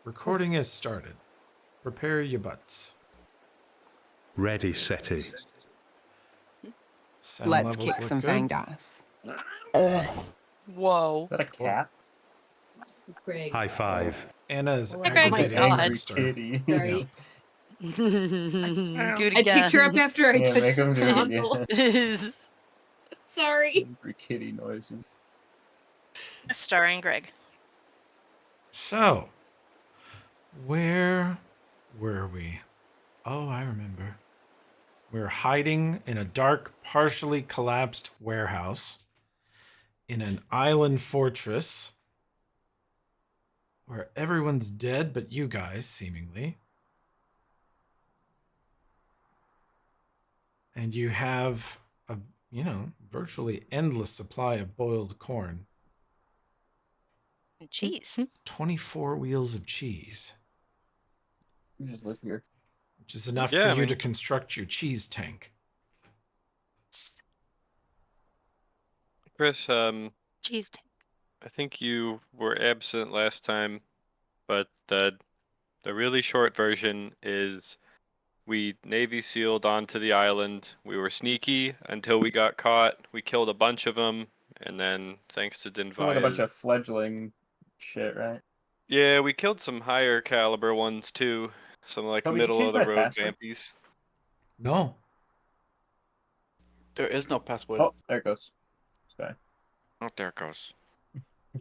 Recording has started. Prepare your butts. Ready, SETI. Sound Let's levels kick look some good. fang dice. Whoa. Is that a cat? Greg. High five. Anna is Greg. aggravating Oh my the God. trickster. Kitty. Sorry. Do it I picked her up again. after I Yeah, make touched him the do it console. again. Sorry. Angry kitty noises. Starring Greg. So, where were we? Oh, I remember. We're hiding in a dark, partially collapsed warehouse in an island fortress where everyone's dead but you guys, seemingly. And you have a, virtually endless supply of boiled corn. Cheese. 24 wheels of cheese, You just live here. which is enough Yeah, for I you mean- to construct your cheese tank. Chris, Cheese. I think you were absent last time, but the really short version is we Navy sealed onto the island. We were sneaky until we got caught. We killed a bunch of them, and then thanks to Like a bunch Dinvaya's... of fledgling shit, right? Yeah, we killed some higher caliber ones too. Some like Toby, did you middle change of the my road password? vampies. No. There is no password. Oh, there it goes. Okay. Oh, there it goes.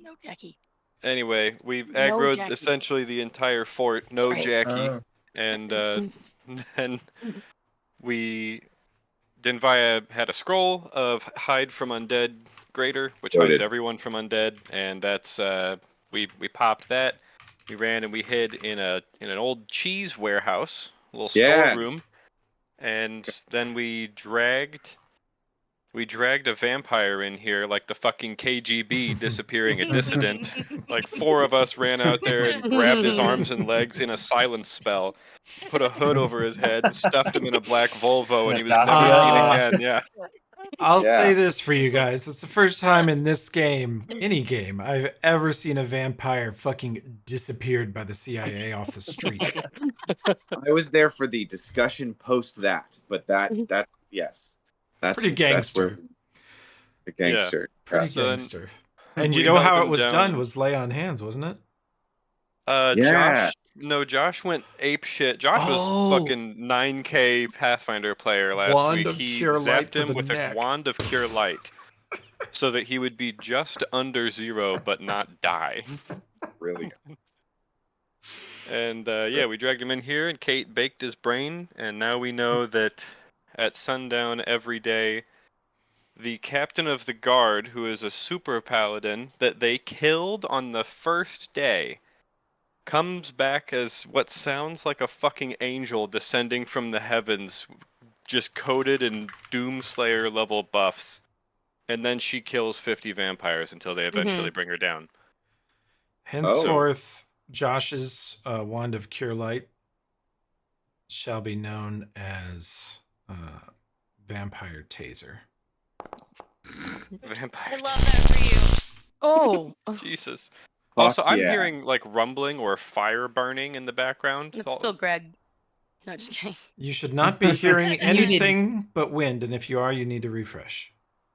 No Jackie. Anyway, we No aggroed Jackie. essentially the entire fort. No Sorry. Jackie. Oh. And then Dinvaya had a scroll of hide from undead greater, which hides everyone from undead, and that's we popped that. We ran and we hid in an old cheese warehouse, a little storeroom, and then we dragged a vampire in here like the fucking KGB disappearing a dissident. Like 4 of us ran out there and grabbed his arms and legs in a silence spell, put a hood over his head, stuffed him in a black Volvo, and he was never seen again. Yeah. I'll say this for you guys. It's the first time in this game, any game, I've ever seen a vampire fucking disappeared by the CIA off the street. I was there for the discussion post that, but that's yes. That's Pretty gangster. That's where the gangster. Pretty So then gangster. And you we know held how him it was down. done was lay on hands, wasn't it? Yeah. Josh went ape shit. Josh Oh. was fucking 9K Pathfinder player last Wand week. of He Cure Light zapped to him the with neck. a wand of cure light, so that he would be just under 0 but not die. Really. And we dragged him in here, and Kate baked his brain, and now we know that at sundown every day, the captain of the guard, who is a super paladin that they killed on the first day, comes back as what sounds like a fucking angel descending from the heavens, just coated in Doomslayer level buffs. And then she kills 50 vampires until they eventually bring her down. Henceforth, Josh's wand of cure light shall be known as vampire taser. Vampire. I love that for you. Oh. Jesus. Fuck Also, I'm yeah. hearing like rumbling or fire burning in the background. It's still Greg. No, just kidding. You should not be hearing anything but wind, and if you are, you need to refresh.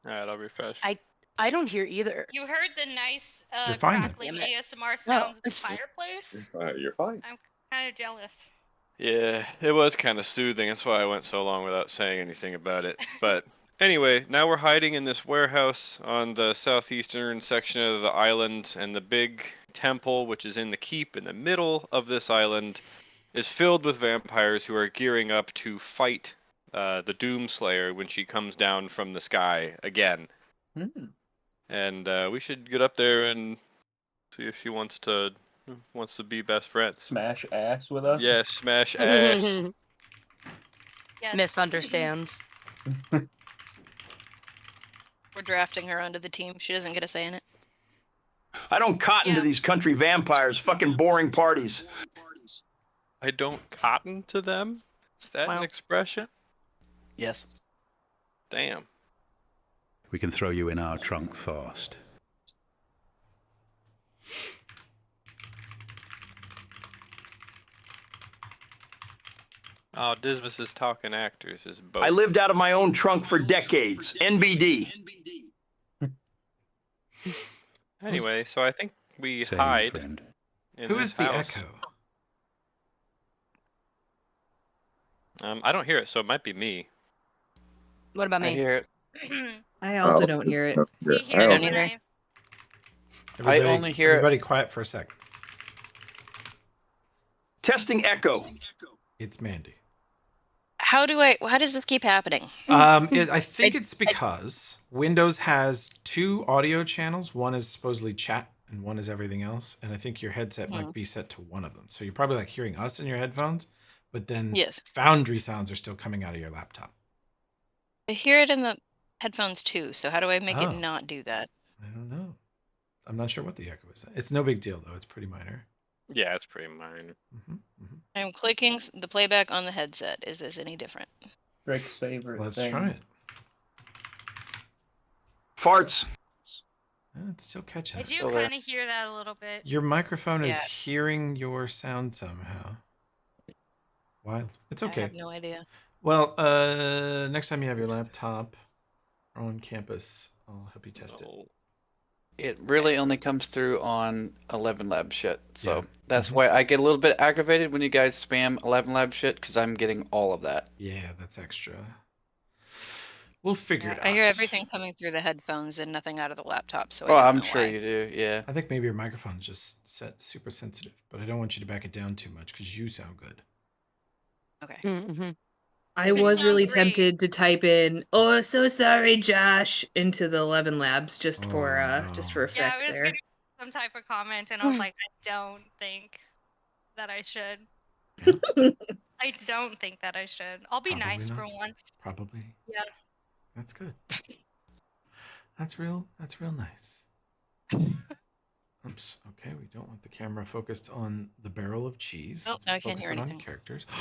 Alright, I'll refresh. I don't hear either. You heard the nice You're fine then. crackling Damn it. ASMR sounds of the You're fireplace. fine. You're fine. I'm kind of jealous. Yeah, it was kind of soothing. That's why I went so long without saying anything about it. But anyway, now we're hiding in this warehouse on the southeastern section of the island, and the big temple, which is in the keep in the middle of this island, is filled with vampires who are gearing up to fight the Doomslayer when she comes down from the sky again. And we should get up there and see if she wants to be best friends. Smash ass with us? Yeah, smash ass. Yeah. Misunderstands. We're drafting her onto the team. She doesn't get a say in it. I don't cotton to these country vampires. Fucking boring parties. I don't cotton to them? Is that an expression? Yes. Damn. We can throw you in our trunk fast. Oh, Dismas' talking actors is both. I lived out of my own trunk for decades. NBD. Anyway, so I think we Same, hide friend. in Who this is the house. echo? I don't hear it, so it might be me. What about I me? hear it. I also don't hear it. We hear I it don't when either. I only hear it- Everybody quiet for a sec. Testing echo. It's Mandy. How does this keep happening? I think it's because Windows has 2 audio channels. One is supposedly chat and one is everything else. And I think your headset might be set to one of them. So you're probably like hearing us in your headphones, but then Yes. Foundry sounds are still coming out of your laptop. I hear it in the headphones too, so how do I make Oh. it not do that? I don't know. I'm not sure what the echo is. It's no big deal though. It's pretty minor. Yeah, it's pretty minor. I'm clicking the playback on the headset. Is this any different? Rick's favorite Let's thing. try it. Farts. It's still catching I it. do Still there. kind of hear that a little bit. Your microphone is Yeah. hearing your sound somehow. Wild. It's I okay. have no idea. Well, next time you have your laptop on campus, I'll help you test it. No. It really only comes through on 11 Lab shit. So Yeah. that's why I get a little bit aggravated when you guys spam 11 Lab shit, because I'm getting all of that. Yeah, that's extra. We'll figure it out. I hear everything coming through the headphones and nothing out of the laptop, so I Oh, don't I'm know sure why. you do. Yeah. I think maybe your microphone's just set super sensitive, but I don't want you to back it down too much because you sound good. Okay. I You was sound really great. tempted to type in "Oh, so sorry, Josh" into the 11 Labs just for no. effect Yeah, I was there. gonna do some type of comment, and I was like, I don't think that I should. I don't think that I should. I'll be Probably nice for not. once. Probably. Yeah. That's good. That's real nice. Oops. Okay, we don't want the camera focused on the barrel of cheese. Nope, Let's now I can't focus hear it on anything. characters. That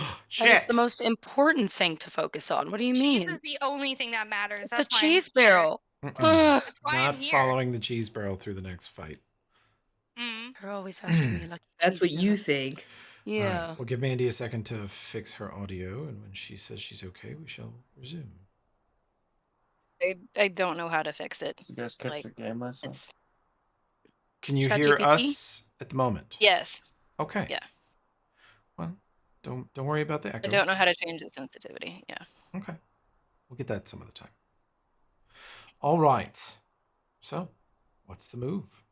is Shit! the most important thing to focus on. What do you Cheese mean? is the only thing that matters. It's the That's why I'm cheese here. barrel. Mm-mm. That's why I'm Not here. following the cheese barrel through the next fight. You're always asking me like That's what you think. All right, Yeah. we'll give Mandy a second to fix her audio, and when she says she's okay, we shall resume. I don't know how to fix it. Did you guys catch Like, the game last night? It's Can you hear ChatGPT? us at the moment? yes. Okay. Yeah. Well, don't worry about the echo. I don't know how to change the sensitivity. Yeah. Okay. We'll get that some other time. All right. So, what's the move?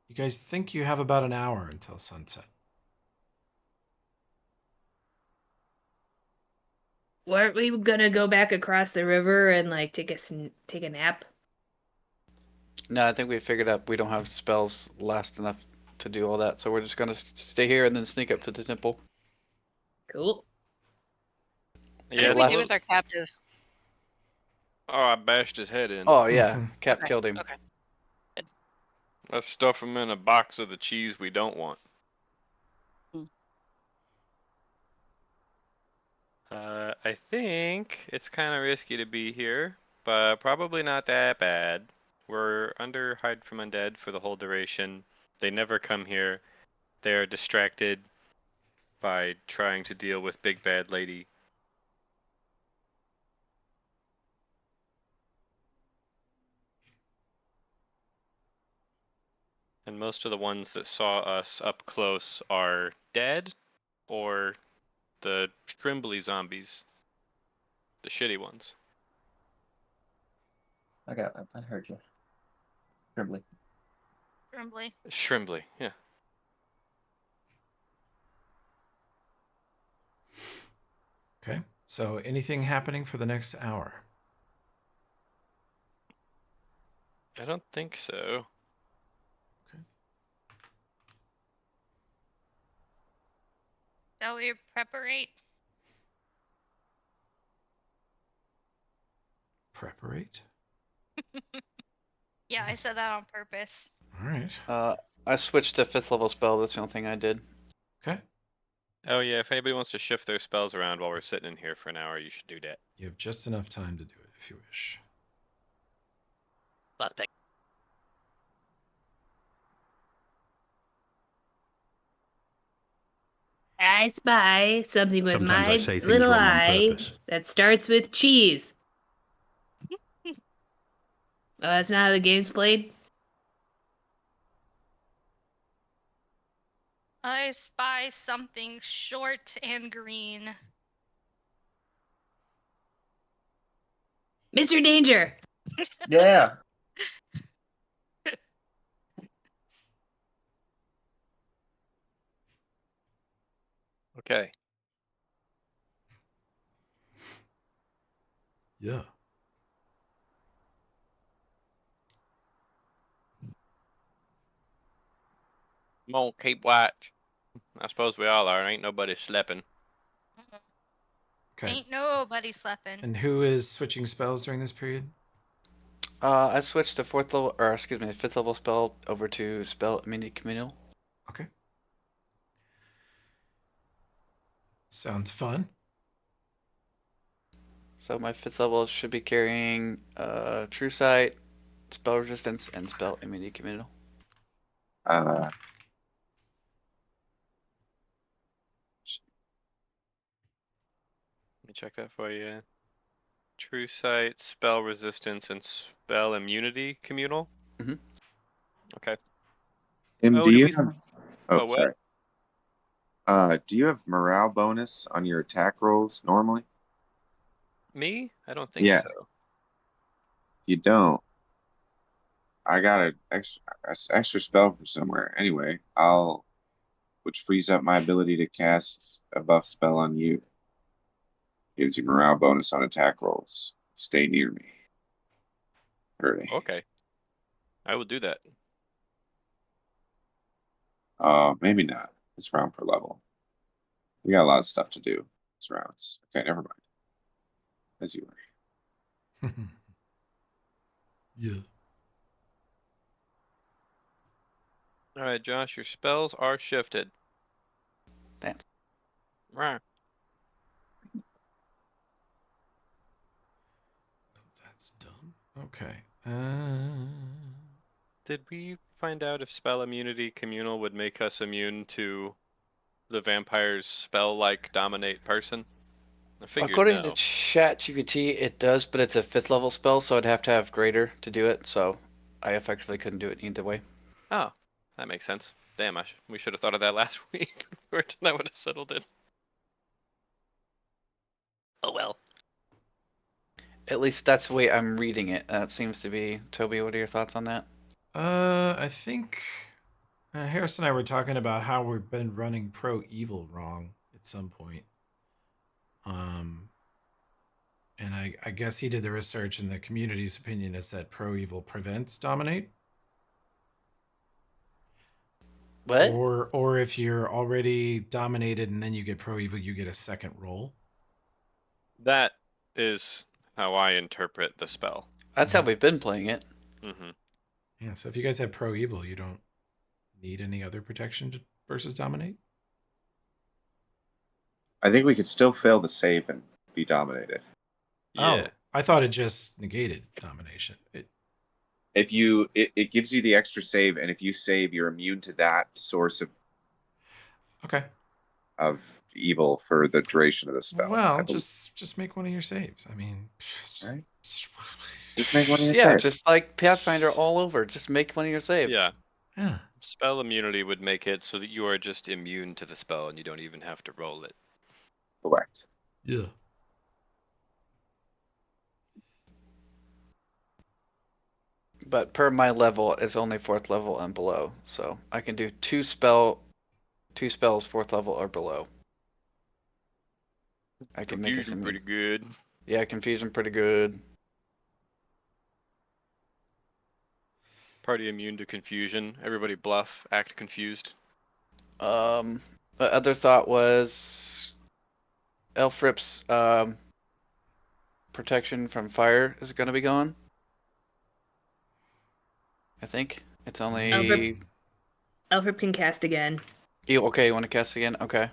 You guys think you have about an hour until sunset. Weren't we gonna go back across the river and like take a nap? No, I think we figured out we don't have spells last enough to do all that, so we're just gonna stay here and then sneak up to the temple. Cool. What Yeah. did we last- do with our captive? Oh, I bashed his head in. Oh yeah, Mhm. Cap Okay, killed him. Okay. Let's stuff him in a box of the cheese we don't want. I think it's kind of risky to be here, but probably not that bad. We're under hide from undead for the whole duration. They never come here. They're distracted by trying to deal with Big Bad Lady. And most of the ones that saw us up close are dead or the Shrimbly zombies. The shitty ones. I heard you. Trembly. Trembly. Shrimbly, yeah. Okay. So, anything happening for the next hour? I don't think so. Shall we preparate? Preparate? Yeah, I said that on purpose. All right. I switched to 5th level spell. That's the only thing I did. Okay. Oh yeah, if anybody wants to shift their spells around while we're sitting in here for an hour, you should do that. You have just enough time to do it if you wish. Let's pick. I spy something with Sometimes I my say things little wrong on eye purpose. that starts with cheese. Oh, that's not how the game's played? I spy something short and green. Mr. Danger! Yeah. Okay. Yeah. Come on, keep watch. I suppose we all are. Ain't nobody sleeping. Okay. Ain't nobody sleeping. And who is switching spells during this period? I switched the fifth level spell over to spell immunity communal. Okay. Sounds fun. So my fifth level should be carrying True Sight, spell resistance, and spell immunity communal. Uh, Let me check that for you. True Sight, spell resistance, and spell immunity communal. Mhm. Okay. Tim, Oh, do did you we? have? Oh, Oh, what? sorry. Do you have morale bonus on your attack rolls normally? Me? I don't think Yes. so. You don't. I got an extra spell from somewhere. Anyway, which frees up my ability to cast a buff spell on you. Gives you morale bonus on attack rolls. Stay near me. Hurry. Okay. I will do that. Maybe not. This round per level. We got a lot of stuff to do. This rounds. Okay, never mind. As you were. Yeah. All right, Josh, your spells are shifted. Thanks. Rah. That's dumb. Okay. Did we find out if spell immunity communal would make us immune to the vampire's spell-like dominate person? I figured According to no. ChatGPT, it does, but it's a fifth level spell, so I'd have to have greater to do it. So I effectively couldn't do it either way. Oh, that makes sense. Damn, we should have thought of that last week. Or that would have settled it. Oh well. At least that's the way I'm reading it. That seems to be. Toby, what are your thoughts on that? I think Harris and I were talking about how we've been running pro evil wrong at some point. And I guess he did the research, and the community's opinion is that pro evil prevents dominate. What? Or if you're already dominated and then you get pro evil, you get a second roll. That is how I interpret the spell. That's how we've been playing it. Mm-hmm. Yeah, so if you guys have pro evil, you don't need any other protection versus dominate. I think we could still fail the save and be dominated. Yeah. Oh, I thought it just negated domination. It gives you the extra save, and if you save, you're immune to that source Okay. of evil for the duration of the spell. Well, just make one of your saves. I mean, right? Just make one of your Yeah, saves. just like Pathfinder all over. Just make one of your saves. Yeah. Yeah. Spell immunity would make it so that you are just immune to the spell and you don't even have to roll it. Correct. Yeah. But per my level, it's only fourth level and below, so I can do two spells fourth level or below. I can make us Confusion immune. pretty good. Yeah, confusion pretty good. Party immune to confusion. Everybody bluff, act confused. The other thought was Elfrip's protection from fire is going to be gone. I think it's only. Elfrip can cast again. Okay, you want to cast again? Okay.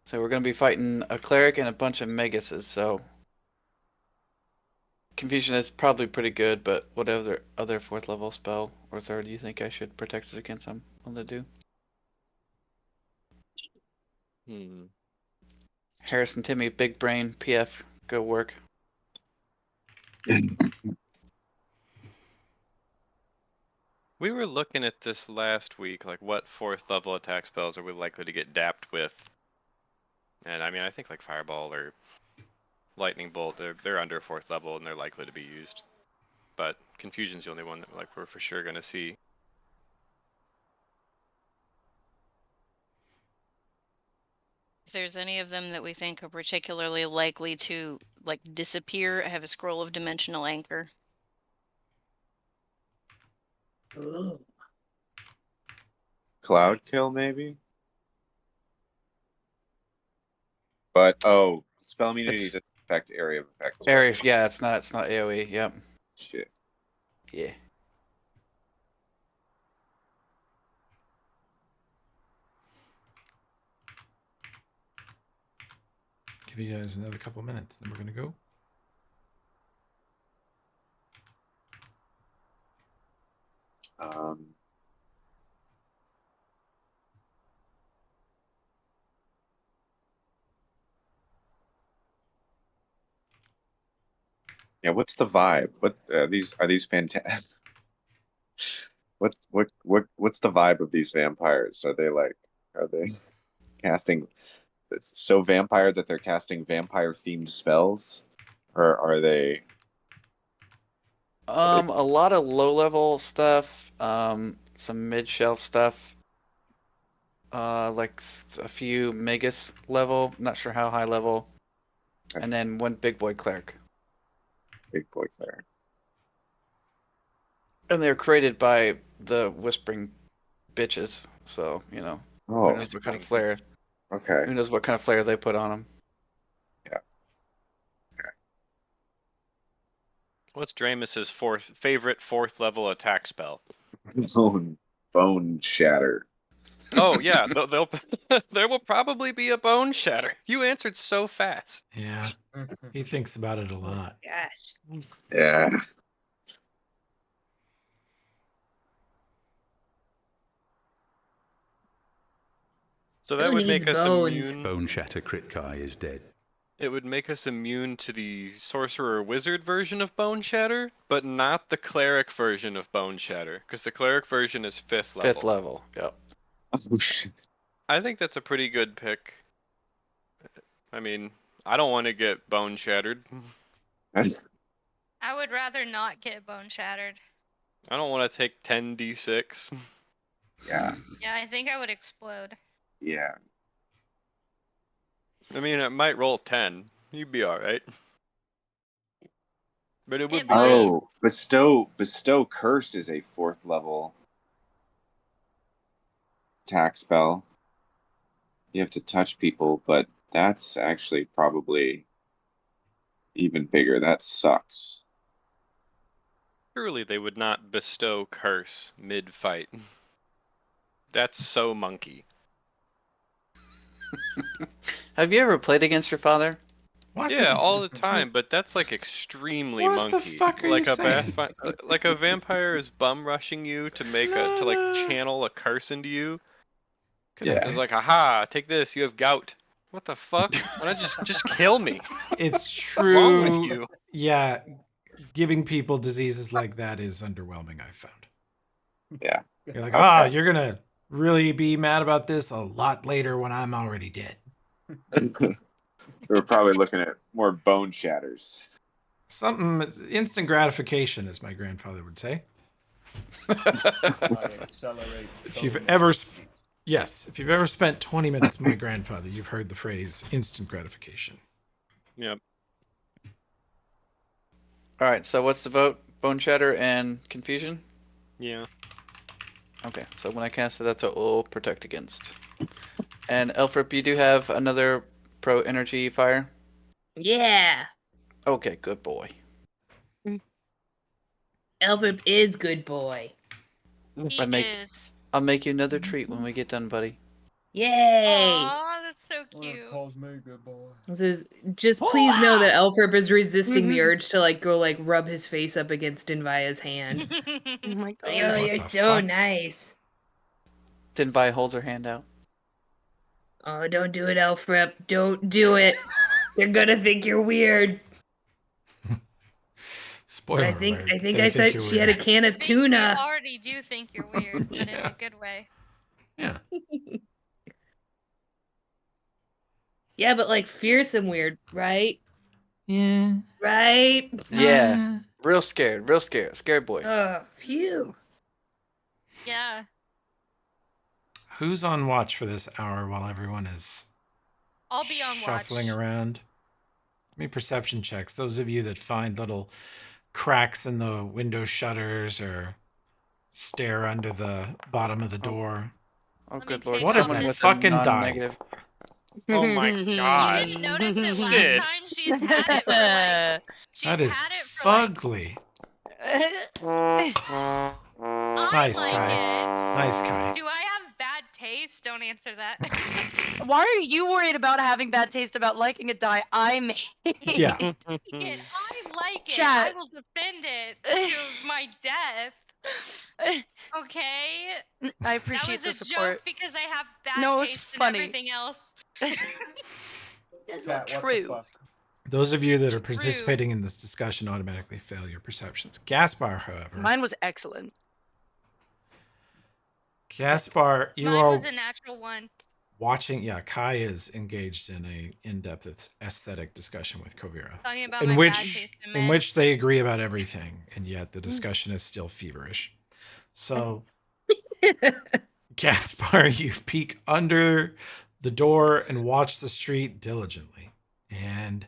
So we're going to be fighting a cleric and a bunch of maguses, so confusion is probably pretty good, but whatever other fourth level spell or third you think I should protect us against, I'm going to do. Harrison, Timmy, big brain, PF, go work. We were looking at this last week, like what 4th level attack spells are we likely to get dapped with? And I mean, I think like Fireball or Lightning Bolt, they're under 4th level and they're likely to be used. But Confusion's the only one that like we're for sure gonna see. If there's any of them that we think are particularly likely to like disappear, I have a scroll of dimensional anchor. Ooh. Cloud kill, maybe? But, oh, spell immunity It's- doesn't affect area of effect. Aries, yeah, it's not AoE. Yep. Shit. Yeah. Give you guys another couple minutes, then we're gonna go. Yeah, what's the vibe? What are these fantastic? What's the vibe of these vampires? Are they casting so vampire that they're casting vampire themed spells? Or are they A lot of low level stuff, some mid shelf stuff. Like a few Magus level, not sure how high level. And then one big boy cleric. big boy cleric? And they're created by the Whispering Bitches, so, you know, Oh, who knows what kind of flair. okay. Who knows what kind of flair they put on them. What's Dramus's favorite 4th level attack spell? Bone shatter. Oh yeah, there will probably be a bone shatter. You answered so fast. Yeah, he thinks about it a lot. Gosh. Yeah. So that Who would needs make us bones? immune. Bone Shatter Crit Kai is dead. It would make us immune to the sorcerer wizard version of bone shatter, but not the cleric version of bone shatter, because the cleric version is 5th level. 5th level, yep. I think that's a pretty good pick. I mean, I don't want to get bone shattered. I would rather not get bone shattered. I don't want to take 10d6. Yeah. Yeah, I think I would explode. Yeah. I mean, it might roll 10. You'd be alright. But it would It be might. good. Oh, bestow curse is a 4th level attack spell. You have to touch people, but that's actually probably even bigger. That sucks. Surely they would not bestow curse mid-fight. That's so monkey. Have you ever played against your father? What? Yeah, all the time, but that's like extremely What the monkey. fuck are like you a saying? like a vampire is bum rushing you to make to like channel a curse into you. Yeah. It's like, aha, take this, you have gout. What the fuck? Why not just kill me? It's What's wrong with true. you? Yeah, giving people diseases like that is underwhelming, I've found. Yeah. You're like, Okay. you're gonna really be mad about this a lot later when I'm already dead. We're probably looking at more bone shatters. Something instant gratification, as my grandfather would say. I accelerate. If you've bone ever, shatters. yes, if you've ever spent 20 minutes with my grandfather, you've heard the phrase instant gratification. Yep. Alright, so what's the vote? Bone shatter and confusion? Yeah. Okay, so when I cast it, that's what we'll protect against. And Elfrip, you do have another pro energy fire? Yeah. Okay, good boy. Elfrip is good boy. He is. I'll make you another treat when we get done, buddy. Yay. Aw, that's so cute. Calls me good boy. This is just please know that Elfrip is resisting the urge to like go like rub his face up against Dinvaya's hand. Oh my Oh, god. you're the so fuck? nice. Then Vi holds her hand out. Oh, don't do it, Elfrip. Don't do it. They're gonna think you're weird. Spoiler I alert. think They I think said you're she had a weird. can of They tuna. already do think you're weird, but in Yeah. a good way. Yeah. Yeah, but like fearsome weird, right? Yeah. Right? Yeah. Real scared. Real scared. Scared boy. Oh, phew. Yeah. Who's on watch for this hour while everyone is I'll be on shuffling watch. around? Give me perception checks. Those of you that find little cracks in the window shutters or stare under the bottom of the door. Oh, Let me good lord. take What is out Someone that this- with a fucking non-negative. dice? Oh my You god. didn't notice it last Sid. time? She's had it for like... She's That is had it for like... fugly. I Nice, like Kai. it. Nice, Kai. Do I have bad taste? Don't answer that. Why are you worried about having bad taste about liking a die I made? Yeah. I like it. Chat. I will defend it to my death. Okay? I That appreciate was the a support. joke because I have bad No, it's taste in funny. everything else. That's not Chat, what the true. fuck? Those of you that are True. participating in this discussion automatically fail your perceptions. Gaspar, however. Mine was excellent. Gaspar, you Mine are was a natural one. watching. Yeah, Kai is engaged in a in-depth aesthetic discussion with Kovira, Talking about in my bad which taste in in men. which they agree about everything, and yet the discussion is still feverish. So, Gaspar, you peek under the door and watch the street diligently, and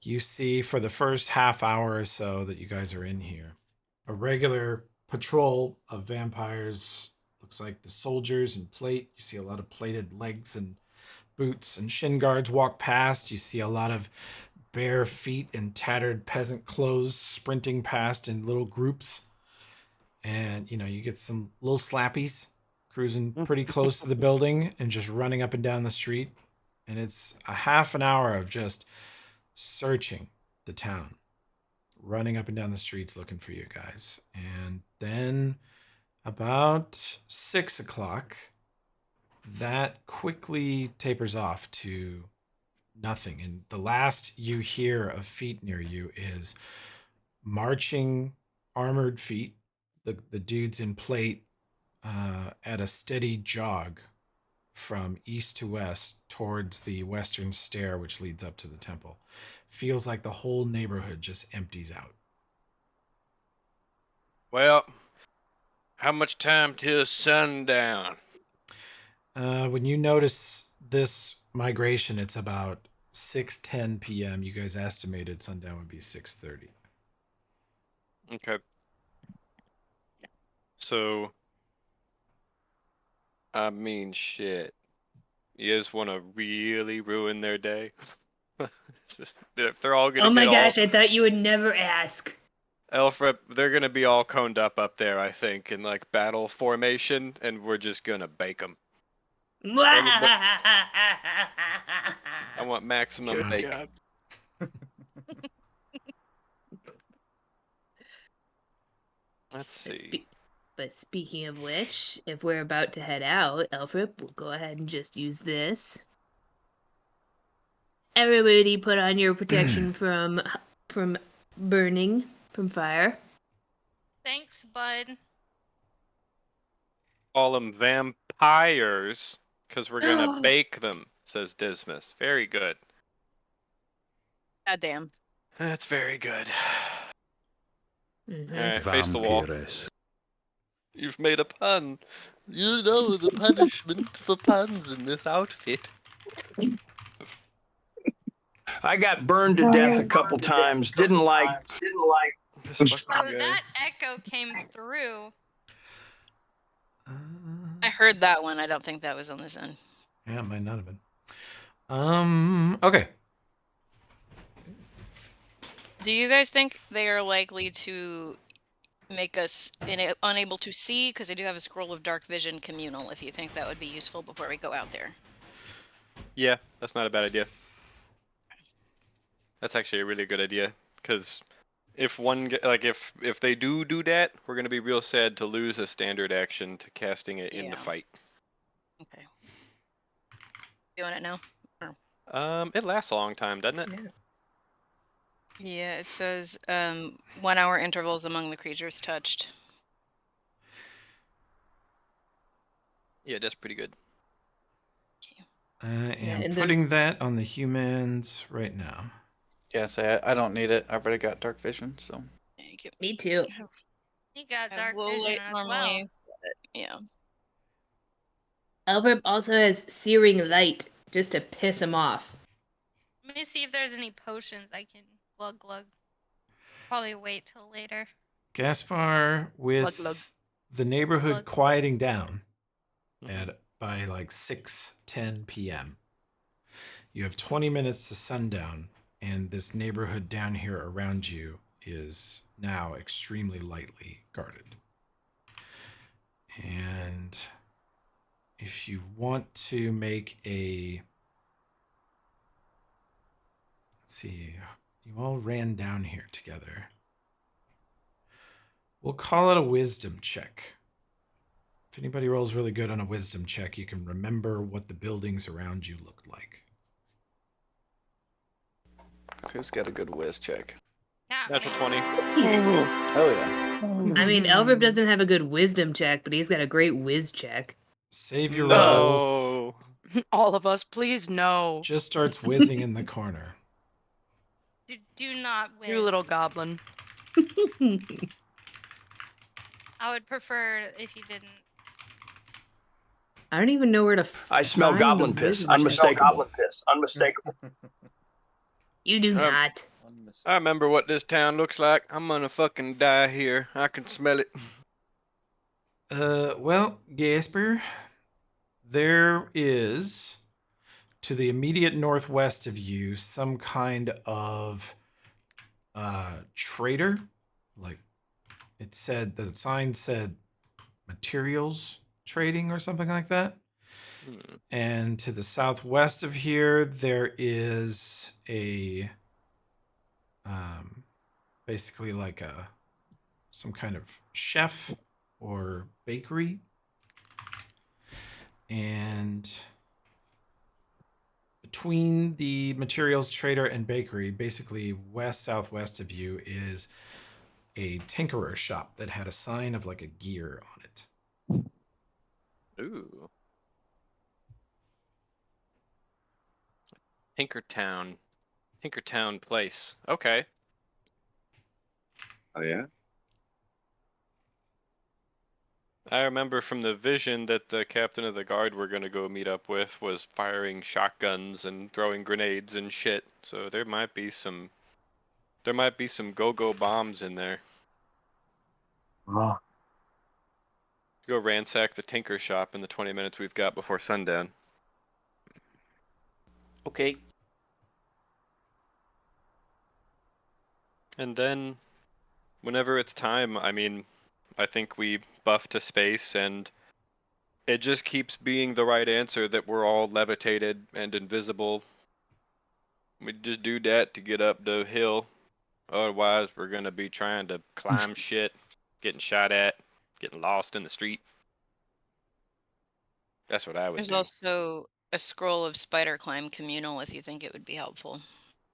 you see for the first half hour or so that you guys are in here, a regular patrol of vampires. Looks like the soldiers in plate. You see a lot of plated legs and boots and shin guards walk past. You see a lot of bare feet in tattered peasant clothes sprinting past in little groups. And, you get some little slappies cruising pretty close to the building and just running up and down the street. And it's a half an hour of just searching the town, running up and down the streets looking for you guys. And then about 6 o'clock, that quickly tapers off to nothing. And the last you hear of feet near you is marching armored feet, the dudes in plate at a steady jog from east to west towards the western stair which leads up to the temple. Feels like the whole neighborhood just empties out. Well, how much time till sundown? When you notice this migration, it's about 6:10 p.m. You guys estimated sundown would be 6:30. Okay. So, I mean, shit. You guys want to really ruin their day? If they're all gonna Oh my get gosh, all I thought you would never ask. Elfrip, they're gonna be all coned up there, I think, in like battle formation, and we're just gonna bake them. I want maximum Good bake. God. Let's see. But speaking of which, if we're about to head out, Elfrip, we'll go ahead and just use this. Everybody put on your protection from burning, from fire. Thanks, bud. Call them vampires, because we're gonna bake them, says Dismas. Very good. God damn. That's very good. Mhm. Alright, face the wall. Vampires. You've made a pun. You know the punishment for puns in this outfit. I got burned to death a couple times. Didn't like. This fucking Oh, guy. that echo came through. I heard that one. I don't think that was on this end. Yeah, it might not have been. Okay. Do you guys think they are likely to make us unable to see? Because they do have a scroll of dark vision communal, if you think that would be useful before we go out there. Yeah, that's not a bad idea. That's actually a really good idea, because if if they do that, we're gonna be real sad to lose a standard action to casting it in the Yeah. fight. Okay. Doing it now. It lasts a long time, doesn't it? Yeah. Yeah, it says 1 hour intervals among the creatures touched. Yeah, that's pretty good. I am and putting that on the humans right now. Yeah, say I don't need it. I've already got dark vision, so. Thank you. Me too. He got I have dark low vision light as well. normally, but yeah. Elverb also has searing light, just to piss him off. Let me see if there's any potions I can glug glug. Probably wait till later. Gaspar, with glug. the neighborhood Glug. quieting down Mhm. by like 6:10 p.m. You have 20 minutes to sundown, and this neighborhood down here around you is now extremely lightly guarded. And if you want to make a, let's see, you all ran down here together. We'll call it a wisdom check. If anybody rolls really good on a wisdom check, you can remember what the buildings around you looked like. Who's got a good whiz check? Not Natural me. 20. Oh yeah. I mean, Elverb doesn't have a good wisdom check, but he's got a great whiz check. Save your rolls. No. All of us, please no. Just starts whizzing in the corner. Do not whiz. You little goblin. I would prefer if you didn't. I don't even know where to. I smell find goblin the piss. wisdom check. Unmistakable. You do not. I remember what this town looks like. I'm gonna fucking die here. I can smell it. Well, Gasper, there is to the immediate northwest of you some kind of trader. Like it said, the sign said materials trading or something like that. And to the southwest of here, there is a basically like some kind of chef or bakery. And between the materials trader and bakery, basically west southwest of you, is a tinkerer shop that had a sign of like a gear on it. Ooh. Tinkertown place. Okay. Oh yeah. I remember from the vision that the captain of the guard we're gonna go meet up with was firing shotguns and throwing grenades and shit. So there might be some go-go bombs in there. Oh. Go ransack the tinker shop in the 20 minutes we've got before sundown. Okay. And then, whenever it's time, I mean, I think we buff to space, and it just keeps being the right answer that we're all levitated and invisible. We just do that to get up the hill. Otherwise, we're gonna be trying to climb shit, getting shot at, getting lost in the street. That's what I would There's do. also a scroll of spider climb communal if you think it would be helpful.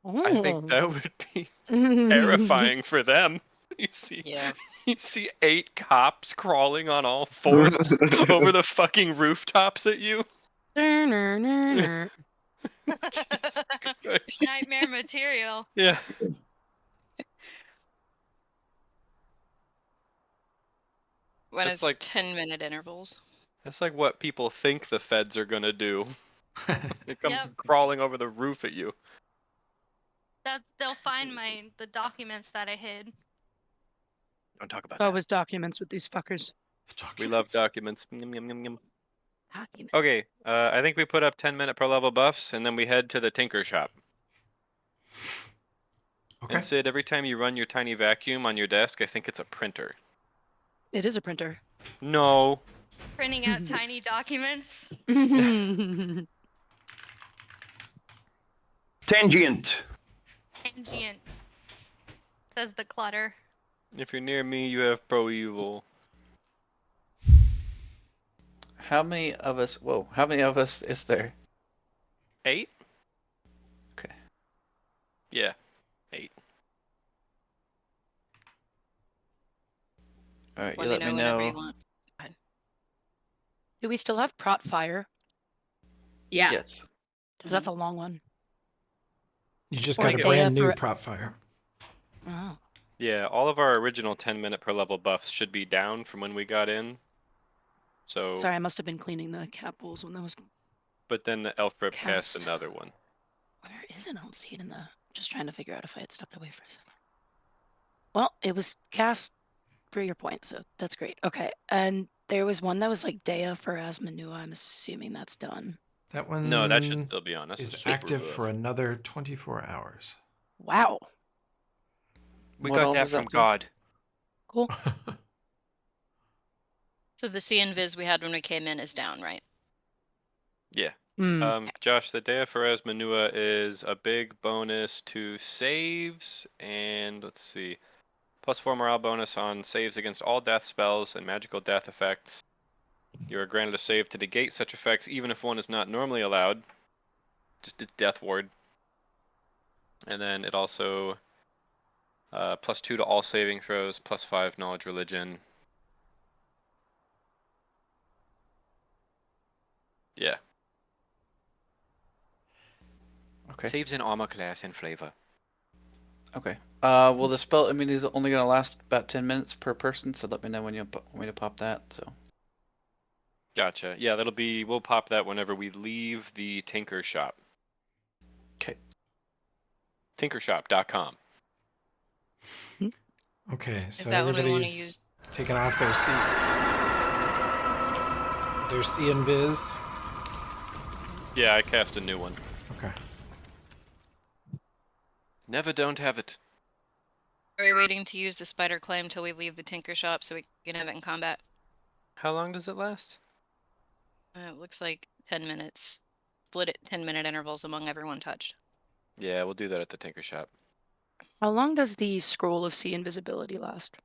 I think that would be terrifying for them. You see, Yeah. you see 8 cops crawling on all fours over the fucking rooftops at you. Nightmare material. Yeah. When That's it's like 10-minute intervals. That's like what people think the feds are gonna do. They come Yep. crawling over the roof at you. They'll find the documents that I hid. Don't talk about Always documents with these fuckers. We love documents. Yum, yum, yum, yum. Documents. Okay, I think we put up 10-minute per level buffs, and then we head to the tinker shop. Okay. And Sid, every time you run your tiny vacuum on your desk, I think it's a printer. It is a printer. No. Printing out tiny documents. Tangent. Tangent. Says the clutter. If you're near me, you have pro evil. How many of us? Whoa! How many of us is there? 8? Okay. Yeah, 8. All right, you Let me let know me whenever know. you want. Do we still have Prot Fire? Yeah. Yes. Because that's a long one. You just Or got a Dea brand new for- prop fire. Oh. Yeah, all of our original 10-minute per level buffs should be down from when we got in. So, Sorry, I must have been cleaning the cat bowls when that was. but then the elf rip cast Cast. another one. Where is it? I don't see it in the. Just trying to figure out if I had stepped away for a second. Well, it was cast for your point, so that's great. Okay, and there was one that was like Dea for Asmanua. I'm assuming that's done. That one No, that should still be on. That's a is super active buff. for another 24 hours. Wow. We What got all that does that from do? God. Cool. So the see invis we had when we came in is down, right? Yeah. Hmm. Josh, the Dea Ferez Manua is a big bonus to saves, and let's see. +4 morale bonus on saves against all death spells and magical death effects. You are granted a save to negate such effects even if one is not normally allowed. Just a death ward. And then it also +2 to all saving throws, +5 knowledge religion. Yeah. Okay. Saves in armor class and flavor. Okay. Well, the spell immunity is only gonna last about 10 minutes per person, so let me know when you want me to pop that. So. Gotcha. Yeah, we'll pop that whenever we leave the Tinker Shop. Okay. Tinkershop.com. Okay, Is so that what we want to everybody's use? taking off their C and Viz. Yeah, I cast a new one. Okay. Never don't have it. Are we waiting to use the spider claim till we leave the Tinker Shop so we can have it in combat? How long does it last? It looks like 10 minutes. Split it 10-minute intervals among everyone touched. Yeah, we'll do that at the Tinker Shop. How long does the scroll of sea invisibility last?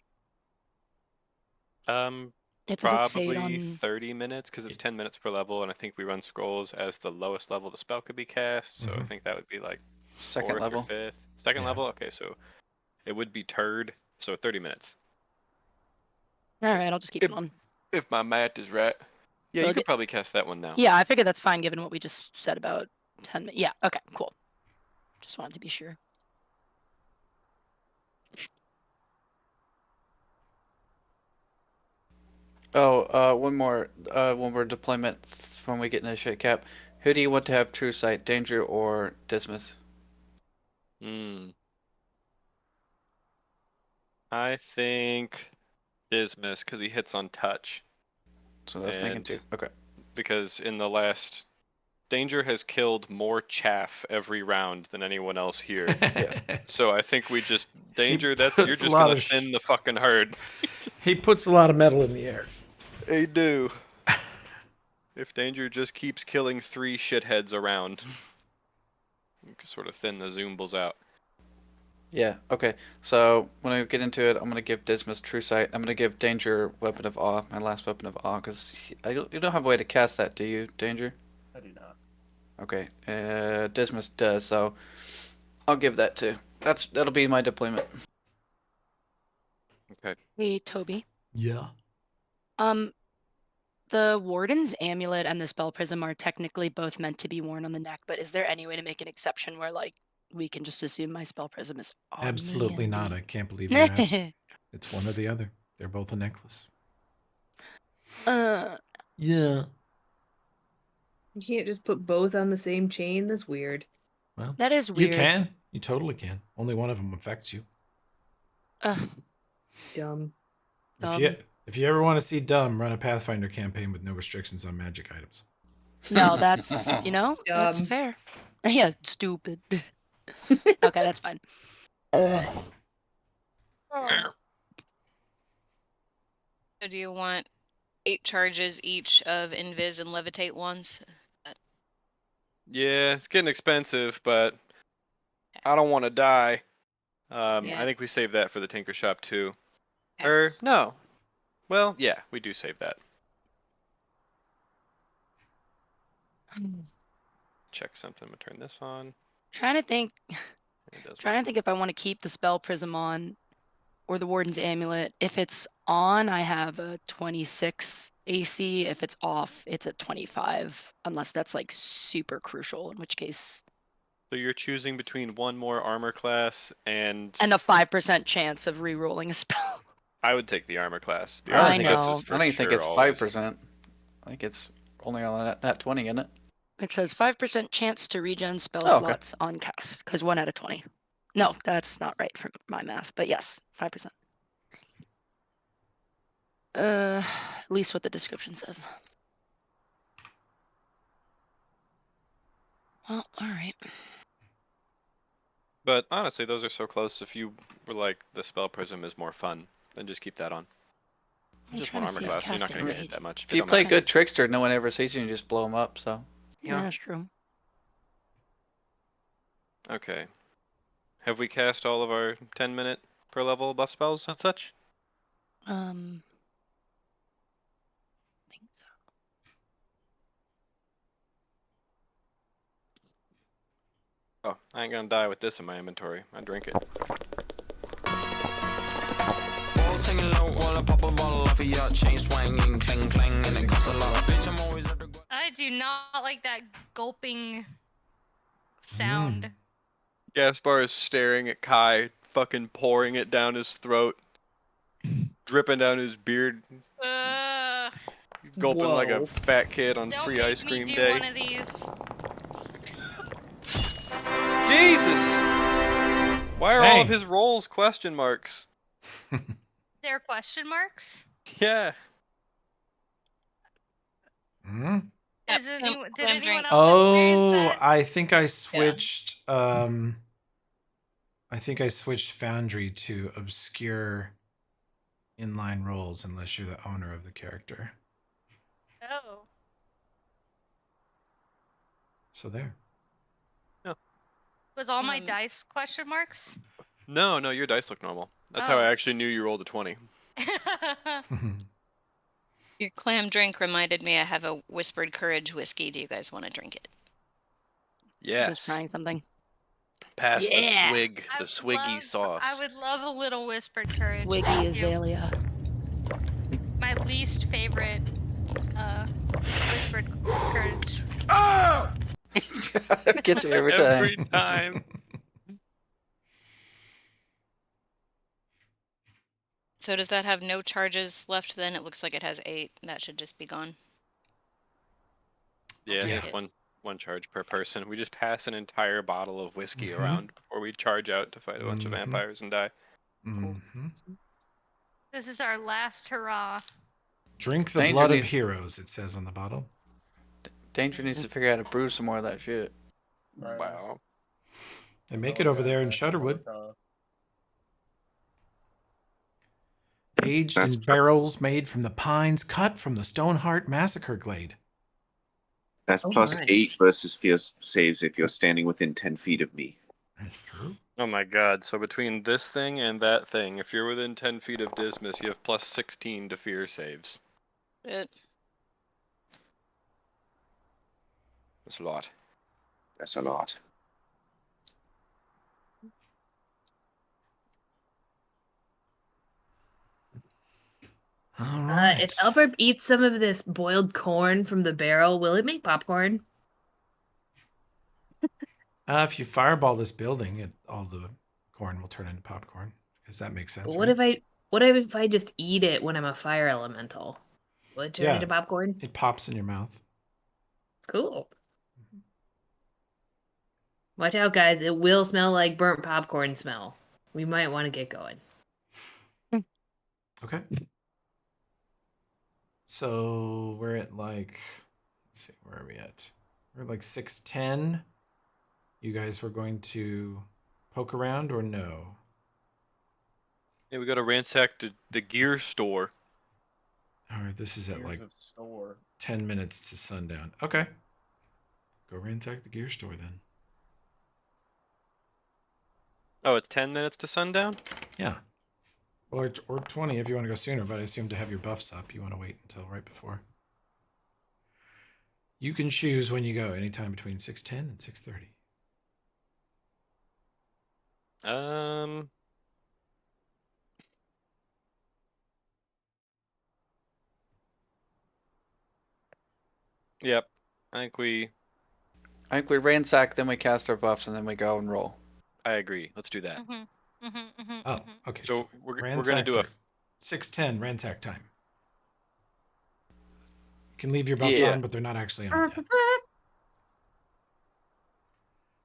It doesn't say it Probably on. 30 minutes because it's 10 minutes per level, and I think we run scrolls as the lowest level the spell could be cast. So I think that would be like Second 4th level. or 5th. Second Yeah. level? Okay, so it would be turd. So 30 minutes. All right, I'll just keep it on. If my math is right. Yeah, you Okay. could probably cast that one now. Yeah, I figured that's fine given what we just said about 10 minutes. Yeah, okay, cool. Just wanted to be sure. Oh, one more deployment when we get in the shit cap. Who do you want to have true sight, Danger or Dismiss? I think Dismiss because he hits on touch. So I was thinking too. Okay. Because in the last, Danger has killed more chaff every round than anyone else here. Yes. So I think we just Danger. You're puts a just lot gonna of thin the fucking herd. He puts a lot of metal in the air. They do. If Danger just keeps killing 3 shitheads around, you can sort of thin the Zoombles out. Yeah, okay. So when I get into it, I'm gonna give Dismiss True Sight. I'm gonna give Danger Weapon of Awe, my last Weapon of Awe, because you don't have a way to cast that, do you, Danger? I do not. Okay. Dismiss does, so I'll give that to. That'll be my deployment. Okay. Hey, Toby. Yeah. The Warden's Amulet and the Spell Prism are technically both meant to be worn on the neck, but is there any way to make an exception where, like, we can just assume my Spell Prism is on me? Absolutely and not. the- I can't believe you asked. It's one or the other. They're both a necklace. Yeah. Yeah. You can't just put both on the same chain. That's weird. Well, That is you weird. can. You totally can. Only one of them affects you. Dumb. If you ever want to see dumb, run a Pathfinder campaign with no restrictions on magic items. No, that's, that's Dumb. fair. Yeah, stupid. Okay, that's fine. So do you want 8 charges each of Invis and Levitate ones? Yeah, it's getting expensive, but I don't want to die. Yeah. I think we save that for the Tinker Shop too. Okay. Or no. Well, yeah, we do save that. check something. I'm gonna turn this on. Trying to think. It does Trying to think if I want to keep the spell prism on or the Warden's Amulet. If it's on, I have a 26 AC. If it's off, it's a 25. Unless that's like super crucial, in which case. So you're choosing between one more armor class and a 5% chance of re-rolling a spell. I would take the armor class. The I armor don't think class know. is for I don't even think sure it's always. 5%. I think it's only on that 20, isn't it? It says 5% chance to regen spell Oh, okay. slots on cast, because 1 out of 20. No, that's not right for my math, but yes, 5%. At least what the description says. Well, all right. But honestly, those are so close. If you were like, the spell prism is more fun, then just keep that on. I'm Just trying more to armor see if class, so you're not casting gonna get hit rate. that much. If you play good trickster, no one ever sees you and you just blow them up. So Yeah, that's true. Okay. Have we cast all of our 10-minute per level buff spells and such? Um, Oh, I ain't gonna die with this in my inventory. I drink it. I do not like that gulping sound. Gaspar is staring at Kai, fucking pouring it down his throat, dripping down his beard, gulping like a fat kid on Don't free make ice me cream do day. one of these. Jesus! Why are all of his rolls question marks? They're question marks? Yeah. Is it did anyone drink. else experience Oh, that? I think I switched. I think I switched Foundry to obscure inline rolls, unless you're the owner of the character. Oh. So there. Was all my dice question marks? No, your dice look normal. That's how I actually knew you rolled a 20. Your clam drink reminded me I have a Whispered Courage whiskey. Do you guys want to drink it? Yes. Just trying something. Pass the Yeah. swig, the swiggy sauce. I would love a little whispered courage. Wiggy Thank you. azalea. My least favorite whispered courage. Oh! Gets me every time. Every time. So does that have no charges left then? It looks like it has 8. That should just be gone. Yeah, take it's it. one charge per person. We just pass an entire bottle of whiskey around before we charge out to fight a bunch of vampires and die. Cool. This is our last hurrah. Drink the blood of heroes, it says on the bottle. Danger needs to figure out how to brew some more of that shit. Wow. They make it over there in Shudderwood. Aged in barrels made from the pines cut from the Stoneheart Massacre Glade. That's plus 8 versus fear saves if you're standing within 10 feet of me. That's true. Oh my god, so between this thing and that thing, if you're within 10 feet of Dismas, you have plus 16 to fear saves. That's a lot. That's a lot. All right. If Alfred eats some of this boiled corn from the barrel, will it make popcorn? If you fireball this building, all the corn will turn into popcorn. Does that make sense? What if I just eat it when I'm a fire elemental? Will it turn into popcorn? It pops in your mouth. Cool. Watch out, guys. It will smell like burnt popcorn smell. We might want to get going. Okay. So we're at let's see, where are we at? We're at 6:10. You guys were going to poke around or no? Yeah, we got to ransack the gear store. All right, this is at 10 minutes to sundown. Okay. Go ransack the gear store then. Oh, it's 10 minutes to sundown? Yeah. Or 20 if you want to go sooner, but I assume to have your buffs up, you want to wait until right before. You can choose when you go, anytime between 6:10 and 6:30. Yep. I think we ransack, then we cast our buffs, and then we go and roll. I agree. Let's do that. Oh, okay. So we're gonna ransack do a for 6:10 ransack time. You can leave your buffs Yeah. on, but they're not actually on yet.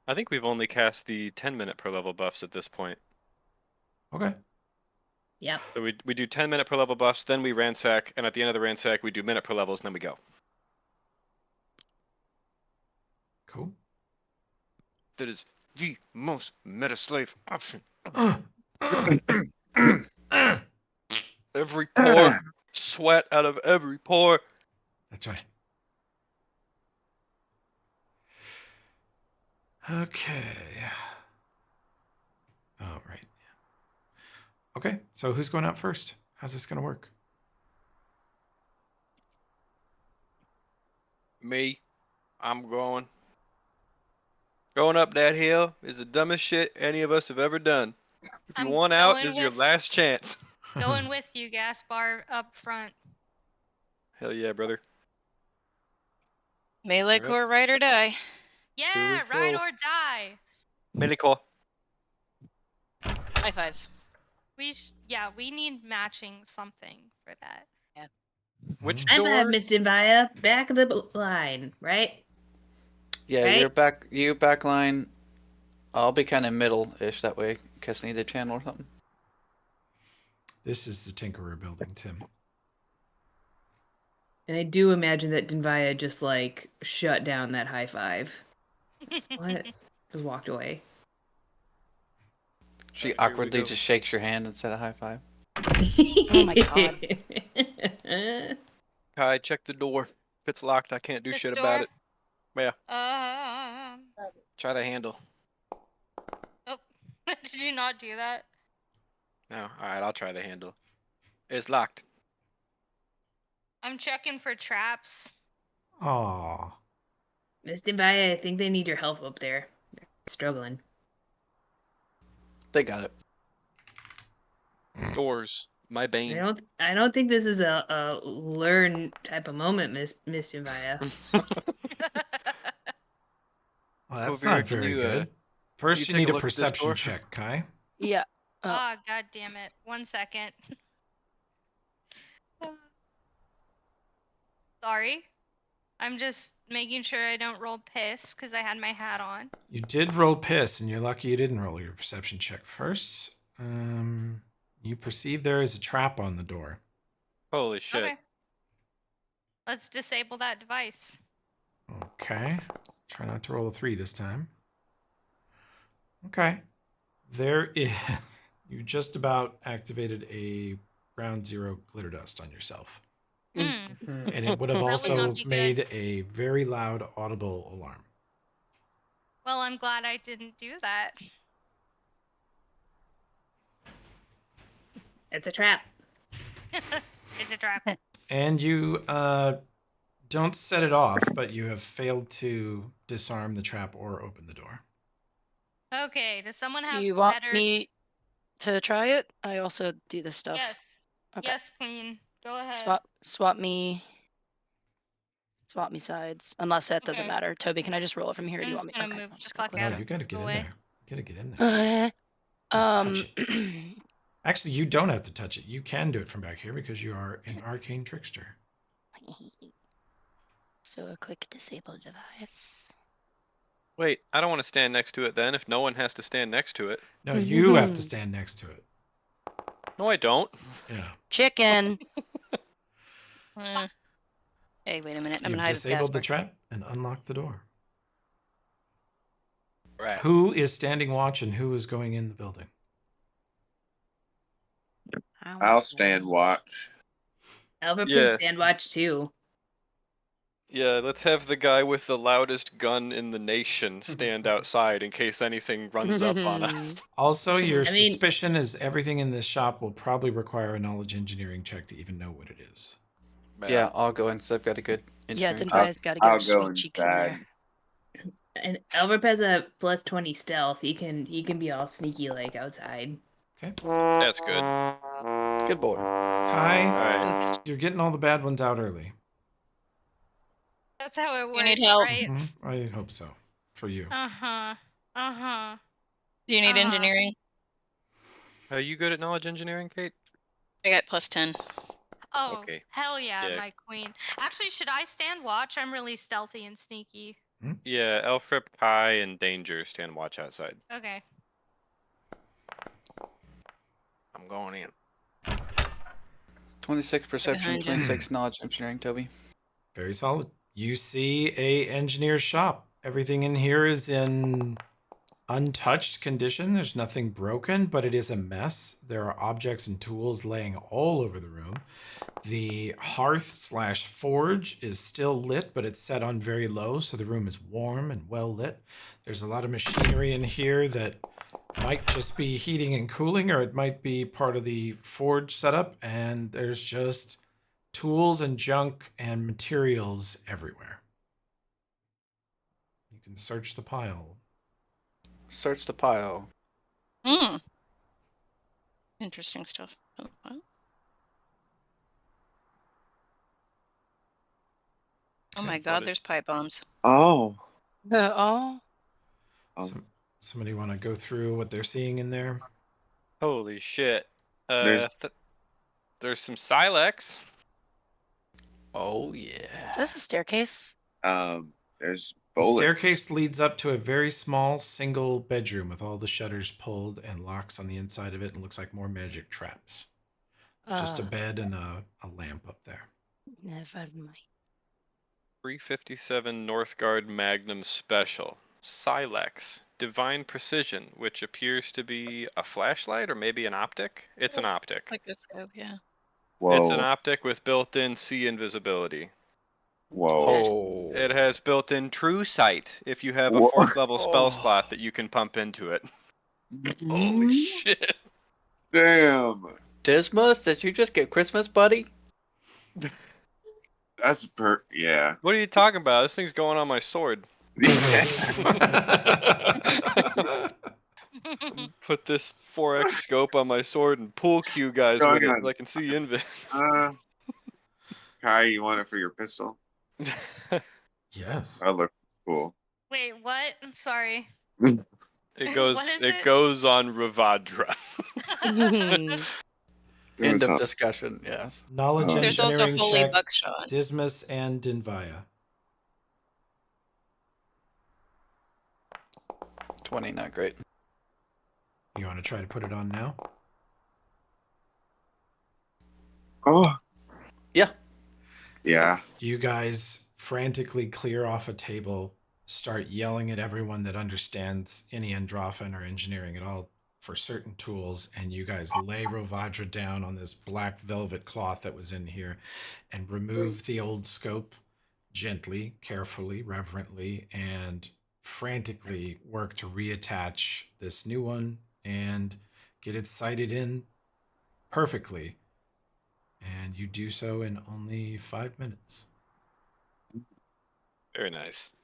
I think we've only cast the 10-minute per level buffs at this point. Okay. Yep. So we do 10-minute per level buffs, then we ransack, and at the end of the ransack, we do minute per levels, and then we go. Cool. That is the most meta slave option. Every pore, sweat out of every pore. That's right. Okay. Oh, right. Okay, so who's going out first? How's this going to work? Me, I'm going. Going up that hill is the dumbest shit any of us have ever done. If you I'm want out, going this is your with- last chance. Going with you, Gaspar, up front. Hell yeah, brother. Melee Alright. core, ride or die. Yeah, we ride go. or die. Meliko. High fives. We need matching something for that. Which I've had door? Miss Invia back of the line, right? Yeah, Right? you backline. I'll be kind of middle-ish that way, in case I need a channel or something. This is the Tinkerer building, Tim. And I do imagine that Dinvaya just like shut down that high five. What? Just walked away. She Alright, here we awkwardly go. just shakes your hand instead of high five. Oh my God. Kai, check the door. If it's locked, I can't do This shit door? about it. Yeah, Oh, try the handle. did you not do that? No, alright, I'll try the handle. It's locked. I'm checking for traps. Aw. Miss Dinvaya, I think they need your help up there. They're struggling. They got it. Doors. My bane. I don't think this is a learn type of moment, Miss Dinvaya. Well, that's Kovira, not can very you, good. First, you you take need a a look at this perception door? check, Kai. Yeah. Ah, god damn it. 1 second. Sorry. I'm just making sure I don't roll piss because I had my hat on. You did roll piss, and you're lucky you didn't roll your perception check first. You perceive there is a trap on the door. Holy shit. Okay. Let's disable that device. Okay. Try not to roll a 3 this time. Okay. There is... You just about activated a ground zero glitter dust on yourself. And it would have That would also not be good. made a very loud audible alarm. Well, I'm glad I didn't do that. It's a trap. It's a trap. And you don't set it off, but you have failed to disarm the trap or open the door. Okay, does someone have Do you want better... me to try it? I also do this stuff. Yes. Okay. Yes, queen. Go ahead. Swap me sides. Unless that doesn't Okay. matter. Toby, can I just roll it from here? Or do you I'm want just me? gonna Okay, move I'll the just go fuck close out No, of you gotta get in away. there. You gotta get in there. Okay. Touch Actually, you don't have to touch it. You can do it from back here because you are an arcane trickster. So a quick disable device. Wait, I don't want to stand next to it then if no one has to stand next to it. No, you have to stand next to it. No, I don't. Yeah. Chicken. Hey, wait a minute. I'm You've gonna hide with disabled the Gaspar. trap and unlocked the door. Right. Who is standing watch and who is going in the building? I'll stand watch. Alpha Yeah. can stand watch too. Yeah, let's have the guy with the loudest gun in the nation stand outside in case anything runs up on us. Also, your I mean- suspicion is everything in this shop will probably require a knowledge engineering check to even know what it is. Yeah, I'll go in because I've got a good Yeah, engineering. Denvia's got to get her I'll go sweet cheeks in there. inside. And Elverp has a plus 20 stealth. He can be all sneaky like outside. Okay. That's good. Good boy. Kai, Alright. you're getting all the bad ones out early. That's how it You need works, help? right? I hope so. For you. Uh-huh. Uh-huh. Do you need engineering? Are you good at knowledge engineering, Kate? I got plus 10. Oh, Okay. hell yeah, Yeah. my queen. Actually, should I stand watch? I'm really stealthy and sneaky. Yeah, Elfrip, Kai, and Danger stand watch outside. Okay. I'm going in. 26 perception, Behind you. 26 knowledge engineering, Toby. Very solid. You see a engineer's shop. Everything in here is in untouched condition. There's nothing broken, but it is a mess. There are objects and tools laying all over the room. The hearth/forge is still lit, but it's set on very low, so the room is warm and well lit. There's a lot of machinery in here that might just be heating and cooling, or it might be part of the forge setup, and there's just tools and junk and materials everywhere. You can search the pile. Search the pile. Hmm. Interesting stuff. Oh my god, there's pipe bombs. Oh. Oh. Somebody want to go through what they're seeing in there? Holy shit. There's- There's some Silex. Oh yeah. Is this a staircase? There's The bullets. staircase leads up to a very small single bedroom with all the shutters pulled and locks on the inside of it, and looks like more magic traps. It's just a bed and a lamp up there. Never mind. 357 Northgard Magnum Special. Silex. Divine Precision, which appears to be a flashlight or maybe an optic. It's an optic. It's like a scope, yeah. Whoa. It's an optic with built-in sea invisibility. Whoa. It has built-in true sight if you have a Whoa. 4th level spell slot that you can pump into it. Holy shit. Damn. Dismas, did you just get Christmas, buddy? That's yeah. What are you talking about? This thing's going on my sword. Put this 4x scope on my sword and pool cue guys with it so I can see invis. Kai, you want it for your pistol? Yes. That looks cool. Wait, what? I'm sorry. It goes What is it it? goes on Ravadra. End of discussion, yes. Knowledge There's also engineering holy check, buckshot. Dismas and Denvia. 20, not great. You want to try to put it on now? Oh. Yeah. Yeah. You guys frantically clear off a table, start yelling at everyone that understands any Androphan or engineering at all for certain tools, and you guys lay Rovadra down on this black velvet cloth that was in here and remove the old scope gently, carefully, reverently, and frantically work to reattach this new one and get it sighted in perfectly. And you do so in only 5 minutes. Very nice.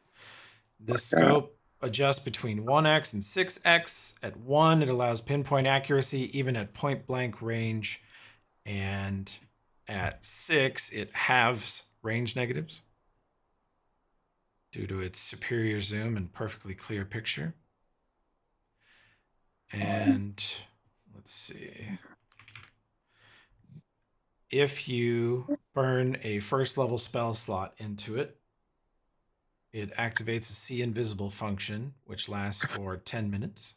This scope adjusts between 1x and 6x. At 1, it allows pinpoint accuracy even at point blank range. And at 6, it halves range negatives due to its superior zoom and perfectly clear picture. And let's see. If you burn a first level spell slot into it, it activates a see invisible function, which lasts for 10 minutes.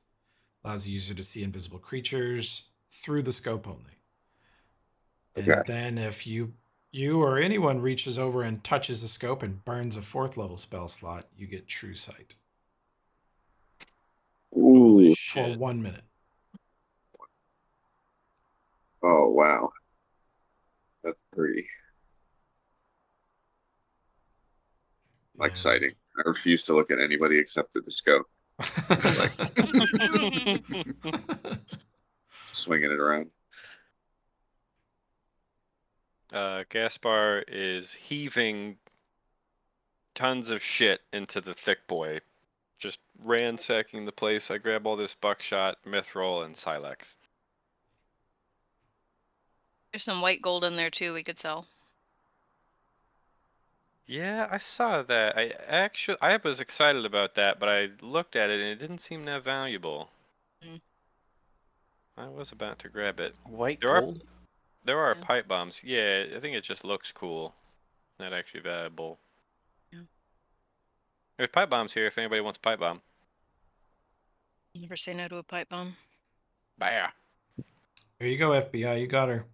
Allows the user to see invisible creatures through the scope only. Okay. And then if you or anyone reaches over and touches the scope and burns a 4th level spell slot, you get true sight. Ooh. For 1 minute. Oh, wow. That's pretty exciting. I refuse to look at anybody except through the scope. Swinging it around. Gaspar is heaving tons of shit into the thick boy, just ransacking the place. I grab all this buckshot, mithril, and silex. There's some white gold in there too we could sell. Yeah, I saw that. I was excited about that, but I looked at it and it didn't seem that valuable. Mm. I was about to grab it. White There are gold? there are Yeah. pipe bombs. Yeah, I think it just looks cool. Not actually valuable. Yeah. There's pipe bombs here if anybody wants a pipe bomb. Never say no to a pipe bomb. Bah. There you go, FBI. You got her.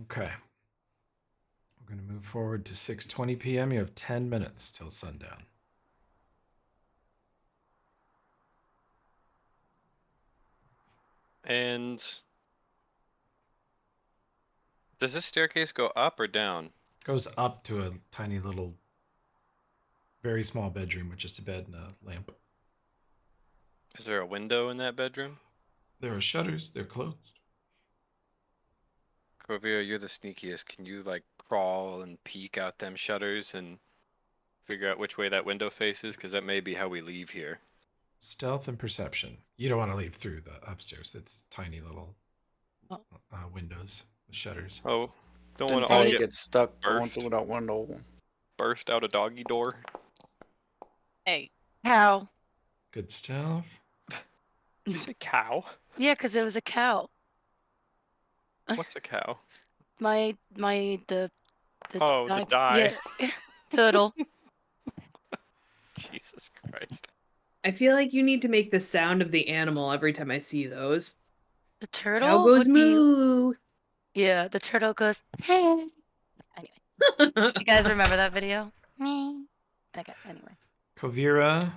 Okay. We're going to move forward to 6:20 p.m. You have 10 minutes till sundown. And does this staircase go up or down? Goes up to a tiny little, very small bedroom with just a bed and a lamp. Is there a window in that bedroom? There are shutters. They're closed. Corvia, you're the sneakiest. Can you like crawl and peek out them shutters and figure out which way that window faces? Because that may be how we leave here. Stealth and perception. You don't want to leave through the upstairs. It's tiny little windows with shutters. Oh, don't Didn't want to all probably get get stuck going burst. through that window. Burst out a doggy door. Hey. Cow. Good stealth. You said cow? Yeah, because it was a cow. What's a cow? The Oh, the die. Yeah. Turtle. Jesus Christ. I feel like you need to make the sound of the animal every time I see those. The turtle Cow goes would be. moo. Yeah, the turtle goes, hey. Anyway, you guys remember that video? Me. Okay, anyway. Kovira,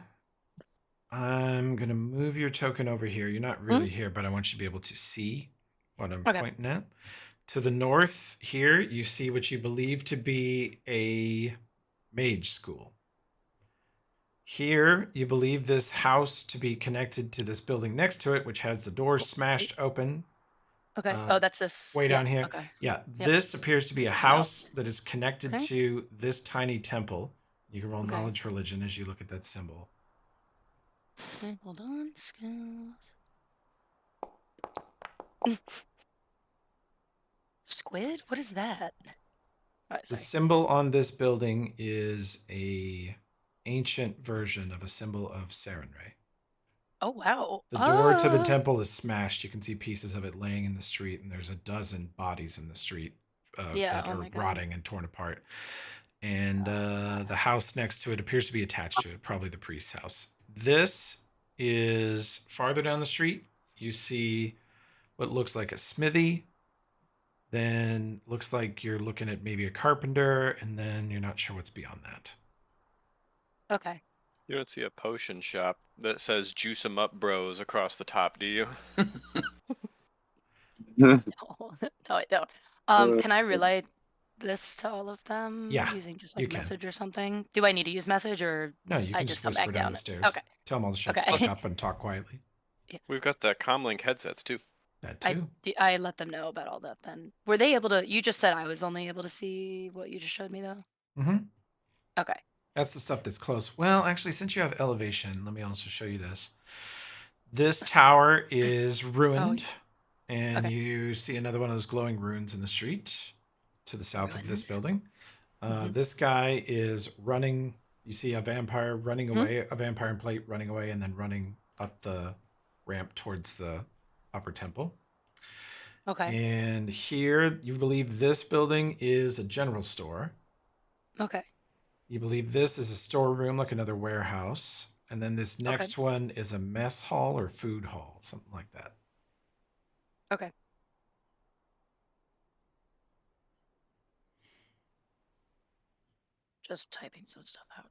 I'm going to move your token over here. You're not really here, but I want you to be able to see what I'm pointing at. To the north here, you see what you believe to be a mage school. Here, you believe this house to be connected to this building next to it, which has the door smashed open. Okay. Oh, that's this. Way down here. Okay. Yeah, Yep. this appears to be a house that is connected Okay. to this tiny temple. You can roll Okay. knowledge religion as you look at that symbol. Okay, hold on. Skills. Squid? What is that? All right, The sorry. symbol on this building is a ancient version of a symbol of Sarenrae. Oh, wow. The door to the temple is smashed. You can see pieces of it laying in the street, and there's a dozen bodies in the street that are rotting and torn apart. And the house next to it appears to be attached to it, probably the priest's house. This is farther down the street. You see what looks like a smithy. Then looks like you're looking at maybe a carpenter, and then you're not sure what's beyond that. Okay. You don't see a potion shop that says "Juice 'em up, bros" across the top, do you? No, I don't. Can I relay this to all of them? Yeah, using just you like can. message or something? Do I need to use message or No, you I can just just come whisper back down down? the stairs. Okay. Tell them all to shut the Okay. fuck up and talk quietly. We've got the comlink headsets too. That too. I let them know about all that then. Were they able to? You just said I was only able to see what you just showed me though. Mm-hmm. Okay. That's the stuff that's close. Well, actually, since you have elevation, let me also show you this. This tower is ruined, and you see another one of those glowing runes in the street to the south of this building. This guy is running. You see a vampire running away, a vampire in plate running away, and then running up the ramp towards the upper temple. Okay. And here, you believe this building is a general store. Okay. You believe this is a storeroom, like another warehouse. And then this next one is a mess hall or food hall, something like that. Okay. Just typing some stuff out.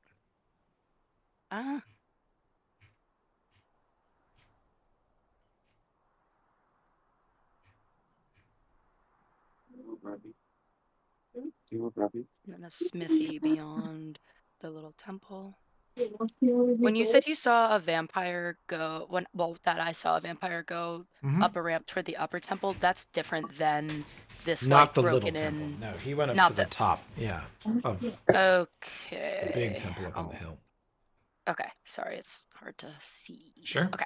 And then a smithy beyond the little temple. When you said you saw a vampire go, that I saw a vampire go Mhm. up a ramp toward the upper temple, that's different than this Not like the little broken temple. in. No, he went up Not to the the. top. Yeah, of Okay. the big temple up on the hill. Okay, sorry, it's hard to see. Sure. Okay.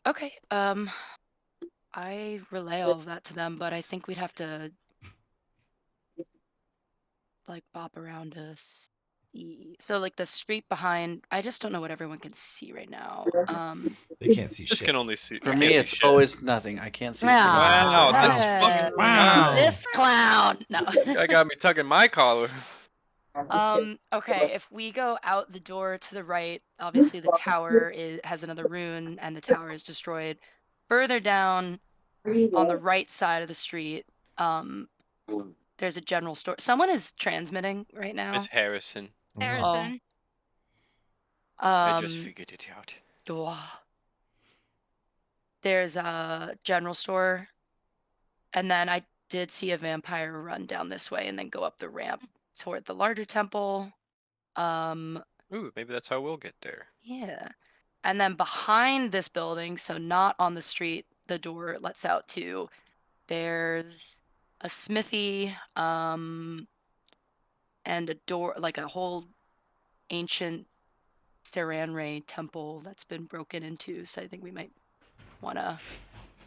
Okay. I relay all of that to them, but I think we'd have to like bop around to see. So like the street behind, I just don't know what everyone can see right now. They can't see Just shit. can only see. For can't me, see it's shit. always nothing. I can't see. Wow, anything. this fucking Wow. This clown. No. guy got me tugging my collar. Okay, if we go out the door to the right, obviously the tower has another rune and the tower is destroyed. Further down on the right side of the street, there's a general store. Someone is transmitting right now. Miss Harrison. Harrison. I just figured it out. There's a general store, and then I did see a vampire run down this way and then go up the ramp toward the larger temple. Ooh, maybe that's how we'll get there. Yeah. And then behind this building, so not on the street, the door lets out to, there's a smithy, and a door, like a whole ancient Sirona temple that's been broken into. So I think we might want to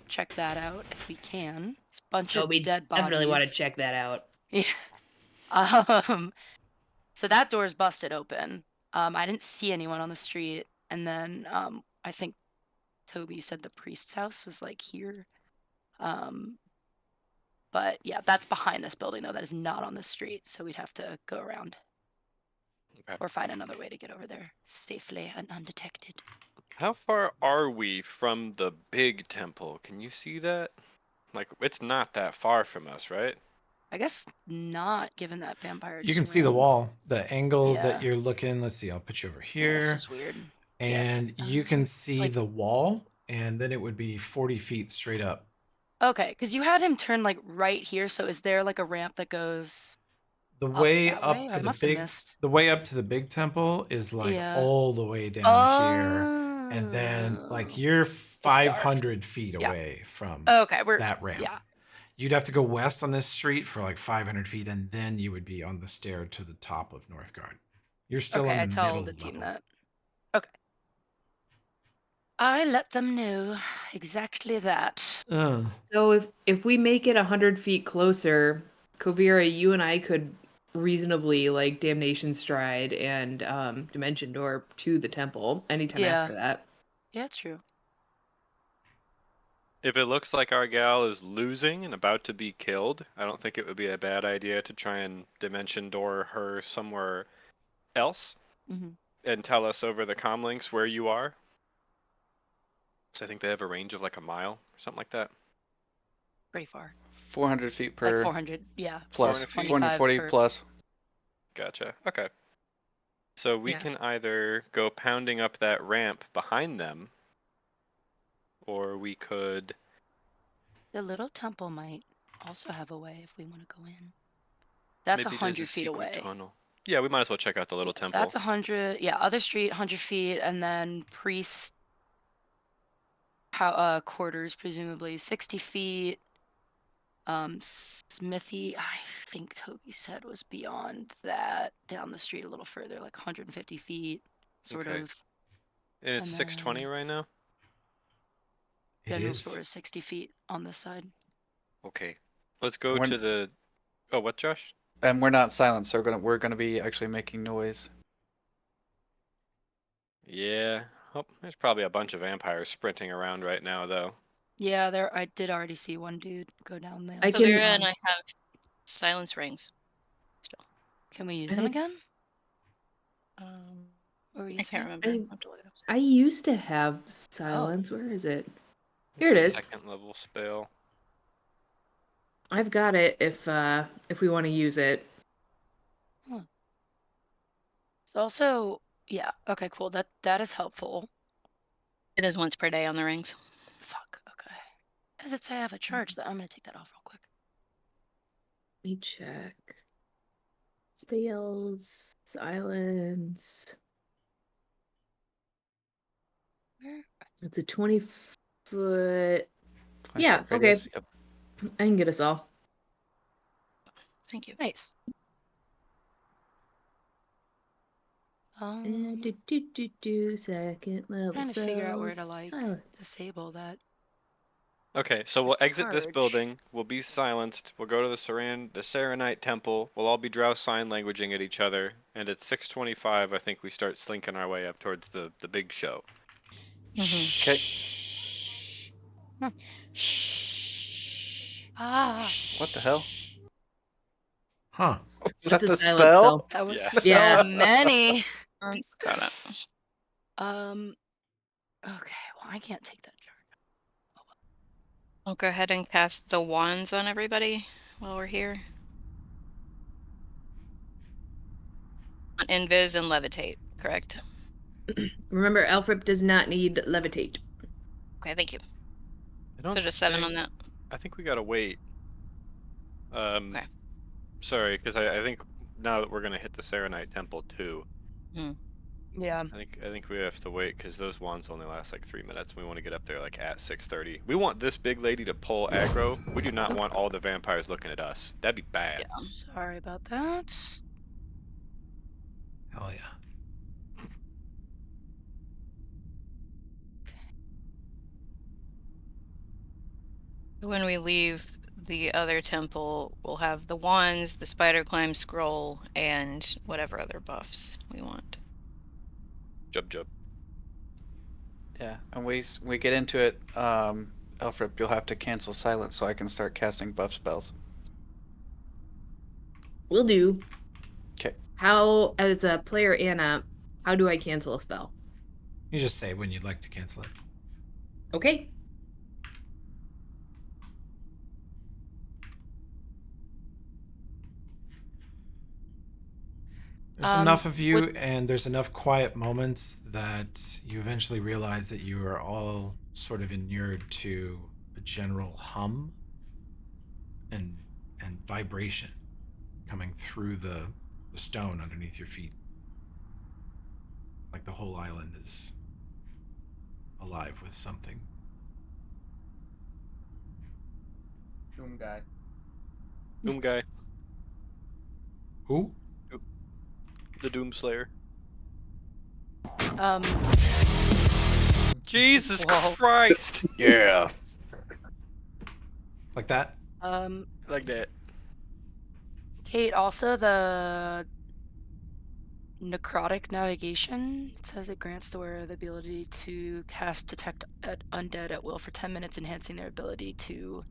check that out if we can. It's a bunch of dead bodies. Definitely want to check that out. Yeah. So that door's busted open. I didn't see anyone on the street, and then I think Toby said the priest's house was like here. But yeah, that's behind this building though. That is not on the street, so we'd have to go around. Okay. Or find another way to get over there safely and undetected. How far are we from the big temple? Can you see that? Like, it's not that far from us, right? I guess not, given that vampire. You just can see the ran. wall, the angle Yeah. that you're looking. Let's see, I'll put you over here. This is weird. And you can It's see like- the wall, and then it would be 40 feet straight up. Okay, because you had him turn like right here. So is there like a ramp that goes The way that up way? to I the must have big, missed. the way up to the big temple is like Yeah. all the way down here, and then like you're dark. 500 feet Yeah. away from Okay, that ramp. Yeah. You'd have to go west on this street for like 500 feet, and then you would be on the stair to the top of Northgard. You're still Okay, in I the tell middle the team level. that. Okay. I let them know exactly that. So if we make it 100 feet closer, Kovira, you and I could reasonably like Damnation Stride and Dimension Door to the temple anytime after that. Yeah, it's true. If it looks like our gal is losing and about to be killed, I don't think it would be a bad idea to try and dimension door her somewhere else and tell us over the comm links where you are. So I think they have a range of like a mile or something like that. Pretty far. 400 feet per. Like 400, yeah. Plus 425 440 per- plus. Gotcha. Okay. So we can either go pounding up that ramp behind them, or we could. The little temple might also have a way if we want to go in. That's maybe there's 100 a feet secret away. Tunnel. Yeah, we might as well check out the little temple. That's 100. Yeah, other street, 100 feet, and then priest quarters, presumably 60 feet. Smithy, I think Toby said was beyond that, down the street a little further, like 150 feet, sort Okay. of. And it's And 620 then- right now? It General is. store is 60 feet on this side. Okay. Let's go When- to the. Oh, what, Josh? And we're not silent, so we're gonna be actually making noise. Yeah. Oh, there's probably a bunch of vampires sprinting around right now, though. Yeah, I did already see one dude go down there. I So can- Vera and I have silence rings. Still. Can we use them again? I What were you can't saying? remember. I'll have to look it up. I used to have silence. Where is it? Here it It's a is. Second level spell. I've got it if we want to use it. Also, yeah, okay, cool. That is helpful. It is once per day on the rings. Fuck, okay. Does it say I have a charge? That I'm gonna take that off real quick. Let me check. Spells, silence. Where? It's a 20-foot. 20 Yeah, foot okay. radius. Yep. I can get us all. Thank you. Nice. Second level Trying to figure out where to spells, like silence. disable that. Okay, so we'll exit this charge. building. We'll be silenced. We'll go to the Saranite Temple. We'll all be drow sign languaging at each other. And at 6:25, I think we start slinking our way up towards the big show. Okay. Ah, What the hell? Huh. Is That's that a the silent spell? spell. that was Yeah. so Yeah. many. Got it. Okay, well, I can't take that charge. I'll go ahead and cast the wands on everybody while we're here. Invis and levitate, correct? Remember, Alfred does not need levitate. Okay, thank you. I don't So just 7 think- on that. I think we gotta wait. Okay. Sorry, because I think now that we're gonna hit the Saranite Temple too. Yeah. I think we have to wait because those wands only last like 3 minutes. We want to get up there like at 6:30. We want this big lady to pull aggro. We do not want all the vampires looking at us. That'd be bad. Yeah. Sorry about that. Hell yeah. When we leave the other temple, we'll have the wands, the spider climb scroll, and whatever other buffs we want. Jub. Yeah, and we get into it. Alfred, you'll have to cancel silence so I can start casting buff spells. Will do. Okay. How, as a player Anna, how do I cancel a spell? You just say when you'd like to cancel it. Okay. There's enough of you, and there's enough quiet moments that you eventually realize that you are all sort of inured to a general hum and vibration coming through the stone underneath your feet. Like the whole island is alive with something. Doom guy. Doom guy. Who? The Doom Slayer. Um, Jesus Whoa. Christ! Yeah. Like that? Like that. Kate, also the necrotic navigation, it says it grants the wearer the ability to cast detect undead at will for 10 minutes, enhancing their ability to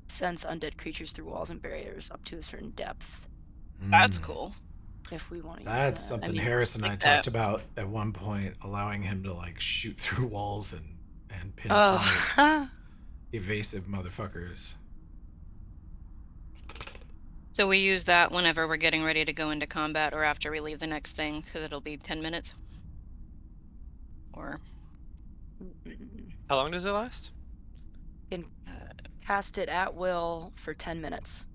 sense undead creatures through walls and barriers up to a certain depth. That's cool. If we want to use That's that. something I mean, Harris and I like talked that. about at one point, allowing him to like shoot through walls and pinpoint Oh, evasive motherfuckers. So we use that whenever we're getting ready to go into combat or after we leave the next thing, because it'll be 10 minutes. Or How long does it last? can cast it at will for 10 minutes.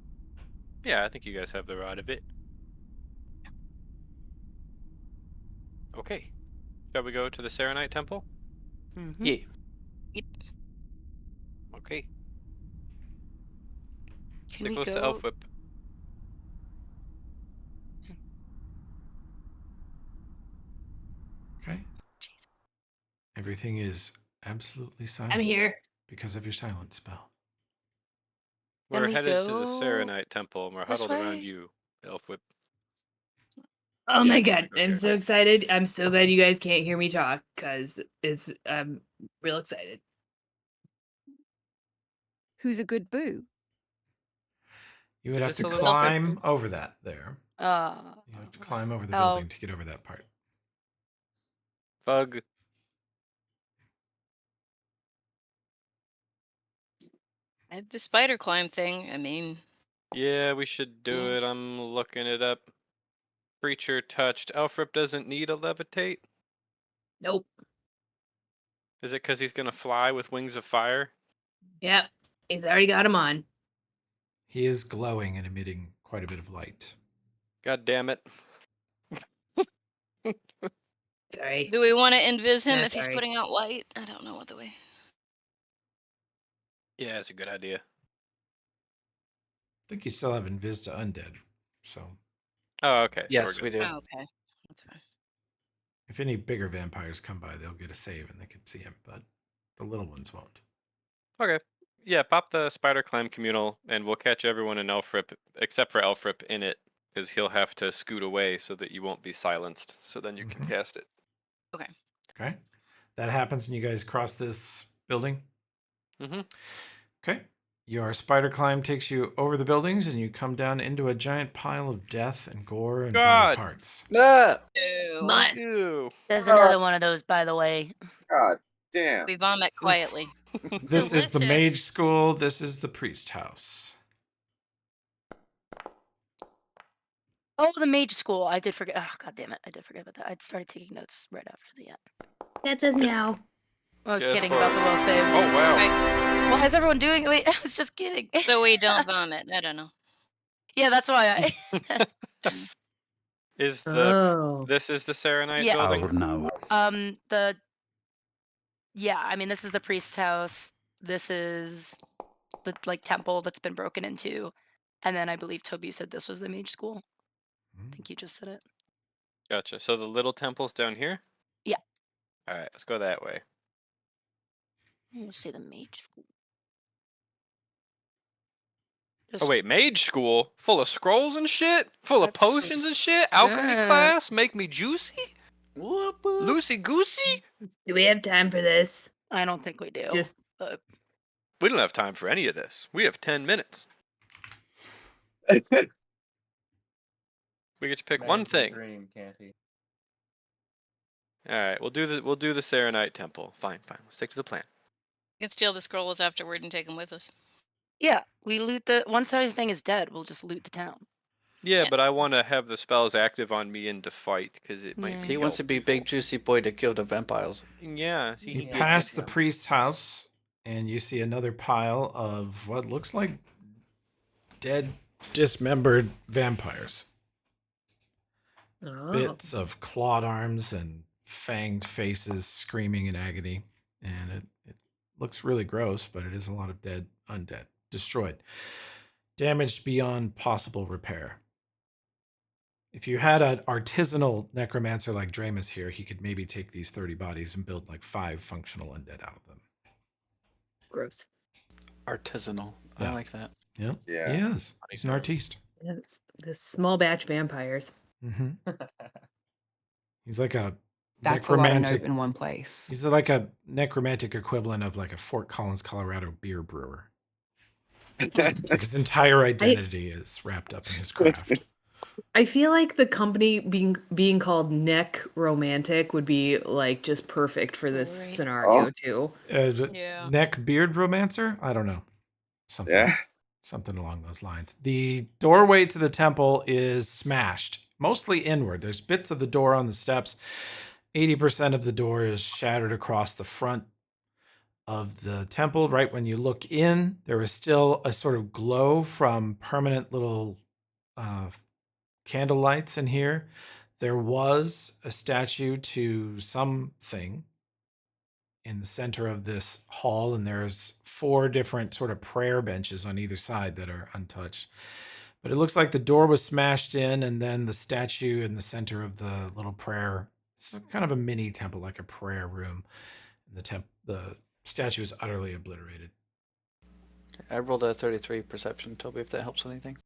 Yeah, I think you guys have the rod of it. Okay. Shall we go to the Saranite Temple? Mm-hmm. Yeah. Okay. Can Stay we close to go? Elfwhip. Okay. Jeez. Everything is absolutely silent. I'm here. Because of your silent spell. Can We're we headed to the go Saranite Temple and we're this huddled around way? you, Elfwhip. Oh Yeah, my god, okay. I'm so excited. I'm so glad you guys can't hear me talk because I'm real excited. Who's a good boo? You would Is have this to a little climb over that there. You have to climb over the Oh. building to get over that part. Bug. the spider climb thing, I mean, Yeah, we should do Yeah. it. I'm looking it up. Creature touched. Elfrip doesn't need a levitate? Nope. Is it because he's going to fly with wings of fire? Yep. He's already got him on. He is glowing and emitting quite a bit of light. God damn it. Sorry. Do we want to invis him Nah, if he's sorry. putting out light? I don't know what the way. Yeah, it's a good idea. I think you still have invis to undead. So Oh, okay. Yes, so we we're good. do. Oh, okay. That's fine. if any bigger vampires come by, they'll get a save and they can see him, but the little ones won't. Okay. Yeah, pop the spider climb communal, and we'll catch everyone in Elfrip, except for Elfrip in it, because he'll have to scoot away so that you won't be silenced, so then you can cast it. Okay. Okay. That happens and you guys cross this building. Mm-hmm. Okay. Your spider climb takes you over the buildings and you come down into a giant pile of death and gore and body God! parts. Ah! Ew. But Ew. there's another one of those, by the way. God damn. We vomit quietly. This is the mage Delicious. school. This is the priest house. Oh, the mage school. I did forget. Oh, God damn it. I did forget about that. I started taking notes right after the end. That says meow. I was Yes, kidding about the will Boris. save. Oh, wow. Right. Well, how's everyone doing? Wait, I was just kidding. So we don't vomit. I don't know. Yeah, that's why I. Is the Oh. this is the Serenite Yeah. Oh building? no. Yeah, I mean, this is the priest's house. This is the temple that's been broken into, and then I believe Toby said this was the mage school. I think you just said it. Gotcha. So the little temple's down here? Yeah. All right, let's go that way. We'll say the mage school. Oh wait, mage school? Full of scrolls and shit? Full of potions and shit? Alchemy uh, class? Make me juicy? Loosey goosey? Do we have time for this? I don't think we do. Just but We don't have time for any of this. We have 10 minutes. We get to pick one Man can thing. Dream, can't he? All right, we'll do the Serenite temple. Fine. We'll stick to the plan. We can steal the scrolls afterward and take them with us. yeah, we loot the once everything is dead, we'll just loot the town. Yeah, Yeah. but I want to have the spells active on me and to fight because it might Yeah. be. He wants to be helpful. big juicy boy to kill the vampires. Yeah. See, You he gets pass it. the priest's house and you see another pile of what looks like dead, dismembered vampires. oh. Bits of clawed arms and fanged faces screaming in agony. And it looks really gross, but it is a lot of dead, undead, destroyed, damaged beyond possible repair. If you had an artisanal necromancer like Dramus here, he could maybe take these 30 bodies and build like 5 functional undead out of them. Gross. Artisanal. Yeah. I like that. Yep. Yeah. He is. He's an artiste. Yes. The small batch vampires. Mm-hmm. He's like a That's a lot of necromantic. note in one place. He's like a necromantic equivalent of like a Fort Collins, Colorado beer brewer. Like his entire identity is wrapped up in his craft. I feel like the company being called Neck Romantic would be like just perfect for this Right. scenario too. Yeah. Neck beard romancer? I don't know. Something. Yeah. Something along those lines. The doorway to the temple is smashed, mostly inward. There's bits of the door on the steps. 80% of the door is shattered across the front of the temple. Right when you look in, there is still a sort of glow from permanent little candle lights in here. There was a statue to something in the center of this hall, and there's 4 different sort of prayer benches on either side that are untouched. But it looks like the door was smashed in, and then the statue in the center of the little prayer, it's kind of a mini temple, like a prayer room. And the statue is utterly obliterated. I rolled a 33 perception, Toby, if that helps with anything.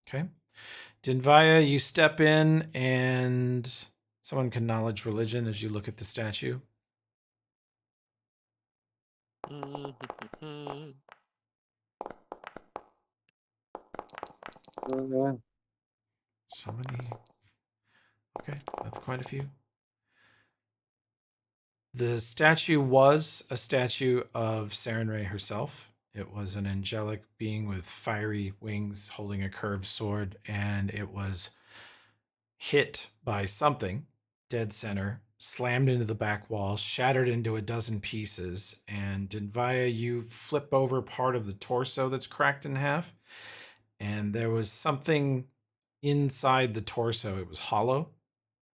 Okay. Dinvaya, you step in, and someone can knowledge religion as you look at the statue. So many. Okay, that's quite a few. The statue was a statue of Sarenrae herself. It was an angelic being with fiery wings holding a curved sword, and it was hit by something, dead center, slammed into the back wall, shattered into a dozen pieces, and Dinvaya, you flip over part of the torso that's cracked in half, and there was something inside the torso, it was hollow,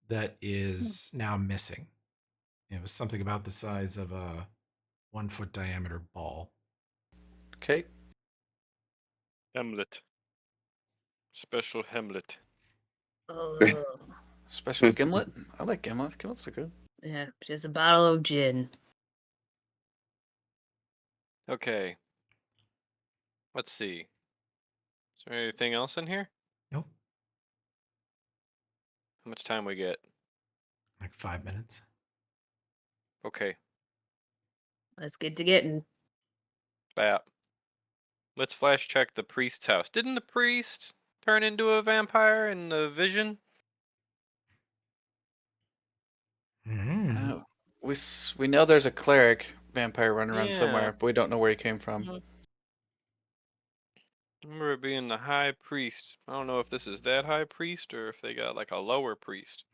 that is now missing. It was something about the size of a 1 foot diameter ball. Okay. Hamlet. Special Hamlet. Special gimlet. I like gimlets. Gimlets are good. Yeah, just a bottle of gin. Okay. Let's see. Is there anything else in here? Nope. How much time we get? Like 5 minutes. Okay. Let's get to getting. Bap. Let's flash check the priest's house. Didn't the priest turn into a vampire in the vision? We know there's a cleric vampire running around somewhere, but we don't know where he came from. Mhm. I remember it being the high priest. I don't know if this is that high priest or if they got like a lower priest.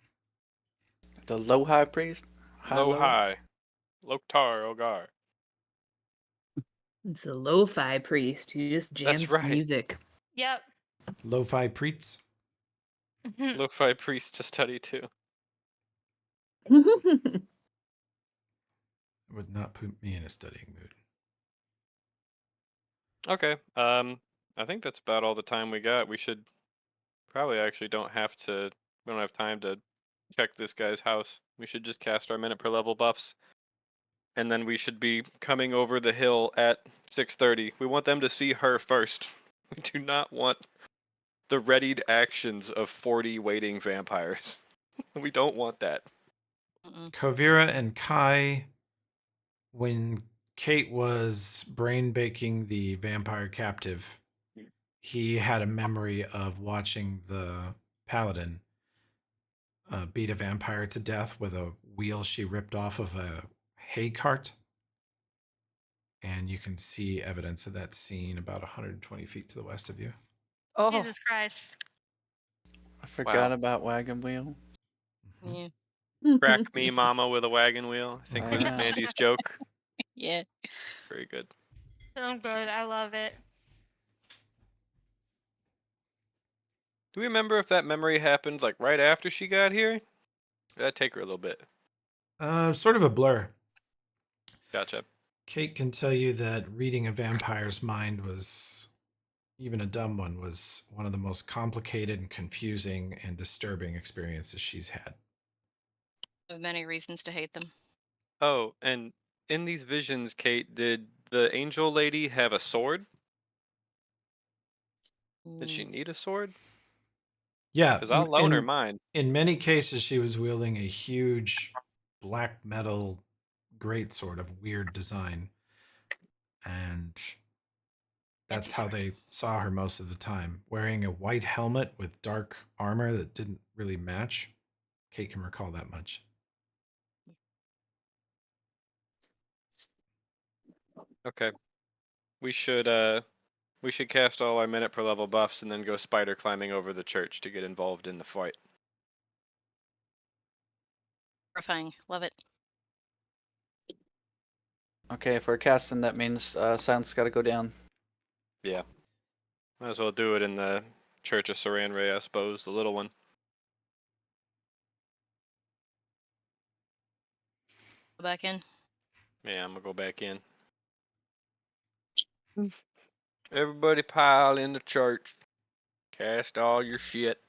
The low high priest? High. Loktar Ogar. It's the lo-fi priest who just That's jams to right. music. Yep. Lo-fi preets. Lo-fi priest to study too. Would not put me in a studying mood. Okay. I think that's about all the time we got. We should probably actually don't have time to check this guy's house. We should just cast our minute per level buffs. And then we should be coming over the hill at 6:30. We want them to see her first. We do not want the readied actions of 40 waiting vampires. We don't want that. Kovira and Kai, when Kate was brain baking the vampire captive, he had a memory of watching the paladin beat a vampire to death with a wheel she ripped off of a hay cart. And you can see evidence of that scene about 120 feet to the west of you. Oh, Jesus Christ. I forgot about Wagon Wheel. Yeah. Crack me, mama, with a wagon wheel. I think was Yeah. Mandy's joke. Yeah. Very good. So good. I love it. Do we remember if that memory happened like right after she got here? Did that take her a little bit? Sort of a blur. Gotcha. Kate can tell you that reading a vampire's mind was, even a dumb one, was one of the most complicated and confusing and disturbing experiences she's had. With many reasons to hate them. Oh, and in these visions, Kate, did the angel lady have a sword? Did she need a sword? Yeah, Because I'll loan her mine. in many cases, she was wielding a huge black metal greatsword of weird design. And that's how they saw her most of the time. Wearing a white helmet with dark armor that didn't really match. Kate can recall that much. Okay. We should cast all our minute per level buffs and then go spider climbing over the church to get involved in the fight. Horrifying. Love it. Okay, if we're casting, that means sound's got to go down. Yeah. Might as well do it in the Church of Saran Ray, I suppose, the little one. Go back in. Yeah, I'm gonna go back in. Everybody pile in the church. Cast all your shit.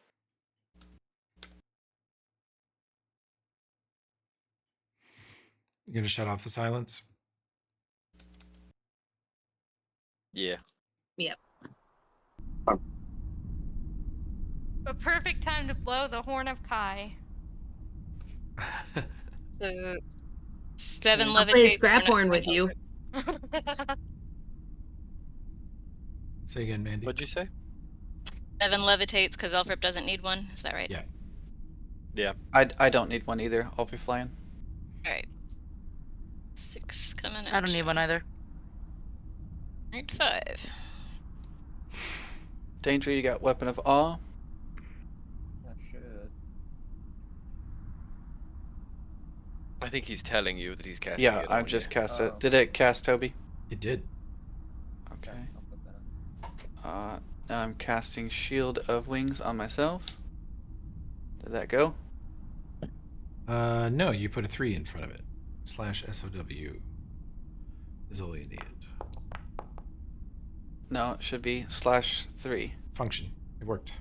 You gonna shut off the silence? Yeah. Yep. A perfect time to blow the horn of Kai. So 7 I'll play levitates. scrap horn with you. Say again, Mandy. What'd you say? 7 levitates because Elfrip doesn't need one. Is that right? Yeah. Yeah. I don't need one either. I'll be flying. All right. 6 coming at I don't you. need one either. Alright, 5. Danger, you got Weapon of Awe. I should. I think he's telling you that he's casting Yeah, it I on just you. cast it. Oh. Did it cast Toby? It did. Okay. I'll put that on. Now I'm casting Shield of Wings on myself. Did that go? No, you put a 3 in front of it. /SOW is all you need. No, it should be /3. Function. It worked.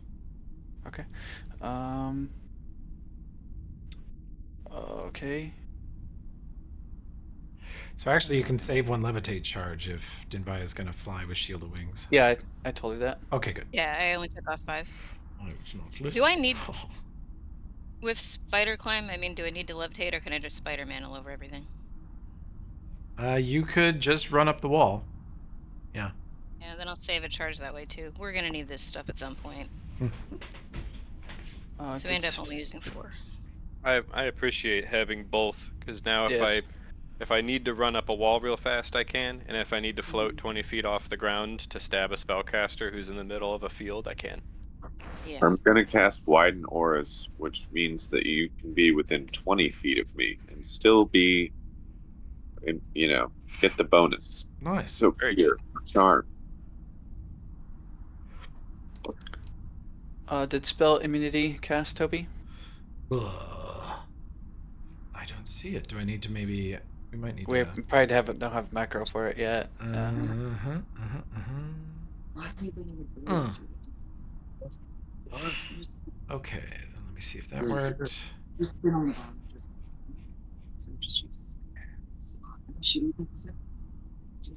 Okay. Okay. So actually, you can save 1 levitate charge if Dinbai is going to fly with Shield of Wings. Yeah, I told you that. Okay, good. Yeah, I only took off 5. It's not Do I need with spider climb? I mean, do I need to levitate, or can I just Spider-Man all over everything? You could just run up the wall. Yeah. Yeah, then I'll save a charge that way too. We're gonna need this stuff at some point. So we end up only using 4. I appreciate having both, because now Yes. if I need to run up a wall real fast, I can, and if I need to float 20 feet off the ground to stab a spellcaster who's in the middle of a field, I can. Yeah. I'm gonna cast Widen Auras, which means that you can be within 20 feet of me and still be, get the bonus. Nice. So here, charm. Did spell immunity cast, Toby? I don't see it. Do I need to maybe? We might need We to. probably don't have macro for it yet. Okay, then let me see if that worked.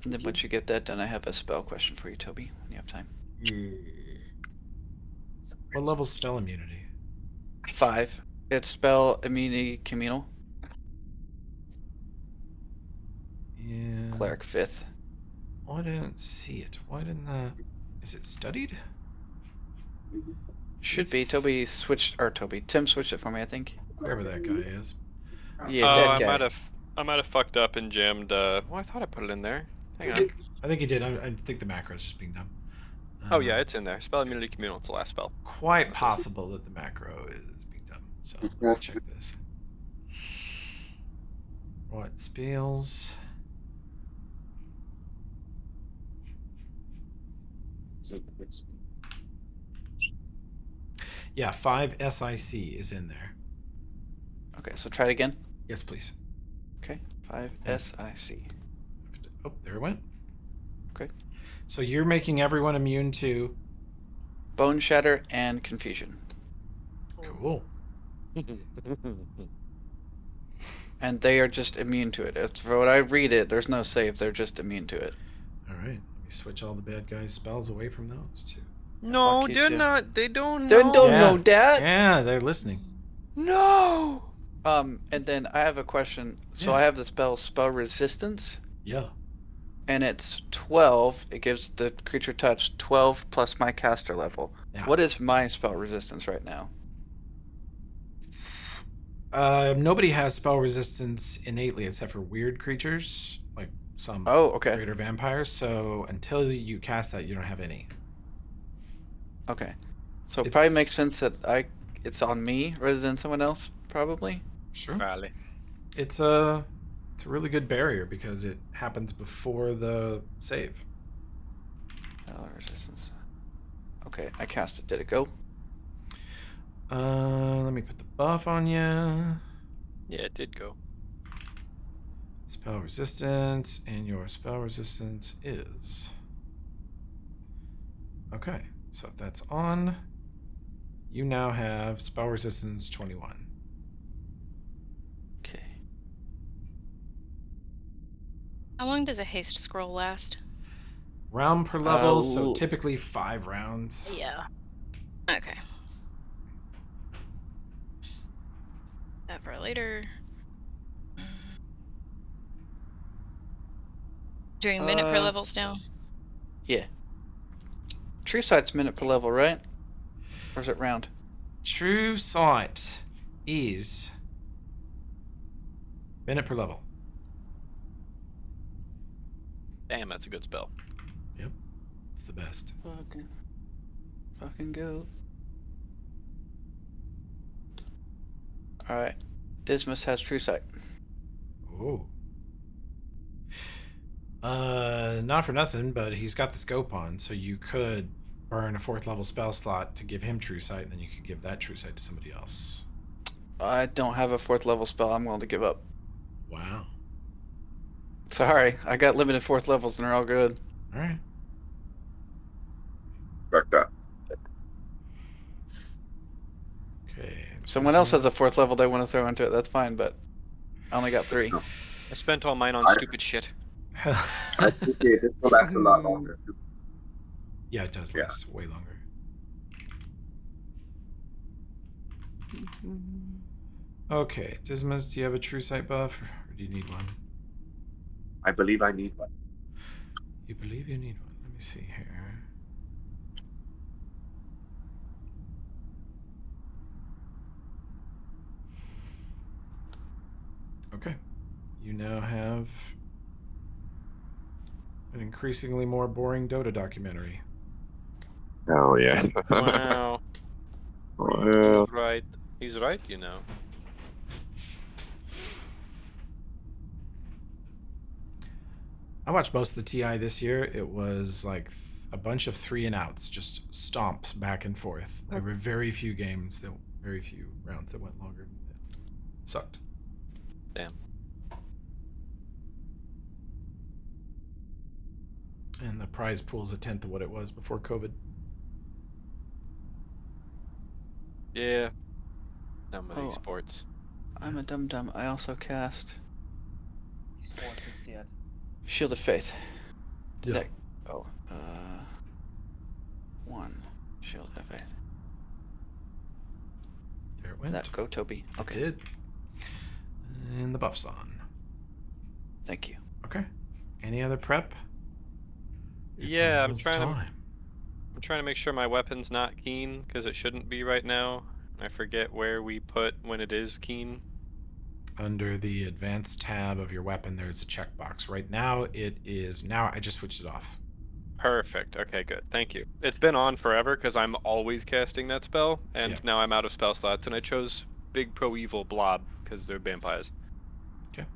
And then once you get that done, I have a spell question for you, Toby, when you have time. What level spell immunity? 5. It's spell immunity communal. Yeah. Cleric 5th. I don't see it. Why didn't that? Is it studied? Should be. Tim switched it for me, I think. Whoever that guy is. Yeah, Oh, dead I guy. might have fucked up and jammed. Well, I thought I put it in there. Hang on. I think you did. I think the macro is just being dumb. Oh yeah, it's in there. Spell immunity communal. It's the last spell. Quite possible that the macro is being dumb. So let's check this. What spells? Yeah, 5 SIC is in there. Okay, so try it again. Yes, please. Okay, 5 SIC. Oh, there it went. Okay. So you're making everyone immune to Bone Shatter and Confusion. Cool. And they are just immune to it. For what I read it, there's no save. They're just immune to it. All right. Let me switch all the bad guys' spells away from those two. No, you they're too. not. They don't They know. don't know that. Yeah, they're listening. No. And then I have a question. So Yeah. I have the spell resistance, Yeah. and it's 12. It gives the creature touch 12 plus my caster level. Yeah. What is my spell resistance right now? Nobody has spell resistance innately except for weird creatures, like some greater vampires. So until you cast that, you don't have any. Okay. So it probably makes sense that it's on me rather than someone else, probably. Sure. Probably. It's a really good barrier because it happens before the save. Resistance. Okay, I cast it. Did it go? Let me put the buff on you. Yeah, it did go. Spell resistance, and your spell resistance is. Okay, so if that's on, you now have spell resistance 21. Okay. How long does a haste scroll last? Round per level, so typically 5 rounds. Yeah. Okay. That for later. Doing minute per levels now? Yeah. True Sight's minute per level, right? Or is it round? True Sight is minute per level. Damn, that's a good spell. Yep. It's the best. Fucking go. Alright. Dismas has True Sight. Oh. Not for nothing, but he's got the scope on, so you could burn a 4th level spell slot to give him true sight, and then you could give that true sight to somebody else. I don't have a 4th level spell. I'm willing to give up. Wow. Sorry, I got limited 4th levels and they're all good. All right. Fucked up. Okay. Someone else has a 4th level they want to throw into it. That's fine, but I only got 3. I spent all mine on stupid shit. I appreciate this will last a lot longer. Yeah, it does last way longer. Okay, Dismas, do you have a true sight buff, or do you need one? I believe I need one. You believe you need one? Let me see here. Okay. You now have an increasingly more boring Dota documentary. Oh yeah. Wow. Well, He's right. He's right, you know. I watched most of the TI this year. It was like a bunch of 3 and outs, just stomps back and forth. There were very few rounds that went longer than that. Sucked. Damn. And the prize pool's 1/10 of what it was before COVID. Yeah. Done with these sports. I'm a dum-dum. I also cast Sports is dead. Shield of Faith. Did Yeah. that... Oh, 1. Shield of Faith. There it went. Did that go, Toby? Okay. It did. And the buff's on. Thank you. Okay. Any other prep? Yeah, I'm almost trying time. I'm trying to make sure my weapon's not keen, because it shouldn't be right now. I forget where we put when it is keen. Under the advanced tab of your weapon, there's a checkbox. Right now, it is. Now, I just switched it off. Perfect. Okay, good. Thank you. It's been on forever because I'm always casting that spell, and now I'm out of spell slots, and I chose Big Pro Evil Blob because they're vampires. Okay.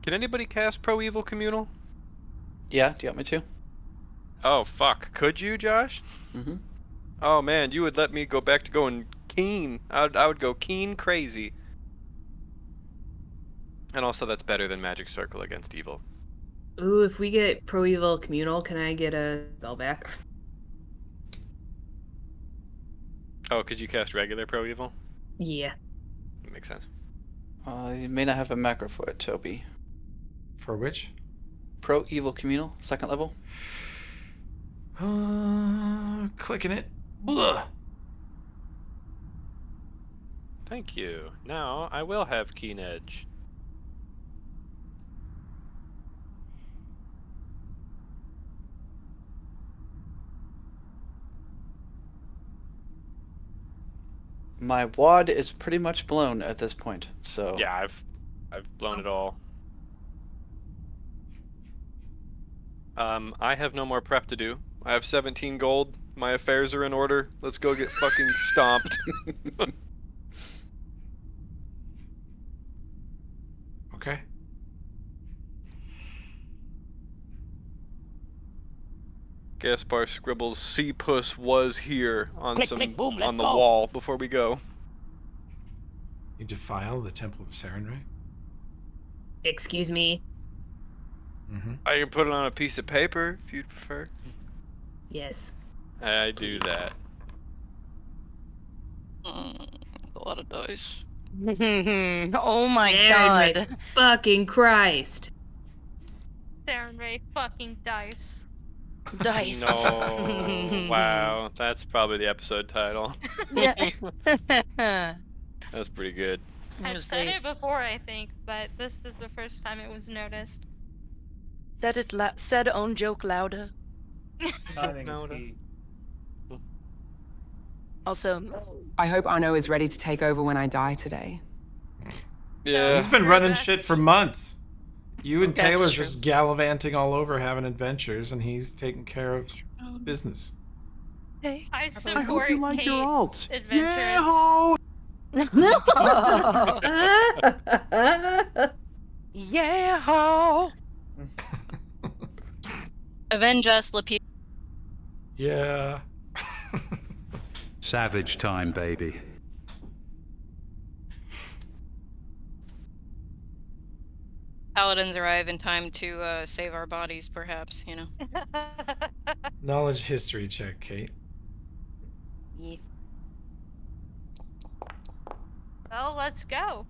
Can anybody cast Pro Evil Communal? Yeah, do you want me to? Oh, fuck. Could you, Josh? Mm-hmm. Oh, man, you would let me go back to going keen. I would go keen crazy. And also, that's better than Magic Circle against evil. Ooh, if we get Pro Evil Communal, can I get a spell back? Oh, because you cast regular Pro Evil? Yeah. Makes sense. You may not have a macro for it, Toby. For which? Pro Evil Communal, 2nd level. Clicking it. Blah. Thank you. Now I will have Keen Edge. My wad is pretty much blown at this point, so... Yeah, I've blown it all. I have no more prep to do. I have 17 gold. My affairs are in order. Let's go get fucking stomped. Okay. Gaspar scribbles "C Puss was here" on Click, click, boom, let's on the go. wall before we go. You defile the Temple of Saren, Excuse me. Mm-hmm. I can put it on a piece of paper if you'd prefer. Yes. I do that. A lot of dice. Oh my Darren god. Ray fucking Christ. Darren Ray fucking dice. Dice. No. Wow. That's probably the episode title. Yeah. That's pretty good. I've said it before, I think, but this is the first time it was noticed. Said own joke louder. Timing is key. Also, I hope Arno is ready to take over when I die today. Yeah. He's been running shit for months. You and That's Taylor's true. just gallivanting all over having adventures, and he's taking care of business. hey. I support Kate's alt. adventures. Yeah. Avenge us, Lapu. Yeah. Savage time, baby. Paladins arrive in time to save our bodies, perhaps, Knowledge history check, Kate. Yeah. Well, let's go.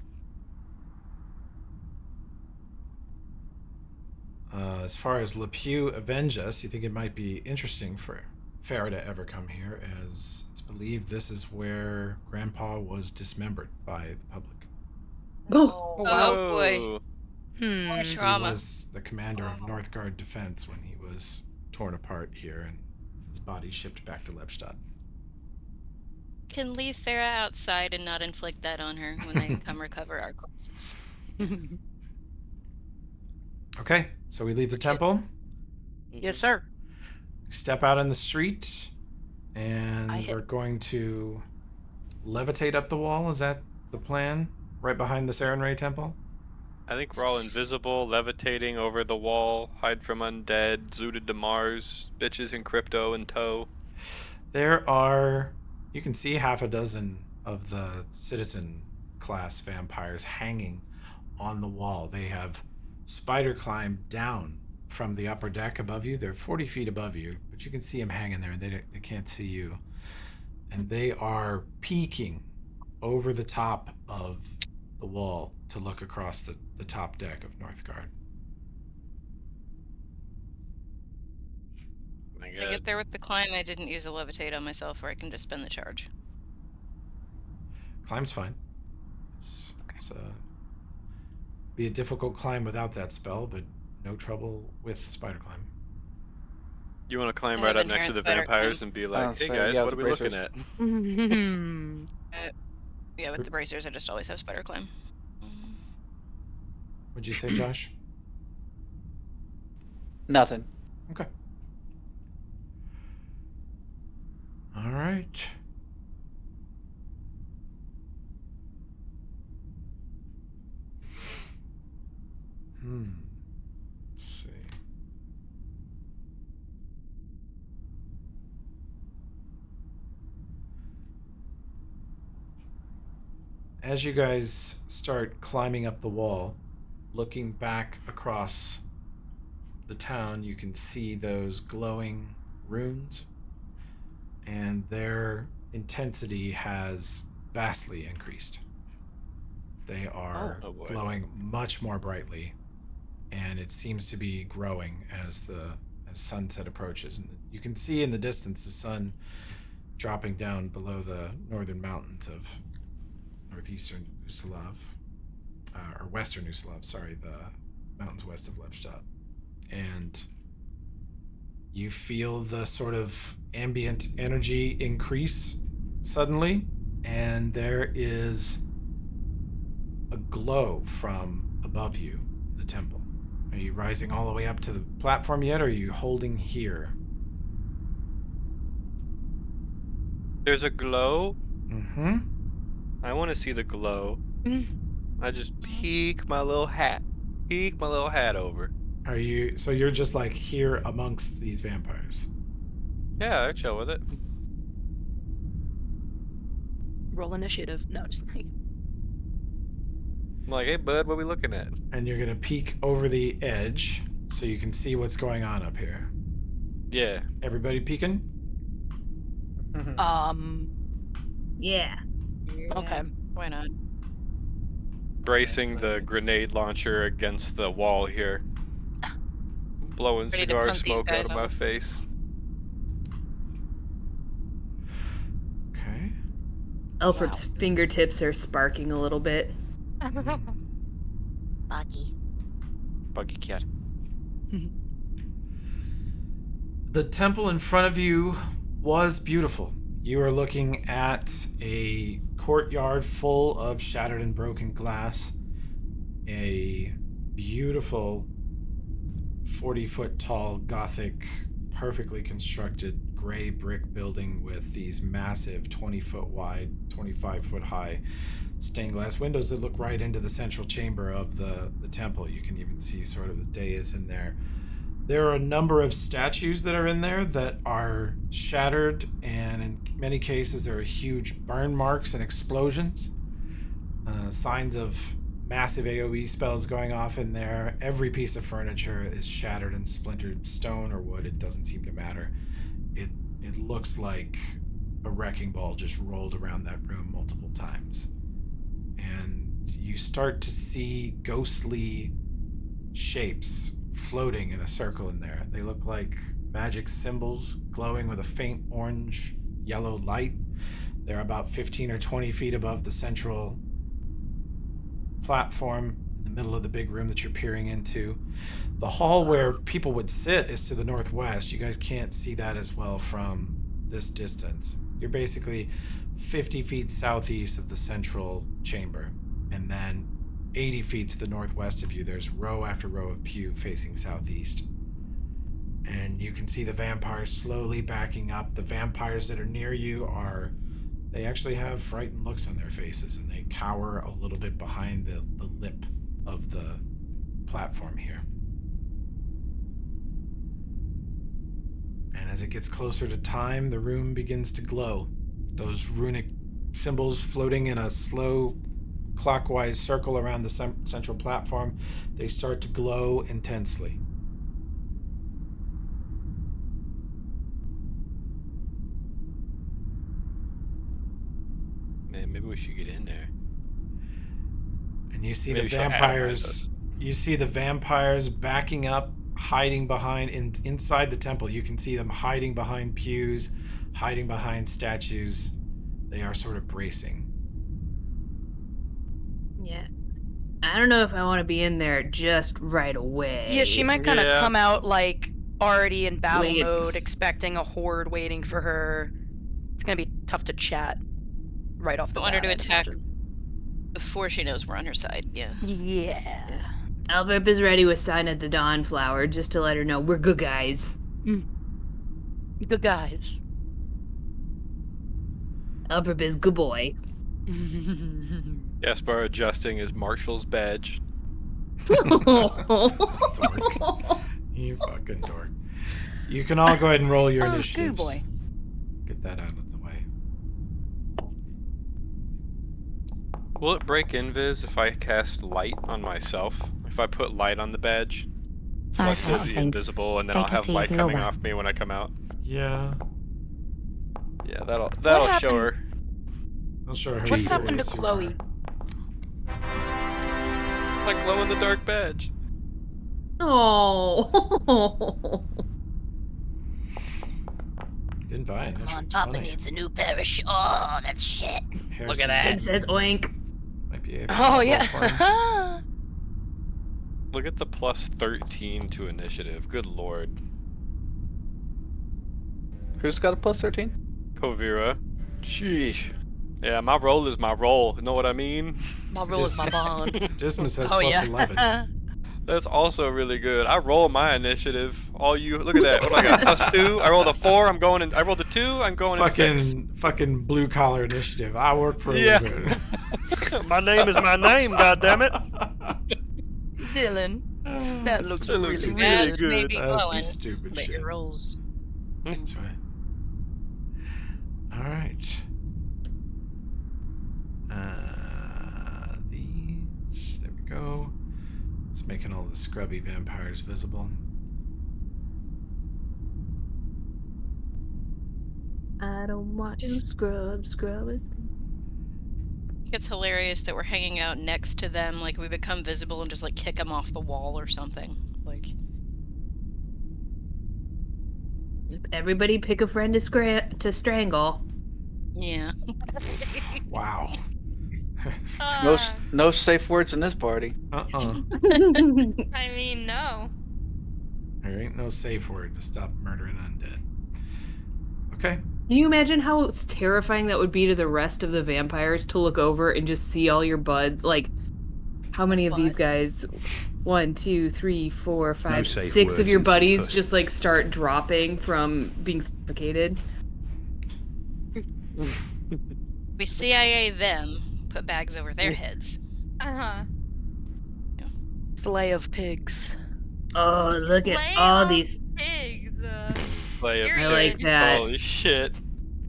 As far as Lepew avenge us, you think it might be interesting for Farah to ever come here, as it's believed this is where Grandpa was dismembered by the public. Oh boy. Whoa. More He trauma. was the commander of Northgard Defense when he was torn apart here and his body shipped back to Lepstadt. Can leave Farah outside and not inflict that on her when they come recover our corpses. Okay, so we leave the temple, Yes, sir. step out in the street, and we're going to levitate up the wall. Is that the plan? Right behind the Sarenrae temple? I think we're all invisible, levitating over the wall, hide from undead, zooted to Mars, bitches in crypto in tow. There are, you can see half a dozen of the citizen class vampires hanging on the wall. They have spider climbed down from the upper deck above you. They're 40 feet above you, but you can see them hanging there and they can't see you. And they are peeking over the top of the wall to look across the top deck of Northgard. My I get there with the climb. I didn't use a levitate on myself, where I can just spend the charge. Climb's fine. It's be a difficult climb without that spell, but no trouble with spider climb. You want to climb I right have up next to the inherent spider vampires climb. and be like, hey so guys, yeah, what are the we looking bracers. at? Yeah, with the bracers, I just always have spider climb. What'd you say, Josh? Nothing. Okay. All right. Let's see. As you guys start climbing up the wall, looking back across the town, you can see those glowing runes, and their intensity has vastly increased. They are glowing much more brightly, and it seems to be growing as sunset approaches. And you can see in the distance the sun dropping down below the northern mountains of northeastern Usalav, or western Usalav, sorry, the mountains west of Lepstadt. And you feel the sort of ambient energy increase suddenly, and there is a glow from above you in the temple. Are you rising all the way up to the platform yet, or are you holding here? There's a glow? Mm-hmm. I want to see the glow. I just peek my little hat over. So you're just like here amongst these vampires? Yeah, I chill with it. Roll initiative. No, just kidding. I'm like, hey bud, what are we looking at? And you're gonna peek over the edge so you can see what's going on up here. Yeah. Everybody peeking? Yeah. Okay. Why not? Bracing the grenade launcher against the wall here. Blowing Ready to cigar punt these smoke out guys of my off. face. Okay. Elfrip's fingertips are sparking a little bit. Buggy. Buggy cat. The temple in front of you was beautiful. You are looking at a courtyard full of shattered and broken glass. A beautiful 40-foot tall Gothic, perfectly constructed gray brick building with these massive 20-foot wide, 25-foot high stained glass windows that look right into the central chamber of the temple. You can even see sort of the dais in there. There are a number of statues that are in there that are shattered, and in many cases there are huge burn marks and explosions. Signs of massive AoE spells going off in there. Every piece of furniture is shattered and splintered, stone or wood, it doesn't seem to matter. It looks like a wrecking ball just rolled around that room multiple times. And you start to see ghostly shapes floating in a circle in there. They look like magic symbols glowing with a faint orange yellow light. They're about 15 or 20 feet above the central platform in the middle of the big room that you're peering into. The hall where people would sit is to the northwest. You guys can't see that as well from this distance. You're basically 50 feet southeast of the central chamber, and then 80 feet to the northwest of you, there's row after row of pew facing southeast. And you can see the vampires slowly backing up. The vampires that are near you they actually have frightened looks on their faces, and they cower a little bit behind the lip of the platform here. And as it gets closer to time, the room begins to glow. Those runic symbols floating in a slow clockwise circle around the central platform, they start to glow intensely. Man, maybe we should get in there. And you see Maybe the she'll atomize vampires. us. You see the vampires backing up, hiding behind inside the temple. You can see them hiding behind pews, hiding behind statues. They are sort of bracing. Yeah. I don't know if I want to be in there just right away. Yeah, she might kind of Yeah. come out like already in battle Wait. mode, expecting a horde waiting for her. It's gonna be tough to chat right off the I want her bat, to I'd attack imagine. before she knows we're on her side. Yeah. Yeah. Alvarp is ready with Sign of the Dawn flower just to let her know we're good guys. Good guys. Alvarp is good boy. Gaspar adjusting his marshal's badge. Dork. You fucking dork. You can all go ahead and roll your Oh, initiatives. good boy. Get that out of the way. Will it break invis if I cast light on myself? If I put light on the badge? So I still be invisible, and then I'll have light coming off me when I come out. Yeah. Yeah, that'll show her. I'll show her. What's how happened to serious you Chloe? Like glow in the dark badge. Oh. Divine. That Come on, looks Papa funny. needs a new pair of Oh, that's shit. Harrison Look at that. It says oink. Might be able to Oh, roll yeah. for him. Look at the plus 13 to initiative. Good lord. Who's got a plus 13? Kovira. Sheesh. Yeah, my roll is my roll. You know what I mean? My roll is my bond. Dismas has Oh, plus yeah. 11. That's also really good. I roll my initiative. All you look at that. What do I got? Plus 2. I rolled a 4. I'm going in. I rolled a 2. I'm going in 6. Fucking blue collar initiative. I work for a living. My name is my name, goddammit. Dylan. That looks That looks really really good. That's maybe That's some glowing. stupid But shit. your rolls. That's right. All right. These. There we go. It's making all the scrubby vampires visible. I don't want to scrub is. It's hilarious that we're hanging out next to them, like we become visible and just like kick them off the wall or something. Like, Everybody pick a friend to strangle. yeah. Wow. No safe words in this party. I mean, no. There ain't no safe word to stop murdering undead. Okay. Can you imagine how terrifying that would be to the rest of the vampires to look over and just see all your buds? Like, how many of these guys? 1, 2, 3, 4, 5, safe 6 of words your in buddies first. just like start dropping from being suffocated. We CIA them, put bags over their heads. Uh huh. Slay of pigs. Oh, look at Play all of these. pigs. Play of I like pigs. that. Holy shit.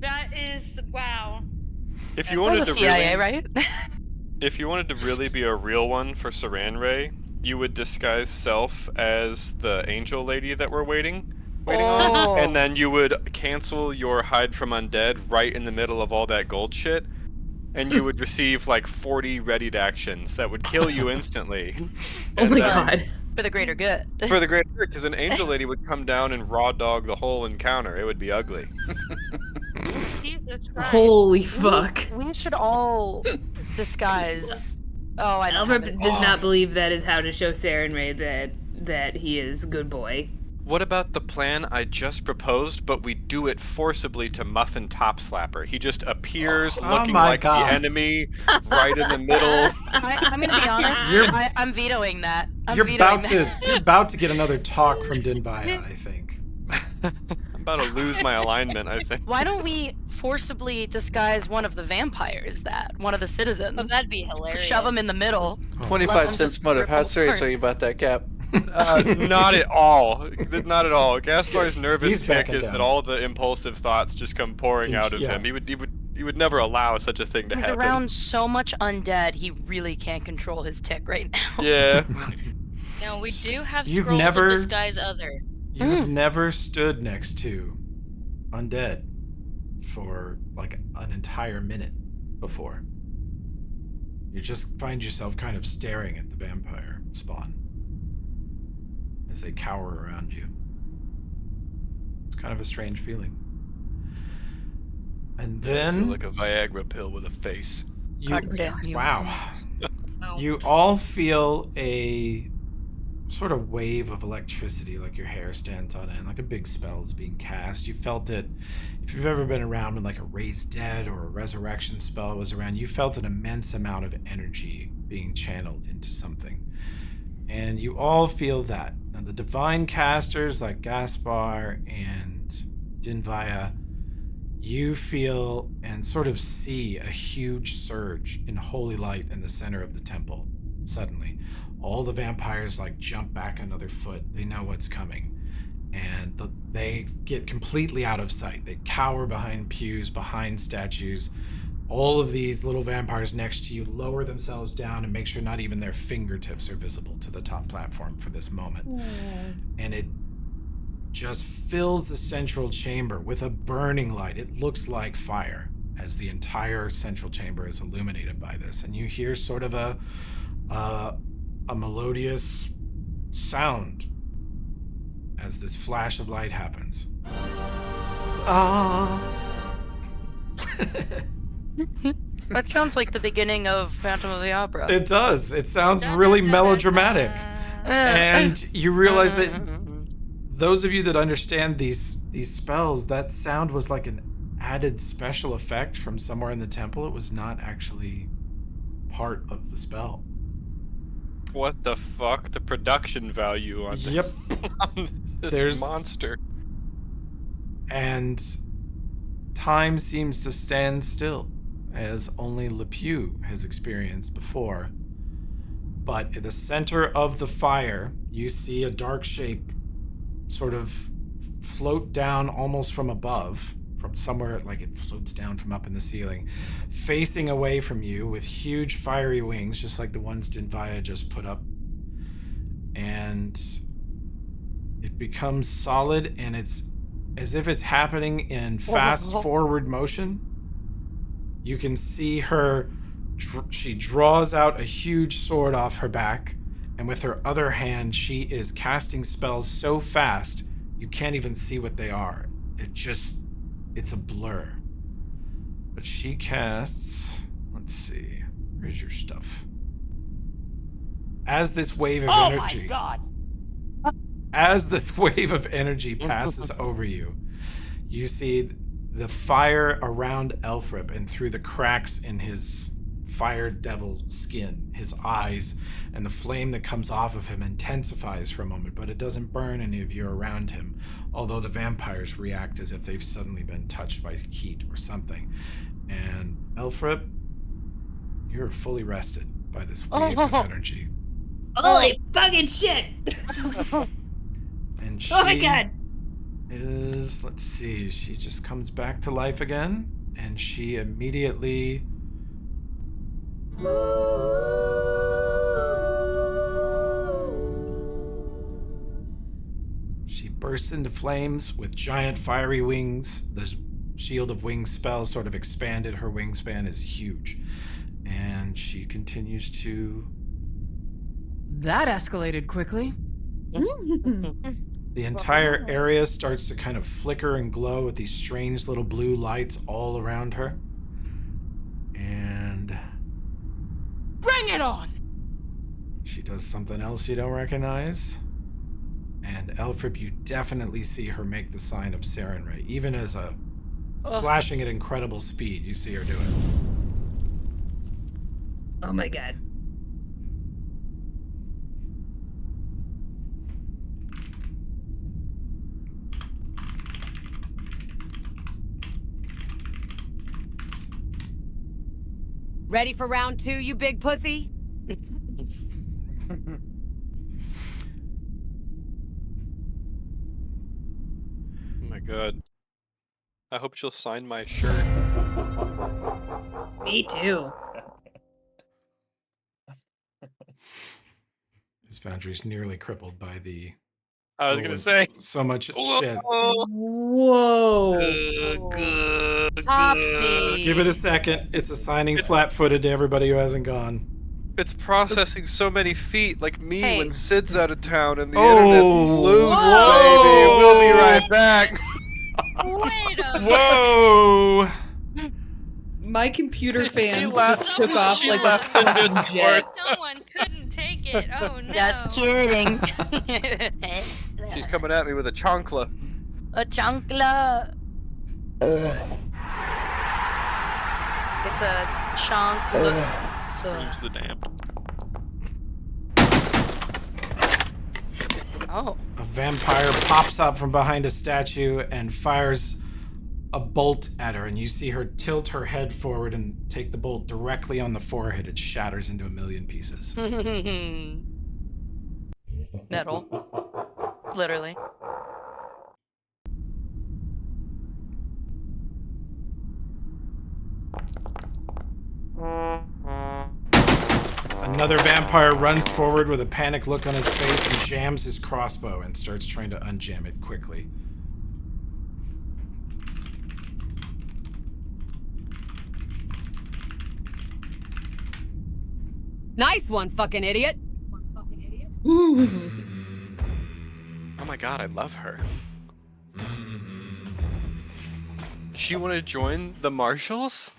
That is wow. If you That was wanted a to CIA, really, right? if you wanted to really be a real one for Saran Ray, you would disguise self as the angel lady that we're waiting on, and then you would cancel your hide from undead right in the middle of all that gold shit, and you would receive like 40 readied actions that would kill you instantly. Oh my then, god. For the greater good. For the greater good, because an angel lady would come down and raw dog the whole encounter. It would be ugly. Jesus Christ. Holy fuck. We should all disguise. Oh, I don't have Alfred it. does not believe that is how to show Saren Ray that he is good boy. What about the plan I just proposed, but we do it forcibly to Muffin Top Slapper? He just appears looking my like God. the enemy right in the middle. I'm gonna be honest. I'm vetoing that. You're about to get another talk from Dinbaya, I think. I'm about to lose my alignment, I think. Why don't we forcibly disguise one of the vampires one of the citizens? Oh, that'd be hilarious. Shove them in the middle. 25 cents motive. How serious are you about that, Cap? Not at all. Not at all. Gaspar's nervous He's tick backing is down. that all the impulsive thoughts just come pouring out of him. He would never allow such a thing to He's happen. around so much undead, he really can't control his tick right now. Yeah. Now we do have You've scrolls never- of disguise other. You've never stood next to undead for like an entire minute before. You just find yourself kind of staring at the vampire spawn as they cower around you. It's kind of a strange feeling. And I then feel like a Viagra pill with a face. Wow. You all feel a sort of wave of electricity, like your hair stands on end, like a big spell is being cast. You felt it if you've ever been around when like a raised dead or a resurrection spell was around. You felt an immense amount of energy being channeled into something, and you all feel that. Now the divine casters like Gaspar and Dinvaya, you feel and sort of see a huge surge in holy light in the center of the temple. Suddenly all the vampires like jump back another foot. They know what's coming, and they get completely out of sight. They cower behind pews, behind statues. All of these little vampires next to you lower themselves down and make sure not even their fingertips are visible to the top platform for this moment. And it just fills the central chamber with a burning light. It looks like fire as the entire central chamber is illuminated by this, and you hear sort of a melodious sound as this flash of light happens. That sounds like the beginning of Phantom of the Opera. It does. It sounds really melodramatic. And you realize that those of you that understand these spells, that sound was like an added special effect from somewhere in the temple. It was not actually part of the spell. What the fuck? The production value on this, Yep. on this There's- monster. And time seems to stand still, as only LePew has experienced before. But at the center of the fire, you see a dark shape sort of float down almost from above, from somewhere, like it floats down from up in the ceiling, facing away from you with huge fiery wings, just like the ones Dinvaya just put up. And it becomes solid, and it's as if it's happening in fast forward motion. You can see her, she draws out a huge sword off her back, and with her other hand, she is casting spells so fast, you can't even see what they are. It's a blur. But she casts, let's see, where's your stuff? As this wave of energy. Oh my god! As this wave of energy passes over you, you see the fire around Elfrip, and through the cracks in his fire devil skin, his eyes, and the flame that comes off of him intensifies for a moment, but it doesn't burn any of you around him, although the vampires react as if they've suddenly been touched by heat or something. And Elfrip, you're fully rested by this wave of energy. Holy fucking shit! And she Oh my god! is, let's see, she just comes back to life again, and she immediately she bursts into flames with giant fiery wings. The shield of wings spell sort of expanded. Her wingspan is huge. And she continues to... That escalated quickly. The entire area starts to kind of flicker and glow with these strange little blue lights all around her. And Bring it on! she does something else you don't recognize. And Elfrib, you definitely see her make the sign of Sarenrae. Even as a flashing at incredible speed, you see her do it. Oh my god. Ready for round 2, you big pussy? Oh my god. I hope she'll sign my shirt. Me too. His foundry's nearly crippled by the... I was gonna say. So much shit. Whoa. Give it a second. It's assigning flat-footed to everybody who hasn't gone. It's processing so many feet, like me Hey. when Sid's out of town and the internet's loose, baby. We'll be right back. Wait a Whoa! My computer fans left- just took off she like a left the fucking Discord. jet. Someone couldn't take it. Oh no. Just kidding. She's coming at me with a chancla. A chancla. It's a chancla. Screams the damned. Oh. A vampire pops up from behind a statue and fires a bolt at her, and you see her tilt her head forward and take the bolt directly on the forehead. It shatters into a million pieces. Metal. Literally. Another vampire runs forward with a panicked look on his face and jams his crossbow and starts trying to unjam it quickly. Nice one, fucking idiot. Oh my god, I love her. She want to join the Marshals?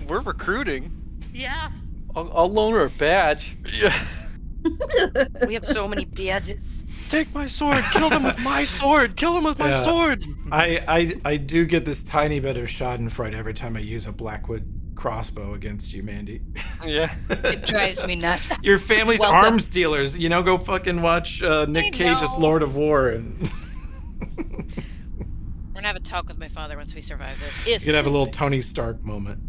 We're recruiting. Yeah. I'll loan her a badge. Yeah. We have so many badges. Take my sword. Kill them with my sword. Kill them with my Yeah. sword. I do get this tiny bit of schadenfreude every time I use a Blackwood crossbow against you, Mandy. Yeah. It drives me nuts. Your family's Welcome. arms dealers. You know, go fucking watch Nick Cage's know. Lord of War, and We're gonna have a talk with my father once we survive this. If you can have a little Tony Stark moment.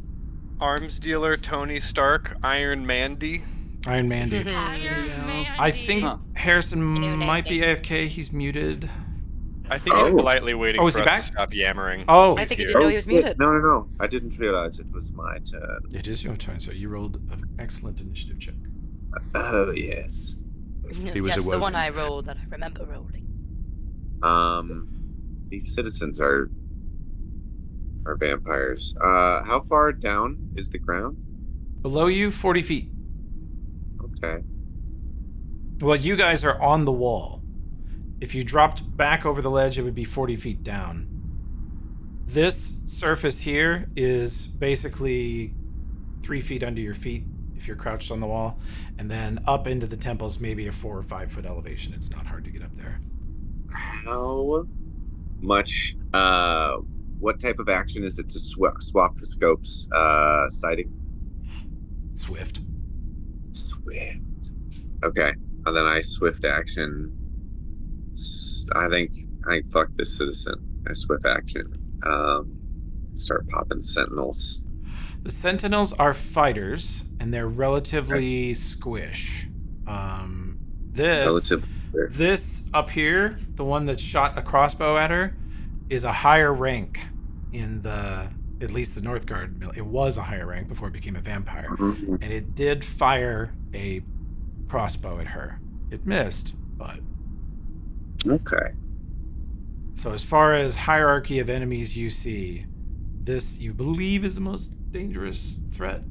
Arms dealer Tony Stark, Iron Mandy. Iron Mandy. Iron Man. I think Harrison New name might be thing. AFK. He's muted. I think he's politely waiting Oh, is for he us back? to stop yammering. Oh, I think he He's didn't here. know he was muted. No. I didn't realize it was my turn. it is your turn, so you rolled an excellent initiative check. Oh, yes. He was Yes, the one awoken. I rolled that I remember rolling. These citizens are vampires. How far down is the ground? Below you, 40 feet. Okay. Well, you guys are on the wall. If you dropped back over the ledge, it would be 40 feet down. This surface here is basically 3 feet under your feet if you're crouched on the wall. And then up into the temple's maybe a 4 or 5 foot elevation. It's not hard to get up there. How much, what type of action is it to swap the scopes, sighting? Swift. Swift. Okay. And then I swift action. I think fuck this citizen. I swift action. Start popping sentinels. The Sentinels are fighters, and they're relatively squish. This This up here, the one that shot a crossbow at her, is a higher rank in at least the Northgard. It was a higher rank before it became a vampire. And it did fire a crossbow at her. It missed, but... Okay. So as far as hierarchy of enemies you see, this, you believe, is the most dangerous threat?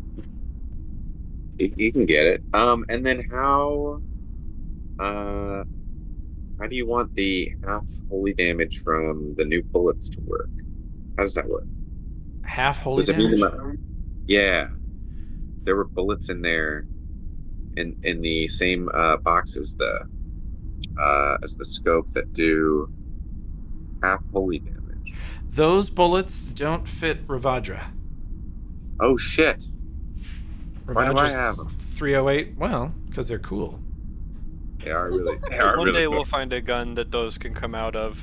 You can get it. And then how do you want the half holy damage from the new bullets to work? How does that work? Half holy Does it mean damage? Yeah. There were bullets in there in the same box as the scope that do half holy damage. Those bullets don't fit Ravadra. Oh shit. Why do I have Ravadra's them? 308. Well, because they're cool. They are really One day cool. we'll find a gun that those can come out of.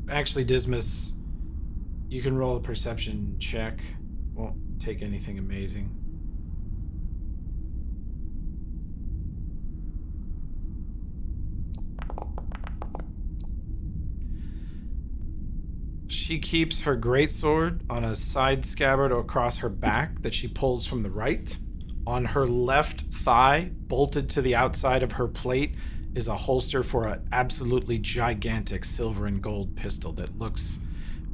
Actually, Dismas, you can roll a perception check. Won't take anything amazing. She keeps her greatsword on a side scabbard across her back that she pulls from the right. On her left thigh, bolted to the outside of her plate, is a holster for an absolutely gigantic silver and gold pistol that looks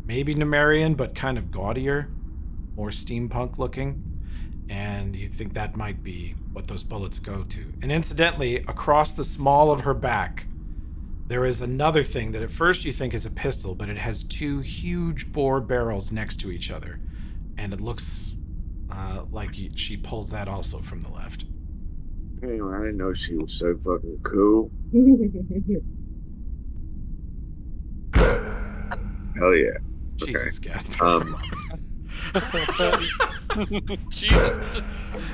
maybe Numerian, but kind of gaudier, more steampunk looking. And you think that might be what those bullets go to. And incidentally, across the small of her back, there is another thing that at first you think is a pistol, but it has two huge bore barrels next to each other. And it looks like she pulls that also from the left. Anyway, I didn't know she was so fucking cool. Hell yeah. Jesus, Gasper. Jesus, just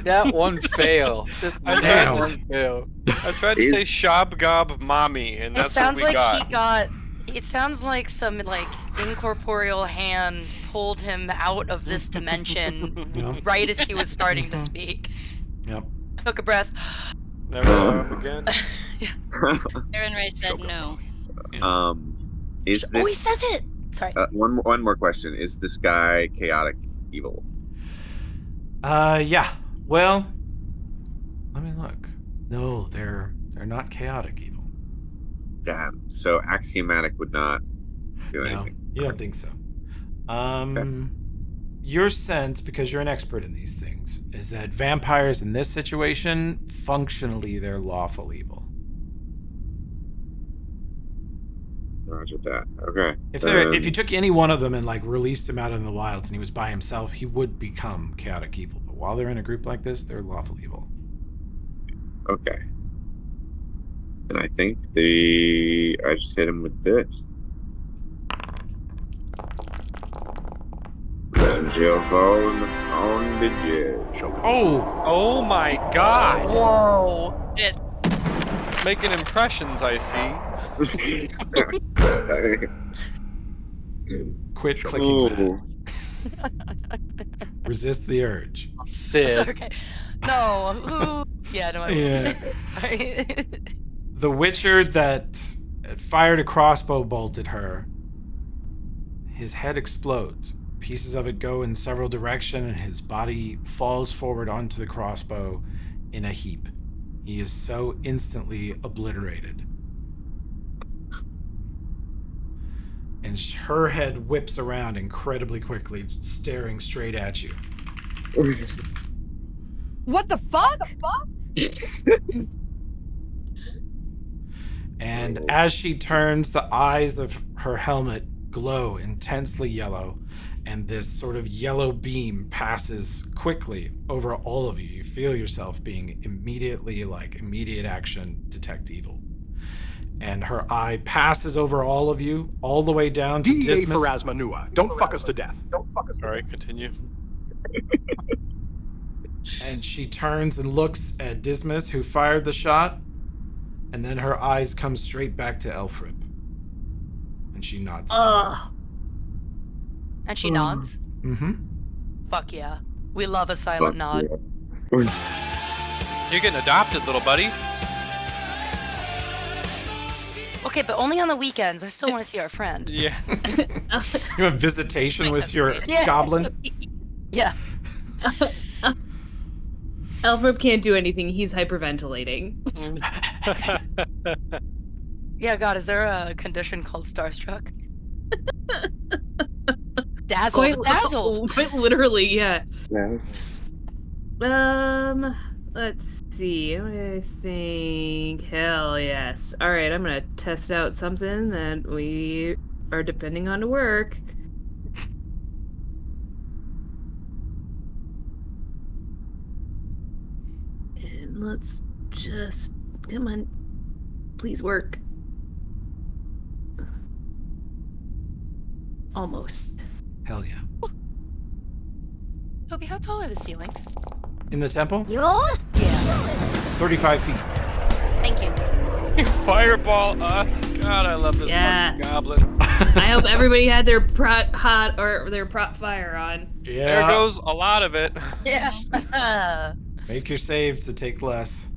that one fail. Just that one fail. I tried to say Shob Gob Mommy, and that's It sounds what we like got. it sounds like some like incorporeal hand pulled him out of this dimension right as he was starting to speak. Yep. Took a breath. Never saw him again. Aaron Ray said no. Is this... Oh, he says it! Sorry. One more question. Is this guy chaotic evil? Yeah. Well, let me look. No, they're not chaotic evil. Damn. So axiomatic would not do anything. You don't think so. Your sense, because you're an expert in these things, is that vampires in this situation, functionally, they're lawful evil. Roger that. Okay. If you took any one of them and like released him out in the wilds and he was by himself, he would become chaotic evil. But while they're in a group like this, they're lawful evil. Okay. And I think I just hit him with this. On the jet. Oh my God! Whoa! Shit. Making impressions, I see. Quit clicking that. Resist the urge. Sid. It's okay. No. Who? Yeah. No. Sorry. The Witcher that fired a crossbow bolt at her, his head explodes. Pieces of it go in several directions, and his body falls forward onto the crossbow in a heap. He is so instantly obliterated. And her head whips around incredibly quickly, staring straight at you. What the fuck? And as she turns, the eyes of her helmet glow intensely yellow, and this sort of yellow beam passes quickly over all of you. You feel yourself being immediate action, detect evil. And her eye passes over all of you, all the way down to DEA Dismas. for Asmanua. Don't fuck us to death. Sorry, continue. And she turns and looks at Dismas, who fired the shot, and then her eyes come straight back to Elfrip. And she nods. And she nods. Mm-hmm. Fuck yeah. We love a silent nod. You're getting adopted, little buddy. Okay, but only on the weekends. I still want to see our friend. Yeah. You have visitation with your Yeah. goblin? Yeah. Alfred can't do anything. He's hyperventilating. Yeah, God, is there a condition called starstruck? Dazzled. Dazzled. Quite literally, yeah. Yeah. Let's see. I think hell yes. All right, I'm gonna test out something that we are depending on to work. And let's just come on, please work. Almost. Hell yeah. Toby, how tall are the ceilings? In the temple? Yeah. 35 feet. Thank you. Fireball us. God, I love this fucking goblin. I hope everybody had their prop fire on. Yeah. There goes a lot of it. Yeah. Make your save to take less.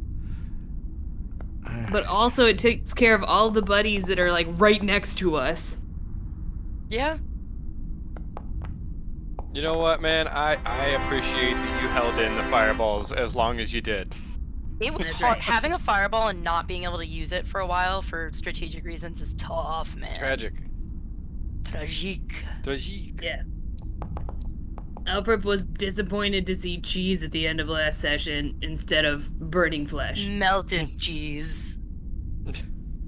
But also it takes care of all the buddies that are like right next to us. Yeah. You know what, man? I appreciate that you held in the fireballs as long as you did. It was hard. Having a fireball and not being able to use it for a while for strategic reasons is tough, man. Tragic. Tragique. Yeah. Alfred was disappointed to see cheese at the end of last session instead of burning flesh. Melted cheese.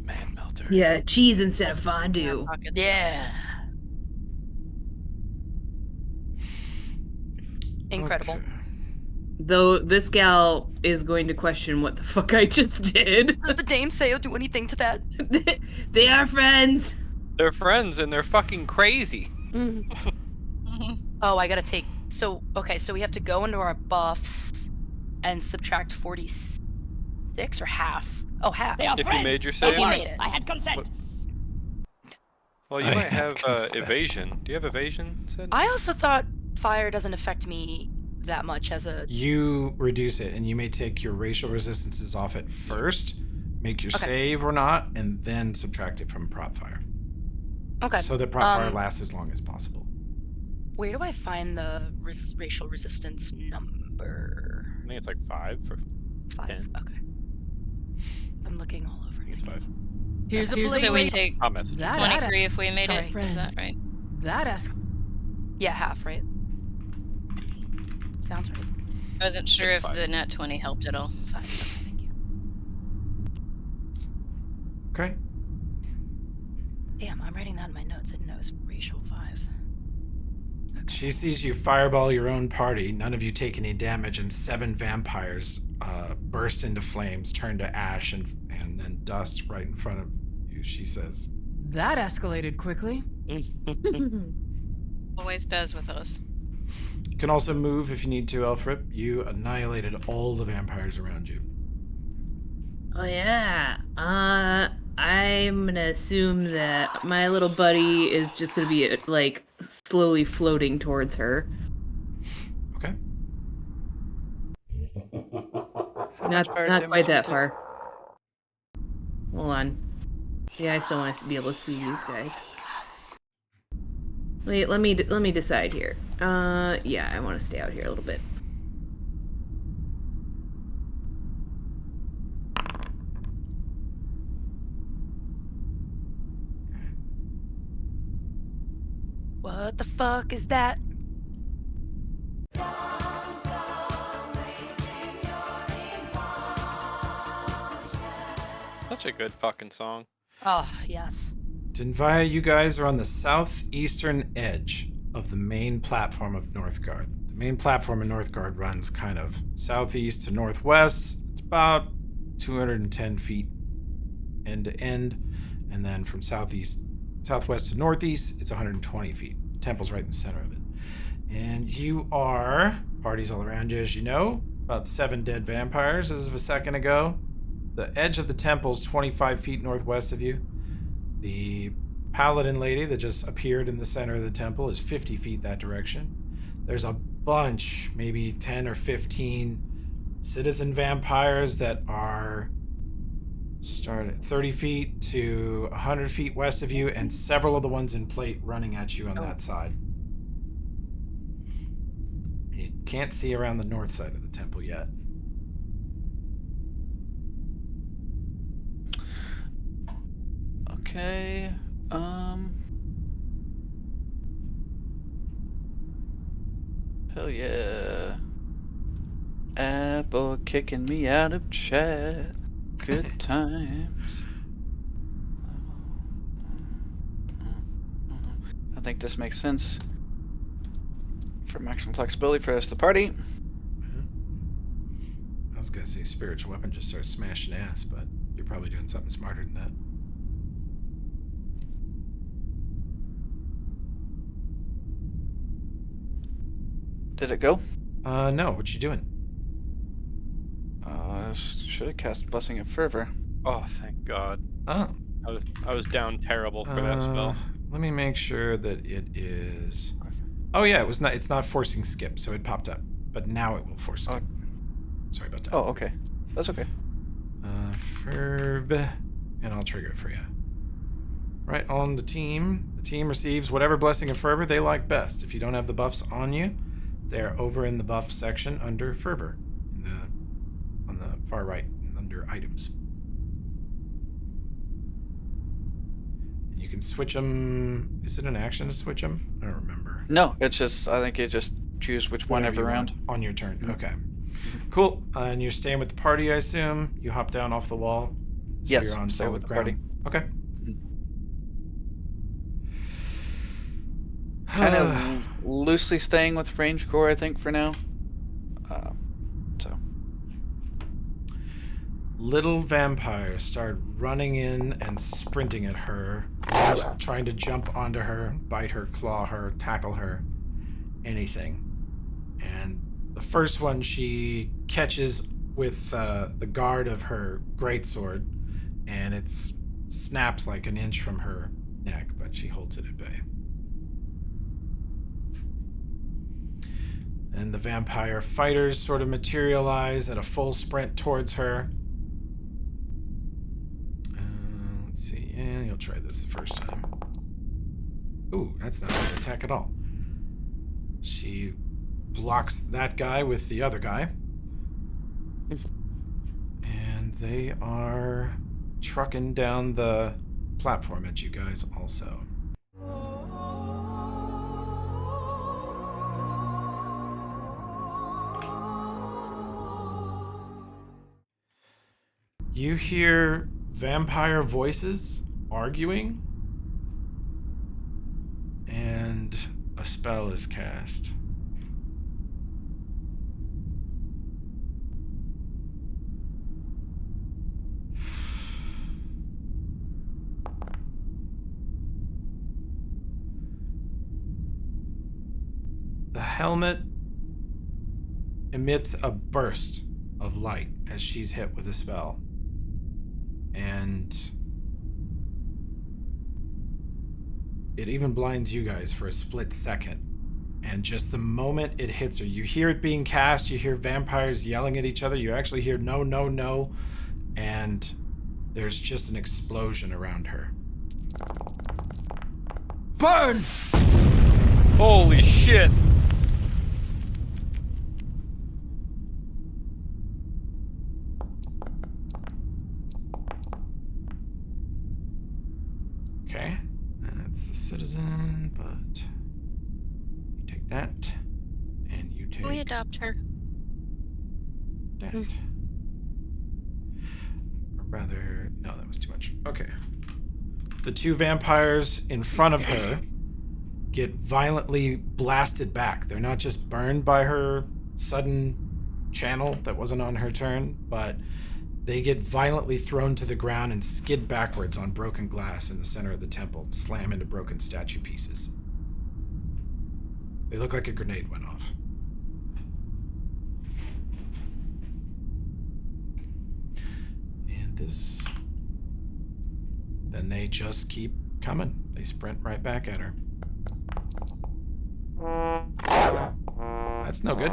Man melter. Yeah, cheese instead of fondue. Yeah. Incredible. Okay. Though this gal is going to question what the fuck I just did. Does the Dame say or do anything to that? They are friends. They're friends and they're fucking crazy. Oh, I gotta take. So, okay, so we have to go into our buffs and subtract 46 or half? Oh, half. If you made your save. If you made it. I had consent. Well, you might have evasion. Do you have evasion, Sid? I also thought fire doesn't affect me that much as a. You reduce it, and you may take your racial resistances off at first, make your Okay. save or not, and then subtract it from prop fire. Okay. So that prop fire lasts as long as possible. Where do I find the racial resistance number? I think it's like 5 or 5. 10. Okay. I'm looking all over. I think it's 5. Here's a So we take I'll message you. 23 if we made Sorry. it. Is that right? That ask. Yeah, half, right? Sounds right. I wasn't sure It's if 5. the nat 20 helped at all. 5. Okay, thank you. Okay. Damn, I'm writing that in my notes. I didn't know it was racial 5. She sees you fireball your own party. None of you take any damage, and 7 vampires burst into flames, turn to ash, and then dust right in front of you. She says, That escalated quickly. Always does with us. You can also move if you need to, Elfrip. You annihilated all the vampires around you. Oh yeah. I'm gonna assume that my little buddy is just gonna be like slowly floating towards her. Okay. Not fire not damage quite you that take? far. Hold on. Yeah, I still want to be able to see these guys. Wait, let me decide here. Yeah, I want to stay out here a little bit. What the fuck is that? Such a good fucking song. Oh, yes. Dinvaya, you guys are on the southeastern edge of the main platform of Northgard. The main platform in Northgard runs kind of southeast to northwest. It's about 210 feet end to end. And then from southwest to northeast, it's 120 feet. The temple's right in the center of it. And you are, parties all around you, as you know, about 7 dead vampires as of a second ago. The edge of the temple is 25 feet northwest of you. The paladin lady that just appeared in the center of the temple is 50 feet that direction. There's a bunch, maybe 10 or 15 citizen vampires that are Start at 30 feet to 100 feet west of you, and several of the ones in plate running at you on that side. You can't see around the north side of the temple yet. Okay. Hell yeah. Apple kicking me out of chat. Good times. I think this makes sense for maximum flexibility for the rest of the party. I was gonna say spiritual weapon just starts smashing ass, but you're probably doing something smarter than that. Did it go? No. What you doing? Should have cast Blessing of Fervor. Oh, thank God. Oh. I was down terrible for that spell. Let me make sure that it is. Oh yeah, it's not forcing skip, so it popped up, but now it will force skip. Sorry about that. Oh, okay. That's okay. Ferb, and I'll trigger it for you. Right on the team. The team receives whatever Blessing of Fervor they like best. If you don't have the buffs on you, they're over in the buff section under Fervor, on the far right, under items. And you can switch them. Is it an action to switch them? I don't remember. No, it's just, I think you just choose which one every round. On your turn. Okay. Cool. And you're staying with the party, I assume? You hop down off the wall? So Yes, you're on stay solid with the ground. party. Okay. Kind of loosely staying with range core, I think, for now. So. Little vampires start running in and sprinting at her, trying to jump onto her, bite her, claw her, tackle her, anything. And the first one she catches with the guard of her greatsword, and it snaps like an inch from her neck, but she holds it at bay. And the vampire fighters sort of materialize at a full sprint towards her. Let's see. Yeah, you'll try this the first time. Ooh, that's not an attack at all. She blocks that guy with the other guy. And they are trucking down the platform at you guys also. You hear vampire voices arguing, and a spell is cast. The helmet emits a burst of light as she's hit with a spell. And it even blinds you guys for a split second. And just the moment it hits her, you hear it being cast, you hear vampires yelling at each other, you actually hear no, no, no, and there's just an explosion around her. Burn! Holy shit! Okay, that's the citizen, but you take that, and you take We adopt her. that. Or rather, no, that was too much. Okay. The two vampires in front of her get violently blasted back. They're not just burned by her sudden channel that wasn't on her turn, but they get violently thrown to the ground and skid backwards on broken glass in the center of the temple, slam into broken statue pieces. They look like a grenade went off. And this... Then they just keep coming. They sprint right back at her. That's no good.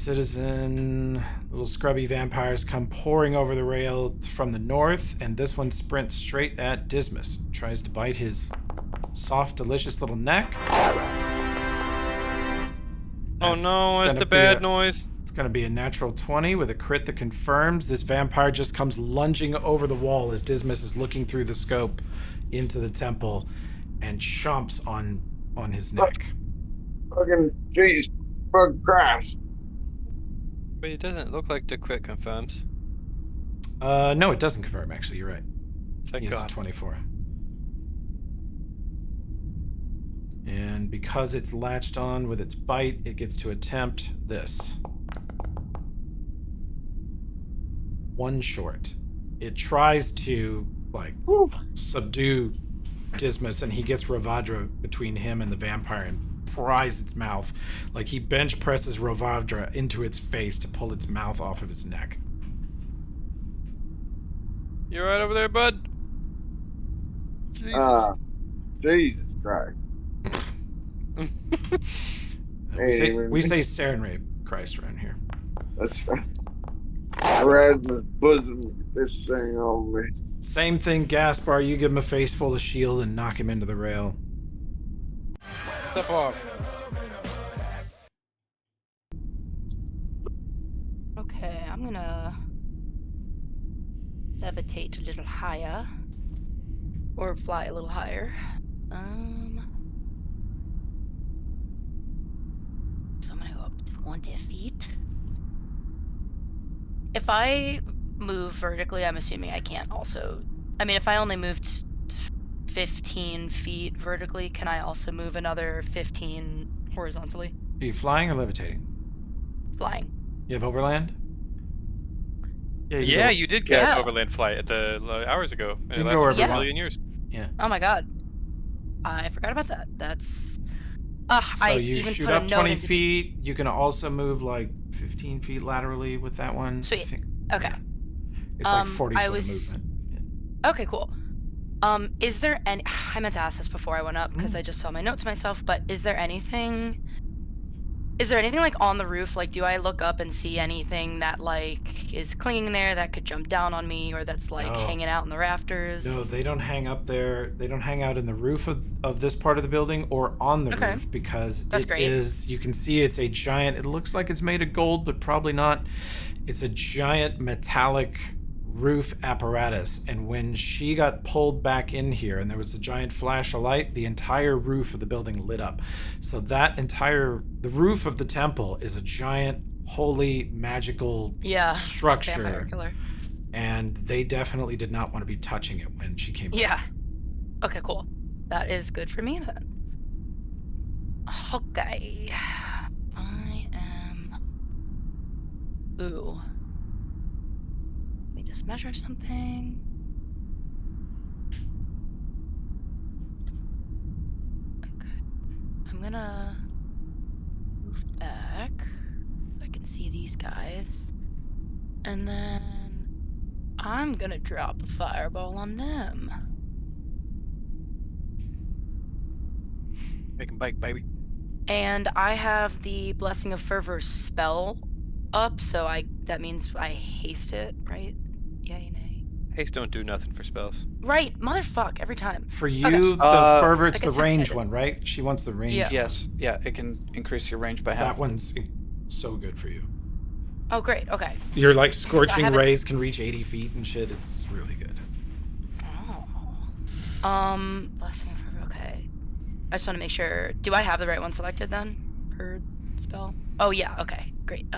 Citizen, little scrubby vampires come pouring over the rail from the north, and this one sprints straight at Dismas. Tries to bite his soft, delicious little neck. Oh no, it's gonna the be bad noise. It's going to be a natural 20 with a crit that confirms. This vampire just comes lunging over the wall as Dismas is looking through the scope into the temple and chomps on his neck. Fucking jeez. Fuck Christ. But it doesn't look like the crit confirms. No, it doesn't confirm, actually. You're right. Thank He has a God. 24. And because it's latched on with its bite, it gets to attempt this. One short. It tries to, like, subdue Dismas, and he gets Rovadra between him and the vampire and pries its mouth. Like, he bench presses Rovadra into its face to pull its mouth off of its neck. You right over there, bud? Jesus. Jesus Christ. We say sarin rape Christ around here. That's right. Erasmus bosom, get this thing on me. Same thing, Gaspar. You give him a face full of shield and knock him into the rail. Step off. Okay, I'm gonna levitate a little higher. Or fly a little higher. So I'm gonna go up 20 feet. If I move vertically, I'm assuming I can't also... I mean, if I only moved 15 feet vertically, can I also move another 15 horizontally? Are you flying or levitating? Flying. You have overland? Yeah, you did cast overland flight at the hours ago. And You it can go lasted wherever for you a want. million years. Yeah. Oh my god. I forgot about that. That's... So I you even shoot put a up note 20 into feet. You can also move like 15 feet laterally with that one. Sweet. I think. Okay. Yeah. It's like 40 foot of movement. Okay, cool. Is there any... I meant to ask this before I went up because I just saw my note to myself, but is there anything like on the roof? Like, do I look up and see anything that like is clinging there that could jump down on me, or that's like hanging out in the rafters? No, they don't hang up there. They don't hang out in the roof of this part of the building or on the roof because That's great. you can see it's a giant, it looks like it's made of gold, but probably not. It's a giant metallic roof apparatus, and when she got pulled back in here and there was a giant flash of light, the entire roof of the building lit up. So the roof of the temple is a giant holy magical structure, vampire killer. and they definitely did not want to be touching it when she came back. Yeah. Okay, cool. That is good for me then. Okay. I am... Ooh. Let me just measure something. Okay. I'm gonna move back so I can see these guys. And then I'm gonna drop a fireball on them. Make 'em bite, baby. And I have the Blessing of Fervor spell up, so that means I haste it, right? Yay, nay. Haste don't do nothing for spells. Right, motherfuck, every time. For you, the fervor, it's I the get range excited. one, right? She wants the range. Yeah. Yes, yeah, it can increase your range by half. That one's so good for you. Oh, great, okay. Your like I scorching haven't- rays can reach 80 feet and shit. It's really good. Blessing of Fervor, okay. I just want to make sure. Do I have the right one selected then? Per spell? Oh, yeah, okay, great.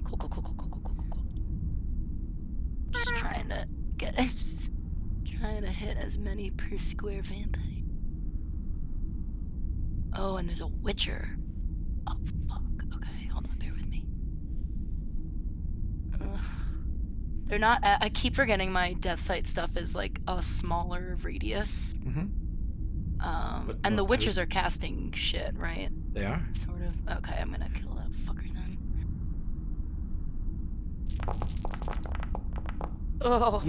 Cool. Just trying to get trying to hit as many per square vampire. Oh, and there's a Witcher. Oh, fuck. Okay, hold on, bear with me. They're not... I keep forgetting my death sight stuff is like a smaller radius. And the Witchers are casting shit, right? They are? Sort of. Okay, I'm gonna kill that fucker then. Oh.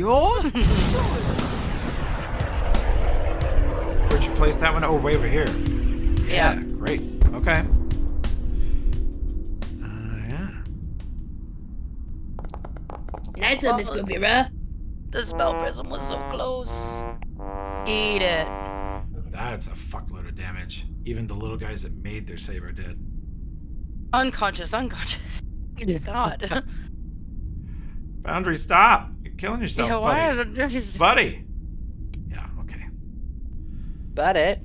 Where'd you place that one? Oh, way over here. Yeah. Great. Okay. Nice one, Miss Govira. The spell prism was so close. Eat it. That's a fuckload of damage. Even the little guys that made their save are dead. Unconscious. God. Foundry, stop! You're killing yourself, Yeah, buddy. why is it just... Buddy! Yeah, okay. Buddy.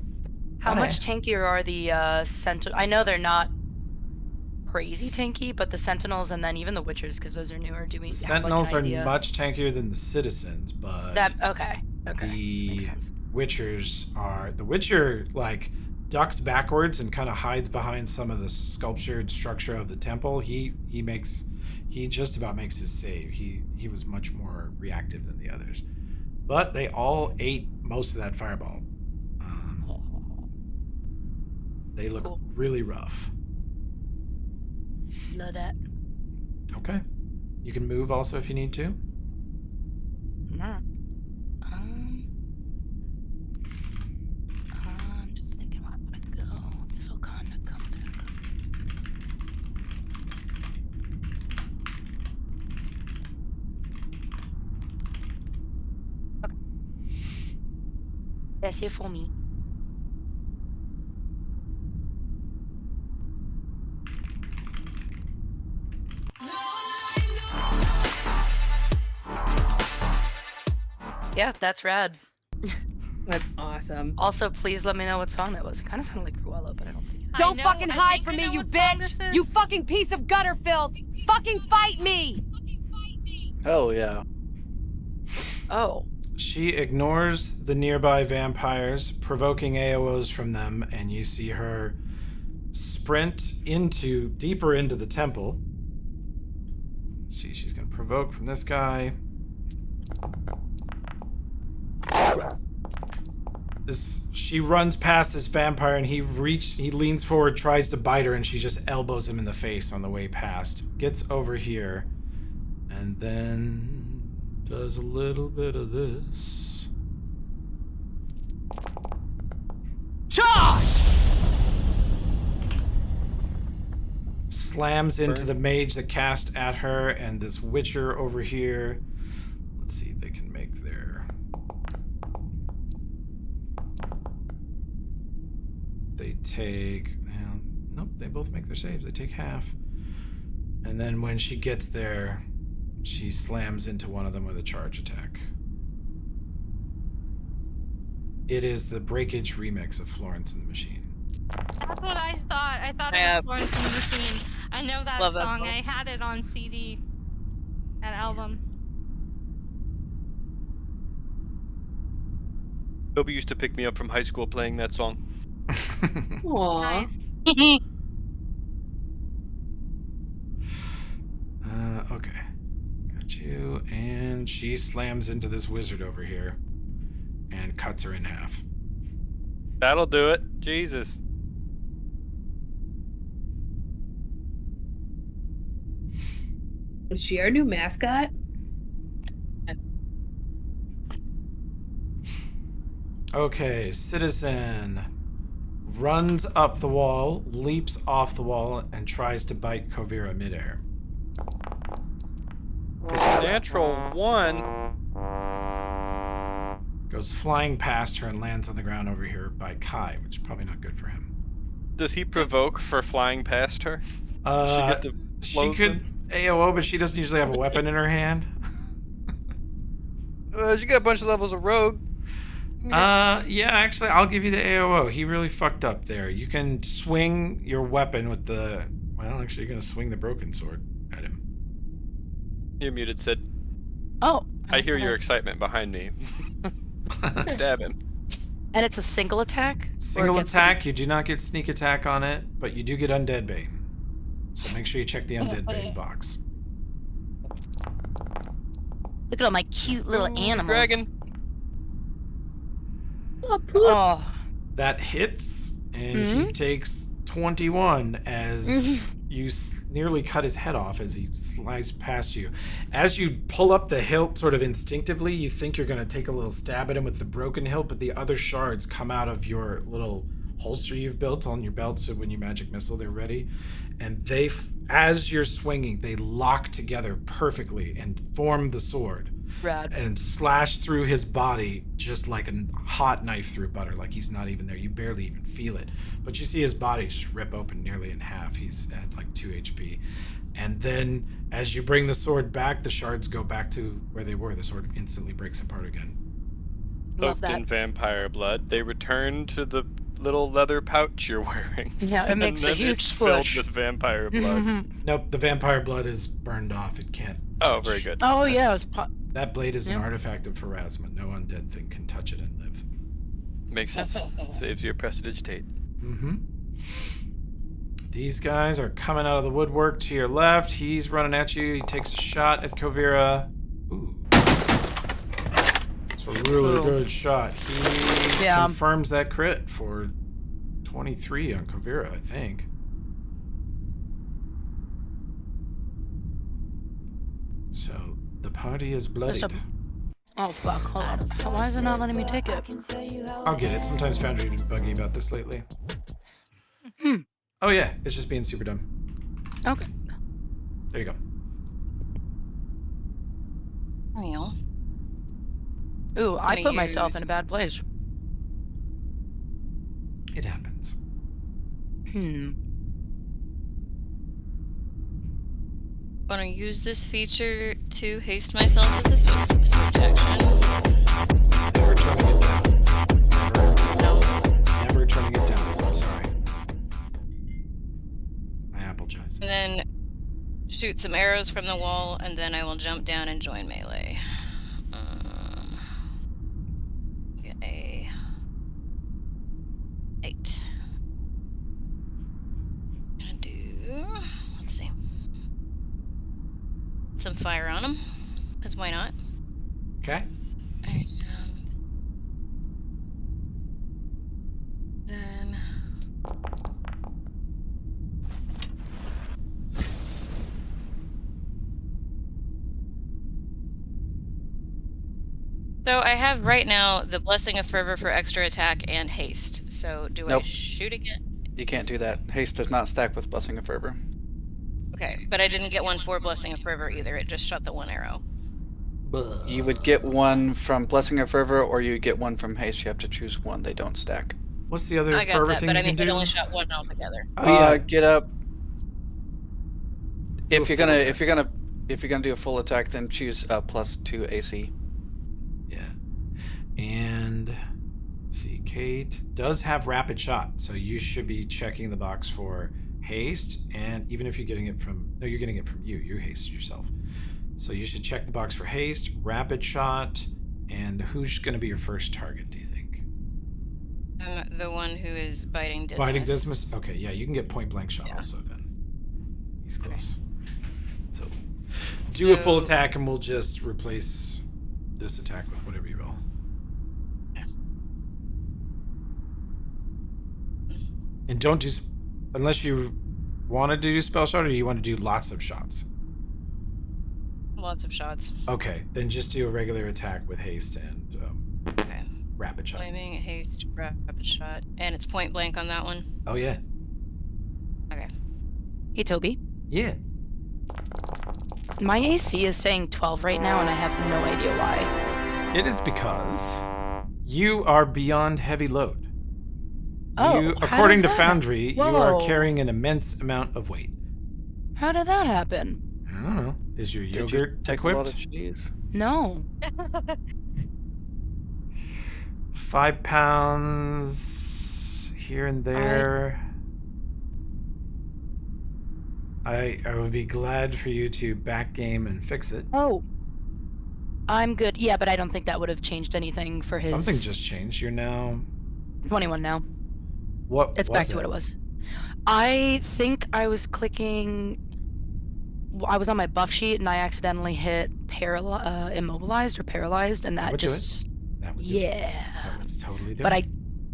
How much tankier are the Sentinels? I know they're not crazy tanky, but the Sentinels and then even the Witchers, because those are newer, do we have Sentinels like an are idea? much tankier than the citizens, but Okay. the Makes sense. Witchers are... The Witcher, like, ducks backwards and kind of hides behind some of the sculptured structure of the temple. He just about makes his save. He was much more reactive than the others. But they all ate most of that fireball. They look really rough. Love that. Okay. You can move also if you need to. I'm just thinking where I'm gonna go. This will kind of come back. Okay. That's it for me. Yeah, that's rad. That's awesome. Also, please let me know what song that was. It kind of sounded like Cruella, but I don't think it is. Don't fucking hide from me, you bitch! You fucking piece of gutter filth! Fucking fight me! Hell yeah. Oh. She ignores the nearby vampires, provoking AOs from them, and you see her sprint deeper into the temple. Let's see, she's gonna provoke from this guy. She runs past this vampire and he leans forward, tries to bite her, and she just elbows him in the face on the way past. Gets over here and then does a little bit of this. Charge! Slams into the mage that cast at her, and this witcher over here. Let's see, they can make their... They take... Well, nope, they both make their saves. They take half. And then when she gets there, she slams into one of them with a charge attack. It is the Breakage remix of Florence and the Machine. That's what I thought. I thought it was Florence and the Machine. I know that Love that song. song. I had it on CD. That album. Toby used to pick me up from high school playing that song. Aww. Nice. Okay. Got you. And she slams into this wizard over here and cuts her in half. That'll do it. Jesus. Is she our new mascot? Okay, citizen runs up the wall, leaps off the wall, and tries to bite Kovira midair. Natural one. Goes flying past her and lands on the ground over here by Kai, which is probably not good for him. Does he provoke for flying past her? Does she get to She blows could him? AOO, but she doesn't usually have a weapon in her hand. She got a bunch of levels of rogue. Yeah, actually, I'll give you the AOO. He really fucked up there. You can swing your weapon with the... Well, actually, you're going to swing the broken sword at him. You're muted, Sid. Oh. I hear your excitement behind me. Stab him. And it's a single attack? Single attack, you do not get sneak attack on it, but you do get undead bane. So make sure you check the undead bane box. Look at all my cute little animals. Dragon. Oh. That hits, and he takes 21 as you nearly cut his head off as he slides past you. As you pull up the hilt sort of instinctively, you think you're going to take a little stab at him with the broken hilt, but the other shards come out of your little holster you've built on your belt, so when you magic missile, they're ready. And as you're swinging, they lock together perfectly and form the sword. Rad. And slash through his body just like a hot knife through butter, like he's not even there. You barely even feel it. But you see his body just rip open nearly in half. He's at like 2 HP. And then as you bring the sword back, the shards go back to where they were. The sword instantly breaks apart again. Love Soaked in vampire blood, they return to the little leather pouch you're wearing. Yeah, it makes a then huge it's splash. filled with vampire blood. Nope, the vampire blood is burned off. It can't. Oh, touch. very good. Oh yeah, it's That blade is an artifact of Pharasma. No undead thing can touch it and live. Makes sense. Saves you a prestidigitate. Mm-hmm. These guys are coming out of the woodwork to your left. He's running at you. He takes a shot at Kovira. Ooh. It's a really good shot. He confirms that crit for 23 on Kovira, I think. So the party is bloodied. Oh fuck, hold on. Why is it not letting me take it? I'll get it. Sometimes Foundry has been buggy about this lately. Oh yeah, it's just being super dumb. Okay. There you go. Well. Ooh, I put myself in a bad place. It happens. Want to use this feature to haste myself as a swift action? Never turning it down. Never turning it down. I'm sorry. I apologize. And then shoot some arrows from the wall, and then I will jump down and join melee. Get a 8. Gonna do. Let's see. Some fire on him, because why not? Okay. And then so I have right now the Blessing of Fervor for extra attack and haste. So do I shoot again? You can't do that. Haste does not stack with Blessing of Fervor. Okay, but I didn't get one for Blessing of Fervor either. It just shot the one arrow. You would get one from Blessing of Fervor, or you get one from Haste. You have to choose one. They don't stack. What's the other I got fervor that, thing but you I mean, can it do? only shot one altogether. Oh yeah. Get up. If you're gonna do a full attack, then choose +2 AC. Yeah. And let's see, Kate does have rapid shot, so you should be checking the box for haste. And even if you're getting it from you're getting it from you. You hasted yourself. So you should check the box for haste, rapid shot, and who's going to be your first target, do you think? I'm the one who is biting Dismas. Biting Dismas? Okay, yeah, you can get point blank shot also then. He's close. So do a full attack and we'll just replace this attack with whatever you roll. And don't do, unless you wanted to do spell shot, or you want to do lots of shots? Lots of shots. Okay, then just do a regular attack with haste and rapid shot. Flaming, haste, rapid shot. And it's point blank on that one? Oh, yeah. Okay. Hey, Toby. Yeah. My AC is saying 12 right now, and I have no idea why. It is because you are beyond heavy load. According to Foundry, you are carrying an immense amount of weight. How did that happen? I don't know. Is your Did yogurt you take equipped? a lot of cheese? No. 5 pounds here and there. I would be glad for you to back game and fix it. Oh. I'm good. Yeah, but I don't think that would have changed anything for his... Something just changed. You're now... 21 now. What It's back to what it was. I think I was clicking... I was on my buff sheet and I accidentally hit immobilized or paralyzed, and that just... That would yeah. That was totally different. But I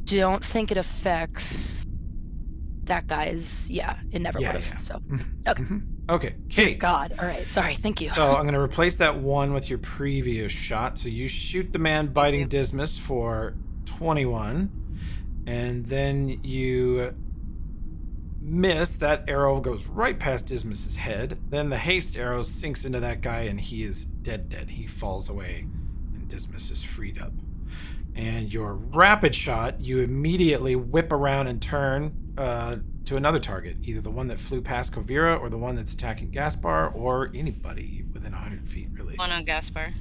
don't think it affects that guy's... Yeah, it never would have. Yeah. So, okay. Okay, Kate. God. All right. Sorry. Thank you. So I'm going to replace that one with your previous shot. So you shoot the man biting Dismas for 21. And then you miss. That arrow goes right past Dismas's head. Then the haste arrow sinks into that guy, and he is dead. He falls away, and Dismas is freed up. And your rapid shot, you immediately whip around and turn to another target, either the one that flew past Kovira or the one that's attacking Gaspar or anybody within 100 feet, really. One on Gaspar.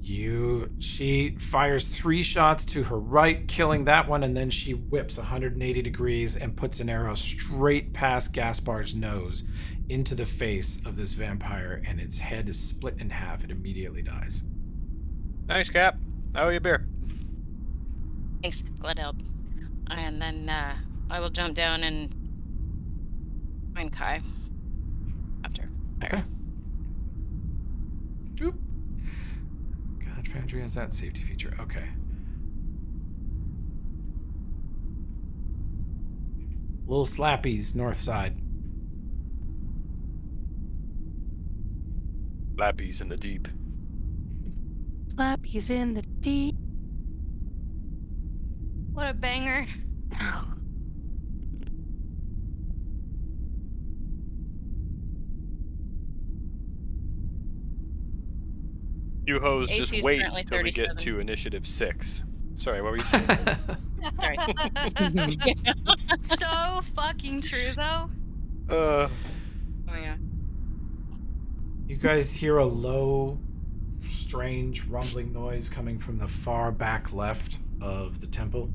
She fires 3 shots to her right, killing that one, and then she whips 180 degrees and puts an arrow straight past Gaspar's nose into the face of this vampire, and its head is split in half. It immediately dies. Thanks, Cap. I owe you a beer. Thanks. Glad to help. And then I will jump down and find Kai after. Okay. Oop. God, Foundry has that safety feature. Okay. Little Slappy's north side. Slappy's in the deep. Slappy's in the deep. What a banger. You hoes AC just is wait currently till we get 37. to initiative 6. Sorry, what were you saying? Sorry. So fucking true, though. Oh, yeah. You guys hear a low, strange rumbling noise coming from the far back left of the temple.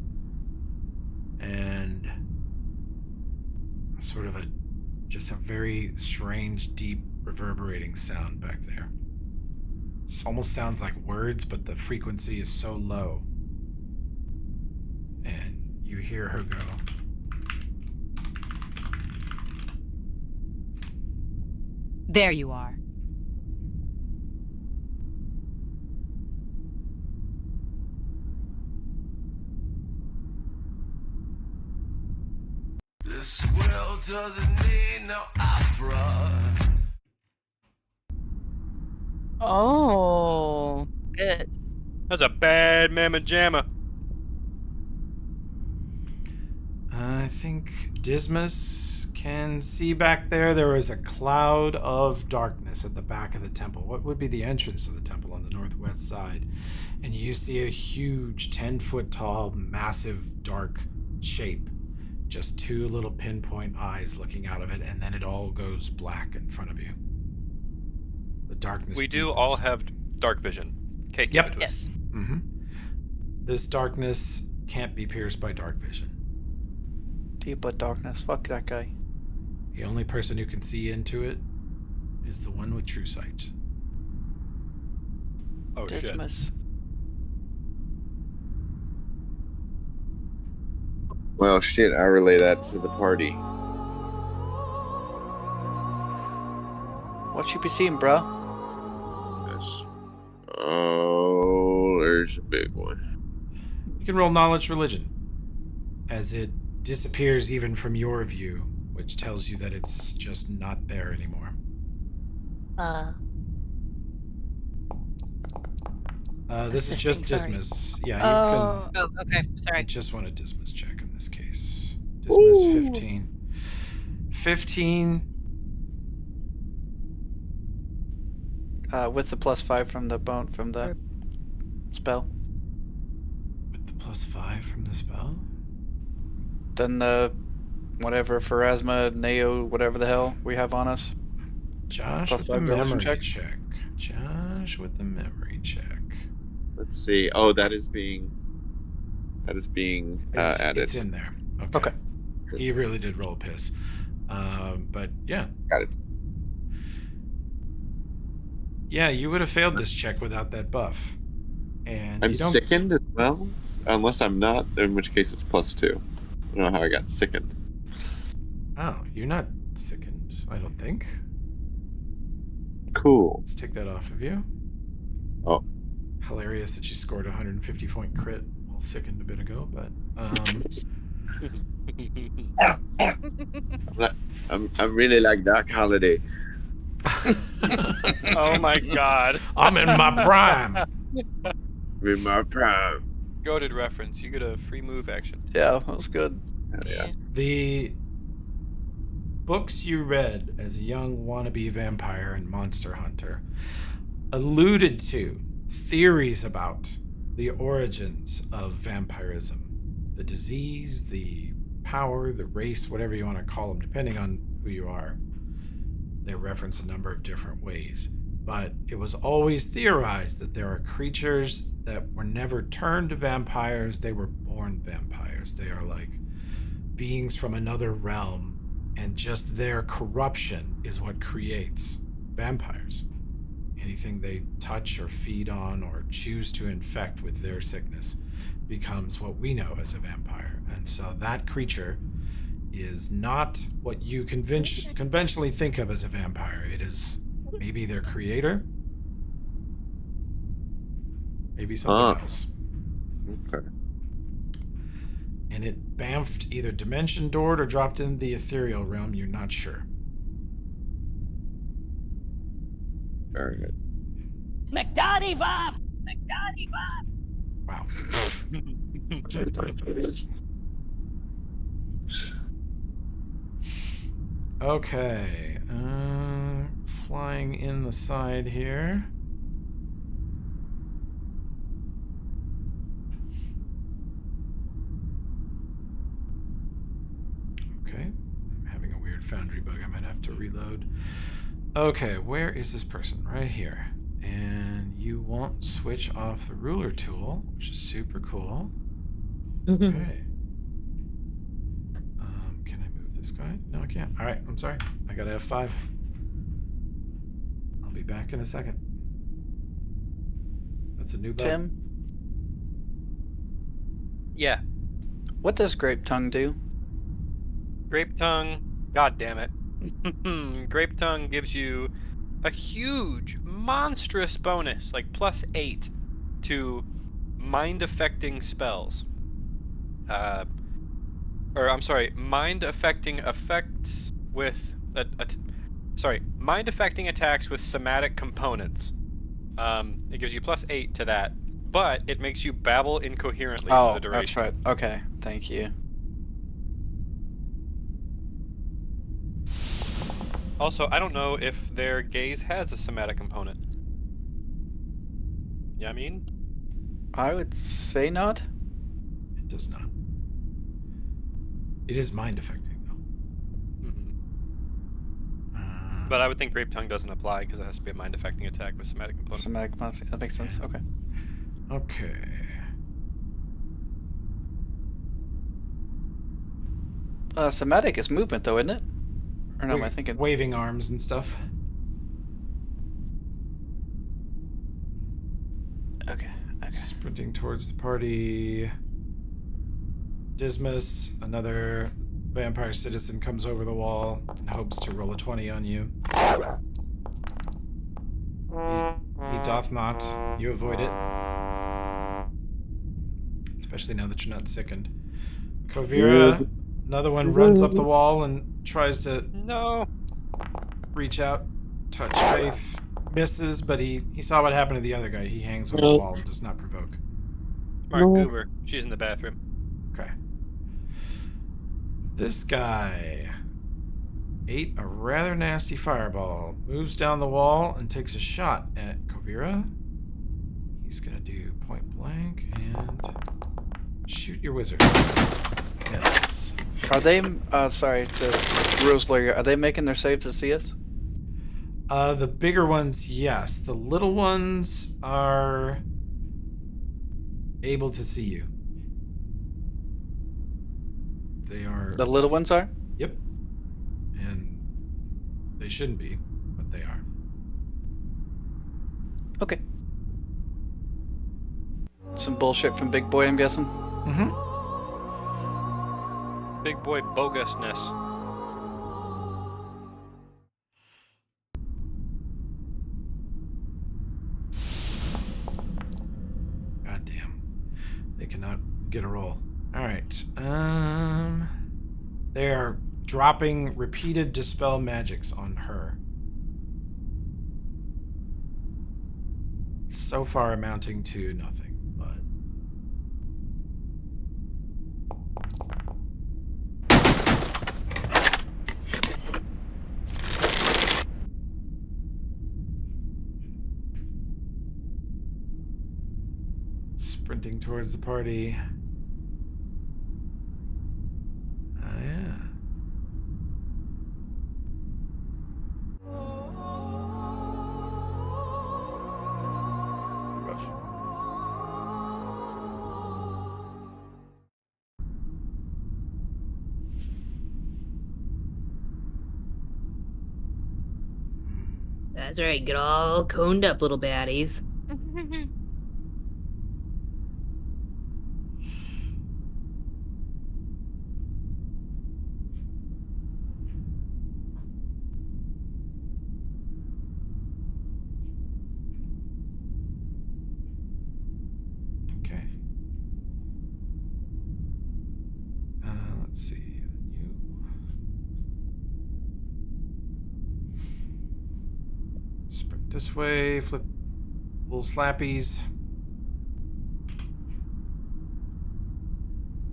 And sort of just a very strange, deep, reverberating sound back there. It almost sounds like words, but the frequency is so low. And you hear her go. There you are. This world doesn't need no opera. Oh. Good. That's a bad mamma jamma. I think Dismas can see back there. There is a cloud of darkness at the back of the temple. What would be the entrance of the temple on the northwest side? And you see a huge 10-foot tall, massive, dark shape. Just 2 little pinpoint eyes looking out of it, and then it all goes black in front of you. The darkness. We do deepens. all have dark vision. Kate gave it to us. Mm-hmm. This darkness can't be pierced by dark vision. Deep but darkness. Fuck that guy. The only person who can see into it is the one with true sight. Oh, Dismas. shit. Well, shit, I relay that to the party. What you be seeing, bro? Yes. Oh, there's a big one. You can roll knowledge religion as it disappears even from your view, which tells you that it's just not there anymore. This is just Dismas. Yeah, you can. Oh, okay. Sorry. I just want a Dismas check in this case. Dismas 15. 15. With the +5 from the bone from the spell. With the +5 from the spell? Then the whatever Pharasma, Neo, whatever the hell we have on us. Josh +5 with the religion memory check. check. Josh with the memory check. Let's see. Oh, that is being added. It's in there. Okay. He really did roll a piss. But yeah. Got it. Yeah, you would have failed this check without that buff. And I'm you don't... sickened as well, unless I'm not, in which case it's +2. I don't know how I got sickened. Oh, you're not sickened, I don't think. Cool. Let's take that off of you. Oh. Hilarious that you scored a 150-point crit while sickened a bit ago, but I'm really like Doc Holliday. Oh my god. I'm in my prime. In my prime. Goated reference. You get a free move action. Yeah, that was good. Yeah. The books you read as a young wannabe vampire and monster hunter alluded to theories about the origins of vampirism, the disease, the power, the race, whatever you want to call them, depending on who you are. They reference a number of different ways, but it was always theorized that there are creatures that were never turned to vampires, they were born vampires. They are like beings from another realm, and just their corruption is what creates vampires. Anything they touch or feed on or choose to infect with their sickness becomes what we know as a vampire. And so that creature is not what you conventionally think of as a vampire. It is maybe their creator, maybe something else. Okay. And it bamfed either dimension doored or dropped into the ethereal realm. You're not sure. Very good. McDonnie vibe! Wow. Okay. Flying in the side here. Okay. I'm having a weird foundry bug. I might have to reload. Okay, where is this person? Right here. And you won't switch off the ruler tool, which is super cool. Okay. Can I move this guy? No, I can't. All right, I'm sorry. I gotta F5. I'll be back in a second. That's a new bug. Tim? Yeah. What does Grape Tongue do? Grape Tongue. God damn it. Grape Tongue gives you a huge, monstrous bonus, like +8 to mind-affecting spells. Mind-affecting effects with mind-affecting attacks with somatic components. It gives you +8 to that, but it makes you babble incoherently for the duration. That's right. Okay, thank you. Also, I don't know if their gaze has a somatic component. Yeah, I mean? I would say not. It does not. It is mind affecting, though. Mm-hmm. But I would think Grape Tongue doesn't apply because it has to be a mind affecting attack with somatic component. Somatic component. That makes sense. Okay. Okay. Somatic is movement, though, isn't it? Or no, am I thinking? Waving arms and stuff. Okay. Sprinting towards the party. Dismas, another vampire citizen, comes over the wall and hopes to roll a 20 on you. He doth not. You avoid it. Especially now that you're not sickened. Kovira, another one runs up the wall and tries to reach out, touch Faith, misses, but he saw what happened to the other guy. He hangs on the wall and does not provoke. Smart goober. She's in the bathroom. Okay. This guy ate a rather nasty fireball, moves down the wall and takes a shot at Kovira. He's gonna do point blank and shoot your wizard. Yes. Are they, sorry, to Rose Lawyer, are they making their save to see us? The bigger ones, yes. The little ones are able to see you. They are... The little ones are? Yep. And they shouldn't be, but they are. Okay. Some bullshit from Big Boy, I'm guessing? Mm-hmm. Big boy bogusness. Goddamn. They cannot get a roll. Alright. They are dropping repeated dispel magics on her. So far amounting to nothing, but Sprinting towards the party. Yeah. That's right. Get all coned up, little baddies. Okay. Let's see. You. Sprint this way. Flip little slappies.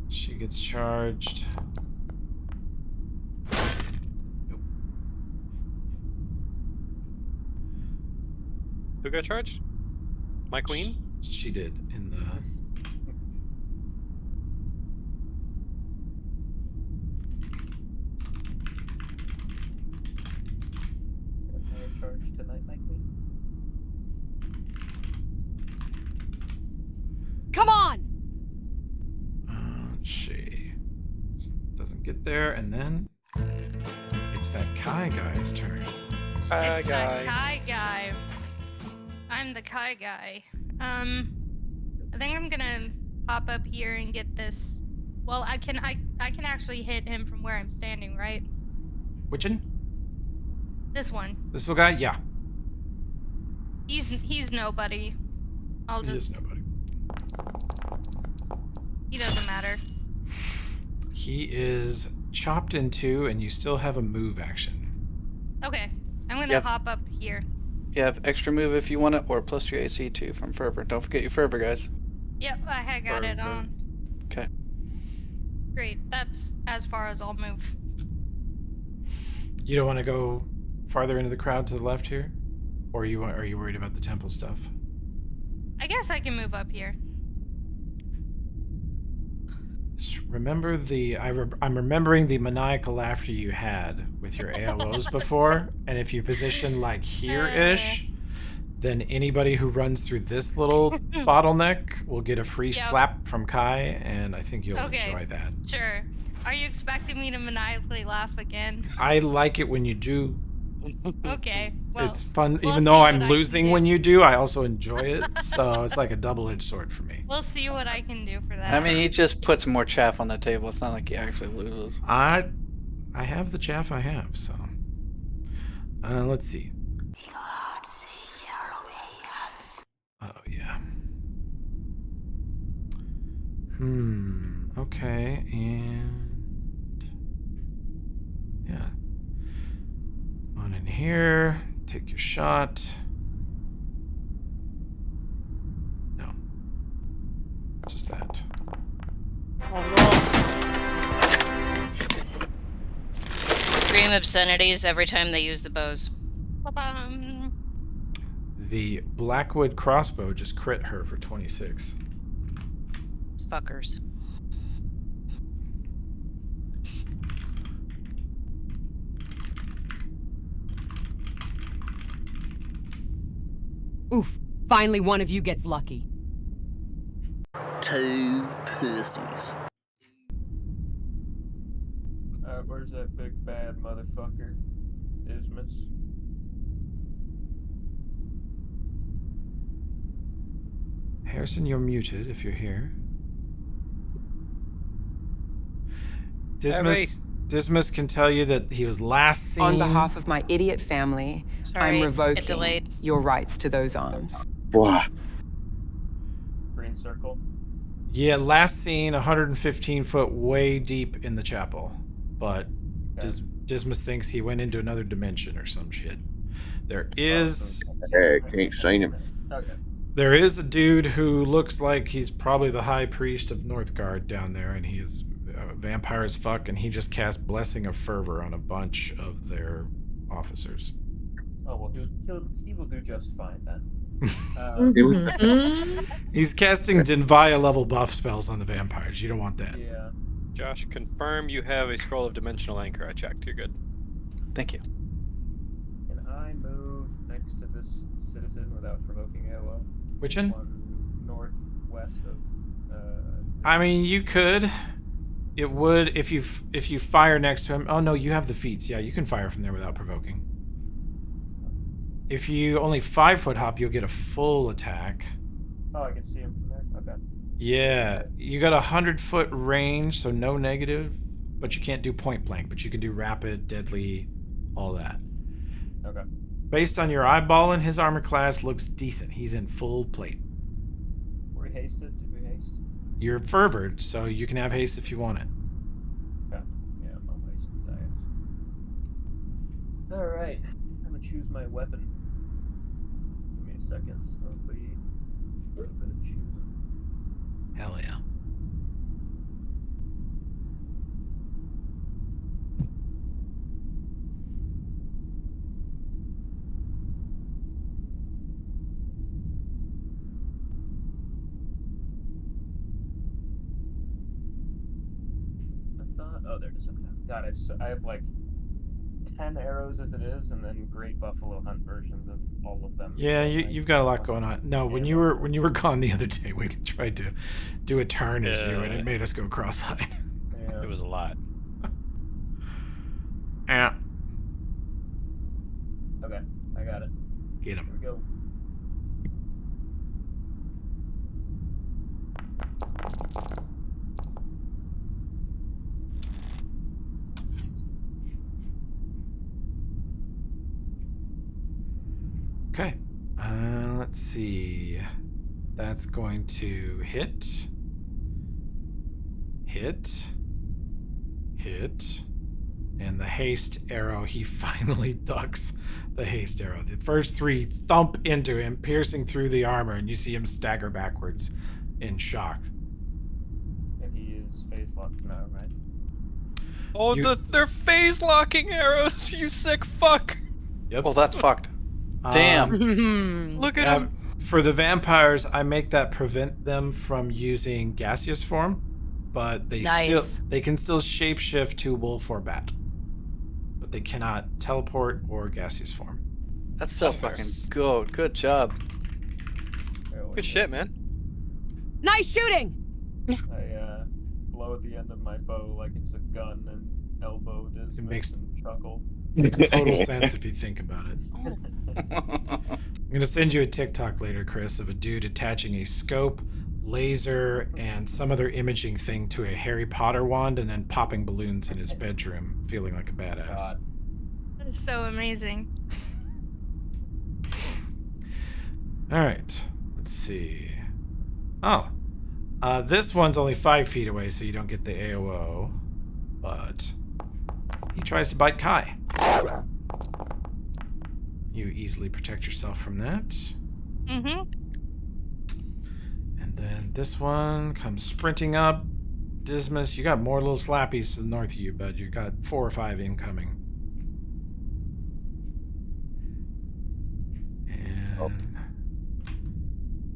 She gets charged. Nope. Who got charged? My queen? She did in the. Charge tonight, my queen. Come on! She doesn't get there, and then it's that Kai guy's turn. It's the Kai guy. I'm the Kai guy. I think I'm gonna pop up here and get this. Well, I can actually hit him from where I'm standing, right? Which one? This one. This little guy? Yeah. He's nobody. I'll He just. is nobody. He doesn't matter. He is chopped in two, and you still have a move action. Okay, I'm gonna hop up here. You have extra move if you want it, or plus your AC too from fervor. Don't forget your fervor, guys. Yep, I had got it on. Okay. Great, that's as far as I'll move. You don't want to go farther into the crowd to the left here, or are you worried about the temple stuff? I guess I can move up here. Just remember I'm remembering the maniacal laughter you had with your AOs before, and if you position like here-ish, then anybody who runs through this little bottleneck will get a free slap from Kai, and I think you'll enjoy that. Sure. Are you expecting me to maniacally laugh again? I like it when you do. Okay. Well, it's fun, we'll even though see I'm what I losing can do. when you do. I also enjoy it, so it's like a double-edged sword for me. We'll see what I can do for that. I mean, he just puts more chaff on the table. It's not like he actually loses. I have the chaff I have, so let's see. Oh yeah. Okay, and yeah. On in here, take your shot. No. Just that. Scream obscenities every time they use the bows. The Blackwood crossbow just crit her for 26. Fuckers. Oof. Finally one of you gets lucky. Two pussies. Where's that big bad motherfucker? Dismas. Harrison, you're muted if you're here. Dismas can tell you that he was last seen. On behalf of my idiot family, Sorry, I'm it revoking delayed. your rights to those arms. Green circle. Yeah, last seen 115 foot way deep in the chapel. But Dismas thinks he went into another dimension or some shit. There is... Hey, can't seen him. Okay. There is a dude who looks like he's probably the high priest of Northgard down there, and he is vampire as fuck, and he just cast Blessing of Fervor on a bunch of their officers. Oh well, he will do just fine then. He's casting Dinvaya level buff spells on the vampires. You don't want that. Yeah. Josh, confirm you have a scroll of dimensional anchor. I checked. You're good. Thank you. Can I move next to this citizen without provoking AOO? Which one? Northwest of. I mean, you could. It would if you fire next to him. Oh no, you have the feats. Yeah, you can fire from there without provoking. If you only 5-foot hop, you'll get a full attack. Oh, I can see him from there. Okay. Yeah, you got 100-foot range, so no negative, but you can't do point blank. But you can do rapid, deadly, all that. Okay. Based on your eyeballing, his armor class looks decent. He's in full plate. Were we hasted? Did we haste? You're fervored, so you can have haste if you want it. Okay. Yeah, I'm on haste. Alright. I'm gonna choose my weapon. Give me a second, so I'll be a little bit of choosing. Hell yeah. Oh, there it is. Okay. God, I have like 10 arrows as it is, and then Great Buffalo Hunt versions of all of them. Yeah, you've got a lot going on. No, when you were gone the other day, we tried to do a turn as you, and it made us go cross-eyed. Yeah. It was a lot. Yeah. Okay, I got it. Get him. Here we go. Okay. Let's see. That's going to hit. Hit. Hit. And the haste arrow, he finally ducks the haste arrow. The first 3 thump into him, piercing through the armor, and you see him stagger backwards in shock. And he is phase locked now, right? Oh, they're phase locking arrows, you sick fuck! Yep. Well, that's fucked. Damn. Look at him. For the vampires, I make that prevent them from using gaseous form, but they can still shapeshift to wolf or bat. But they cannot teleport or gaseous form. That's so fucking good. Good job. Good shit, man. Nice shooting! I blow at the end of my bow like it's a gun and elbow does. It makes them chuckle. Makes total sense if you think about it. I'm gonna send you a TikTok later, Chris, of a dude attaching a scope, laser, and some other imaging thing to a Harry Potter wand and then popping balloons in his bedroom, feeling like a badass. That is so amazing. Alright, let's see. Oh. This one's only 5 feet away, so you don't get the AOO. But he tries to bite Kai. You easily protect yourself from that. Mm-hmm. And then this one comes sprinting up. Dismas, you got more little slappies to the north of you, bud. You got 4 or 5 incoming. And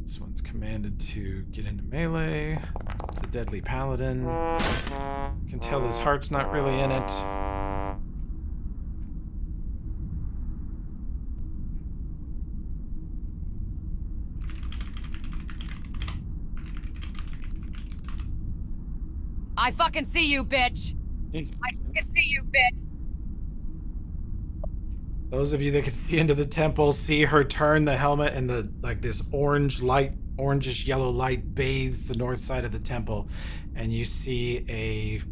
this one's commanded to get into melee. It's a deadly paladin. You can tell his heart's not really in it. I fucking see you, bitch! I fucking see you, bitch! Those of you that can see into the temple see her turn the helmet, and this orangish yellow light bathes the north side of the temple, and you see a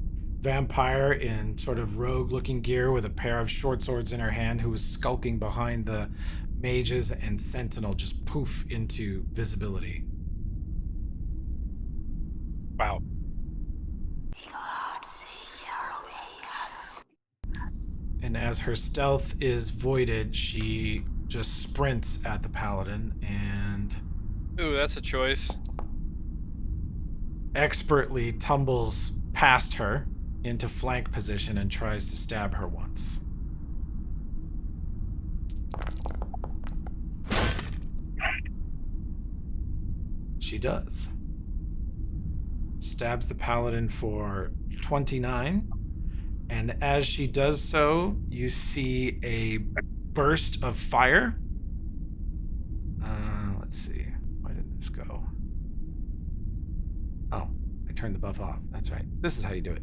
vampire in sort of rogue-looking gear with a pair of short swords in her hand who is skulking behind the mages and sentinel just poof into visibility. Wow. And as her stealth is voided, she just sprints at the paladin and Ooh, that's a choice. expertly tumbles past her into flank position and tries to stab her once. she does. Stabs the paladin for 29. And as she does so, you see a burst of fire. Let's see. Why didn't this go? Oh, I turned the buff off. That's right. This is how you do it.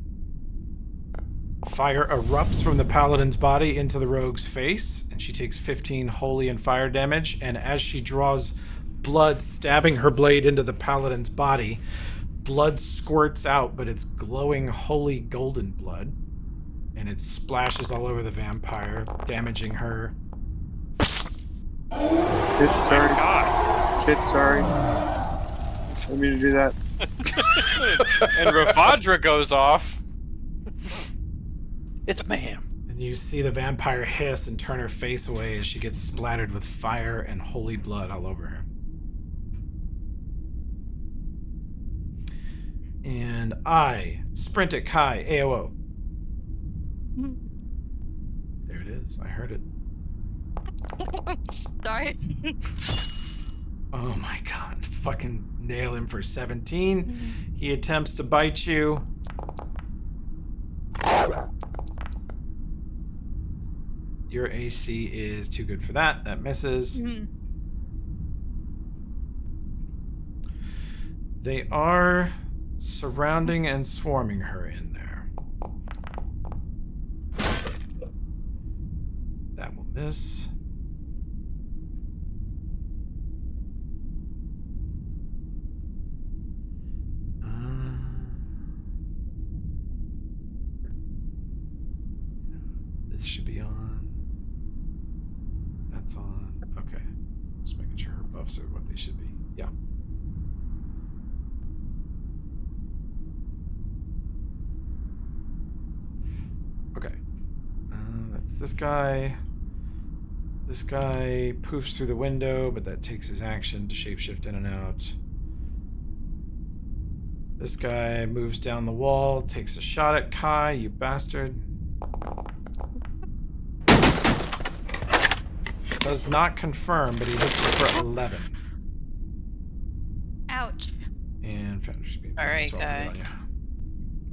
Fire erupts from the paladin's body into the rogue's face, and she takes 15 holy and fire damage. And as she draws blood, stabbing her blade into the paladin's body, blood squirts out, but it's glowing holy golden blood. And it splashes all over the vampire, damaging her. Shit, sorry. Shit, sorry. Let me to do that. And Ravadra goes off. It's mayhem. And you see the vampire hiss and turn her face away as she gets splattered with fire and holy blood all over her. And I sprint at Kai, AOO. There it is. I heard it. Sorry. Oh my god. Fucking nail him for 17. He attempts to bite you. Your AC is too good for that. That misses. They are surrounding and swarming her in there. That will miss. This should be on. That's on. Okay. Just making sure her buffs are what they should be. Yeah. Okay. That's this guy. This guy poofs through the window, but that takes his action to shapeshift in and out. This guy moves down the wall, takes a shot at Kai, you bastard. Does not confirm, but he hits you for 11. Ouch. And Foundry Speed. All right, So I'll put it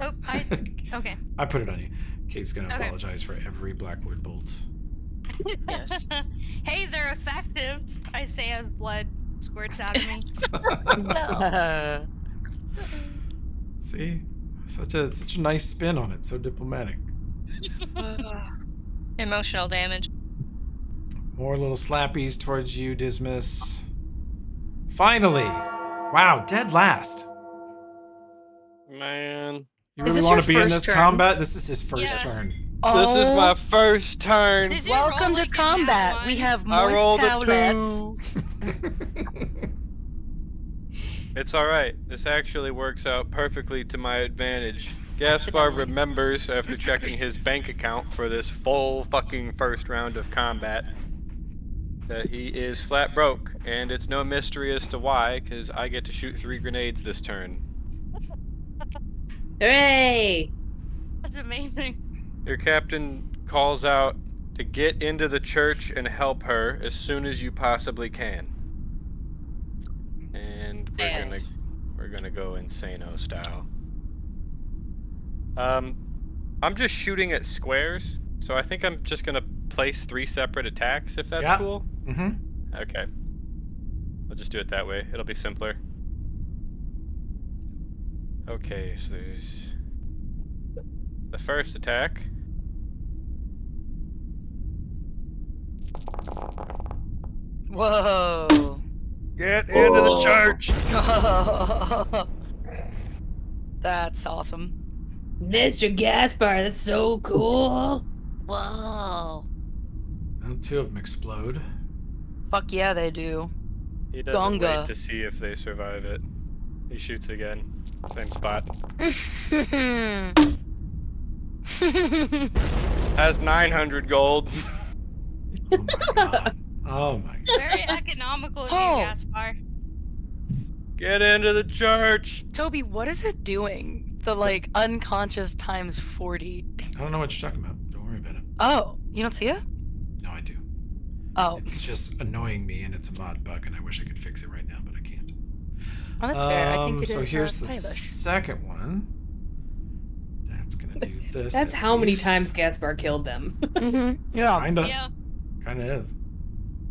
Guy. on you. Oh, okay. I put it on you. Kate's gonna Okay. apologize for every Blackwood bolt. Yes. Hey, they're effective. I say as blood squirts out of me. See? Such a nice spin on it, so diplomatic. Emotional damage. More little slappies towards you, Dismas. Finally! Wow, dead last. Man. You Is really this want your to be in first this turn? combat? This is his first turn. This is my first turn. Did you Welcome roll to like a combat. nat We one? have I moist rolled a towelettes. It's alright. This actually works out perfectly to my advantage. Gaspar remembers, after checking his bank account for this full fucking first round of combat, that he is flat broke. And it's no mystery as to why, because I get to shoot 3 grenades this turn. Hooray! That's amazing. Your captain calls out to get into the church and help her as soon as you possibly can. And we're gonna go Insano style. I'm just shooting at squares, so I think I'm just gonna place 3 separate attacks if that's cool. Mm-hmm. Okay. I'll just do it that way. It'll be simpler. Okay, so there's the first attack. Whoa. Get into the church. That's awesome. Mr. Gaspar, that's so cool. Whoa. Well, 2 of them explode. Fuck yeah, they do. He doesn't Gonga. wait to see if they survive it. He shoots again. Same spot. Has 900 gold. Oh my god. Oh my god. Very economical of you, Oh. Gaspar. Get into the church. Toby, what is it doing? The like unconscious times 40. I don't know what you're talking about. Don't worry about it. Oh, you don't see it? No, I do. Oh. It's just annoying me, and it's a mod bug, and I wish I could fix it right now, but I can't. Oh, that's fair. I think it So is here's the stylish. second one. That's gonna do this. That's at how many least. times Gaspar killed them. Yeah. Kinda. Yeah. Kinda is.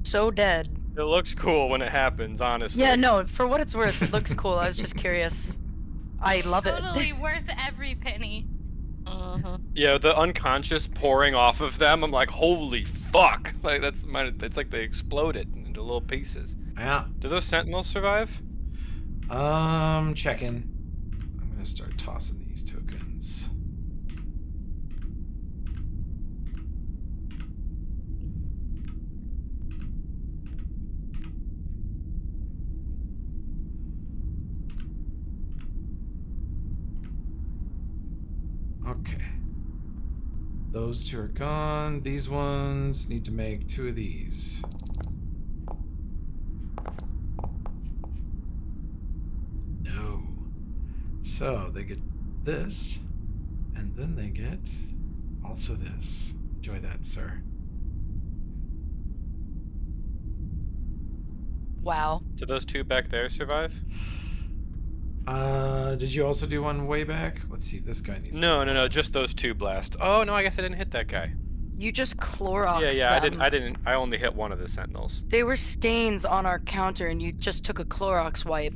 So dead. It looks cool when it happens, honestly. Yeah, no, for what it's worth, it looks cool. I was just curious. I love it. Totally worth every penny. Yeah, the unconscious pouring off of them. I'm like, holy fuck! Like it's like they exploded into little pieces. Yeah. Do those sentinels survive? Checking. I'm gonna start tossing these tokens. Okay. Those two are gone. These ones need to make 2 of these. No. So they get this, and then they get also this. Enjoy that, sir. Wow. Do those two back there survive? Did you also do one way back? Let's see, this guy needs No, just those two blast. Oh no, I guess I didn't hit that guy. You just Cloroxed Yeah, them. I only hit one of the sentinels. They were stains on our counter, and you just took a Clorox wipe.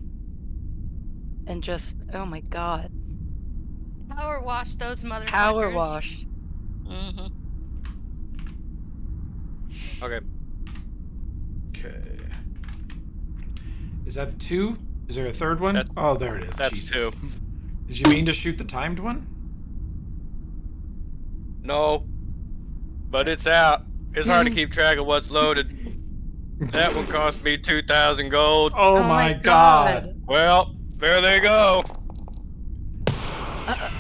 And just, oh my god. Power wash those motherfuckers. Power wash. Okay. Okay. Is that 2? Is there a third one? Oh, there it is. That's Jesus. 2. Did you mean to shoot the timed one? No. But it's out. It's hard to keep track of what's loaded. That one cost me 2,000 gold. Oh my god. Well, there they go.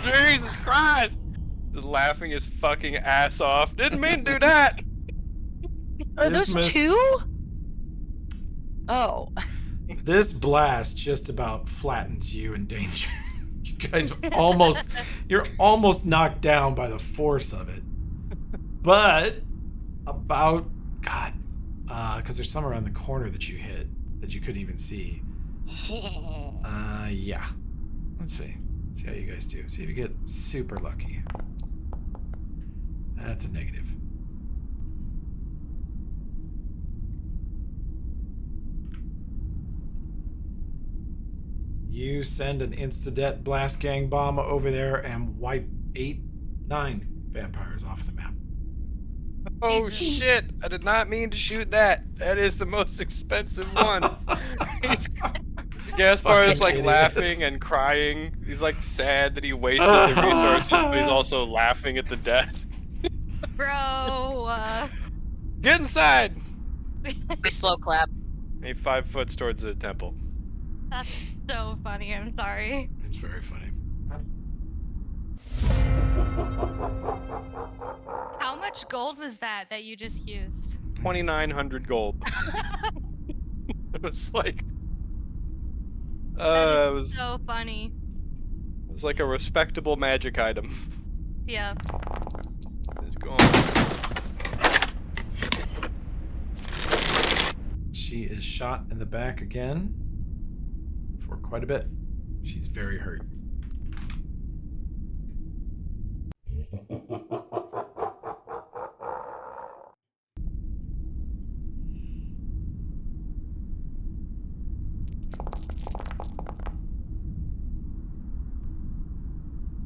Jesus Christ. Just laughing his fucking ass off. Didn't mean to do that. Are those 2? Oh. This blast just about flattens you in danger. You guys you're almost knocked down by the force of it. But about, God, because there's some around the corner that you hit that you couldn't even see. Yeah. Let's see. See how you guys do. See if you get super lucky. That's a negative. You send an Instadet blast gang bomb over there and wipe 9 vampires off the map. Oh shit! I did not mean to shoot that. That is the most expensive one. Gaspar is like laughing and crying. He's like sad that he wasted the resources, but he's also laughing at the death. Bro. Get inside! We slow clap. He 5 foot towards the temple. That's so funny. I'm sorry. It's very funny. How much gold was that you just used? 2,900 gold. It was like. That It is was so funny. like a respectable magic item. Yeah. It's gone. She is shot in the back again for quite a bit. She's very hurt.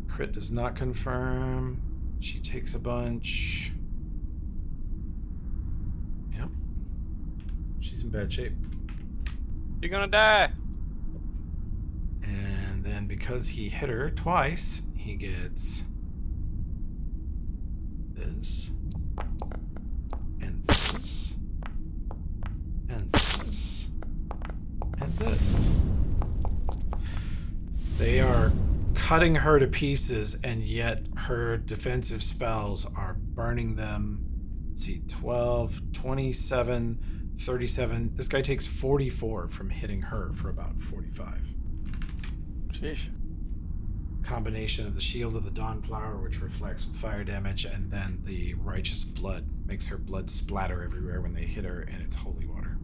Crit does not confirm. She takes a bunch. Yep. She's in bad shape. You're gonna die. And then because he hit her twice, he gets this. And this. And this. And this. They are cutting her to pieces, and yet her defensive spells are burning them. Let's see, 12, 27, 37. This guy takes 44 from hitting her for about 45. Sheesh. Combination of the Shield of the Dawnflower, which reflects with fire damage, and then the Righteous Blood makes her blood splatter everywhere when they hit her, and it's holy water.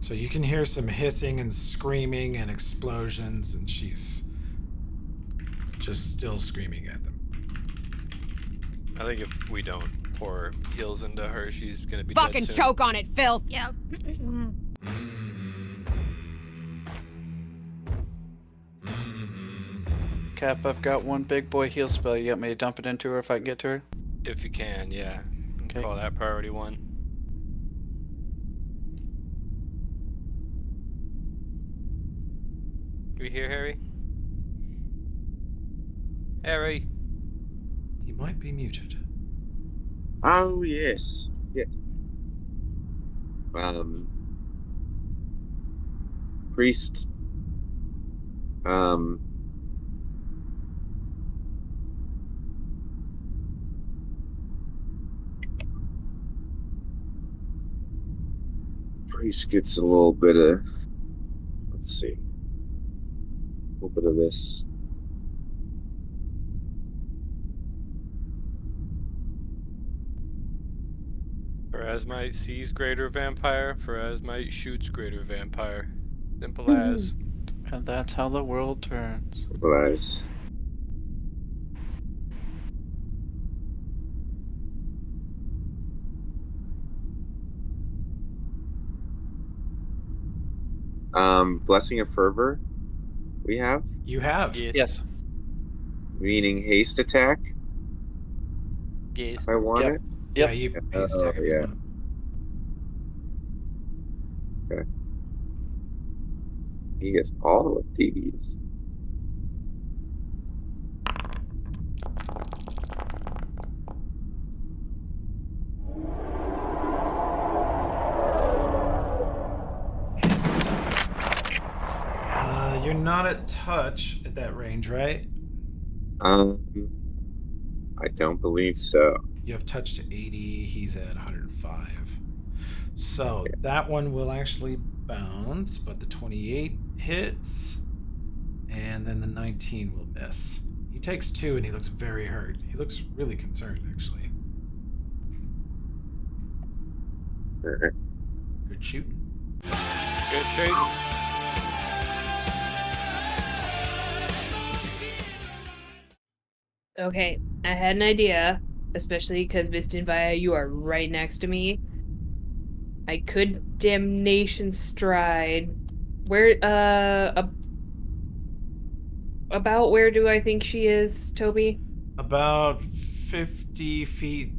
So you can hear some hissing and screaming and explosions, and she's just still screaming at them. I think if we don't pour heals into her, she's gonna be Fucking dead soon. choke on it, filth! Yep. Cap, I've got one big boy heal spell. You want me to dump it into her if I can get to her? If you can, yeah. Okay. Call that priority 1. Do you hear Harry? Harry! He might be muted. Oh yes. Yeah. Priest. Priest gets a little bit of. Let's see. A little bit of this. Pharasmite sees greater vampire. Pharasmite shoots greater vampire. Simple as. And that's how the world turns. Nice. Blessing of Fervor. We have. You have. Yes. Meaning haste attack. Yes. If I want it. Yeah, you haste attack if you want. Okay. He gets all of these. You're not at touch at that range, right? I don't believe so. You have touch to 80. He's at 105. So that one will actually bounce, but the 28 hits, and then the 19 will miss. He takes 2, and he looks very hurt. He looks really concerned, actually. Good shooting. Good shooting. Okay, I had an idea, especially because Miss Dinvaya, you are right next to me. I could Damnation Stride. Where, about where do I think she is, Toby? About 50 feet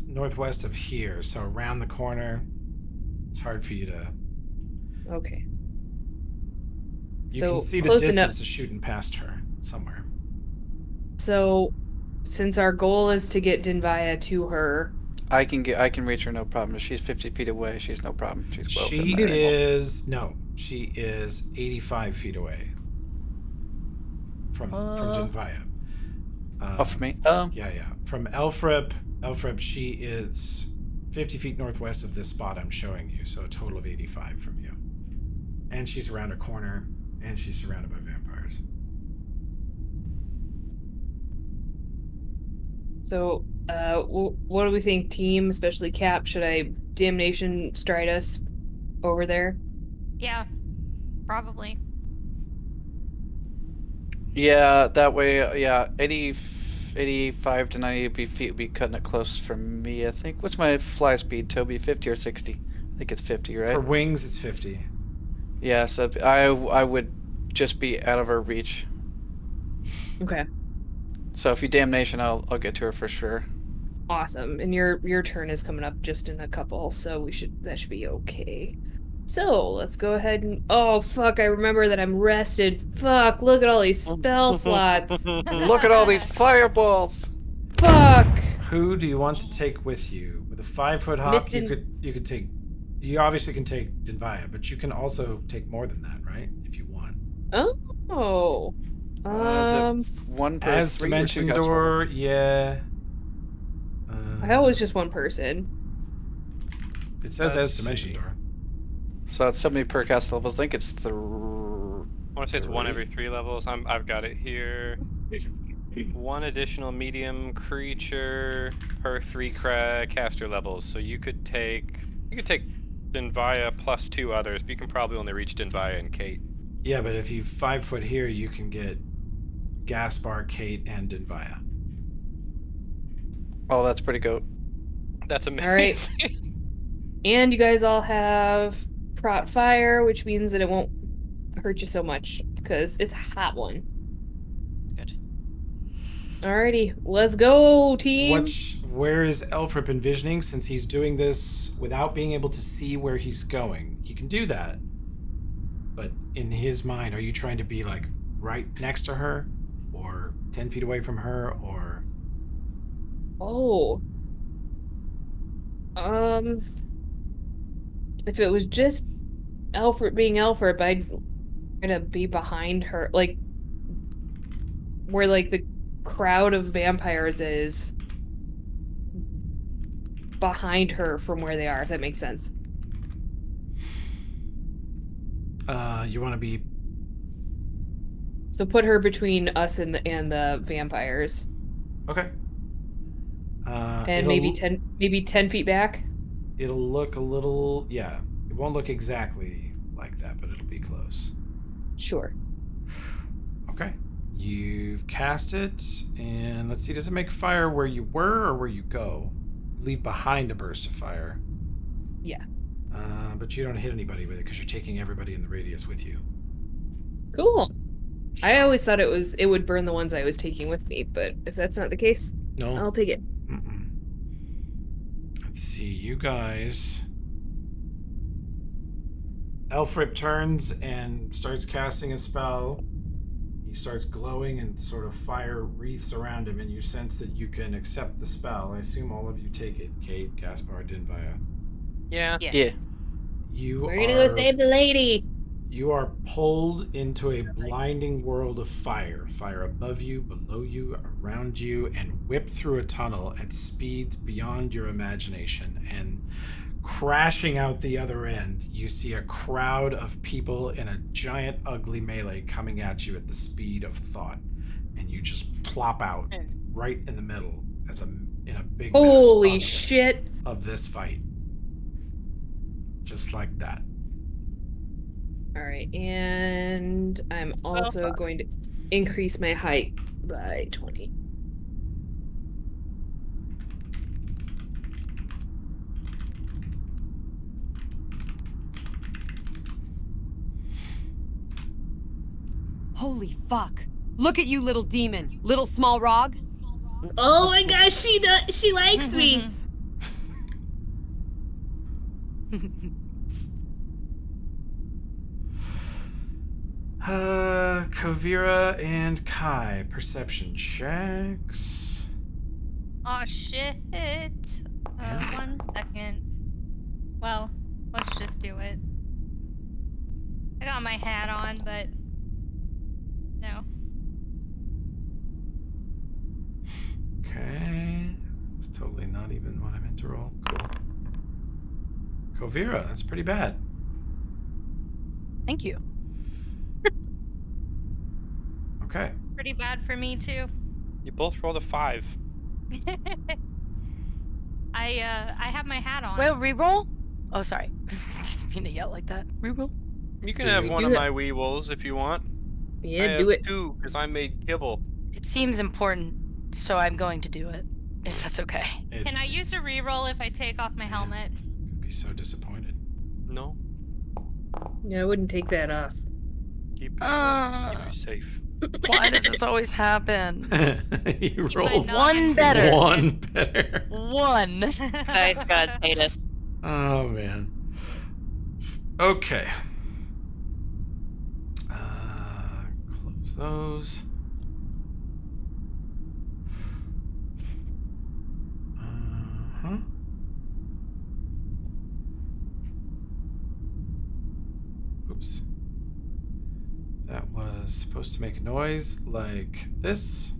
northwest of here, so around the corner. It's hard for you to... Okay. You So, can see the close distance enough. of shooting past her somewhere. So, since our goal is to get Dinvaya to her... I can reach her, no problem. If she's 50 feet away, she's no problem. She's well She within my range. she is 85 feet away from Dinvaya. For me? Yeah. From Elfrip, she is 50 feet northwest of this spot I'm showing you, so a total of 85 from you. And she's around a corner, and she's surrounded by vampires. So, what do we think, team, especially Cap? Should I Damnation Stride us over there? Yeah, probably. Yeah, that way, yeah, 85 to 90 feet would be cutting it close for me, I think. What's my fly speed, Toby? 50 or 60? I think it's 50, right? For wings, it's 50. Yeah, so I would just be out of her reach. Okay. So if you Damnation, I'll get to her for sure. Awesome. And your turn is coming up just in a couple, so that should be okay. So, let's go ahead and... Oh, fuck, I remember that I'm rested. Fuck, look at all these spell slots. Look at all these fireballs! Fuck! Who do you want to take with you? With a 5-foot hop, you could take... You obviously can take Dinvaya, but you can also take more than that, right? If you want. Oh. Is it one per As three Dimension or two Door, yeah. I thought it was just one person. It says as Dimension Door. So that's 70 per cast levels. I think it's I want to say it's 1 every 3 levels. I've got it here. 1 additional medium creature per 3 caster levels. So you could take Denvaya plus 2 others, but you can probably only reach Denvaya and Kate. Yeah, but if you 5 foot here, you can get Gaspar, Kate, and Denvaya. Oh, that's pretty good. That's amazing. All right. And you guys all have prot fire, which means that it won't hurt you so much because it's a hot one. Good. Alrighty, let's go, team. Where is Elfrip envisioning? Since he's doing this without being able to see where he's going, he can do that. But in his mind, are you trying to be like right next to her, or 10 feet away from her, or? Oh. If it was just Alfred being Alfred, I'd try to be behind her, like where like the crowd of vampires is behind her from where they are, if that makes sense. You want to be. So put her between us and the vampires. Okay. And maybe 10 feet back. It'll look a little, yeah. It won't look exactly like that, but it'll be close. Sure. Okay. You've cast it, and let's see, does it make fire where you were or where you go? Leave behind a burst of fire. Yeah. But you don't hit anybody with it because you're taking everybody in the radius with you. Cool. I always thought it would burn the ones I was taking with me, but if that's not the case, No. I'll take it. Let's see, you guys. Elfrip turns and starts casting a spell. He starts glowing and sort of fire wreaths around him, and you sense that you can accept the spell. I assume all of you take it. Kate, Gaspar, Dinbaya. Yeah. Yeah. We're gonna go save the lady. You are pulled into a blinding world of fire. Fire above you, below you, around you, and whipped through a tunnel at speeds beyond your imagination. And crashing out the other end, you see a crowd of people in a giant, ugly melee coming at you at the speed of thought. And you just plop out right in the middle in a big Holy mess shit. of this fight. Just like that. All right, and I'm also going to increase my height by 20. Holy fuck. Look at you, little demon. Little small rog. Oh my gosh, she likes me. Kovira and Kai, perception checks. Oh shit. 1 second. Well, let's just do it. I got my hat on, but no. Okay. It's totally not even what I meant to roll. Cool. Kovira, that's pretty bad. Thank you. Okay. Pretty bad for me too. You both rolled a 5. I have my hat on. Well, reroll? Oh, sorry. Didn't mean to yell like that. Reroll? You can have one of my wee wolves if you want. Yeah, I do have it. 2 because I made kibble. It seems important, so I'm going to do it, if that's okay. Can I use a reroll if I take off my helmet? I'd be so disappointed. No. Yeah, I wouldn't take that off. Keep you safe. Why does this always happen? You rolled one better. One better. One. Guys, God hate us. Oh, man. Okay. Close those. Uh-huh. Oops. That was supposed to make a noise like this.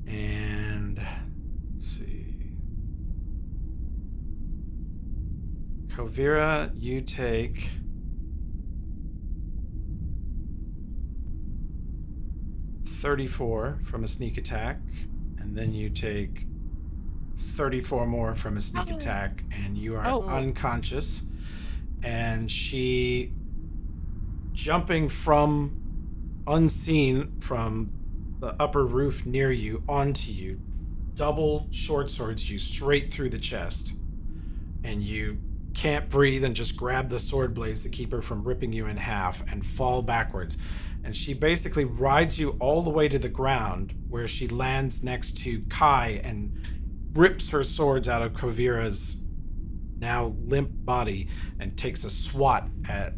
And let's see. Kovira, you take 34 from a sneak attack, and then you take 34 more from a sneak attack, and you are unconscious. And she, jumping from unseen from the upper roof near you onto you, double short swords you straight through the chest. And you can't breathe and just grab the sword blades to keep her from ripping you in half and fall backwards. And she basically rides you all the way to the ground, where she lands next to Kai and rips her swords out of Kovira's now limp body and takes a swat at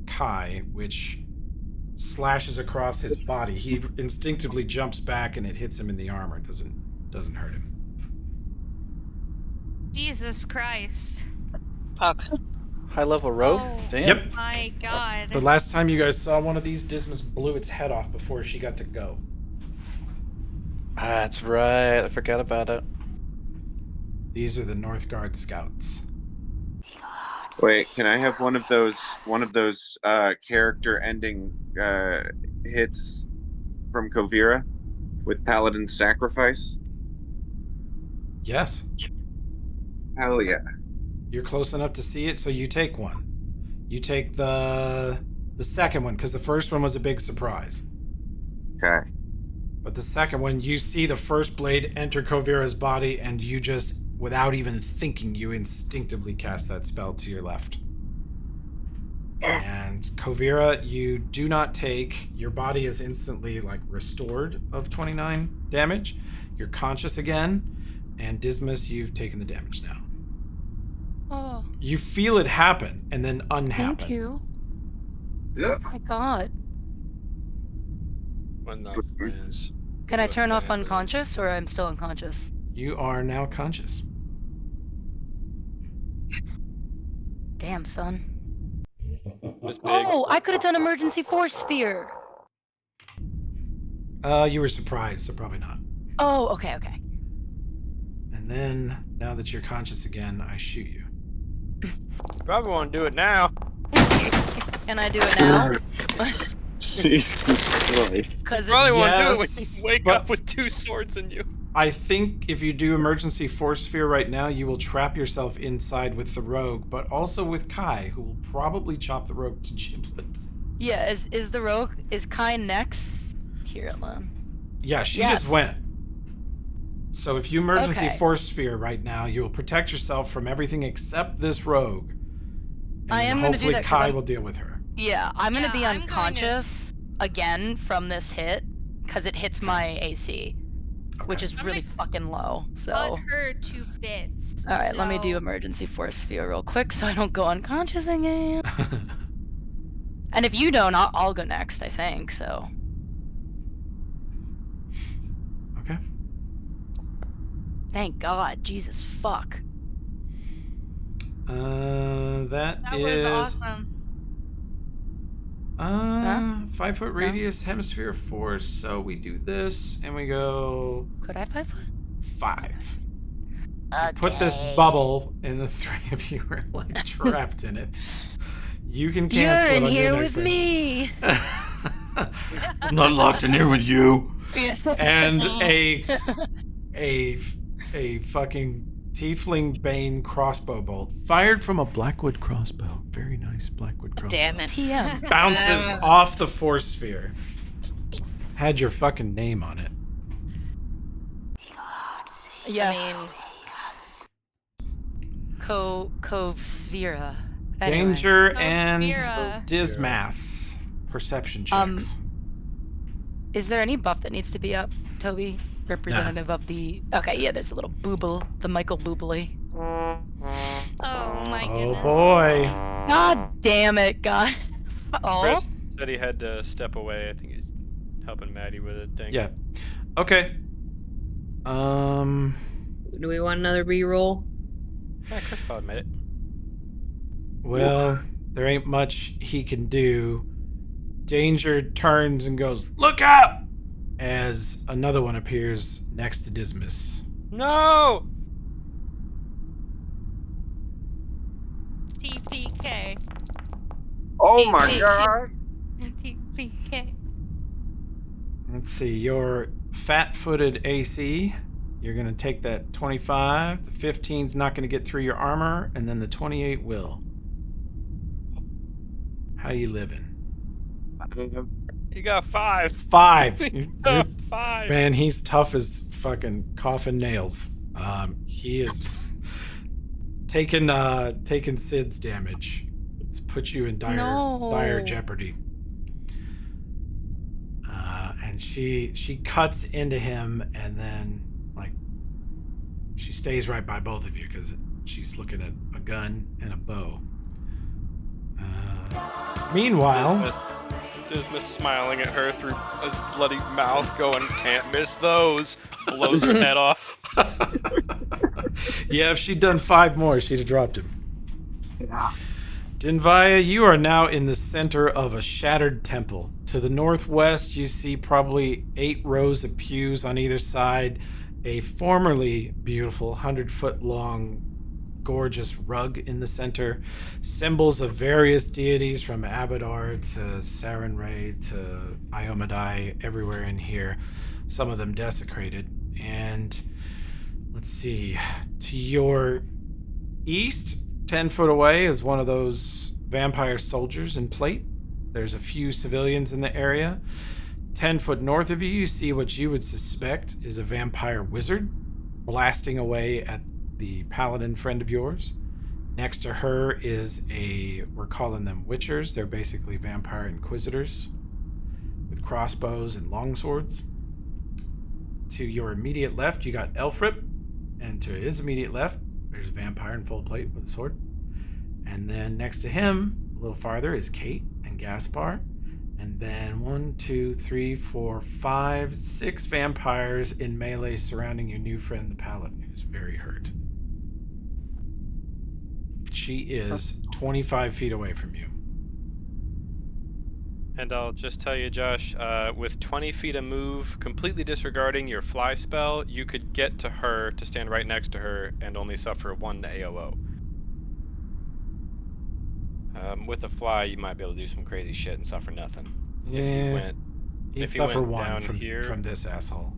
Kai, which slashes across his body. He instinctively jumps back and it hits him in the armor. Doesn't hurt him. Jesus Christ. Pucks. High level rogue? Oh, Damn. Yep. my God. The last time you guys saw one of these, Dismas blew its head off before she got to go. That's right. I forgot about it. These are the Northgard scouts. Wait, can I have one of those character ending hits from Kovira with Paladin's Sacrifice? Yes. Hell yeah. You're close enough to see it, so you take one. You take the second one, because the first one was a big surprise. Okay. But the second one, you see the first blade enter Kovira's body, and you just, without even thinking, you instinctively cast that spell to your left. And Kovira, you do not take, your body is instantly restored of 29 damage. You're conscious again, and Dismas, you've taken the damage now. Oh. You feel it happen and then unhappen. Thank you. Yeah. Oh my God. Is Can I turn off unconscious, or I'm still unconscious? You are now conscious. Damn, son. was big. Oh, I could have done emergency force sphere. You were surprised, so probably not. Oh, okay. And then, now that you're conscious again, I shoot you. Probably want to do it now. Can I do it now? Jesus Christ. Because Probably want to do it when Yes, you wake but- up with two swords in you. I think if you do emergency force sphere right now, you will trap yourself inside with the rogue, but also with Kai, who will probably chop the rogue to giblets. Yeah, is the rogue, is Kai next? Here, Lon. Yeah, she Yes. just went. So if you emergency Okay. force sphere right now, you will protect yourself from everything except this rogue. And I then am gonna do hopefully that 'cause Kai I'm- will deal with her. Yeah, I'm gonna be I'm going to- unconscious again from this hit, because it hits my AC, which is I'm really gonna fucking low, Cut so... her to bits. Alright, let me do so- emergency force sphere real quick so I don't go unconscious again. And if you don't, I'll go next, I think, so... Okay. Thank God, Jesus fuck. That That is was awesome. 5 foot radius hemisphere of force. So we do this and we go Could I 5 foot? 5. You put this bubble and the three of you are trapped in it. You can cancel You're it in on your here next with turn. me! I'm not locked in here with you. And Oh. a fucking tiefling bane crossbow bolt fired from a blackwood crossbow. Very nice blackwood crossbow. Damn it. TM. Bounces off the force sphere. Had your fucking name on it. Yes. Cove Sphera. Anyway. Danger Oh, and Vera. Dismas. Perception checks. Is there any buff that needs to be up, Toby? Representative of the... Okay, yeah, there's a little booble. The Michael Boobly. Oh my Oh goodness. boy. God damn it, God. Oh. Chris said he had to step away. I think he's helping Maddie with a thing. Yeah. Okay. Do we want another reroll? Yeah, Chris probably made it. Well, there ain't much he can do. Danger turns and goes, "Look out!" as another one appears next to Dismas. No! TPK. Oh my god! TPK. Let's see, your fat-footed AC, You're going to take that 25. The 15's not going to get through your armor, and then the 28 will. How you living? You got 5. 5. You got 5. Man, he's tough as fucking coffin nails. He is taking Sid's damage. It's put you in dire jeopardy. And she cuts into him, and then like she stays right by both of you because she's looking at a gun and a bow. Meanwhile, Dismas smiling at her through a bloody mouth, going, "Can't miss those." Blows her head off. Yeah, if she'd done 5 more, she'd have dropped him. Yeah. Dinvaya, you are now in the center of a shattered temple. To the northwest, you see probably 8 rows of pews on either side, a formerly beautiful 100-foot-long gorgeous rug in the center, symbols of various deities from Abadar to Sarenrae to Iomadai everywhere in here, some of them desecrated. And let's see, to your east, 10 foot away, is one of those vampire soldiers in plate. There's a few civilians in the area. 10 foot north of you, you see what you would suspect is a vampire wizard blasting away at the paladin friend of yours. Next to her is we're calling them witchers. They're basically vampire inquisitors with crossbows and longswords. To your immediate left, you got Elfrip, and to his immediate left, there's a vampire in full plate with a sword. And then next to him, a little farther, is Kate and Gaspar. And then 1, 2, 3, 4, 5, 6 vampires in melee surrounding your new friend, the paladin, who's very hurt. She is 25 feet away from you. And I'll just tell you, Josh, with 20 feet of move, completely disregarding your fly spell, you could get to her to stand right next to her and only suffer 1 AOO. With a fly, you might be able to do some crazy shit and suffer nothing. Yeah, he'd suffer 1 here, from this asshole.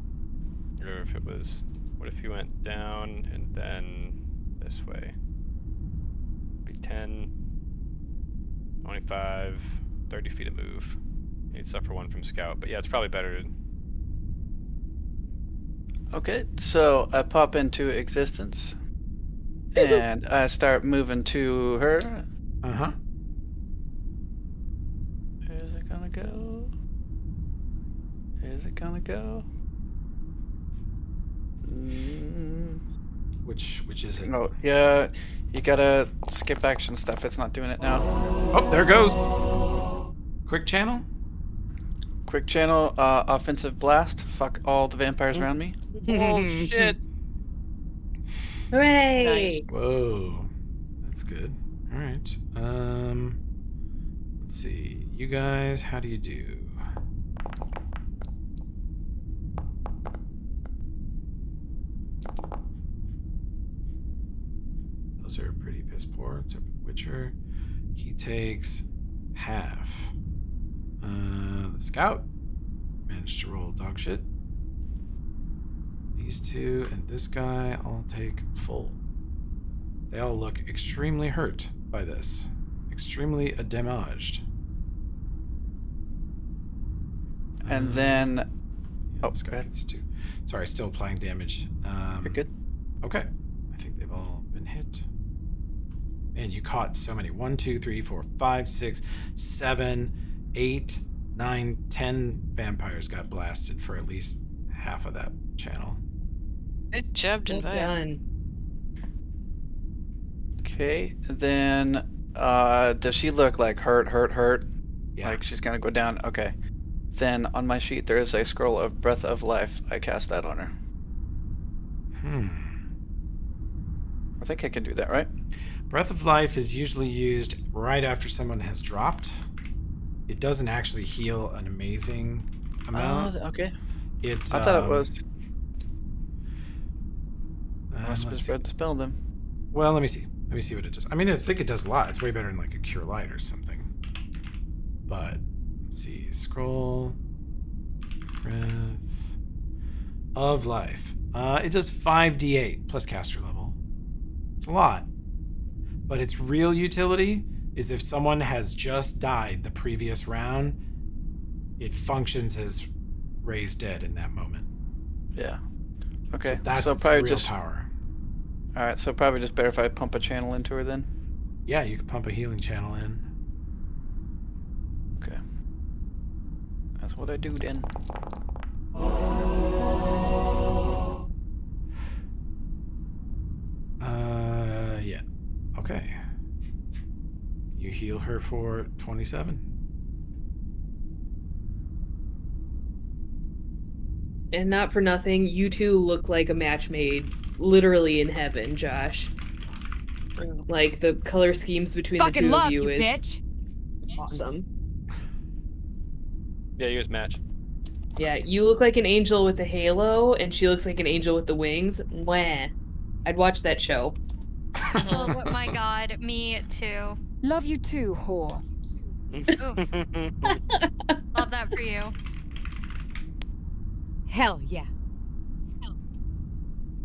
Or if it was, what if you went down and then this way? Be 10, 25, 30 feet of move. You'd suffer 1 from scout, but yeah, it's probably better to... Okay, so I pop into existence, and I start moving to her. Uh-huh. Where's it gonna go? Where's it gonna go? Which is it? Oh, yeah, you gotta skip action stuff. It's not doing it now. Oh, there it goes. Quick channel? Quick channel, offensive blast. Fuck all the vampires around me. Oh, shit. Hooray! Nice. Whoa. That's good. All right. Let's see. You guys, how do you do? Those are pretty piss poor, except for the Witcher. He takes half. The Scout managed to roll dog shit. These 2 and this guy all take full. They all look extremely hurt by this. Extremely damaged. And then... Yeah, this guy gets it too. Sorry, still applying damage. You're good. Okay. I think they've all been hit. And you caught so many. 1, 2, 3, 4, 5, 6, 7, 8, 9, 10 vampires got blasted for at least half of that channel. Good job, Well Dinvaya. done. Okay, then does she look like hurt? Yeah. Like she's gonna go down? Okay. Then on my sheet there is a scroll of Breath of Life. I cast that on her. I think I can do that, right? Breath of Life is usually used right after someone has dropped. It doesn't actually heal an amazing amount. Oh, okay. I thought it was. I let's must have misread the spell then. Well, let me see. Let me see what it does. I mean, I think it does a lot. It's way better than like a Cure Light or something. But let's see. Scroll. Breath of life. It does 5d8 plus caster level. It's a lot. But its real utility is if someone has just died the previous round, it functions as raised dead in that moment. Yeah. Okay. So that's its probably real just power. All right. So probably just better if I pump a channel into her then. Yeah, you can pump a healing channel in. Okay. That's what I do then. Yeah. Okay. You heal her for 27. And not for nothing, you two look like a match made literally in heaven, Josh. Like the color schemes between the two of you is bitch. awesome. Yeah, you guys match. Yeah, you look like an angel with a halo, and she looks like an angel with the wings. Mwah. I'd watch that show. Oh my god, me too. Love you too, whore. Love that for you. Hell yeah.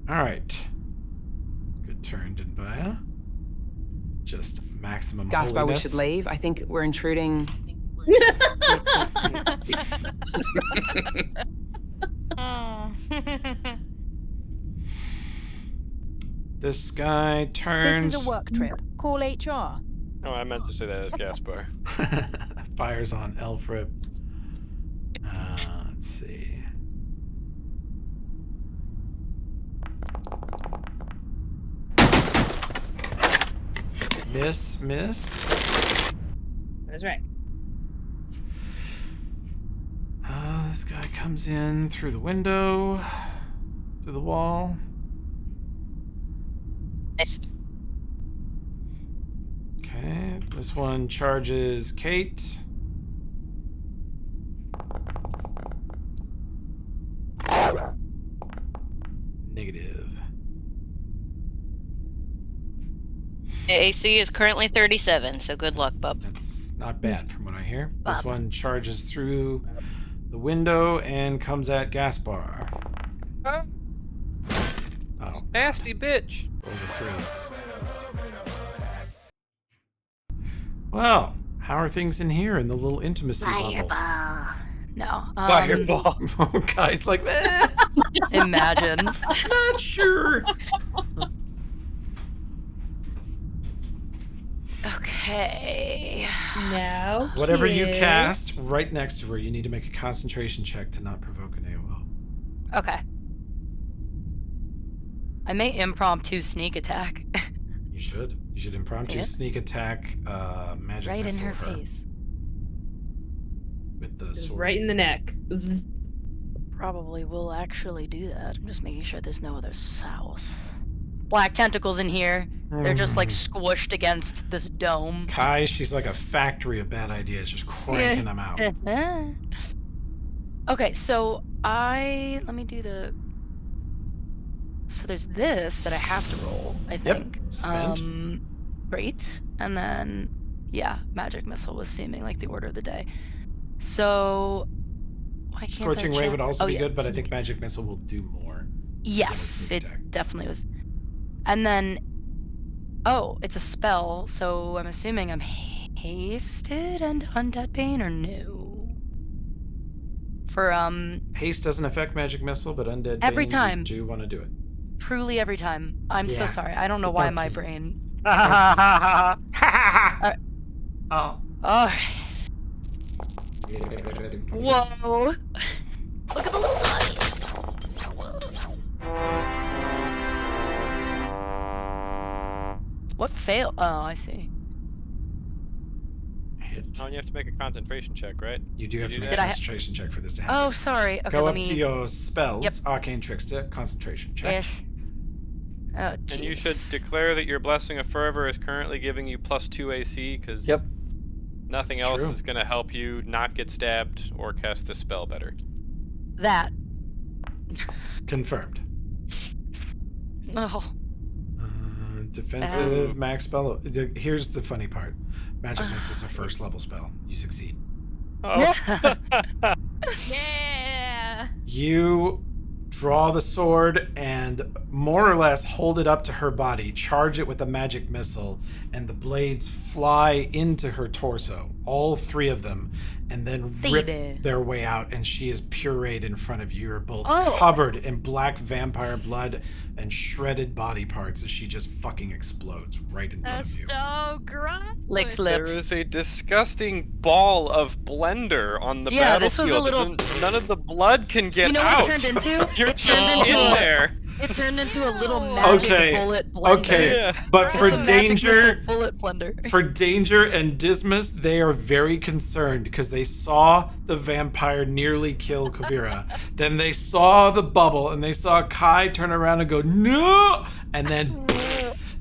All right. Good turn, Dinbaya. Just maximum Gaspar, we holiness. should leave. I think we're intruding. Oh. This guy turns. This is a work trip. Call HR. Oh, I meant to say that as Gaspar. Fires on Elfrip. Let's see. Miss. That's right. This guy comes in through the window, through the wall. Nice. Okay, this one charges Kate. Negative. The AC is currently 37, so good luck, bub. That's not bad from what I hear. Bob. This one charges through the window and comes at Gaspar. Oh, Oh, nasty bitch. rolled a 3. Well, how are things in here in the little intimacy bubble? No. Fireball. Oh, guys, like, eh, Imagine. not sure. Okay. Now, Whatever you kids. cast right next to her, you need to make a concentration check to not provoke an AOL. Okay. I may impromptu sneak attack. You should. You should impromptu Yep. sneak attack magic Right in missile her face. with the Just sword. right in the neck. Zzz. Probably will actually do that. I'm just making sure there's no other sauce. Black tentacles in here. They're just like squished against this dome. Kai, she's like a factory of bad ideas, just cranking them out. Okay, so let me do the. So there's this that I have to roll, I think. spend. Great. And then, yeah, magic missile was seeming like the order of the day. So, why can't Scorching I Ray check? would also Oh, be yeah, good, but I sneak think magic missile will do more. Yes, sneak it attack. definitely was. And then, oh, it's a spell, so I'm assuming I'm hasted and undead pain or no? For Haste doesn't affect magic missile, but undead every Bane, time. you do want to do it. Truly every time. I'm so Yeah. sorry. I don't know But why don't my keep. brain. Oh. Alright. Whoa. Look at the little dotty. What fail? Oh, I see. Hit. Oh, and you have to make a concentration check, right? You do have to do make that? a Did I- concentration check for this to happen. Oh, sorry. Okay, Go let up me. to your spells, Yep. Arcane Trickster, concentration check. Ish. Oh, And you jeez. should declare that your Blessing of Fervor is currently giving you +2 AC, because Yep. nothing It's else true. is going to help you not get stabbed or cast this spell better. That. Confirmed. Oh. Defensive, max spell. Here's the funny part. Magic Missile is a first level spell. You succeed. Oh. Yeah. You draw the sword and more or less hold it up to her body, charge it with a magic missile, and the blades fly into her torso, all 3 of them, and then rip their way out, and she is pureed in front of you. You're both covered in black vampire blood and shredded body parts as she just fucking explodes right in front of you. So gross. Licks There lips. is a disgusting ball of blender on the Yeah, battlefield. this was a little. None of the blood can get out. You know what it turned into? You're It turned just into in a- there. It turned into a little magic bullet blender. Okay, Yeah. but for It's a magic Danger, missile bullet blender. for Danger and Dismas, they are very concerned because they saw the vampire nearly kill Kavira. Then they saw the bubble, and they saw Kai turn around and go, no! And then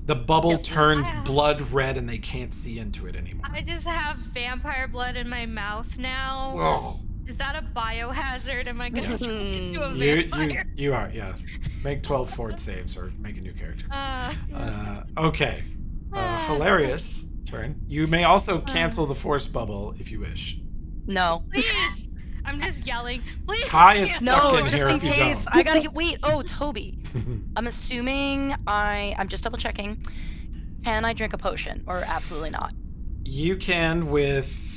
the bubble turns blood red, and they can't see into it anymore. I just have vampire blood in my mouth now. Whoa. Is that a biohazard? Am I gonna turn into a You vampire? are, yeah. Make 12 fort saves or make a new character. Okay. Hilarious turn. You may also cancel the force bubble if you wish. No. Please! I'm just yelling. Please! Kai is stuck No, in just here in if you case. don't. I gotta get. Wait. Oh, Toby. I'm assuming I'm just double checking. Can I drink a potion or absolutely not? You can with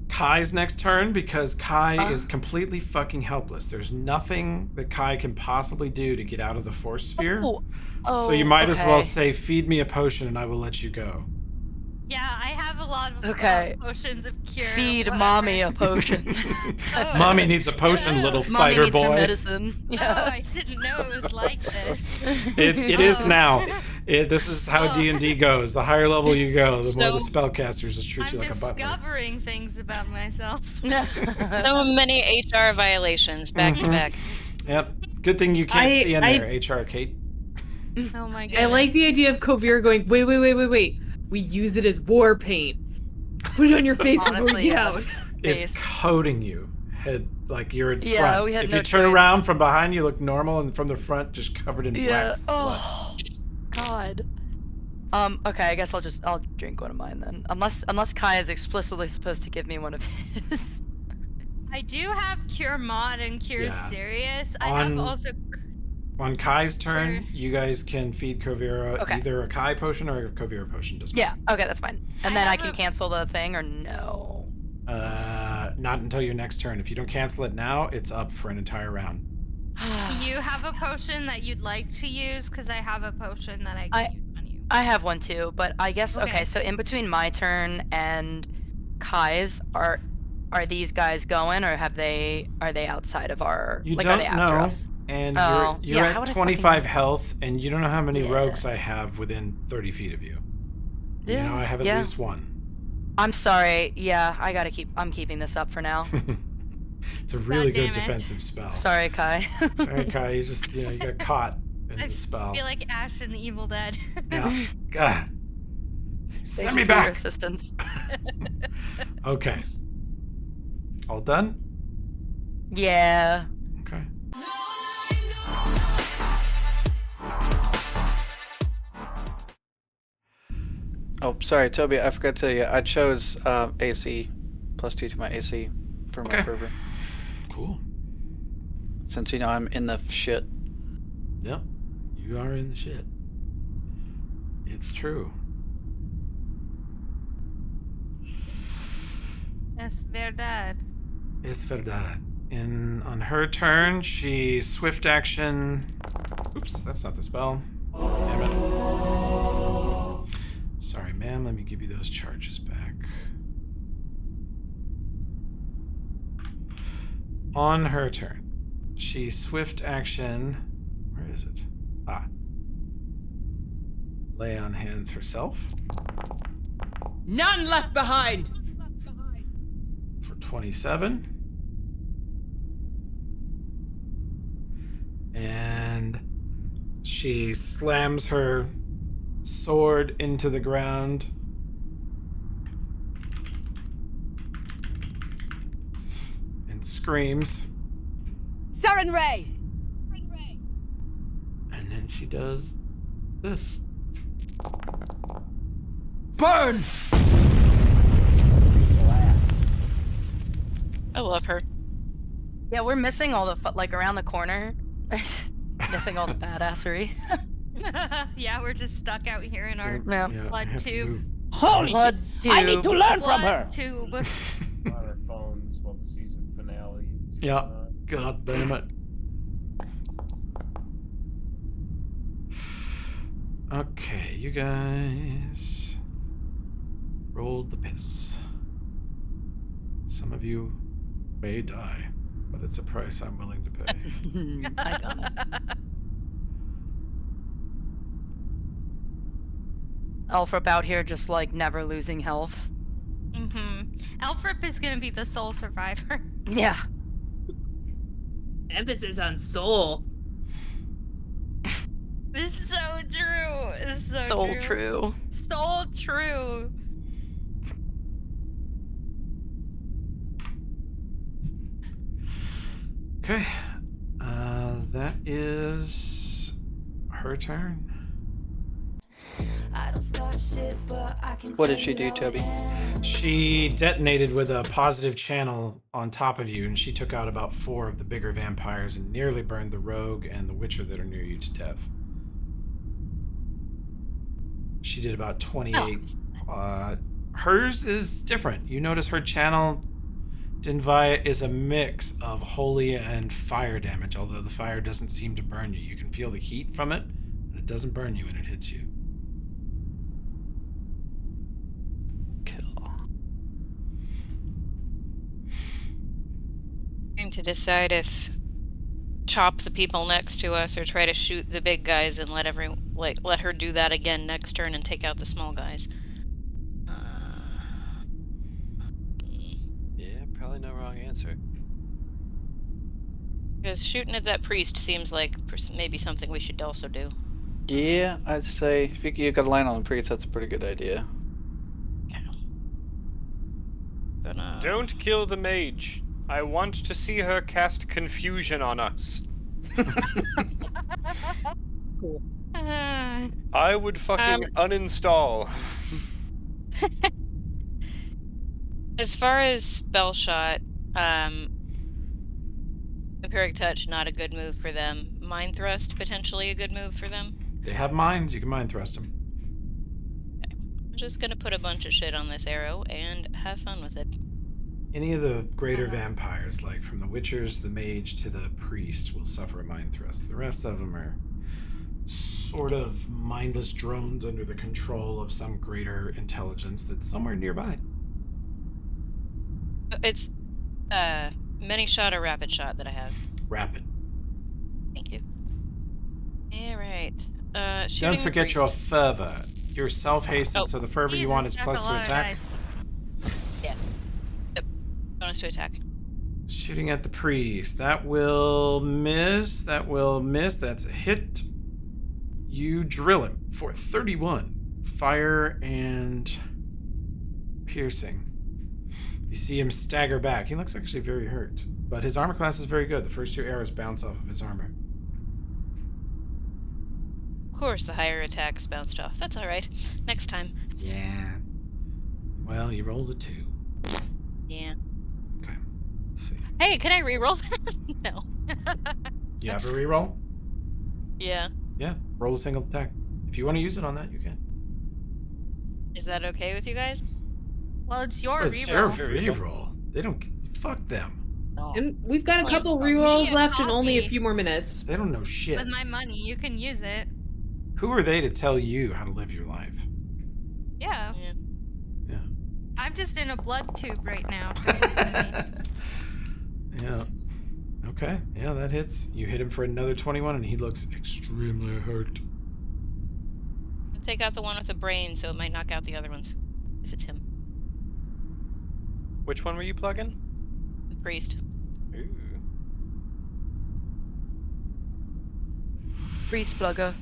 Kai's next turn because Kai is completely fucking helpless. There's nothing that Kai can possibly do to get out of the force sphere. So you might as well say, feed me a potion and I will let you go. Yeah, I have a lot of potions of cure. Feed mommy a potion. Mommy needs a potion, little Mommy fighter needs her boy. medicine. Yeah. Oh, I didn't know it was like this. It is now. This is how D&D goes. The higher level you go, the more the spellcasters just treat you like a butler. I'm discovering things about myself. So many HR violations back to back. Yep. Good thing you can't see in there, HR Kate. Oh my god. I like the idea of Kovir going, wait. We use it as war paint. Put it on your face before we get out. It's coating you. Head like you're in Yeah, front. we had If no you turn choice. around from behind, you look normal, and from the front, just covered in black blood. Oh, God. Okay, I guess I'll drink one of mine then. Unless Kai is explicitly supposed to give me one of his. I do have Cure Mod and Cure Serious. I have also. On Kai's turn, you guys can feed Kovira either a Kai potion or a Kovira potion. Doesn't matter. Yeah, okay, that's fine. And then I can cancel the thing or no? Not until your next turn. If you don't cancel it now, it's up for an entire round. Do you have a potion that you'd like to use? Because I have a potion that I can use on you. I have one too, but I guess Okay. so in between my turn and Kai's, are these guys going or are they outside of our You are don't they after know, us? and Oh, you're yeah, how at would I 25 health, and you don't know how many rogues I have within 30 feet of you. You know I have at least one. I'm sorry. Yeah, I'm keeping this up for now. It's a really good damn it. defensive spell. Sorry, Kai. Sorry, Kai. You just you got caught in I the spell. feel like Ash in the Evil Dead. Yeah. God. Thank Send you me for your back. assistance. Okay. All done? Yeah. Okay. Oh, sorry, Toby. I forgot to tell you. I chose AC +2 to my AC for my fervor. Cool. Since I'm in the shit. Yep. You are in the shit. It's true. Es verdad. Es verdad. On her turn, she swift action. Oops, that's not the spell. Damn it. Sorry, ma'am. Let me give you those charges back. On her turn, she swift action. Where is it? Lay on hands herself None left behind. for 27. And she slams her sword into the ground. And screams. Siren Ray. And then she does this. Burn. I love her. Yeah, we're missing all the like around the corner. Missing all the badassery. Yeah, we're just stuck out here in our Yeah. I blood have to tube. move. Holy shit! I need to learn from her. Blood tube. On our phones while the season finale is Yeah. going on. God damn it. Okay, you guys rolled the piss. Some of you may die, but it's a price I'm willing to pay. I got it. Alfrep out here just like never losing health. Alfrep is gonna be the sole survivor. Yeah. Emphasis on soul. It's so true. It's so So true. true. So true. Okay. That is her turn. What did she do, Toby? She detonated with a positive channel on top of you, and she took out about 4 of the bigger vampires and nearly burned the rogue and the witcher that are near you to death. She did about 28. Hers is different. You notice her channel Dinvaya is a mix of holy and fire damage, although the fire doesn't seem to burn you. You can feel the heat from it, but it doesn't burn you when it hits you. Kill. Trying to decide if chop the people next to us or try to shoot the big guys and let her do that again next turn and take out the small guys. Yeah, probably no wrong answer. Because shooting at that priest seems like maybe something we should also do. Yeah, I'd say if you got a line on the priest, that's a pretty good idea. Don't kill the mage. I want to see her cast confusion on us. Cool. I would fucking uninstall. As far as spell shot, Vampiric Touch, not a good move for them. Mind Thrust, potentially a good move for them. They have minds. You can mind thrust them. Okay. I'm just gonna put a bunch of shit on this arrow and have fun with it. Any of the greater vampires, like from the witchers, the mage, to the priest, will suffer a mind thrust. The rest of them are sort of mindless drones under the control of some greater intelligence that's somewhere nearby. It's many shot or rapid shot that I have. Rapid. Thank you. Alright. Don't forget your fervor. You're self-hasted, so the fervor you want is plus to attack. Yeah. Yep. Bonus to attack. Shooting at the priest. That will miss. That will miss. That's a hit. You drill him for 31. Fire and piercing. You see him stagger back. He looks actually very hurt, but his armor class is very good. The first 2 arrows bounce off of his armor. Of course, the higher attacks bounced off. That's alright. Next time. Yeah. Well, you rolled a 2. Yeah. Okay. Let's see. Hey, can I reroll that? No. You have a reroll? Yeah. Yeah. Roll a single attack. If you want to use it on that, you can. Is that okay with you guys? Well, it's your It's your reroll. reroll. They don't. Fuck them. And we've got a Well, couple it's rerolls me left and only a coffee. few more minutes. They don't know shit. With my money, you can use it. Who are they to tell you how to live your life? Yeah. Yeah. I'm just in a blood tube right now. Don't listen to me. Yeah. Okay. Yeah, that hits. You hit him for another 21, and he looks extremely hurt. I'll take out the one with the brain, so it might knock out the other ones. If it's him. Which one were you plugging? The priest. Ooh. Priest plugger.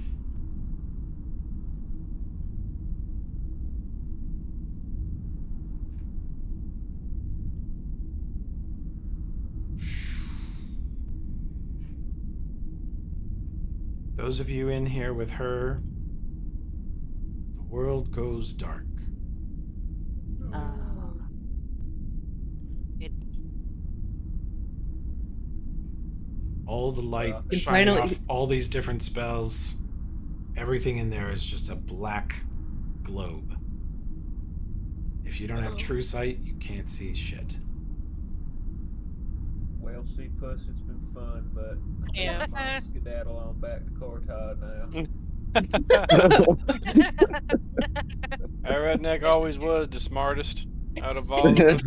Those of you in here with her, the world goes dark. All the light And shining finally- off all these different spells. Everything in there is just a black globe. If you don't have true sight, you can't see shit. Well, see, Puss, it's been fun, but I Yeah. guess I'll skedaddle on back to Cortod now. That redneck always was the smartest out of all of us.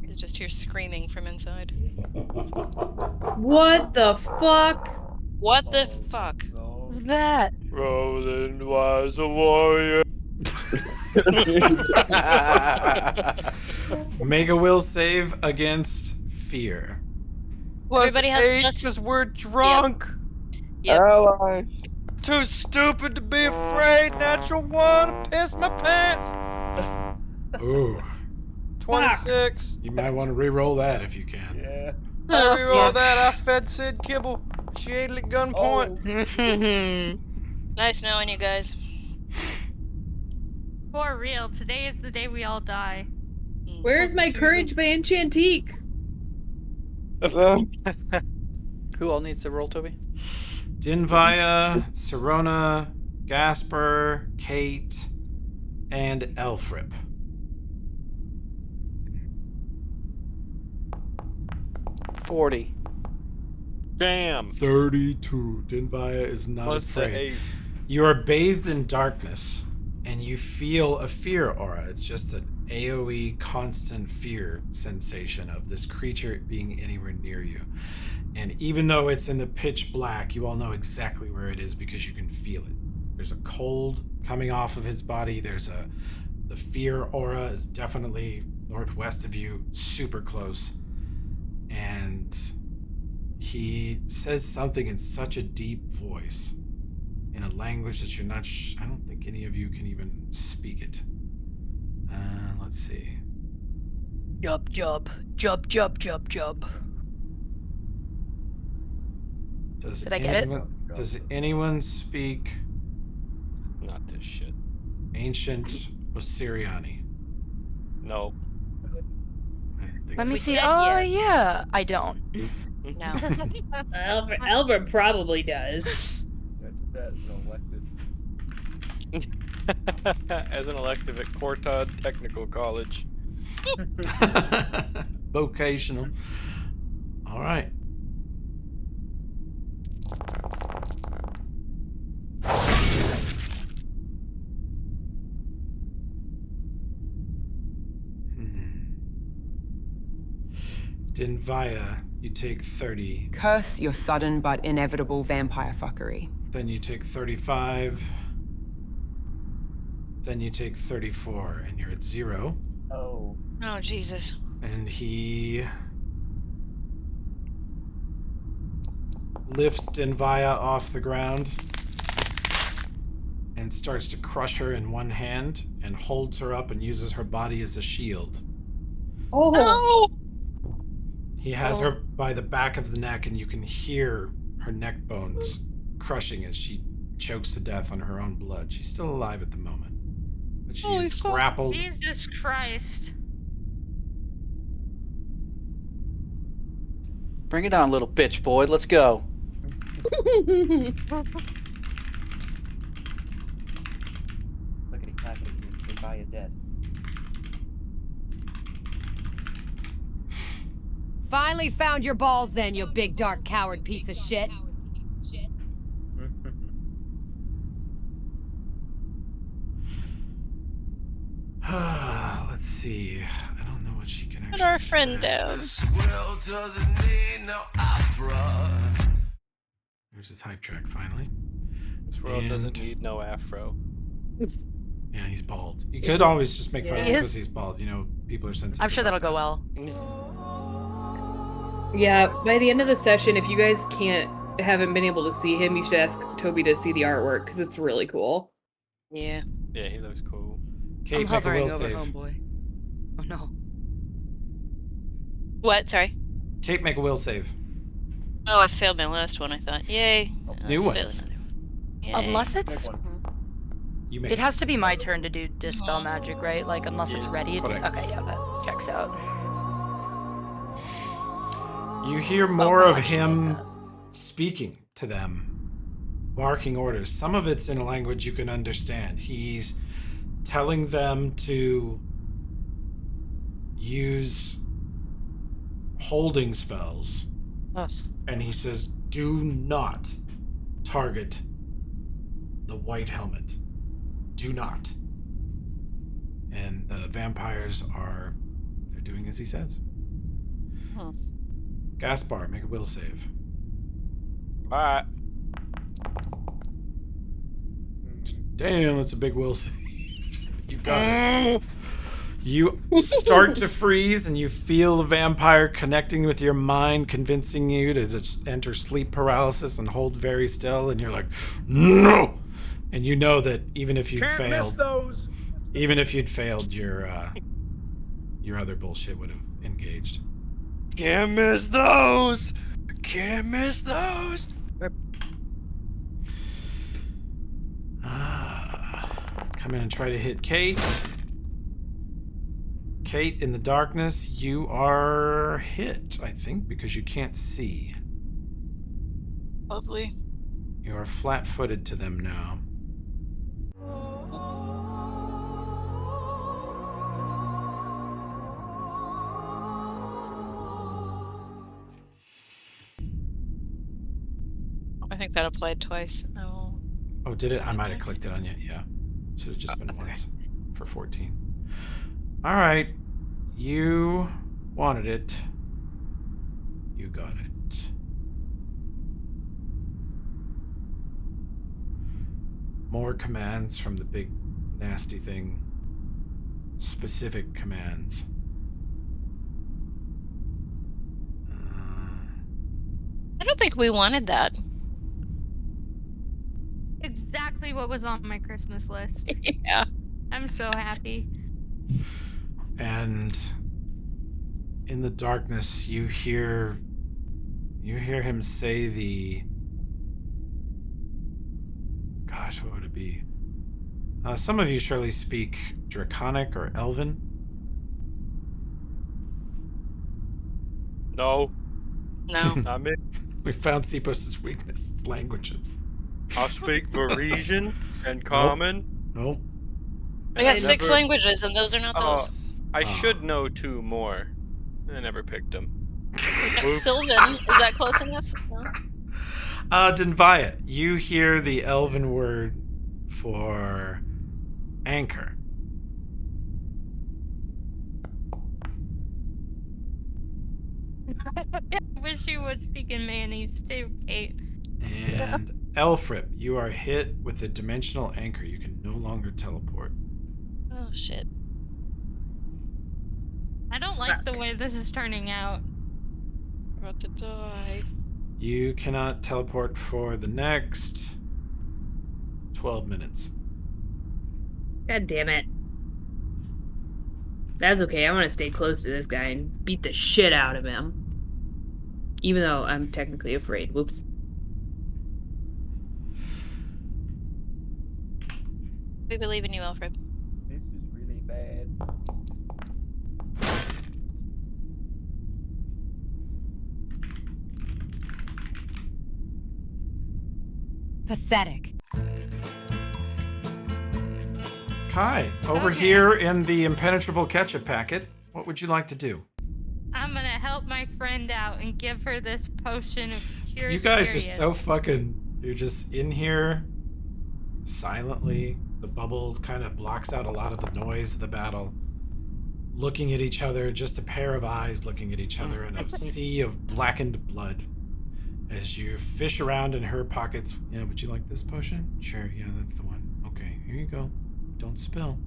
He's just here screaming from inside. What the fuck? What the fuck? What's that? Roland was a warrior. Make a will save against fear. Everybody has +8 plus. because we're drunk. Yep. Allies. Too stupid to be afraid. Natural one. Piss my pants. Ooh. 26. You might want to re-roll that if you can. Yeah. I reroll that. I fed Sid kibble. She ate it at gunpoint. Nice knowing you guys. For real, today is the day we all die. Where's my courage by Enchantique? Who all needs to roll, Toby? Dinvaya, Sirona, Gasper, Kate, and Elfrip. $40. Damn. 32. Dinvaya is not Plus the afraid. 8. You are bathed in darkness, and you feel a fear aura. It's just an AoE constant fear sensation of this creature being anywhere near you. And even though it's in the pitch black, you all know exactly where it is because you can feel it. There's a cold coming off of his body. The fear aura is definitely northwest of you, super close. And he says something in such a deep voice, in a language that you're not I don't think any of you can even speak it. Let's see. Jub. Did I get it? Does anyone speak Not this shit. ancient Osiriani? No. Let me We see. said Oh, yes. yeah. I don't. No. Albert probably does. That is an elective. As an elective at Cortod Technical College. Vocational. All right. Dinvaya, you take 30. Curse your sudden but inevitable vampire fuckery. Then you take 35. Then you take 34, and you're at 0. Oh. Oh, Jesus. And he lifts Dinvaya off the ground and starts to crush her in one hand and holds her up and uses her body as a shield. Oh. No! He has her by the back of the neck, and you can hear her neck bones crushing as she chokes to death on her own blood. She's still alive at the moment, but she is grappled. Jesus Christ. Bring it on, little bitch boy. Let's go. Look at him clapping. They buy it dead. Finally found your balls then, you big dark coward piece of shit. Let's see. I don't know what she can actually Put our friend say. down. Well, doesn't need no opera. There's his hype track finally. This world doesn't need no afro. Yeah, he's bald. You could always just make fun of him He because is. he's bald. You know, people are sensitive. I'm sure that'll about go well. Yeah, by the end of the session, if you guys haven't been able to see him, you should ask Toby to see the artwork because it's really cool. Yeah. Yeah, he looks cool. Kate, I'm make a hovering will over save. homeboy. Oh no. What? Sorry. Kate, make a will save. Oh, I failed my last one, I thought. Yay. New Let's one. fail another one. Yay. Unless it's. You make It has to be my turn to do Dispel Magic, right? Like, unless it's Yes, ready. correct. Okay, yeah, that checks out. You hear more of him speaking to them, barking orders. Some of it's in a language you can understand. He's telling them to use holding spells. Ugh. And he says, do not target the white helmet. Do not. And the vampires they're doing as he says. Gaspar, make a will save. Alright. Damn, that's a big will save. You got it. You start to freeze and you feel the vampire connecting with your mind, convincing you to just enter sleep paralysis and hold very still, and you're like, no! And you know that even if you'd Can't miss failed, those. even if you'd failed, your other bullshit would have engaged. Can't miss those. Can't miss those. Come in and try to hit Kate. Kate, in the darkness, you are hit, I think, because you can't see. Lovely. You are flat-footed to them now. I think that applied twice. Oh, did it? I might have clicked it on you. Yeah. Should have just been once for 14. All right. You wanted it. You got it. More commands from the big nasty thing. Specific commands. I don't think we wanted that. Exactly what was on my Christmas list. Yeah. I'm so happy. And in the darkness, you hear him say the... Gosh, what would it be? Some of you surely speak Draconic or Elven. No. No. Not me. We found Cepos's weakness. It's languages. I speak Varisian and Common. Nope. We got 6 languages, and those are not those. I should know 2 more. I never picked them. Sylvan, is that close enough? No? Denvaya, you hear the Elven word for anchor. I wish you would speak in mayonnaise too, Kate. And Elfrip, you are hit with a dimensional anchor. You can no longer teleport. Oh, shit. I don't like the way this is turning out. I'm about to die. You cannot teleport for the next 12 minutes. God damn it. That's okay. I want to stay close to this guy and beat the shit out of him. Even though I'm technically afraid. Whoops. We believe in you, Alfred. This is really bad. Pathetic. Kai, over here in the impenetrable ketchup packet, what would you like to do? I'm gonna help my friend out and give her this potion of cure. You guys are serious. so fucking... You're just in here silently. The bubble kind of blocks out a lot of the noise of the battle. Looking at each other, just a pair of eyes looking at each other in a sea of blackened blood. As you fish around in her pockets. Yeah, would you like this potion? Sure, yeah, that's the one. Okay, here you go. Don't spill.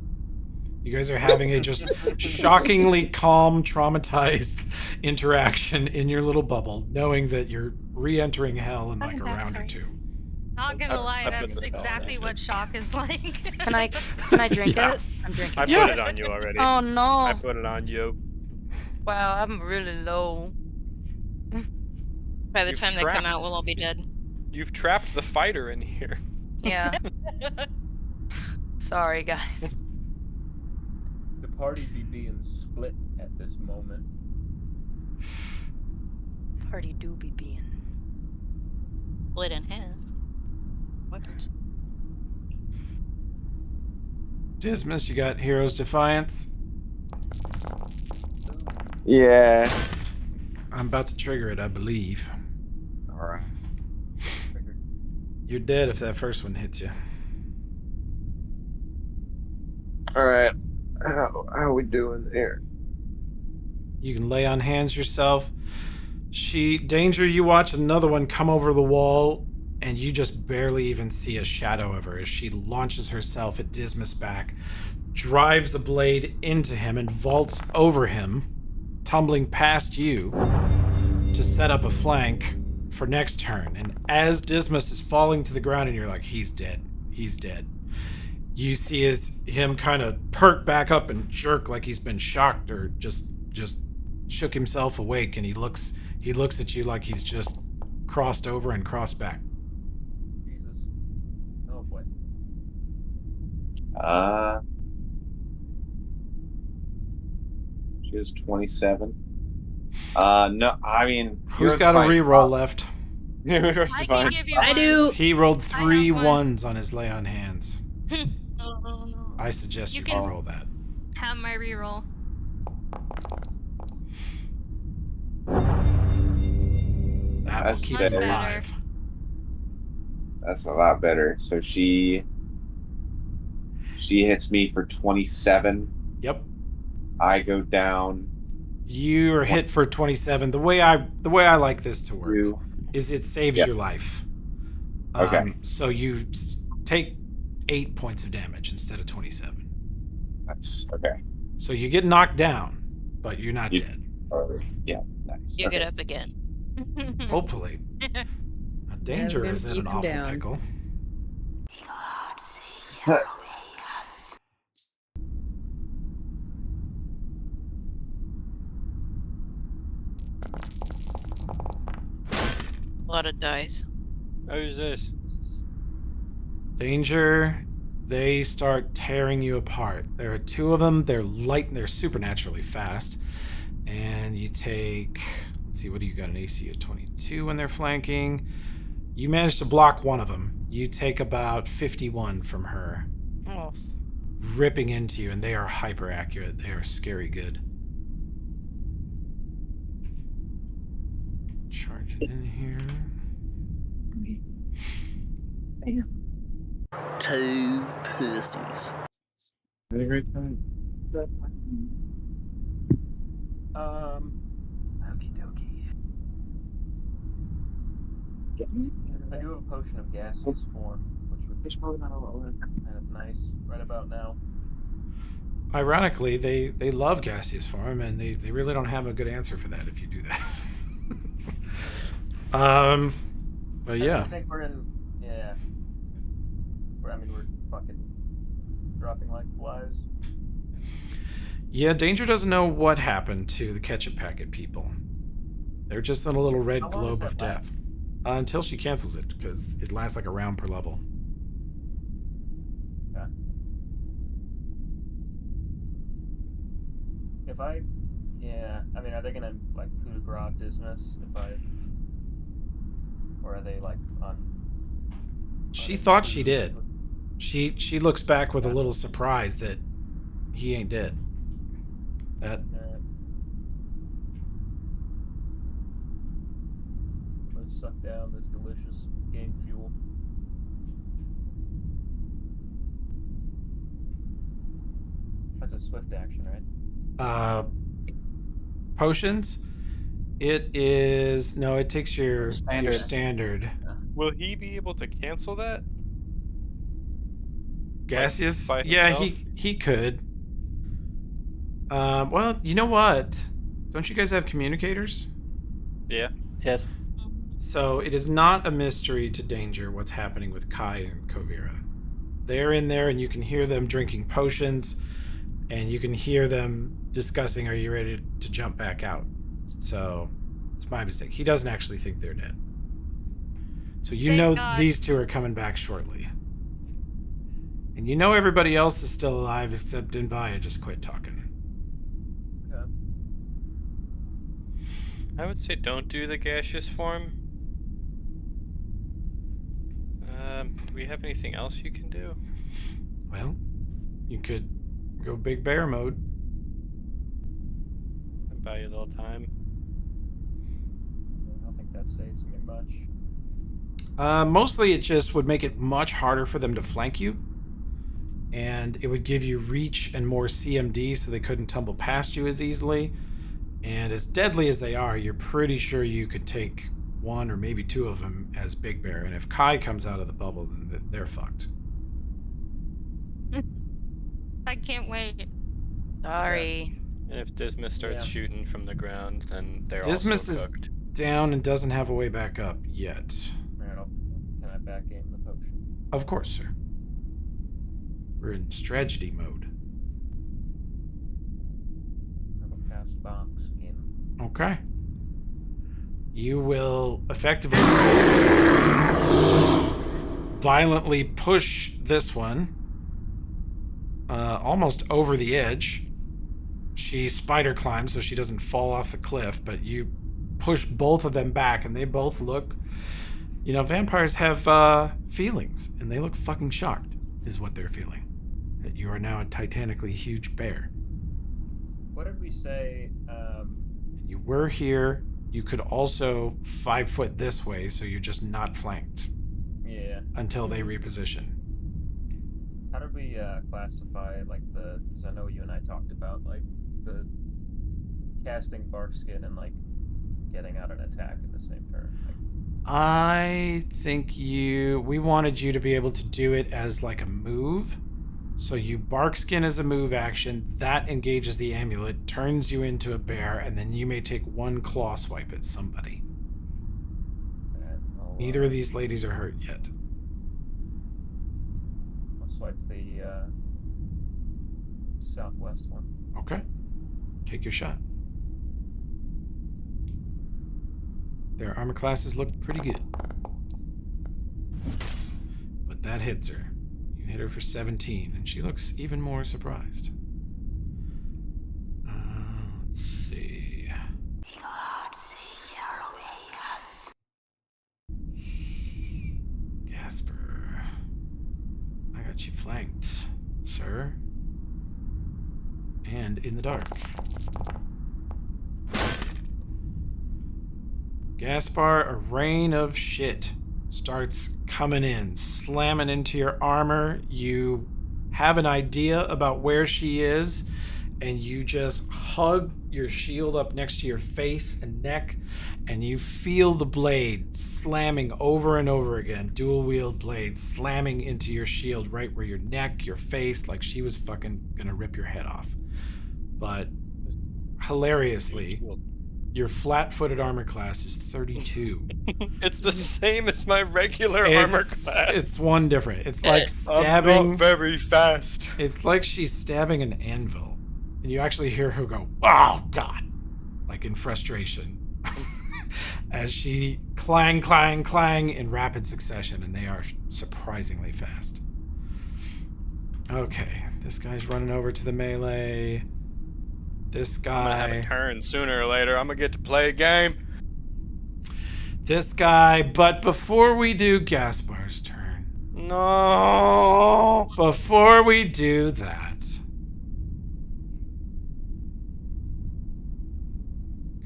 You guys are having a just shockingly calm, traumatized interaction in your little bubble, knowing that you're re-entering hell in like a round or two. Not gonna lie, I've been that's the spell, exactly that's what it. shock is like. Can I drink Yeah. it? I'm drinking I it. put it on you already. Oh no. I put it on you. Wow, I'm really low. By the You've time they come trapped- out, we'll all be dead. You've trapped the fighter in here. Yeah. Sorry, guys. The party be being split at this moment. party do be being split in half. Weapons. Dismas, you got Hero's Defiance. Yeah. I'm about to trigger it, I believe. All right. You're dead if that first one hits you. All right. How we doing there? You can lay on hands yourself. Danger, you watch another one come over the wall, and you just barely even see a shadow of her as she launches herself at Dismas' back, drives a blade into him, and vaults over him, tumbling past you to set up a flank for next turn. And as Dismas is falling to the ground, and you're like, he's dead. He's dead. You see him kind of perk back up and jerk like he's been shocked or just shook himself awake, and he looks at you like he's just crossed over and crossed back. Jesus. Oh boy. She is 27. No, I mean, Who's got a reroll left? I can give you I one. do. He rolled three have one. ones on his lay on hands. Oh no. I suggest You you can- roll that. Have my reroll. That will keep much him better. alive. That's a lot better. So she hits me for 27. Yep. I go down. You're hit for 27. The way I like this to work Two. is it saves Yep. your life. Okay. So you take 8 points of damage instead of 27. That's okay. So you get knocked down, but you're not dead. Yeah, nice. You get up again. Hopefully. Danger we're is gonna in an keep him awful down. pickle. A lot of dice. Who's this? Danger, they start tearing you apart. There are two of them. They're light and they're supernaturally fast. And you take, let's see, what do you got, an AC of 22 when they're flanking? You manage to block one of them. You take about 51 from her. Oh. Ripping into you, and they are hyper accurate. They are scary good. Charge it in here. Two pussies. Had a great time. Okie dokie. I do have a potion of gaseous form, which would be kind of nice right about now. Ironically, they love gaseous form, and they really don't have a good answer for that if you do that. But yeah. I think we're in. Yeah. We're fucking dropping like flies. Yeah, Danger doesn't know what happened to the ketchup packet people. They're just in a little red How long does globe of that death. Until she cancels it, because it lasts like a round per level. Okay. If I, yeah, I mean, are they gonna like coup de grace Dismas if I, or are they like on? She thought she did. She looks back with a little surprise that he ain't dead. That Let's suck down this delicious game fuel. That's a swift action, right? Potions. It is no. It takes your standard. Will he be able to cancel that? Gaseous? by Yeah, himself? he could. Well, you know what? Don't you guys have communicators? Yeah. Yes. So it is not a mystery to Danger what's happening with Kai and Kovira. They're in there, and you can hear them drinking potions, and you can hear them discussing, are you ready to jump back out? So it's my mistake. He doesn't actually think they're dead. So you Thank know God. these two are coming back shortly. And you know everybody else is still alive except Dinvaya just quit talking. Okay. I would say don't do the gaseous form. Do we have anything else you can do? Well, you could go big bear mode. I'll buy you a little time. I don't think that saves me much. Mostly it just would make it much harder for them to flank you. And it would give you reach and more CMD so they couldn't tumble past you as easily. And as deadly as they are, you're pretty sure you could take one or maybe two of them as Big Bear. And if Kai comes out of the bubble, then they're fucked. I can't wait. Sorry. And if Dismas starts shooting from the ground, then they're Dismas also is cooked. down and doesn't have a way back up yet. Alright, can I back aim the potion? Of course, sir. We're in strategy mode. I'm a past box in. Okay. You will effectively violently push this one almost over the edge. She spider climbs so she doesn't fall off the cliff, but you push both of them back and they both look, you know, vampires have feelings and they look fucking shocked is what they're feeling. That you are now a titanically huge bear. What did we say? You were here. You could also 5 foot this way, so you're just not flanked. Yeah. Until they reposition. How did we classify like the? Because I know you and I talked about like the casting bark skin and like getting out an attack in the same turn. Like, I think we wanted you to be able to do it as like a move. So you bark skin as a move action, that engages the amulet, turns you into a bear, and then you may take one claw swipe at somebody. Neither of these ladies are hurt yet. I'll swipe the southwest one. Okay. Take your shot. Their armor classes look pretty good. But that hits her. You hit her for 17, and she looks even more surprised. Let's see. Gasper. I got you flanked, sir. And in the dark. Gaspar, a rain of shit starts coming in, slamming into your armor. You have an idea about where she is, and you just hug your shield up next to your face and neck, and you feel the blade slamming over and over again, dual wield blade slamming into your shield right where your neck, your face, like she was fucking gonna rip your head off. But hilariously, your flat-footed armor class is 32. It's the same as my regular armor class. It's one different. It's like stabbing. I'm not very fast. It's like she's stabbing an anvil, and you actually hear her go, "Oh God!" like in frustration, as she clang, clang, clang in rapid succession, and they are surprisingly fast. Okay, this guy's running over to the melee. This guy. I'm gonna have a turn sooner or later. I'm gonna get to play a game. This guy, but before we do Gaspar's turn. No. Before we do that.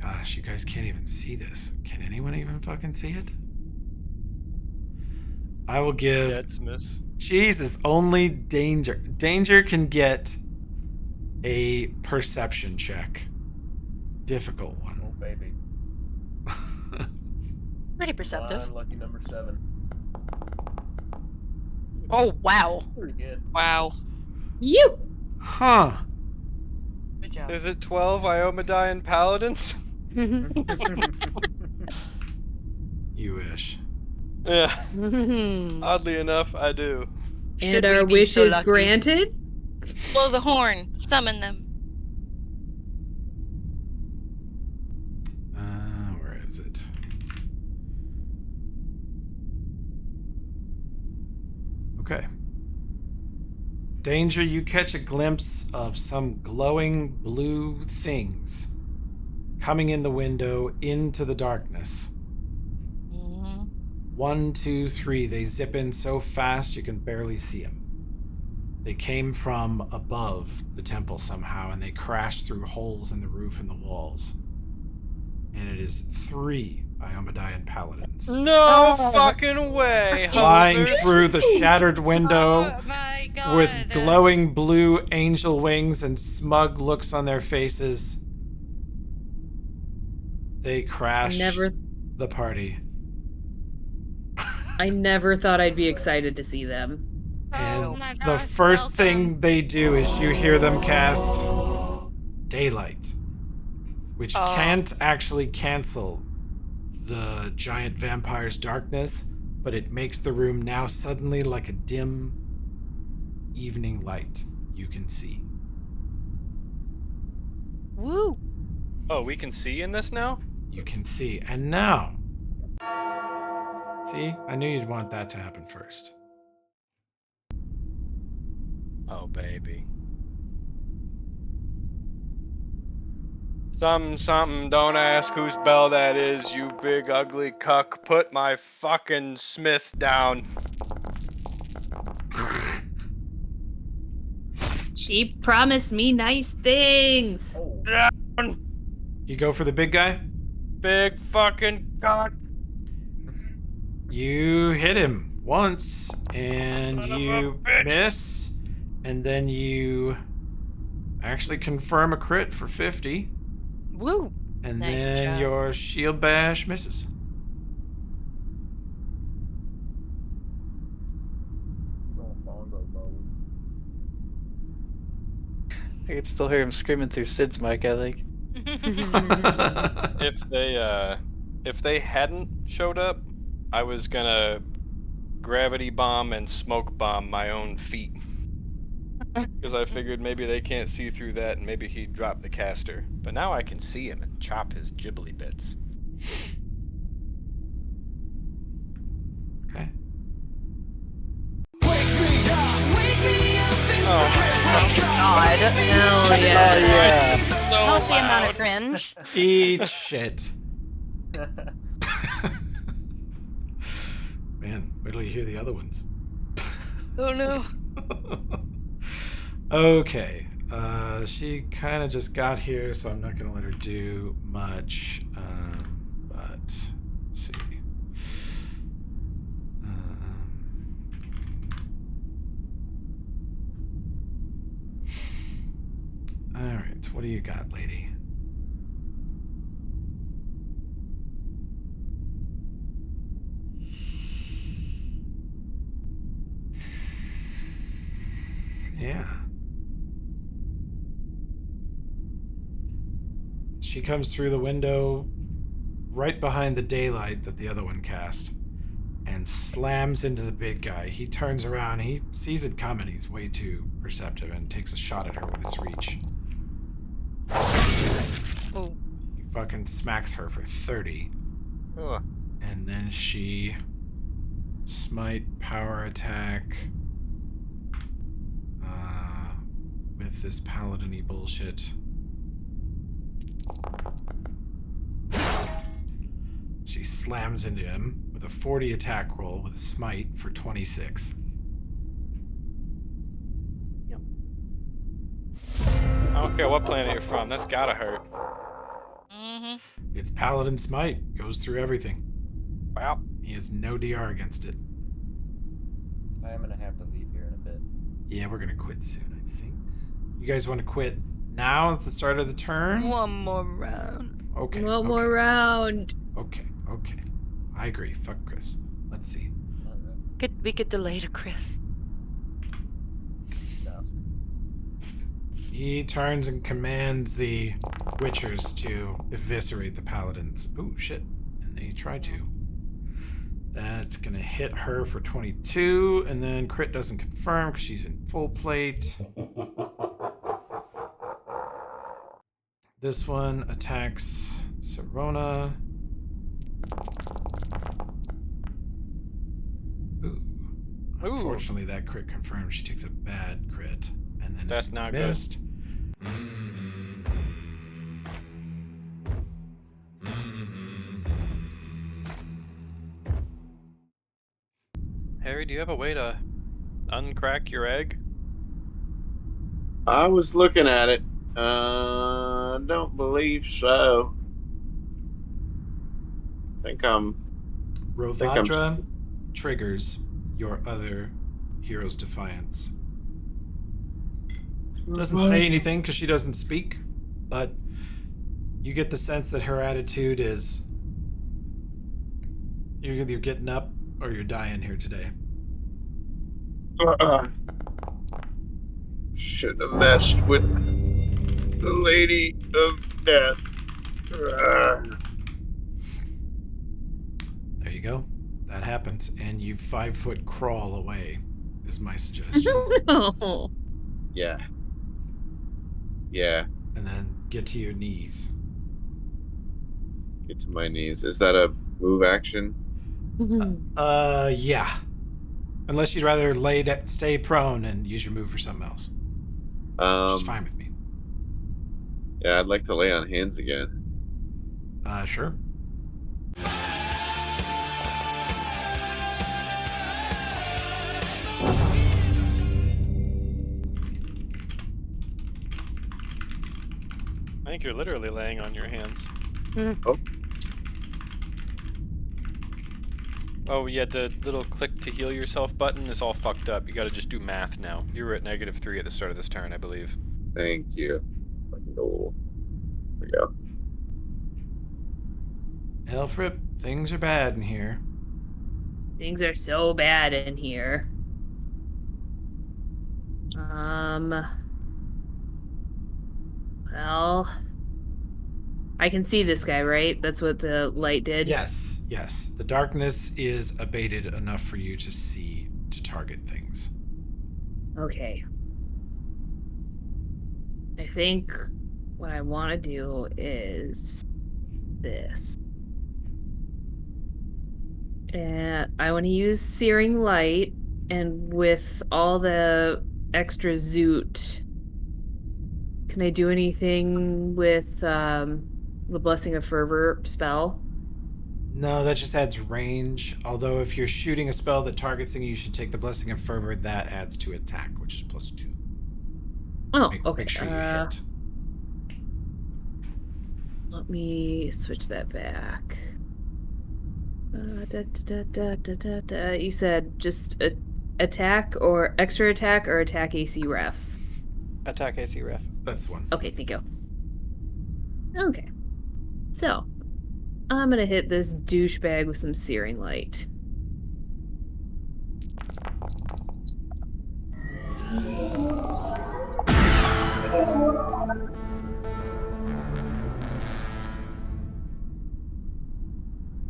Gosh, you guys can't even see this. Can anyone even fucking see it? I will give. That's miss. Jesus, only Danger. Danger can get a perception check. Difficult one. Oh, baby. Pretty perceptive. Lucky number 7. Oh, wow. Pretty good. Wow. You. Huh. Good job. Is it 12 Iomadian paladins? You wish. Yeah. Oddly enough, I do. And Should we our be wish so is lucky? granted? Blow the horn. Summon them. Where is it? Okay. Danger, you catch a glimpse of some glowing blue things coming in the window into the darkness. 1, 2, 3. They zip in so fast you can barely see them. They came from above the temple somehow, and they crashed through holes in the roof and the walls. And it is 3 Iomedaean paladins. No fucking way! Flying Hosters. through the shattered window Oh my god. with glowing blue angel wings and smug looks on their faces. They crash the party. I never thought I'd be excited to see them. And my the gosh, first thing they do is you hear them cast Daylight, which can't actually cancel the giant vampire's darkness, but it makes the room now suddenly like a dim evening light you can see. Woo! Oh, we can see in this now? You can see. And now, see, I knew you'd want that to happen first. Oh, baby. Something, don't ask whose bell that is, you big ugly cuck. Put my fucking Smith down. She promised me nice things. Down. You go for the big guy? Big fucking cock. You hit him once, and you miss, and then you actually confirm a crit for 50. Woo! And Nice then job. your shield bash misses. I could still hear him screaming through Sid's mic, I think. If they hadn't showed up, I was gonna gravity bomb and smoke bomb my own feet. Because I figured maybe they can't see through that and maybe he'd drop the caster. But now I can see him and chop his ghibli bits. Okay. Oh my God. Hell yeah. So Healthy amount loud. of cringe. Eat shit. Man, wait till you hear the other ones. Oh no. Okay. She kind of just got here, so I'm not going to let her do much. But let's see. All right. What do you got, lady? Yeah. She comes through the window right behind the daylight that the other one cast and slams into the big guy. He turns around. He sees it coming. He's way too perceptive and takes a shot at her with his reach. Oh. He fucking smacks her for 30. Ugh. And then she smite power attack with this paladin-y bullshit. She slams into him with a 40 attack roll with a smite for 26. Yep. I don't care what planet you're from, that's gotta hurt. Mm-hmm. It's paladin smite. Goes through everything. Wow. He has no DR against it. I am gonna have to leave here in a bit. Yeah, we're gonna quit soon, I think. You guys want to quit now at the start of the turn? One more round. Okay. One more round. Okay. I agree. Fuck Chris. Let's see. We could delay to Chris. He turns and commands the Witchers to eviscerate the paladins. Ooh, shit. And they try to. That's gonna hit her for 22, and then crit doesn't confirm because she's in full plate. This one attacks Sirona. Ooh. Unfortunately, that crit confirmed. She takes a bad crit, and then That's it's not missed. do you have a way to uncrack your egg? I was looking at it. Don't believe so. think I'm Rovadra triggers your other hero's defiance. Doesn't say anything because she doesn't speak, but you get the sense that her attitude is you're either getting up or you're dying here today. Shouldn't have messed with the Lady of Death. There you go. That happens, and you 5-foot crawl away. Is my suggestion. No. Yeah. Yeah. And then get to your knees. Get to my knees. Is that a move action? Yeah. Unless you'd rather stay prone and use your move for something else. Which is fine with me. Yeah, I'd like to lay on hands again. Sure. I think you're literally laying on your hands. Oh. Oh, yeah, the little click to heal yourself button is all fucked up. You gotta just do math now. You were at -3 at the start of this turn, I believe. Thank you. Oh. There we go. Elfrip, things are bad in here. Things are so bad in here. Well, I can see this guy, right? That's what the light did? Yes. The darkness is abated enough for you to see, to target things. Okay. I think what I want to do is this. And I want to use Searing Light, and with all the extra zoot, can I do anything with the Blessing of Fervor spell? No, that just adds range. Although if you're shooting a spell that targets things, you should take the Blessing of Fervor. That adds to attack, which is +2. Oh, okay. Make sure you hit. Let me switch that back. You said just attack or extra attack or attack AC ref? Attack AC ref. That's the one. Okay, thank you. Okay. So, I'm gonna hit this douchebag with some Searing Light.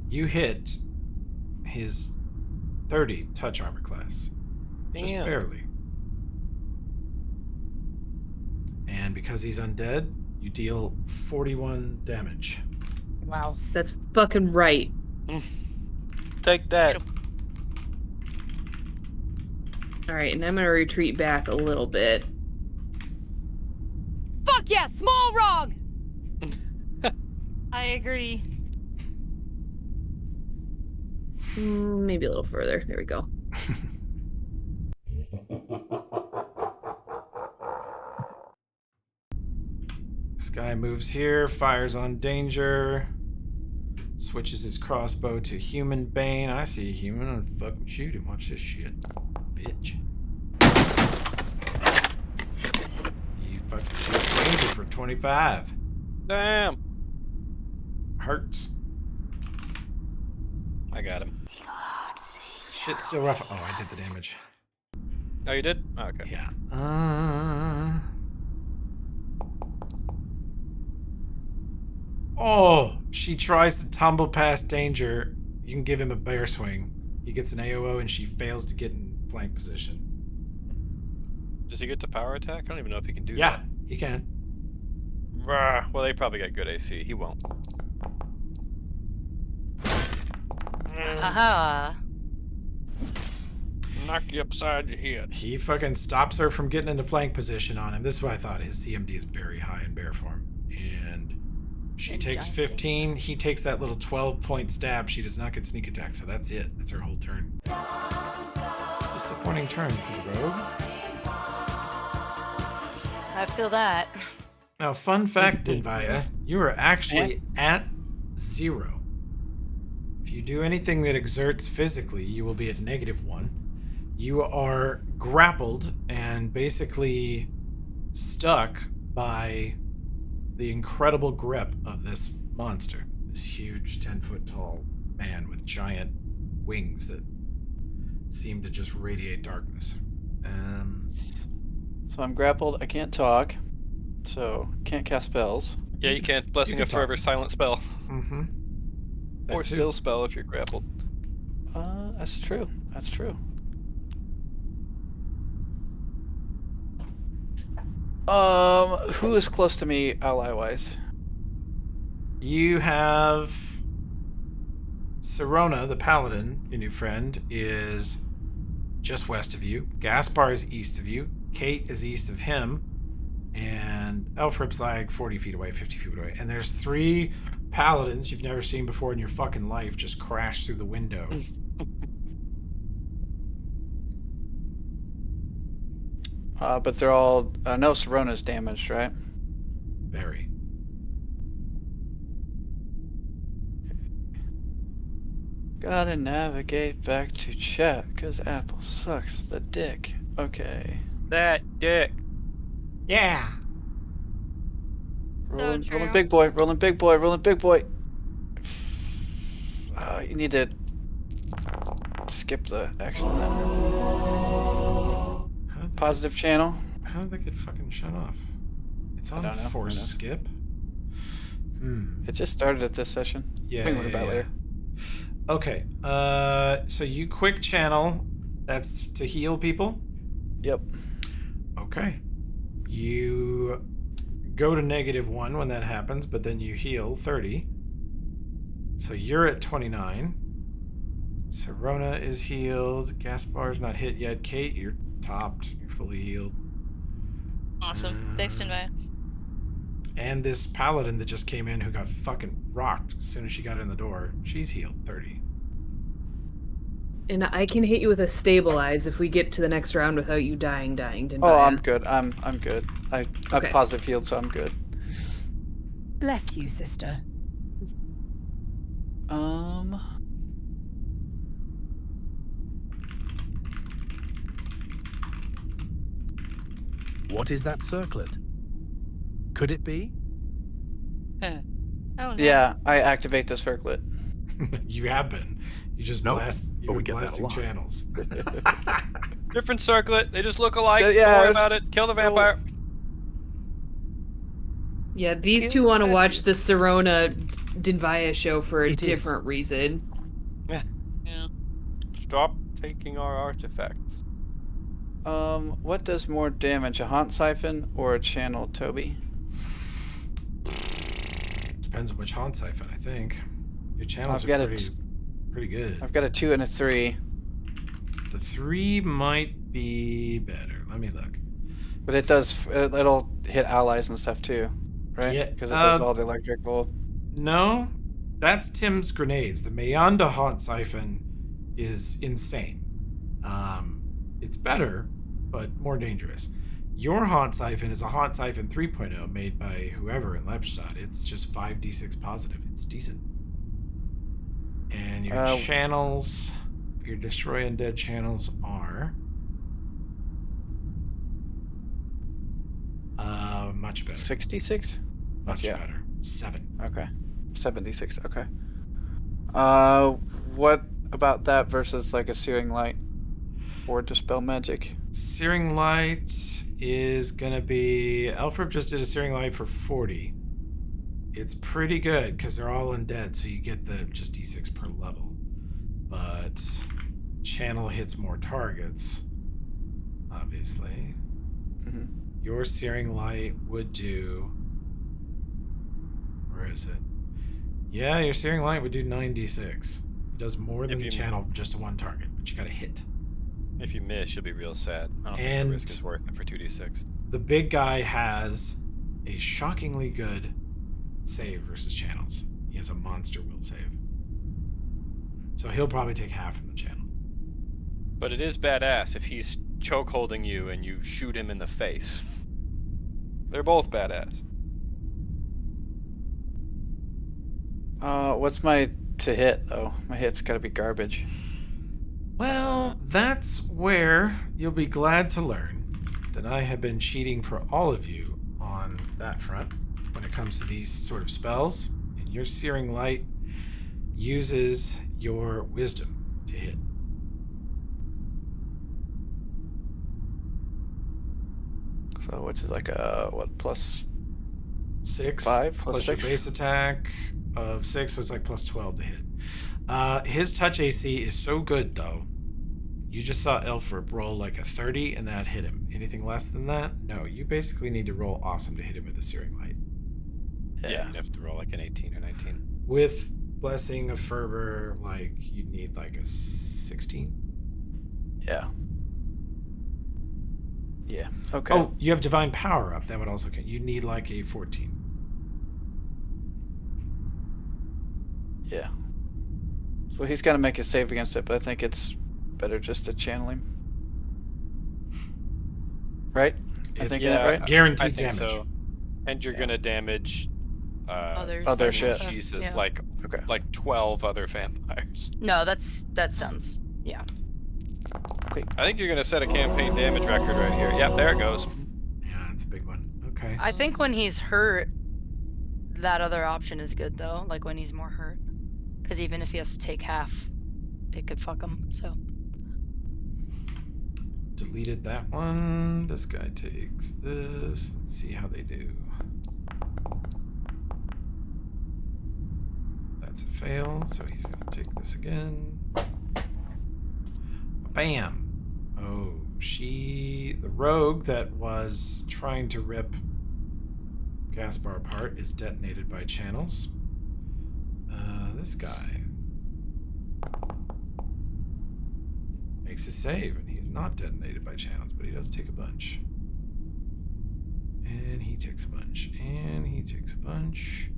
You hit his 30 touch armor class. Just Damn. barely. And because he's undead, you deal 41 damage. Wow. That's fucking right. Take that. Alright, and I'm gonna retreat back a little bit. Fuck yeah, small wrong! I agree. Maybe a little further. There we go. This guy moves here, fires on danger, switches his crossbow to Human Bane. I see a human, I'll fucking shoot him. Watch this shit, bitch. You fucking shoot danger for 25. Damn. Hurts. I got him. Shit's still rough. Oh, I did the damage. Oh, you did? Oh, okay. Yeah. Oh, she tries to tumble past danger. You can give him a bear swing. He gets an AOO and she fails to get in flank position. Does he get to power attack? I don't even know if he can do that. Yeah, he can. Rah, well, they probably got good AC. He won't. Haha. Knock you upside your head. He fucking stops her from getting into flank position on him. This is what I thought. His CMD is very high in bear form. And she takes 15. He takes that little 12-point stab. She does not get sneak attack, so that's it. That's her whole turn. Disappointing turn for the rogue. I feel that. Now, fun fact, Dinvaya, you are actually at 0. If you do anything that exerts physically, you will be at -1. You are grappled and basically stuck by the incredible grip of this monster. This huge 10-foot tall man with giant wings that seem to just radiate darkness. So I'm grappled. I can't talk. So can't cast spells. Yeah, you can't. Blessing of Forever silent spell. Mm-hmm. Or still spell if you're grappled. That's true. That's true. Who is close to me ally-wise? You have Sirona, the paladin, your new friend, is just west of you. Gaspar is east of you. Kate is east of him. And Elfrip's like 40 feet away, 50 feet away. And there's 3 paladins you've never seen before in your fucking life just crash through the window. But they're all... no Sirona's damaged, right? Very. Gotta navigate back to chat, because Apple sucks the dick. Okay. That dick. Yeah. Rolling big boy, rolling big boy, rolling big boy. You need to skip the action. Positive channel. How did that get fucking shut off? It's on force skip. It just started at this session. Yeah. We can worry about it later. Okay. So you quick channel. That's to heal people? Yep. Okay. You go to -1 when that happens, but then you heal 30. So you're at 29. Sirona is healed. Gaspar's not hit yet. Kate, you're topped. You're fully healed. Awesome. Thanks, Dinvaya. And this paladin that just came in who got fucking rocked as soon as she got in the door, she's healed 30. And I can hit you with a stabilize if we get to the next round without you dying, Dinvaya. Oh, I'm good. I'm good. I'm Okay. positive healed, so I'm good. Bless you, sister. What is that circlet? Could it be? Oh, no. Yeah, I activate the circlet. You have been. You just blast. You're blasting channels. Different circlet. They just look alike. Yeah, Don't worry about it. Kill the vampire. Yeah, these two want to watch the Sirona Dinvaya show for a different reason. Yeah. Stop taking our artifacts. What does more damage, a haunt siphon or a channel, Toby? Depends on which haunt siphon, I think. Your channels I've got are pretty good. I've got a 2 and a 3. The 3 might be better. Let me look. But it does. It'll hit allies and stuff too, right? Yeah, Because it does all the electric bolt. No, that's Tim's grenades. The Mayanda haunt siphon is insane. It's better, but more dangerous. Your haunt siphon is a haunt siphon 3.0 made by whoever in Lepstadt. It's just 5d6 positive. It's decent. And your channels, your destroy undead channels are much better. 66? Much better. 7. Okay. 76. Okay. What about that versus like a searing light or dispel magic? Searing light is gonna be... Elfrip just did a searing light for 40. It's pretty good because they're all undead, so you get the just d6 per level. But channel hits more targets, obviously. Mm-hmm. Your searing light would do... Where is it? Yeah, your searing light would do 9d6. It does more than the channel just to one target, but you gotta hit. If you miss, you'll be real sad. I don't think the risk is worth it for 2d6. The big guy has a shockingly good save versus channels. He has a monster will save. So he'll probably take half from the channel. But it is badass if he's choke holding you and you shoot him in the face. They're both badass. What's my to hit though? My hit's gotta be garbage. Well, that's where you'll be glad to learn that I have been cheating for all of you on that front when it comes to these sort of spells. And your Searing Light uses your wisdom to hit. So which is like a what plus 6 5 plus your 6? base attack of 6, so it's like plus 12 to hit. His touch AC is so good though. You just saw Elfrib roll like a 30 and that hit him. Anything less than that? No, you basically need to roll awesome to hit him with a Searing Light. Yeah, you'd have to roll like an 18 or 19. With Blessing of Fervor, like you'd need like a 16. Yeah. Yeah. Okay. Oh, you have Divine Power up. That would also count. You'd need like a 14. Yeah. So he's got to make a save against it, but I think it's better just to channel him. Right? I think that's right. Guaranteed I think damage. so. And you're gonna damage Other shit. Jesus, Yeah. like 12 other vampires. No, that sounds yeah. I think you're gonna set a campaign damage record right here. Yep, there it goes. Yeah, it's a big one. Okay. I think when he's hurt, that other option is good though. Like when he's more hurt, because even if he has to take half, it could fuck him. So. Deleted that one. This guy takes this. Let's see how they do. That's a fail, so he's gonna take this again. Bam! Oh, the rogue that was trying to rip Gaspar apart is detonated by channels. This guy makes a save, and he's not detonated by channels, but he does take a bunch. And he takes a bunch, and he takes a bunch.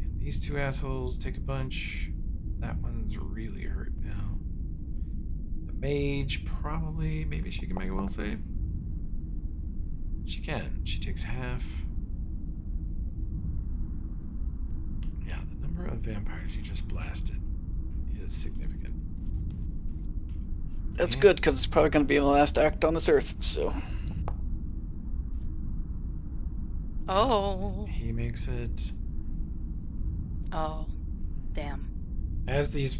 And these two assholes take a bunch. That one's really hurt now. The mage, probably, maybe she can make a will save. She can. She takes half. Yeah, the number of vampires you just blasted is significant. That's good, because it's probably going to be my last act on this earth, so... Oh. He makes it. Oh. Damn. As these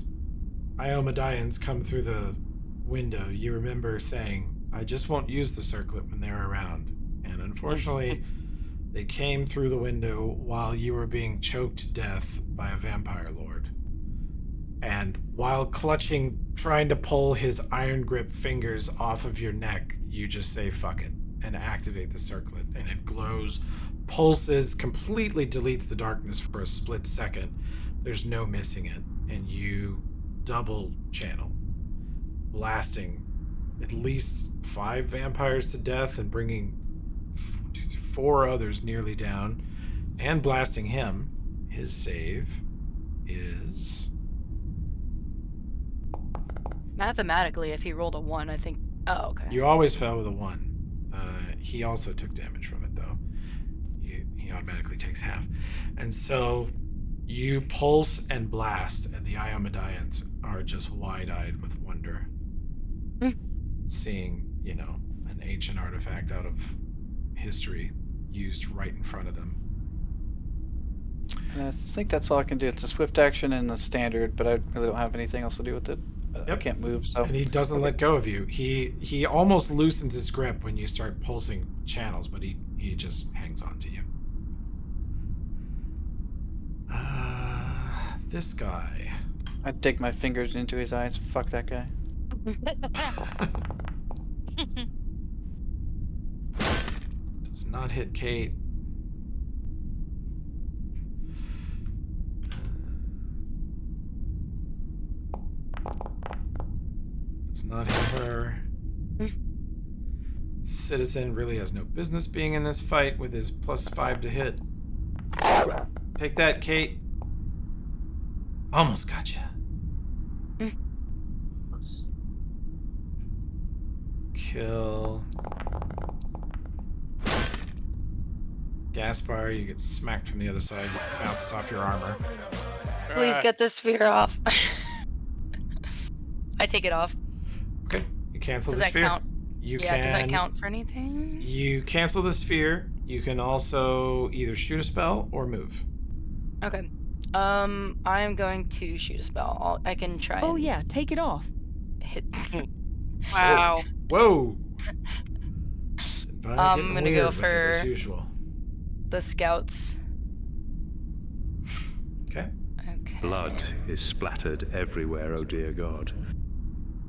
Iomadians come through the window, you remember saying, I just won't use the circlet when they're around. And unfortunately, they came through the window while you were being choked to death by a vampire lord. And while clutching, trying to pull his iron grip fingers off of your neck, you just say, fuck it, and activate the circlet. And it glows, pulses, completely deletes the darkness for a split second. There's no missing it. And you double channel, blasting at least 5 vampires to death and bringing 4 others nearly down, and blasting him. His save is... Mathematically, if he rolled a 1, I think... Oh, okay. You always fell with a 1. He also took damage from it, though. He automatically takes half. And so you pulse and blast, and the Iomadians are just wide-eyed with wonder. Seeing, an ancient artifact out of history used right in front of them. And I think that's all I can do. It's a swift action and a standard, but I really don't have anything else to do with it. I can't move, so... And he doesn't let go of you. He almost loosens his grip when you start pulsing channels, but he just hangs on to you. This guy. I dig my fingers into his eyes. Fuck that guy. Does not hit Kate. Does not hit her. Citizen really has no business being in this fight with his +5 to hit. Take that, Kate. Almost gotcha. kill. Gaspar, you get smacked from the other side. It bounces off your armor. Please get this sphere off. I take it off. Okay, you cancel Does the that sphere. count? You Yeah, can, does that count for anything? You cancel the sphere. You can also either shoot a spell or move. Okay. I'm going to shoot a spell. I can try. Oh yeah, take it off. Hit. Wow. Whoa. I'm gonna go as for usual. the scouts. Okay. Okay. Blood is splattered everywhere, oh dear God.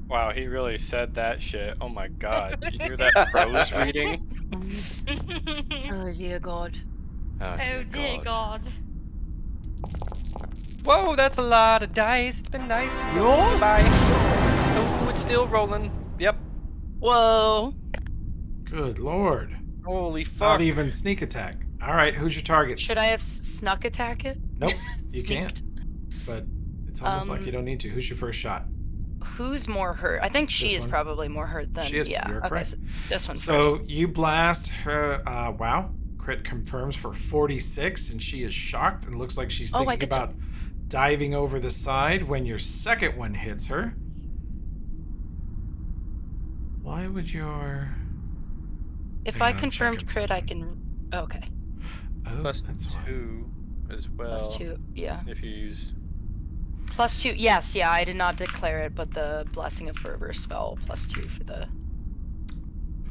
Wow, he really said that shit. Oh my god. Did you hear that prose reading? Oh dear God. Oh dear God. Whoa, that's a lot of dice. It's been nice to Yo. roll. Goodbye. Oh, it's still rolling. Yep. Whoa. Good lord. Holy fuck. Not even sneak attack. All right, who's your target? Should I have snuck attack it? Nope, you Sneaked. can't. But it's almost like you don't need to. Who's your first shot? Who's more hurt? I think she This is one. probably more hurt than. She is. Yeah. You're Okay. correct. So this one So first. you blast her. Wow. Crit confirms for 46, and she is shocked and looks like she's Oh, I thinking get to- about diving over the side when your second one hits her. Why would your... If Hang I on, I'm confirmed checking crit, I can. Okay. Oh, Plus that's why. 2 as well. Plus 2. Yeah. If you use. Plus 2. Yes. Yeah. I did not declare it, but the blessing of fervor spell plus 2 for the.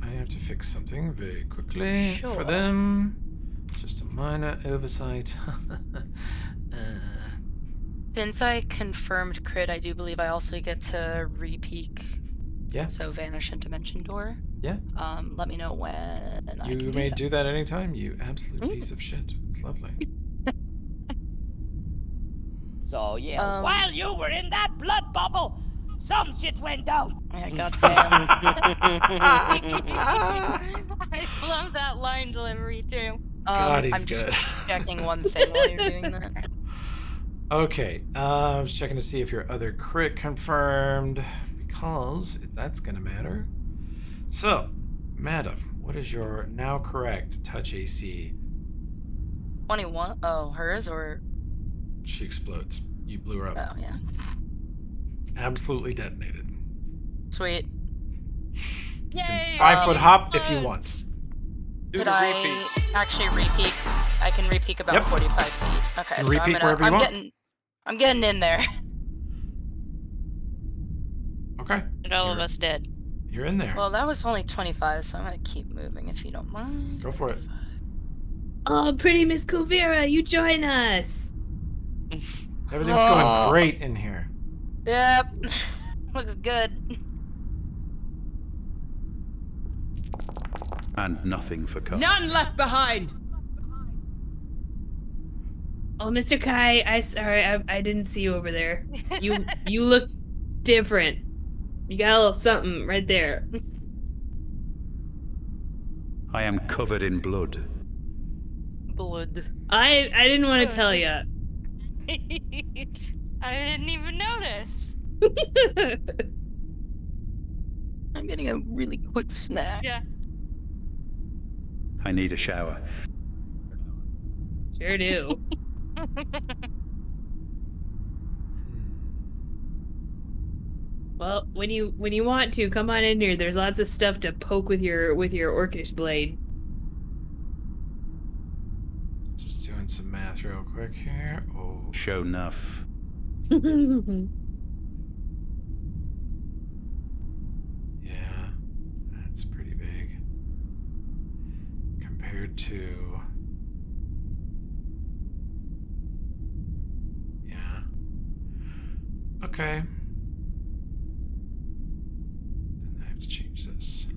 I have to fix something very quickly Sure. for them. Just a minor oversight. Since I confirmed crit, I do believe I also get to repeak. Yeah. So vanish and dimension door. Yeah. Let me know when I You can may do do that anytime, you absolute piece of shit. It's lovely. So yeah, while you were in that blood bubble, some shit went down. Yeah, goddamn. I love that line delivery too. God, he's I'm just good. checking one thing while you're doing that. Okay, I was checking to see if your other crit confirmed, because that's gonna matter. So, madam, what is your now correct touch AC? 21. Oh, hers or. She explodes. You blew her up. Oh yeah. Absolutely detonated. Sweet. You can 5-foot hop if you want. Do Could the I repeat. actually repeat? I can repeat about Yep. 45 feet. Okay, And so repeat wherever you want. I'm getting in there. Okay. And all of us dead. You're in there. Well, that was only 25, so I'm gonna keep moving if you don't mind. Go for it. Oh, pretty Miss Kuvira, you join us. Everything's going great in here. Yep. Looks good. And nothing for cover. None left behind. Oh, Mr. Kai, I didn't see you over there. You look different. You got a little something right there. I am covered in blood. Blood. I didn't want to tell you. I didn't even notice. I'm getting a really quick snack. Yeah. I need a shower. Sure do. Well, when you want to, come on in here. There's lots of stuff to poke with your orcish blade. Just doing some math real quick here. Oh. Show enough. Yeah, that's pretty big. Compared to... Yeah. Okay. Then I have to change this.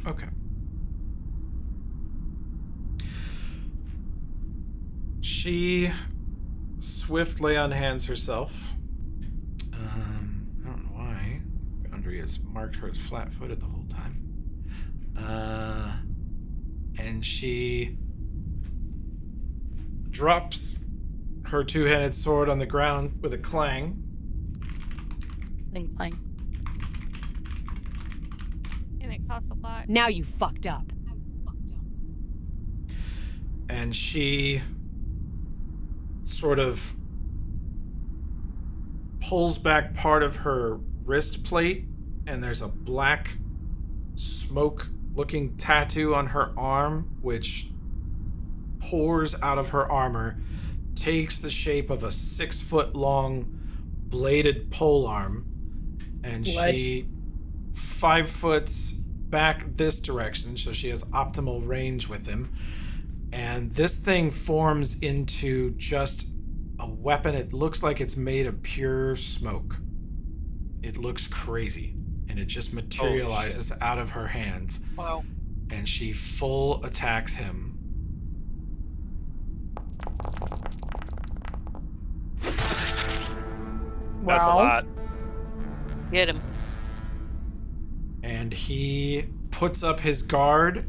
Okay. She swift lay on hands herself. I don't know why. Boundary is marked her as flat-footed the whole time. And she drops her two-handed sword on the ground with a clang. Clang, clang. And it costs a lot. Now you fucked up. And she sort of pulls back part of her wrist plate, and there's a black smoke-looking tattoo on her arm, which pours out of her armor, takes the shape of a 6-foot-long bladed polearm, and she 5 foot back this direction, so she has optimal range with him. And this thing forms into just a weapon. It looks like it's made of pure smoke. It looks crazy, and it just materializes out of her hands. Wow. And she full attacks him. That's a lot. Get him. And he puts up his guard,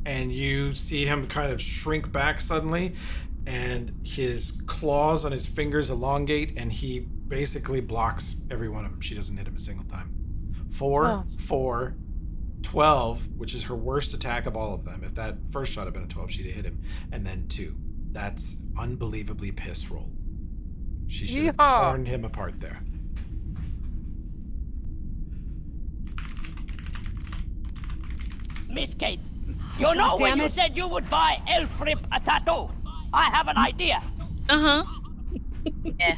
and you see him kind of shrink back suddenly, and his claws on his fingers elongate, and he basically blocks every one of them. She doesn't hit him a single time. 4, 4, 12, which is her worst attack of all of them. If that first shot had been a 12, she'd have hit him. And then 2. That's unbelievably piss roll. She should have torn him apart there. Miss Kate, you know when you said you would buy Elfrip a tattoo? I have an idea. Uh-huh. Yeah.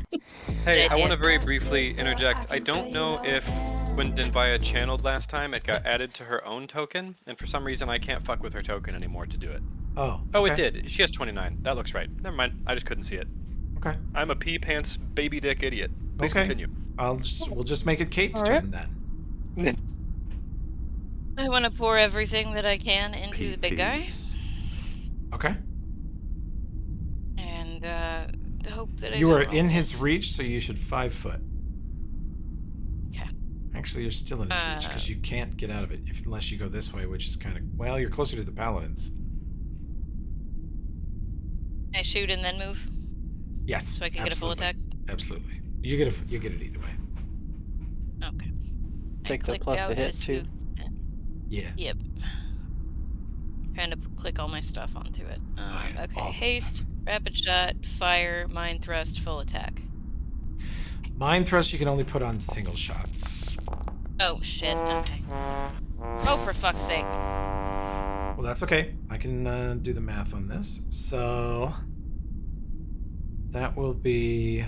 Hey, I want to very briefly interject. I don't know if when Denvaya channeled last time, it got added to her own token, and for some reason I can't fuck with her token anymore to do it. Oh, Oh, okay. it did. She has 29. That looks right. Never mind. I just couldn't see it. Okay. I'm a pee pants baby dick idiot. Please continue. We'll just make it Kate's turn then. I want to pour everything that I can into the big guy. Okay. And hope that You are don't in roll his this. reach, so you should 5 foot. Okay. Actually, you're still in his reach because you can't get out of it unless you go this way, which is kind of, well, you're closer to the paladins. I shoot and then move. Yes. So I can get a full attack. Absolutely. You get it either way. Okay. Take the plus to hit too. Yeah. Yep. Kind of click all my stuff onto it. Okay. all the Haste, rapid shot, fire, mind thrust, full attack. Mind thrust you can only put on single shots. Oh shit. Okay. Oh, for fuck's sake. Well, that's okay. I can do the math on this. So that will be.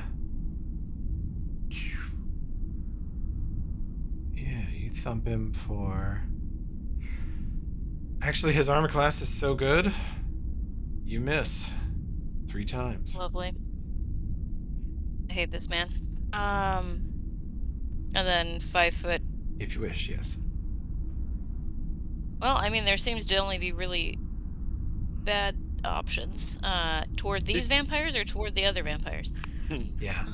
Yeah, you thump him for. Actually, his armor class is so good. You miss 3 times. Lovely. I hate this man. And then 5 foot. If you wish, yes. Well, I mean, there seems to only be really bad options. Toward these vampires or toward the other vampires? Yeah.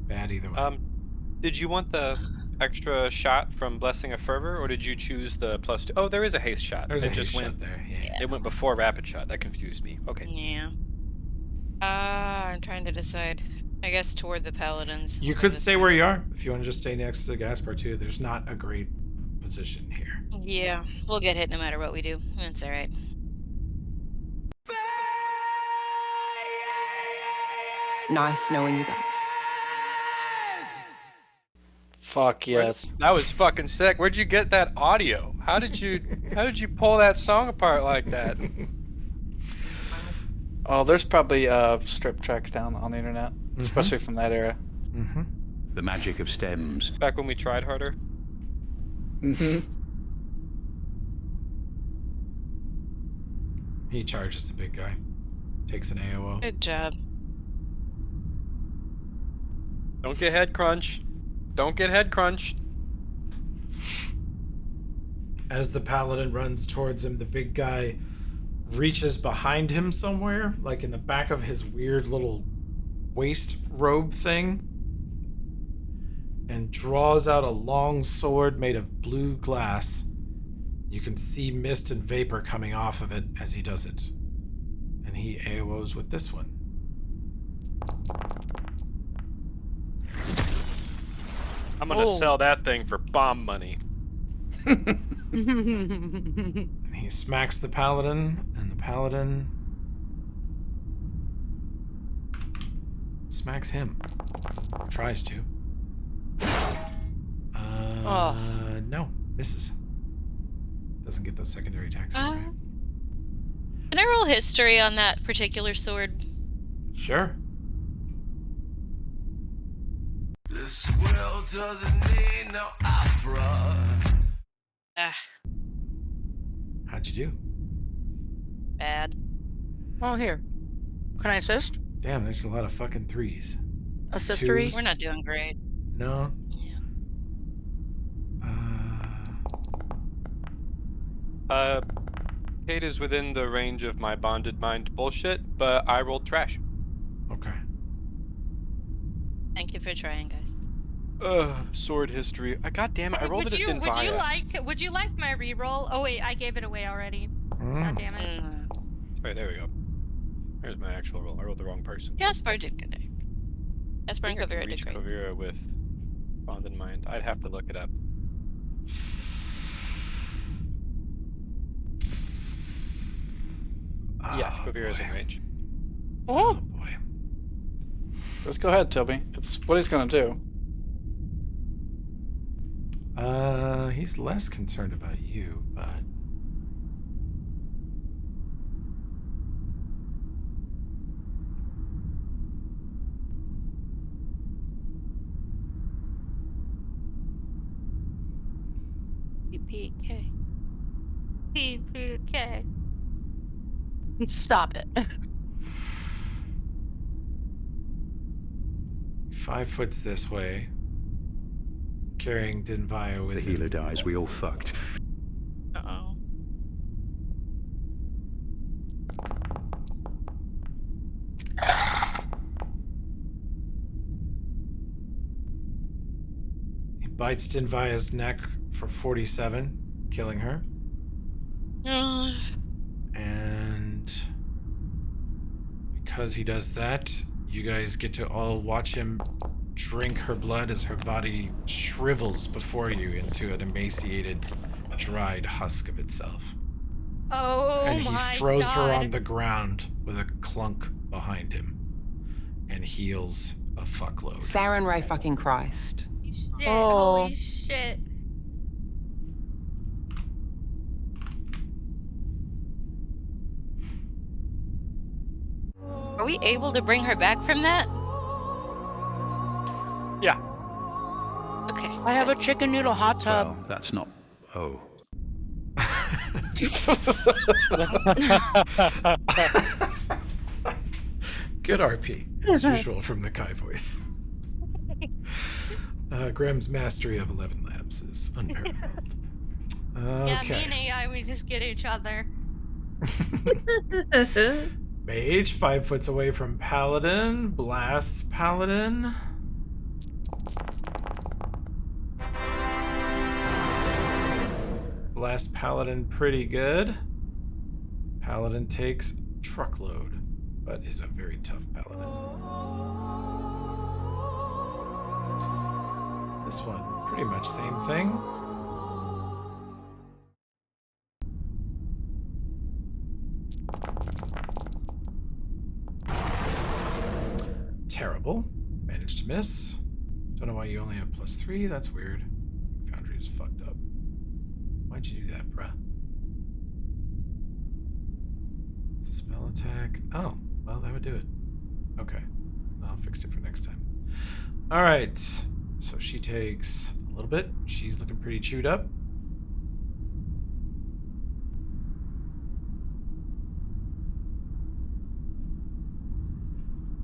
Bad either way. Did you want the extra shot from Blessing of Fervor, or did you choose the +2? Oh, there is a haste shot. There's a just haste went shot there. Yeah. It went before rapid shot. That confused me. Okay. Yeah. I'm trying to decide. I guess toward the paladins. You could stay where you are if you want to just stay next to Gaspar too. There's not a great position here. Yeah, we'll get hit no matter what we do. That's all right. Nice knowing you guys. Fuck yes. That was fucking sick. Where'd you get that audio? How did you pull that song apart like that? Oh, there's probably strip tracks down on the internet, especially from that era. Mm-hmm. The magic of stems. Back when we tried harder. Mm-hmm. He charges the big guy. Takes an AOO. Good job. Don't get head crunch. Don't get head crunch. As the paladin runs towards him, the big guy reaches behind him somewhere, like in the back of his weird little waist robe thing, and draws out a long sword made of blue glass. You can see mist and vapor coming off of it as he does it. And he AOs with this one. I'm gonna sell that thing for bomb money. And he smacks the paladin, and the paladin smacks him. Tries to. No, misses. Doesn't get those secondary attacks anyway. Can I roll history on that particular sword? Sure. This world doesn't need no opera. How'd you do? Bad. Oh, here. Can I assist? Damn, there's a lot of fucking threes. Assistery? We're not doing great. No. Kate is within the range of my bonded mind bullshit, but I rolled trash. Okay. Thank you for trying, guys. Sword history. God damn it! I rolled it as Dinvaya. Would you like my reroll? Oh wait, I gave it away already. God damn it. Alright, there we go. Here's my actual roll. I rolled the wrong person. Gaspar did good. Gaspar and I can Kavira did reach great. Kavira with bonded mind. I'd have to look it up. Yes, Kavira's in range. Oh boy. Let's go ahead, Toby. It's what he's gonna do. He's less concerned about you, but PPK. PPK. Stop it. 5 foot's this way, carrying Dinvaya with The healer dies, we all fucked. Uh-oh. He bites Dinvaya's neck for 47, killing her. And because he does that, you guys get to all watch him drink her blood as her body shrivels before you into an emaciated, dried husk of itself. Oh And he my throws God. her on the ground with a clunk behind him and heals a fuckload. Saren Ray fucking Christ. Shit, holy shit. Are we able to bring her back from that? Yeah. Okay. I have a chicken noodle hot tub. Well, that's not. Oh. Good RP, as usual, from the Kai voice. Graham's mastery of 11 labs is unparalleled. Yeah, Okay. me and AI, we just get each other. Mage, 5 foot away from Paladin. Blasts Paladin. Blast Paladin pretty good. Paladin takes truckload, but is a very tough Paladin. This one, pretty much same thing. Terrible. Managed to miss. Don't know why you only have +3. That's weird. Foundry is fucked up. Why'd you do that, bruh? It's a spell attack. Oh, well, that would do it. Okay. I'll fix it for next time. Alright. So she takes a little bit. She's looking pretty chewed up.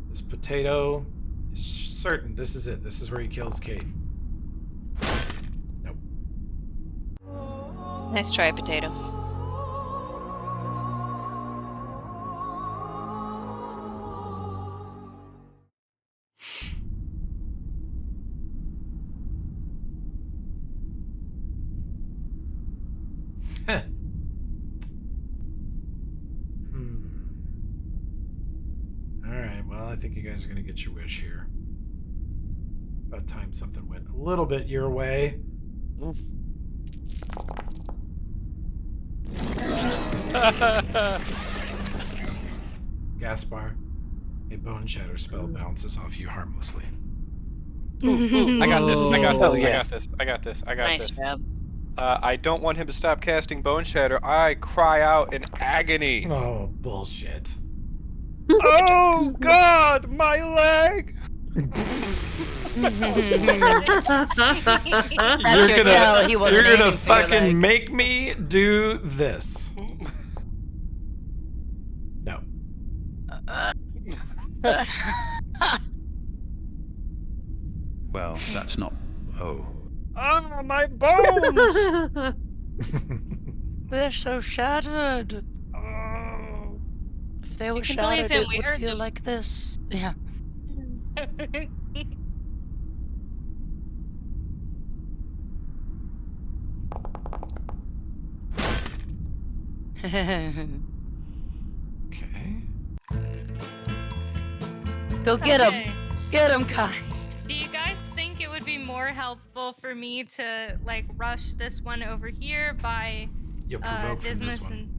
This potato is certain. This is it. This is where he kills Kate. Nope. Nice try, potato. think you guys are gonna get your wish here. About time something went a little bit your way. Gaspar, a bone shatter spell bounces off you harmlessly. I got this. I got this. Oh, yeah. I got this. I got this. I got Nice, this. Fab. I don't want him to stop casting Bone Shatter. I cry out in agony. Oh, bullshit. Oh, God, my leg! You're gonna fucking make me do this. No. Well, that's not. Oh. Ah, my bones! They're so shattered. If they were can believe shattered, him, it we would heard feel them. like this. Yeah. Okay. Go get him. Okay. Get him, Kai. Do you guys think it would be more helpful for me to like rush this one over here by You'll provoke from this Dismas one.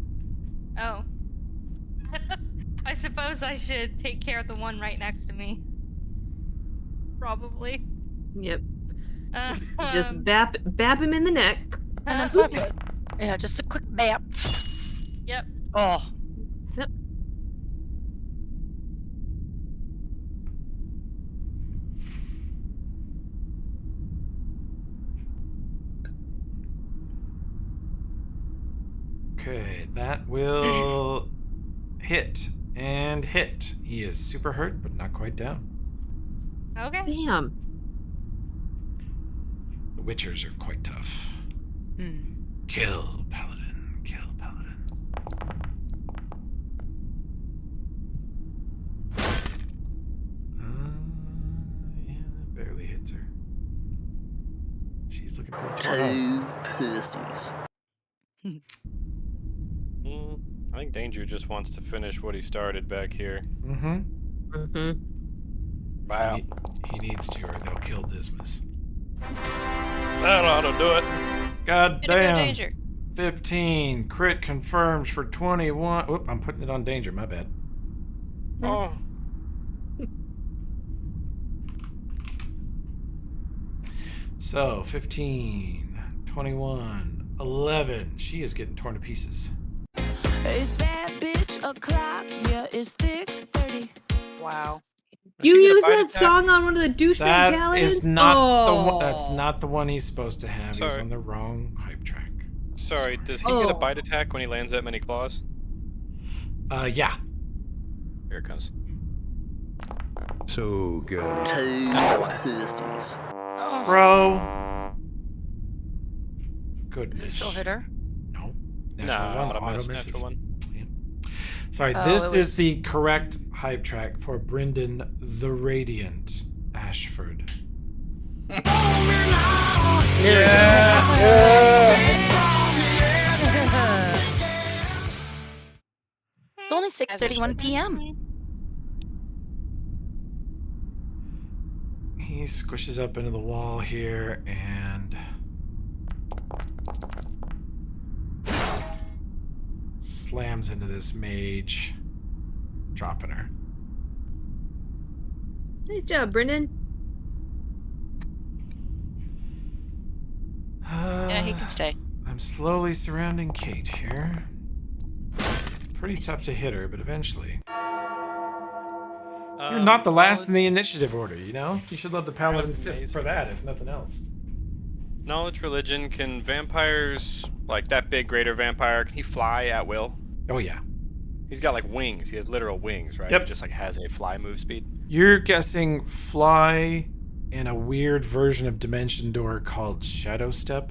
Oh. I suppose I should take care of the one right next to me. Probably. Yep. Just bap him in the neck. And then flip it. Yeah, just a quick bap. Yep. Oh. Yep. Okay, that will hit and hit. He is super hurt, but not quite down. Okay. Damn. The Witchers are quite tough. Kill Paladin. Kill Paladin. Yeah, that barely hits her. She's looking pretty Two pussies. I think Danger just wants to finish what he started back here. Wow. He needs to, or they'll kill Dismas. That ought to do it. God Way to go, damn. Danger. 15. Crit confirms for 21. Whoop, I'm putting it on Danger. My bad. Oh. So, 15, 21, 11. She is getting torn to pieces. It's bad bitch o'clock, yeah, it's thick 30. Wow. You use that song on one of the douchebag That paladins? is not the one. That's not the one he's supposed to have. He was Sorry. on the wrong hype track. Sorry, does he get a bite attack when he lands that many claws? Yeah. Here it comes. So good. Two pussies. Bro. Goodness. Does he still hit her? No. Nah, Natural one. auto miss, Auto natural one. Sorry, Oh, this it is was- the correct hype track for Brendan the Radiant Ashford. It's only 6:31 p.m. He squishes up into the wall here and slams into this mage, dropping her. Nice job, Brendan. Yeah, he can stay. I'm slowly surrounding Kate here. Pretty tough to hit her, but eventually. You're not the last in the initiative order, you know? You should let the paladin sit for that, if nothing else. Knowledge religion. Can vampires, like that big greater vampire, can he fly at will? Oh, yeah. He's got like wings. He has literal wings, right? Yep. He just like has a fly move speed. You're guessing fly in a weird version of Dimension Door called Shadow Step,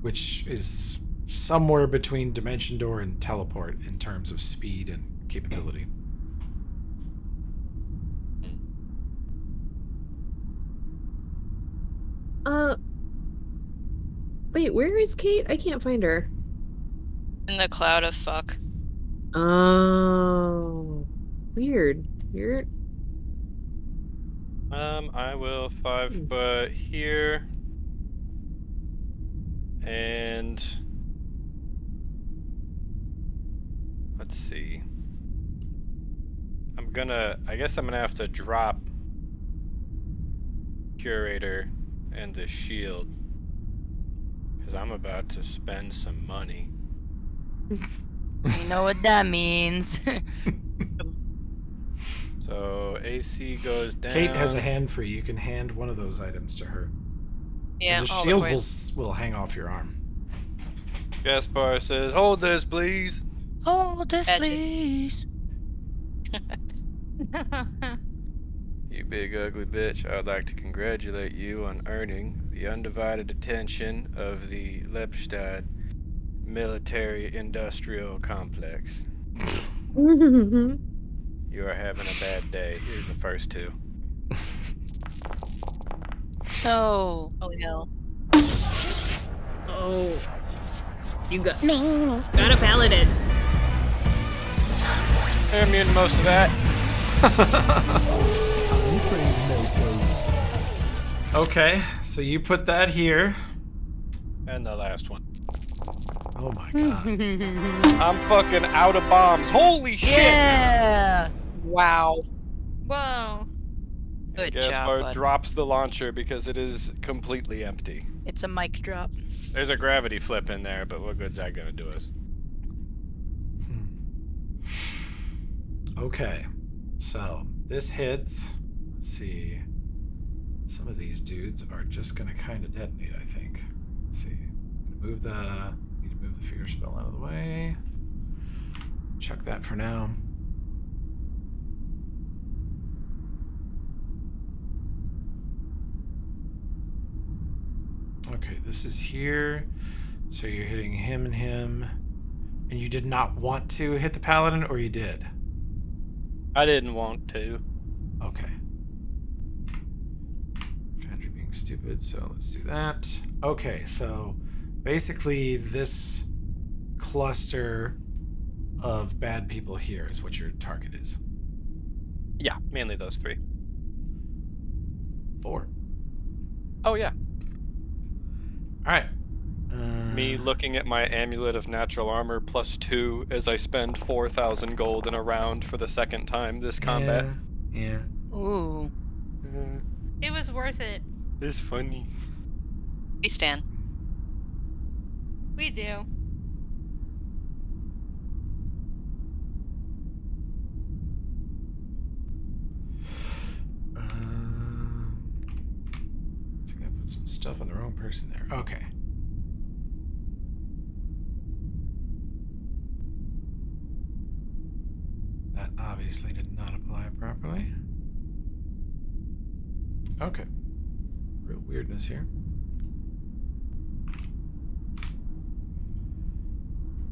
which is somewhere between Dimension Door and Teleport in terms of speed and capability. Wait, where is Kate? I can't find her. In the cloud of fuck. Oh. Weird. You're I will 5 foot here. And let's see. I guess I'm gonna have to drop Curator and the shield. Because I'm about to spend some money. You know what that means. So AC goes down. Kate has a hand free. You can hand one of those items to her. Yeah, And the all shield the will, boys. will hang off your arm. Gaspar says, "Hold this, please." Hold this, Gotcha. please. You big ugly bitch, I'd like to congratulate you on earning the undivided attention of the Lepstadt Military-Industrial Complex. You are having a bad day. Here's the first 2. No. Holy hell. Oh. You got a paladin. I'm immune to most of that. Okay, so you put that here. And the last one. Oh my god. I'm fucking out of bombs. Holy shit! Yeah. Wow. Whoa. Good Gaspar job, bud. drops the launcher because it is completely empty. It's a mic drop. There's a gravity flip in there, but what good's that gonna do us? Okay, so this hits. Let's see. Some of these dudes are just gonna kind of detonate, I think. Let's see. Need to move the fear spell out of the way. Chuck that for now. Okay, this is here. So you're hitting him and him. And you did not want to hit the paladin, or you did? I didn't want to. Okay. Foundry being stupid, so let's do that. Okay, so basically this cluster of bad people here is what your target is. Yeah, mainly those 3. 4. Oh yeah. Alright. Me looking at my amulet of natural armor +2 as I spend 4,000 gold in a round for the second time this combat. Yeah. Ooh. It was worth it. It's funny. We stand. We do. I think I put some stuff on the wrong person there. Okay. That obviously did not apply properly. Okay. Real weirdness here.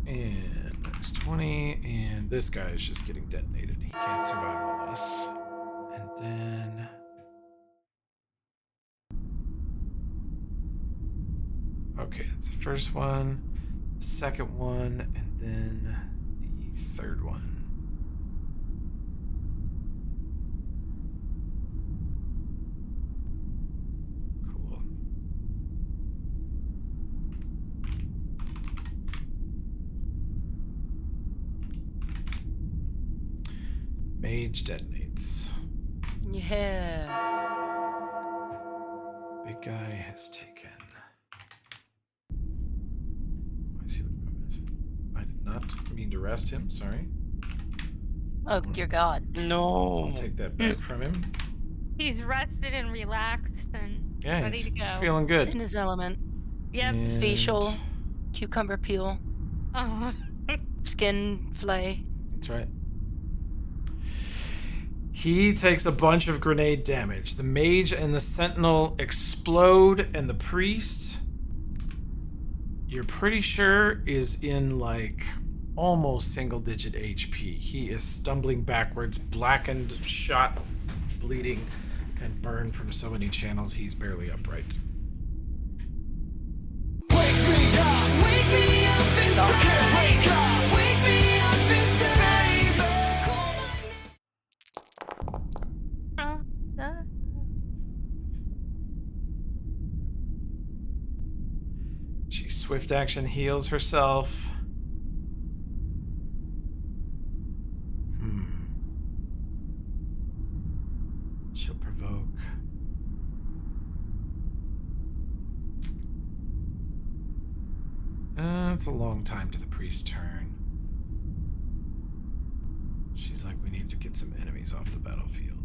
And minus 20, and this guy is just getting detonated. He can't survive all this. And then... Okay, that's the first one, the second one, and then the third one. Cool. Mage detonates. Yeah. Big guy has taken. I see what problem is. I did not mean to rest him, sorry. Oh, dear God. No. I'll take that back from him. He's rested and relaxed and Yeah, ready to he's go. feeling good. In his element. Yep. And Facial, cucumber peel, Oh. skin flay. That's right. He takes a bunch of grenade damage. The mage and the sentinel explode, and the priest, you're pretty sure, is in like almost single-digit HP. He is stumbling backwards, blackened, shot, bleeding, and burned from so many channels he's barely upright. Swift action heals herself. She'll provoke. It's a long time to the priest's turn. She's like, we need to get some enemies off the battlefield.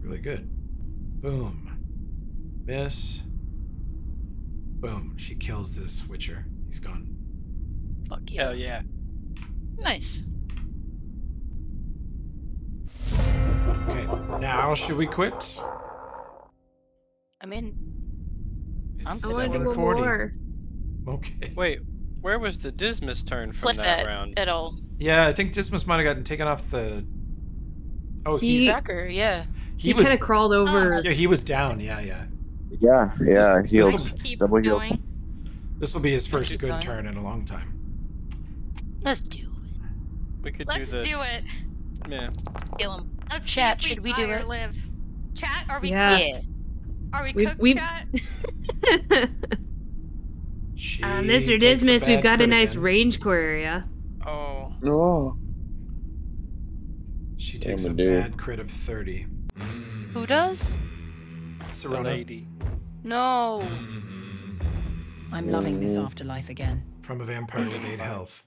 Really good. Boom. Miss. Boom. She kills this switcher. He's gone. Fuck yeah. Hell yeah. Nice. Okay. Now, should we quit? I mean, It's I'm 7:40. Okay. Wait, where was the Dismas turn from Cliff that round? at all. Yeah, I think Dismas might have gotten taken off the. Oh, Tracker, yeah. He was kind of crawled over. Yeah, he was down. Yeah. Yeah, healed. Keep Double healed. going. This will be his first keep good going. turn in a long time. Let's do it. We could Let's do it. Yeah. Kill him. Let's Chat, see if should we do die or it? live. Chat, are we Yeah. cooked? Are we cooked, we've- chat? She Mr. takes Dismas, we've bad got a crit nice again. range core area. Oh. No. She takes a dude. bad crit of 30. Who does? Sirona. Lady. No. I'm loving this afterlife again. From a vampire with 8 health.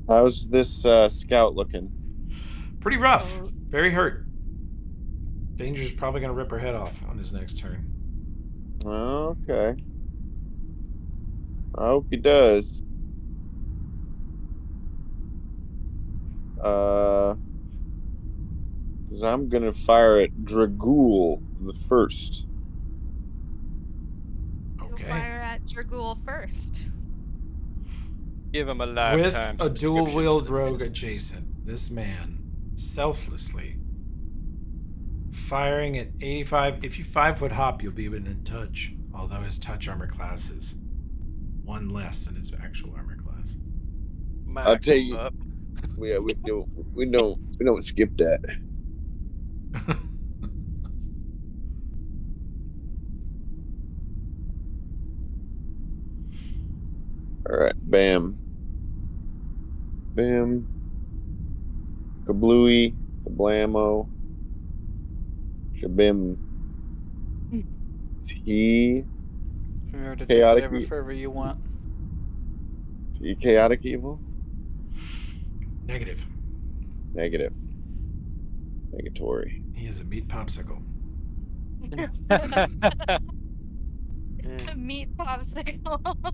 How's this scout looking? Pretty rough. Very hurt. Danger's probably going to rip her head off on his next turn. Okay. I hope he does. Because I'm gonna fire at Dragool the first. Okay. Fire at Dragool first. Give him a With lifetime a dual-wield subscription to the rogue business. adjacent, this man selflessly firing at 85. If you 5-foot hop, you'll be within touch. Although his touch armor class is 1 less than his actual armor class. I'll tell you. Yeah, we don't skip that. All right, bam, bam, kablooey, kablamo, shabim. T. Remember to do Chaotic whatever fervor you want. T. Chaotic evil. Negative. Negative. Negatory. He is a meat popsicle. Meat popsicle.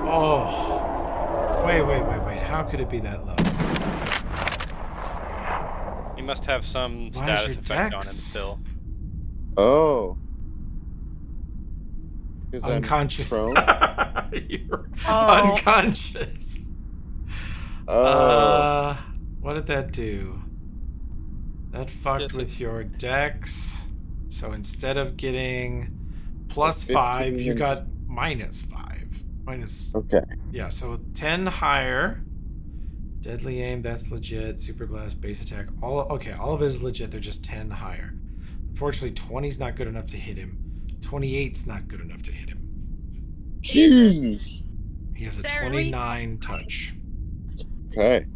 Oh. Wait. How could it be that low? He must have some Why is status your effect on him dex- still. Oh. Because Unconscious. I'm prone? You're Oh. unconscious. Oh. What did that do? That fucked Yes, with your dex. So instead of getting plus Like 5, 15 you got minus 5. Minus. Okay. Yeah, so 10 higher. Deadly aim, that's legit. Super blast, base attack. All of it is legit. They're just 10 higher. Unfortunately, 20's not good enough to hit him. 28's not good enough to hit him. Jeez. He has a Sarah, 29 touch. Okay.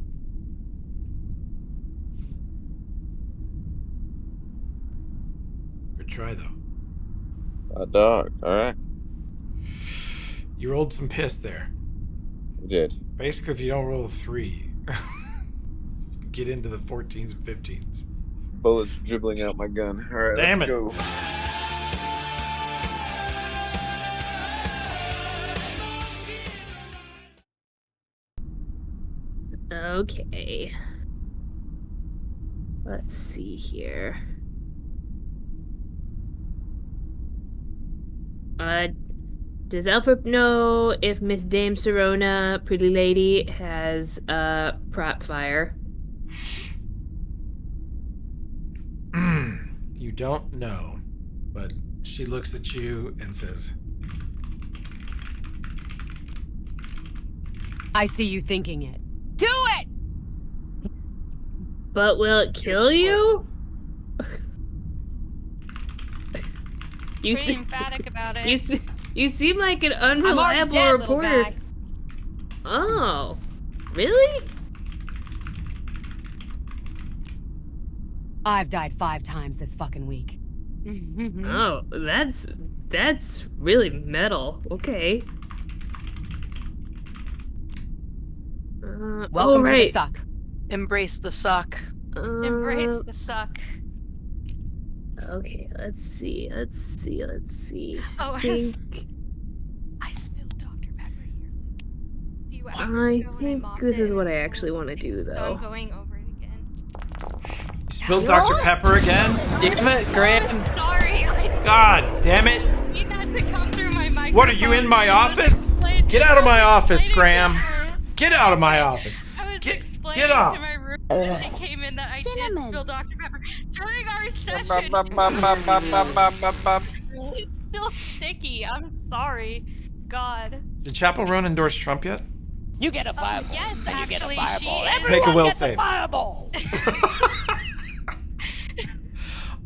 Good try though. A dog. All right. You rolled some piss there. I did. Basically, if you don't roll a 3, get into the 14s and 15s. Bullets dribbling out my gun. All right. Damn let's it. go. Okay. Let's see here. Does Alfred know if Miss Dame Sirona, pretty lady, has prop fire? You don't know, but she looks at you and says, I see you thinking it. Do it! But will it kill you? You Pretty see, emphatic about it. you seem like an I'm already unreliable dead, little reporter. guy. Oh, really? I've died 5 times this fucking week. Oh, that's really metal. Okay. Welcome to the right. suck. Embrace the suck. Embrace the suck. Okay, let's see. Oh, I I spilled Dr. Pepper here a few hours I ago and I think mopped this it is and what I it's actually still want to do, sticky, so I'm though. going over it again. You spilled Dr. Pepper again? Damn it, Graham. Sorry. God damn it. You had to come through my microphone. What, are you in my office? Get out of my office, Graham. Get out of my office. I was explaining get out. to my roommate when she came in that I did spill Dr. Pepper during our session. It's still sticky. I'm sorry. God. Did Chapel Roan endorse Trump yet? You get a fireball. Yes, and you get a actually, fireball. she is. Everyone Make a will gets save. a fireball.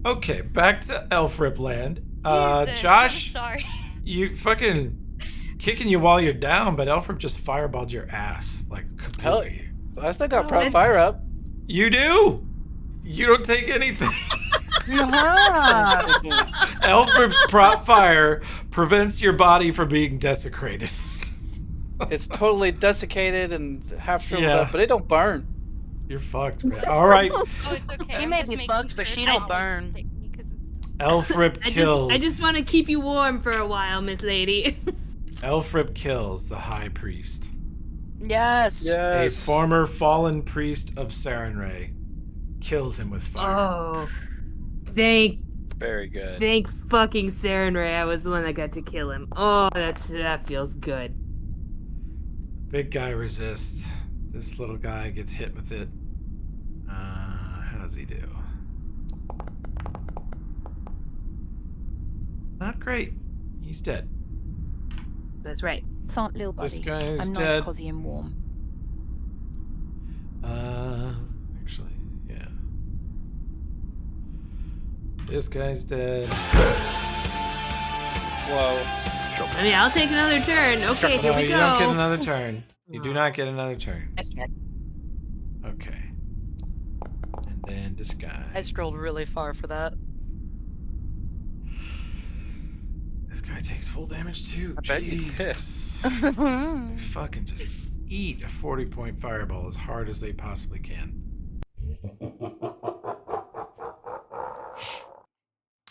Okay, back to Elfrip Land. Jesus, Josh, I'm sorry. you fucking kicking you while you're down, but Elfrip just fireballed your ass like Hell, completely. I still got prop fire up. You do. You don't take anything. Elfrip's prop fire prevents your body from being desecrated. It's totally desiccated and half shriveled Yeah. up, but it don't burn. You're fucked, man. All right. Oh, it's okay. He I'm may just be making fucked, but sure she it's don't not burn. sticky 'cause it's- Elfrip kills. I just want to keep you warm for a while, Miss Lady. Elfrip kills the High Priest. Yes. A former fallen priest of Sarenrae kills him with fire. Oh, thank Very good. fucking Sarenrae. I was the one that got to kill him. Oh, that feels good. Big guy resists. This little guy gets hit with it. How does he do? Not great. He's dead. That's right. Thought little This buddy. guy is I'm dead. nice, cozy, and warm. Actually, yeah. This guy's dead. Whoa. I mean, I'll take another turn. Okay, here No, we you go. don't get another turn. You do not get another turn. Okay. And then this guy. I scrolled really far for that. This guy takes full damage too. I bet you did. Jesus. They fucking just eat a 40-point fireball as hard as they possibly can.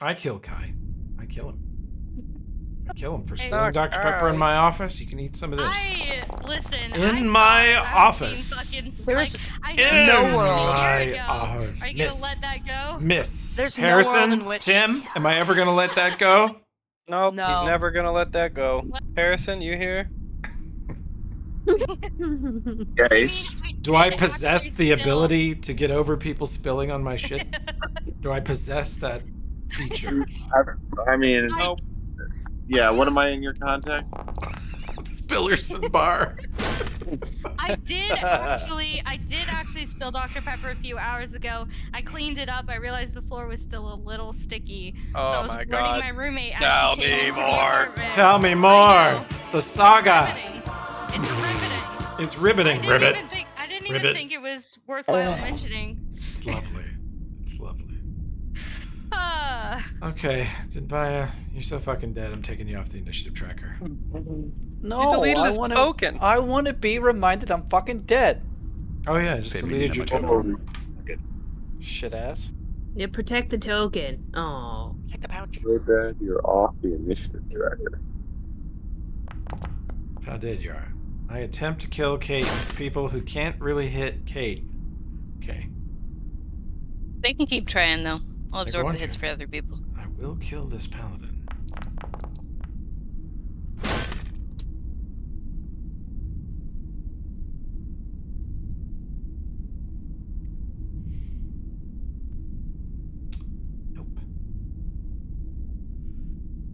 I kill Kai. I kill him. I kill him for spilling Dr. Pepper in my office. You can eat some of this. Listen. In my office. There's In no world. my office. Are you gonna let that go? Miss. There's no world Harrison, in which- Tim, am I ever gonna let that go? Nope, No. he's never gonna let that go. Harrison, you here? Guys, Do I possess the ability to get over people spilling on my shit? Do I possess that feature? I mean, Nope. yeah. What am I in your context? Spillerson bar. I did actually spill Dr. Pepper a few hours ago. I cleaned it up. I realized the floor was still a little sticky. So I Oh was my warning god. my roommate Tell as she came me into the more. apartment. Tell me more. The saga. It's riveting. It's riveting. Ribbit. I didn't even Ribbit. think it was worthwhile mentioning. It's lovely. It's lovely. Ah. Okay, you're so fucking dead. I'm taking you off the initiative tracker. No, You deleted I his wanna, token. I want to be reminded I'm fucking dead. Oh yeah, I just Pay me deleted that your much token. Shit ass. Yeah, protect the token. Oh. Check the pouch. So bad you're off the initiative tracker. How dead you are. I attempt to kill Kate with people who can't really hit Kate. Okay. They can keep trying though. I'll absorb going the hits to. for other people. I will kill this paladin. Nope.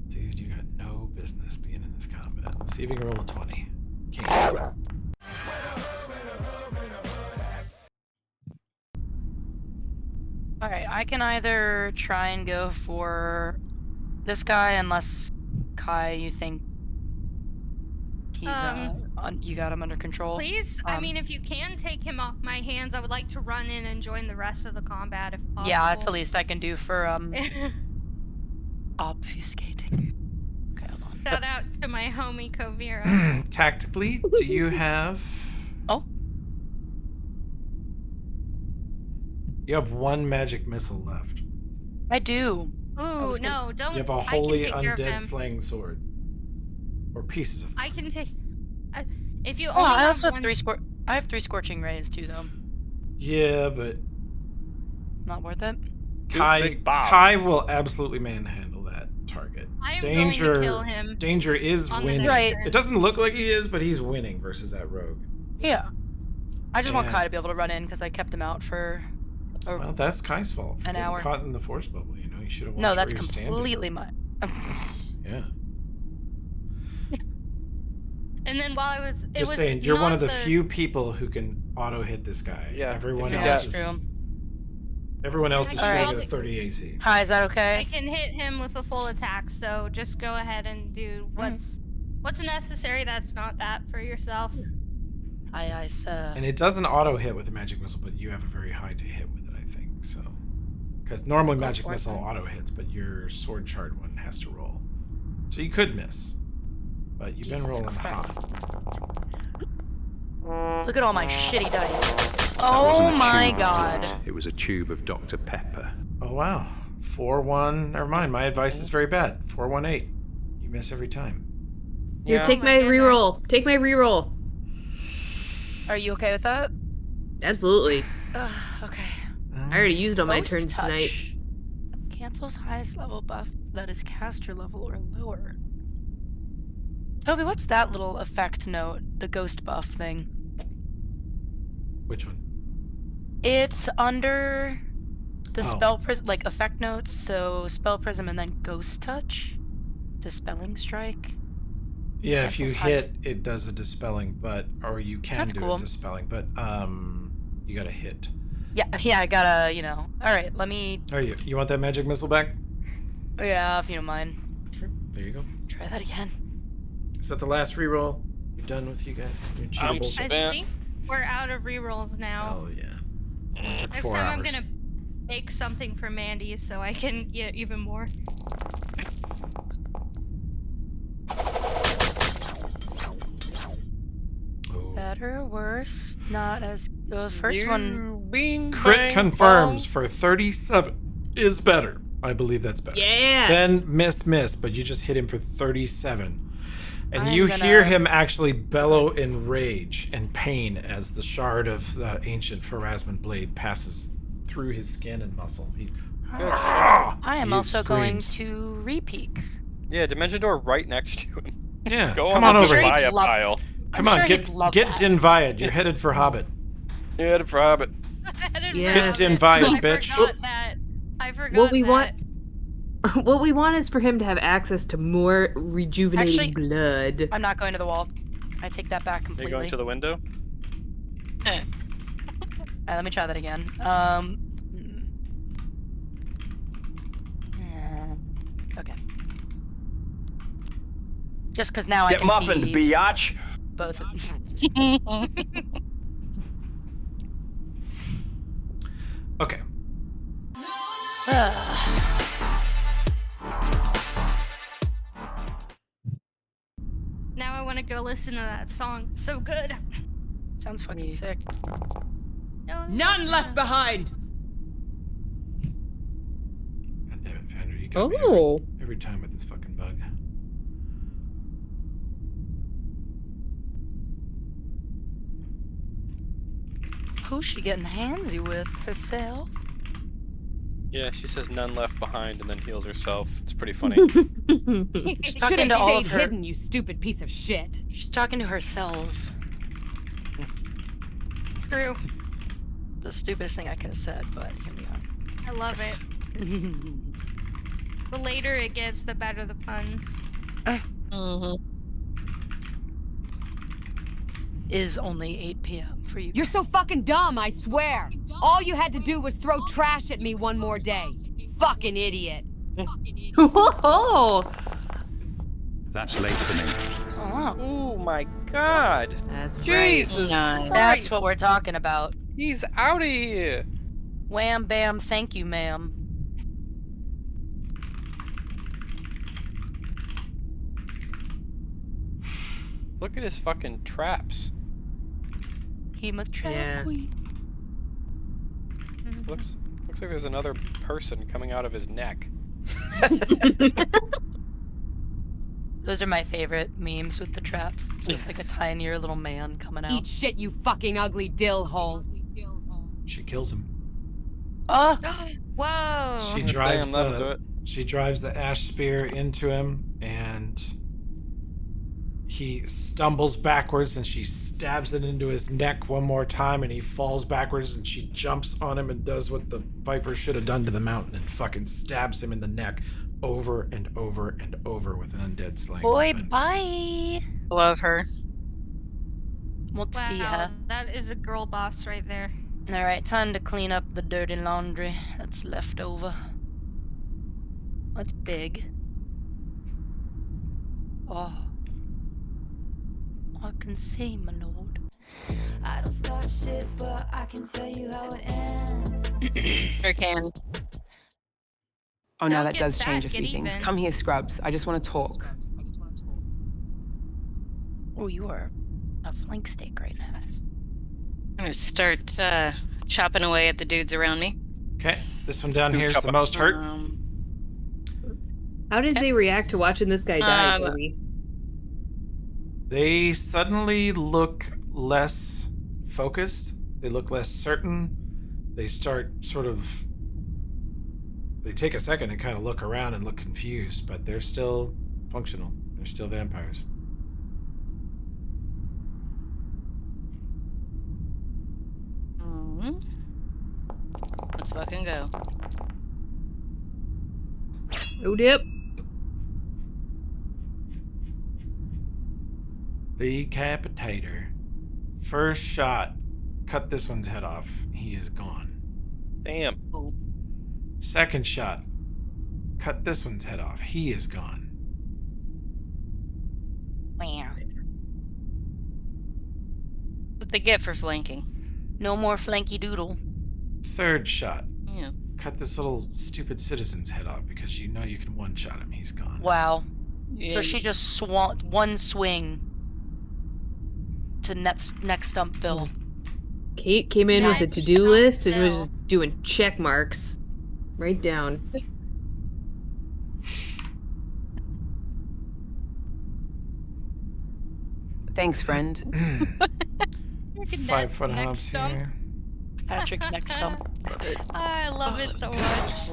Dude, you got no business being in this combat. See if you can roll a 20. Can't. Alright, I can either try and go for this guy, unless, Kai, you think he's, you got him under control. Please, I mean, if you can take him off my hands, I would like to run in and join the rest of the combat if possible. Yeah, that's the least I can do for, obfuscating. Okay, hold on. Shout out to my homie Kovira. Tactically, do you have... Oh? You have 1 magic missile left. I do. Ooh, no, don't. You have a I can holy take care of undead him. slaying sword. Or pieces of... I can take. If you Oh, only I have also one... have I have 3 scorching rays too, though. Yeah, but... Not worth it. Kai will absolutely manhandle that target. I am Danger, going to kill him. Danger is on the winning. next Right. turn. It doesn't look like he is, but he's winning versus that rogue. Yeah. I just want Yeah. Kai to be able to run in because I kept him out for. Well, that's Kai's fault. For An getting hour. caught in the force bubble. You know, you should have watched No, that's where you're standing. completely my. Yeah. And then while I was, it Just was saying, you're one not of the few people who can auto hit this guy. Yeah, Everyone if you else got- is. Everyone else is Alright. shooting at 30 AC. Hi, is that I okay? can hit him with a full attack. So just go ahead and do what's necessary. That's not that for yourself. Aye, sir. And it doesn't auto hit with a magic missile, but you have a very high to hit with it, I think. So, because normally magic for it, missile then. auto hits, but your sword shard one has to roll. So you could miss, but you've been Jesus rolling Christ. hot. Look at all my shitty dice. That Oh wasn't a my tube. god. It was a tube of Dr. Pepper. Oh wow, 4-1. Never mind. My advice is very bad. 4-1-8. You miss every time. Here, Yeah. take my reroll. Take my reroll. Are you okay with that? Absolutely. Okay. I already used on my Ghost turn touch. tonight. Cancels highest level buff that is caster level or lower. Toby, what's that little effect note? The ghost buff thing. Which one? It's under the Oh. spell prism, like effect notes. So spell prism and then ghost touch, dispelling strike. Yeah, if you Cancels hit, highest- it does a dispelling, or you can That's do cool. a dispelling, but you gotta hit. Yeah, I gotta, All right, let me. Are you want that magic missile back? Yeah, if you don't mind. Sure. There you go. Try that again. Is that the last reroll? You're done with you guys? Your I'm cheatables? I think we're out of rerolls now. Oh yeah. Only took Next 4 time hours. I'm gonna make something for Mandy so I can get even more. Better, worse, not as. The first one. Crit confirms for 37 is better. I believe that's better. Yes. Then miss, but you just hit him for 37. And I'm you hear gonna- him actually bellow in rage and pain as the shard of the ancient Pharasman blade passes through his skin and muscle. I am He also going screams. to repeek. Yeah, Dimension Door right next to him. Yeah, Go come on on up over to here. buy a pile. Come I'm on, sure he'd love get that. Dinviad. You're headed for Hobbit. You're headed for Hobbit. Get Dinviad, bitch. I forgot What we that. want. What we want is for him to have access to more rejuvenating Actually, blood. I'm not going to the wall. I take that back Are you completely. going to the window? Alright, let me try that again. Okay. Just because now Get I can muffined, see biatch. both of Okay. Now I want to go listen to that song. It's so good. Sounds fucking sick. None left behind. God damn it, Fandra, you got me Oh. every time with this fucking bug. Who's she getting handsy with? Herself? Yeah, she says none left behind and then heals herself. It's pretty funny. She's Should talking have to all stayed of her. hidden, you stupid piece of shit. She's talking to her cells. True. The stupidest thing I could have said, but here we I love it. are. The later it gets, the better the puns. Is only 8 p.m. for you. You're so fucking dumb, I swear. All you had to do was throw trash at me one more day. Fucking idiot. Whoa! That's late for me. Oh my god. That's Jesus Nice. That's Christ. what we're talking about. He's out of here. Wham bam, thank you, ma'am. Look at his fucking traps. He a trap Yeah. queen. Looks like there's another person coming out of his neck. Those are my favorite memes with the traps. It's just like a tinier little man coming out. Eat shit, you fucking ugly dill hole. She kills him. Oh, Whoa. She Damn, drives that'll do the it. she drives the ash spear into him, and he stumbles backwards, and she stabs it into his neck one more time, and he falls backwards, and she jumps on him and does what the Viper should have done to the mountain and fucking stabs him in the neck over and over and over with an undead slaying boy, weapon. bye. Love her. Wow, that is a girl boss right there. All right, time to clean up the dirty laundry that's left over. That's big. Oh, I can see, my lord. I don't start shit, but I can tell you how it ends. Or can. Oh, no, Don't that get does sad, change a get few things. even. Come here, Scrubs. I just want to talk. Oh, you are a flank steak right now. I'm gonna start chopping away at the dudes around me. Okay, this one down Dude, here is chop the it. most hurt. How did they react to watching this guy die, Toby? They suddenly look less focused. They look less certain. They start they take a second and kind of look around and look confused, but they're still functional. They're still vampires. Let's fucking go. Oh, dip. Decapitator. First shot. Cut this one's head off. He is gone. Damn. Second shot. Cut this one's head off. He is gone. Wow. What they get for flanking? No more flanky doodle. Third shot. Yeah. Cut this little stupid citizen's head off because you know you can one-shot him. He's gone. Wow. Yeah. So she just one swing to next Stumpville. Kate came in with Nice a to-do list and was Bill. just doing check marks. Right down. Thanks, friend. 5 foot next hops stump. here. Patrick next stump. I love it so much.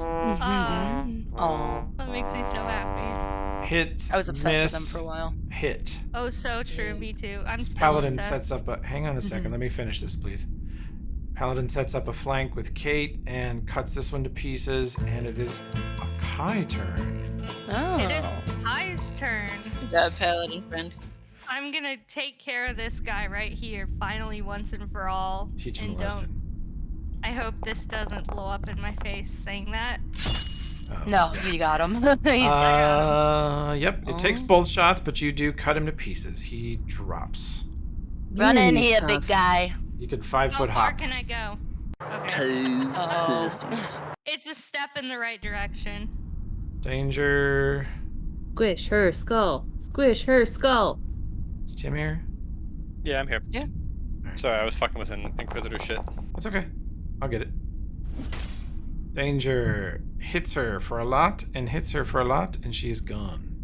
Oh, That makes me so happy. Hit. I was obsessed miss, with him for a while. Hit. Oh, so true. Me too. I'm This still Paladin obsessed. sets up a. Hang on a second. Let me finish this, please. Paladin sets up a flank with Kate and cuts this one to pieces, and it is a Kai turn. Oh. It is Kai's turn. That paladin friend. I'm gonna take care of this guy right here, finally, once and for all. Teach him and a lesson. I hope this doesn't blow up in my face saying that. Oh. No, you got him. Yep. It takes both shots, but you do cut him to pieces. He drops. Run in He's here, tough. big guy. You could 5 How foot far hop. can I go? Okay. Two Oh. pussies. It's a step in the right direction. Danger. Squish her skull. Squish her skull. Is Tim here? Yeah, I'm here. Yeah. Sorry, I was fucking with an Inquisitor shit. That's okay. I'll get it. Danger hits her for a lot and hits her for a lot, and she's gone.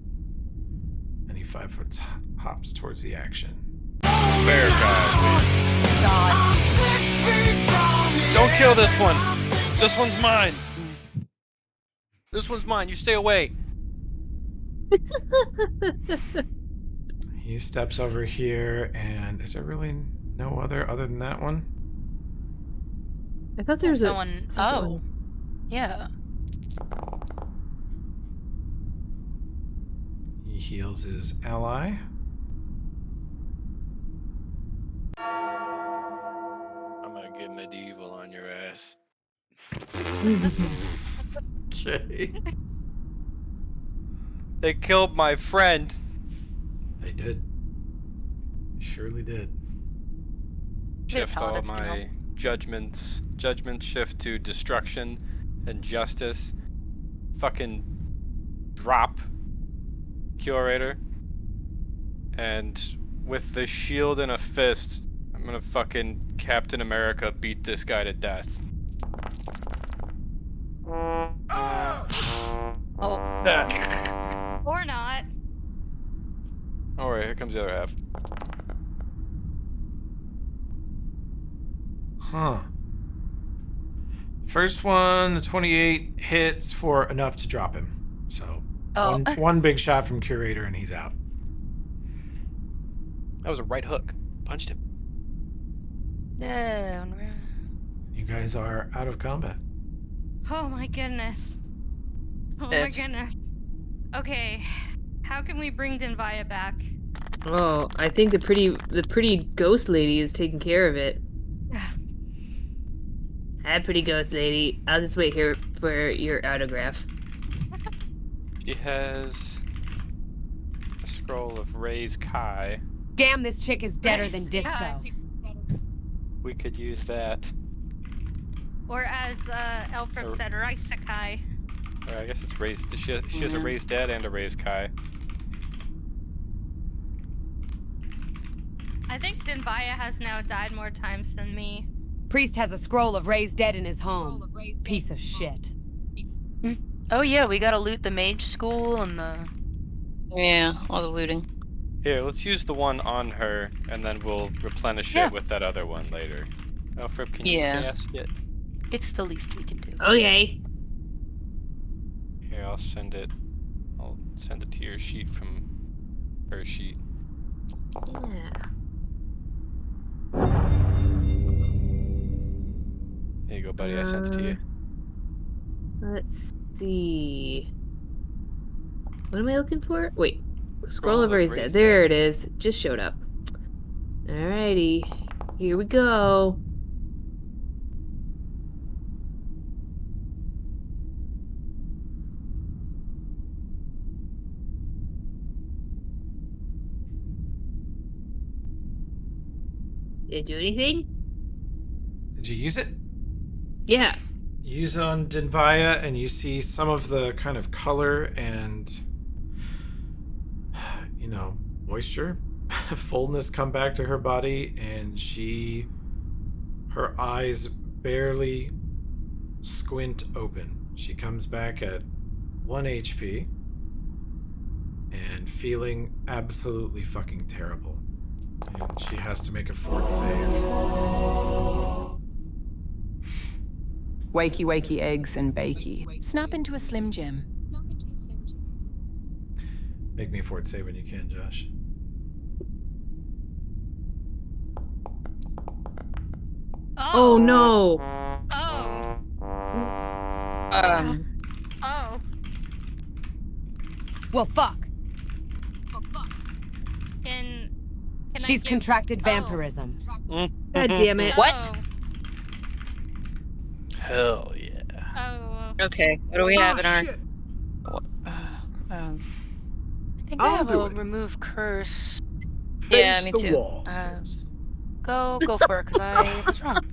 And he 5 foot hops towards the action. Bear guy. God. Don't kill this one. This one's mine. This one's mine. You stay away. He steps over here, and is there really no other than that one? I thought there was Someone. a second one. Yeah. He heals his ally. I'm gonna gonna get medieval on your ass. Okay. They killed my friend. They did. Surely did. Shift all my judgments. Judgments shift to destruction and justice. Fucking drop curator. And with the shield in a fist, I'm gonna fucking Captain America beat this guy to death. Or not. Alright, here comes the other half. Huh. First one, the 28 hits for enough to drop him. So one big shot from Curator and he's out. That was a right hook. Punched him. Yeah. You guys are out of combat. Oh my goodness. Oh my goodness. Okay. How can we bring Denvaya back? Oh, I think the pretty ghost lady is taking care of it. Hi, pretty ghost lady. I'll just wait here for your autograph. She has a scroll of Raise Kai. Damn, this chick is deader than disco. We could use that. Or as Elfrip said, Raisakai. Or I guess it's Raise. She has a Raise Dead and a Raise Kai. I think Denvaya has now died more times than me. Priest has a scroll of raised dead in his home. Piece of shit. Oh yeah, we gotta loot the mage school and the... Yeah, all the looting. Here, let's use the one on her, and then we'll replenish it with that other one later. Oh, Fripp, can you cast it? It's the least we can do. Okay. Here, I'll send it. I'll send it to your sheet from her sheet. Yeah. Here you go, buddy. I sent it to you. Let's see. What am I looking for? Wait. Scroll of Raised Dead. There it is. Just showed up. Alrighty. Here we go. Did it do anything? Did you use it? Yeah. Use it on Denvaya, and you see some of the kind of color and, you know, moisture, fullness come back to her body, and her eyes barely squint open. She comes back at 1 HP and feeling absolutely fucking terrible. And she has to make a fort save. Wakey, wakey, eggs and bakey. Snap into a Slim Jim. Make me a fort save when you can, Josh. Oh no. Oh. Oh. Well, fuck. Can She's contracted vampirism. God damn it. What? Hell yeah. Oh. Okay, what do we have in our... I think I have a remove curse. Yeah, me too. Go for it, because I was wrong.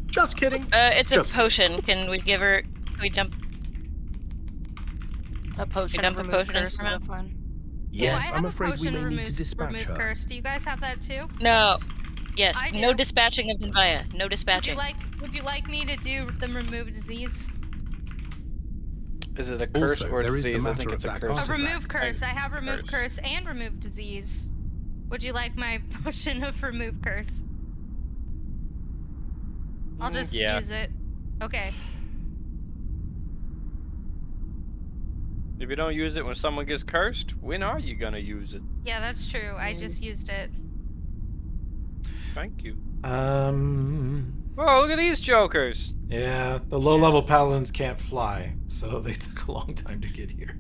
Just kidding. It's a potion. Can we give her... Can we dump... A potion dump a potion in curse, her is mouth? that fine? Yes, I I'm have a afraid we potion may need to dispatch remove her. curse. Do you guys have that too? No. Yes, I no do. dispatching of Denvaya. No dispatching. Would you like me to do the remove disease? Is it a curse Also, or a there is the disease? I matter think of it's a that curse. A artifact. remove curse. I have remove curse and remove disease. Would you like my potion of remove curse? I'll just use it. Okay. If you don't use it when someone gets cursed, when are you gonna use it? Yeah, that's true. I just used it. Thank you. Oh, look at these jokers. Yeah, the low-level paladins can't fly, so they took a long time to get here.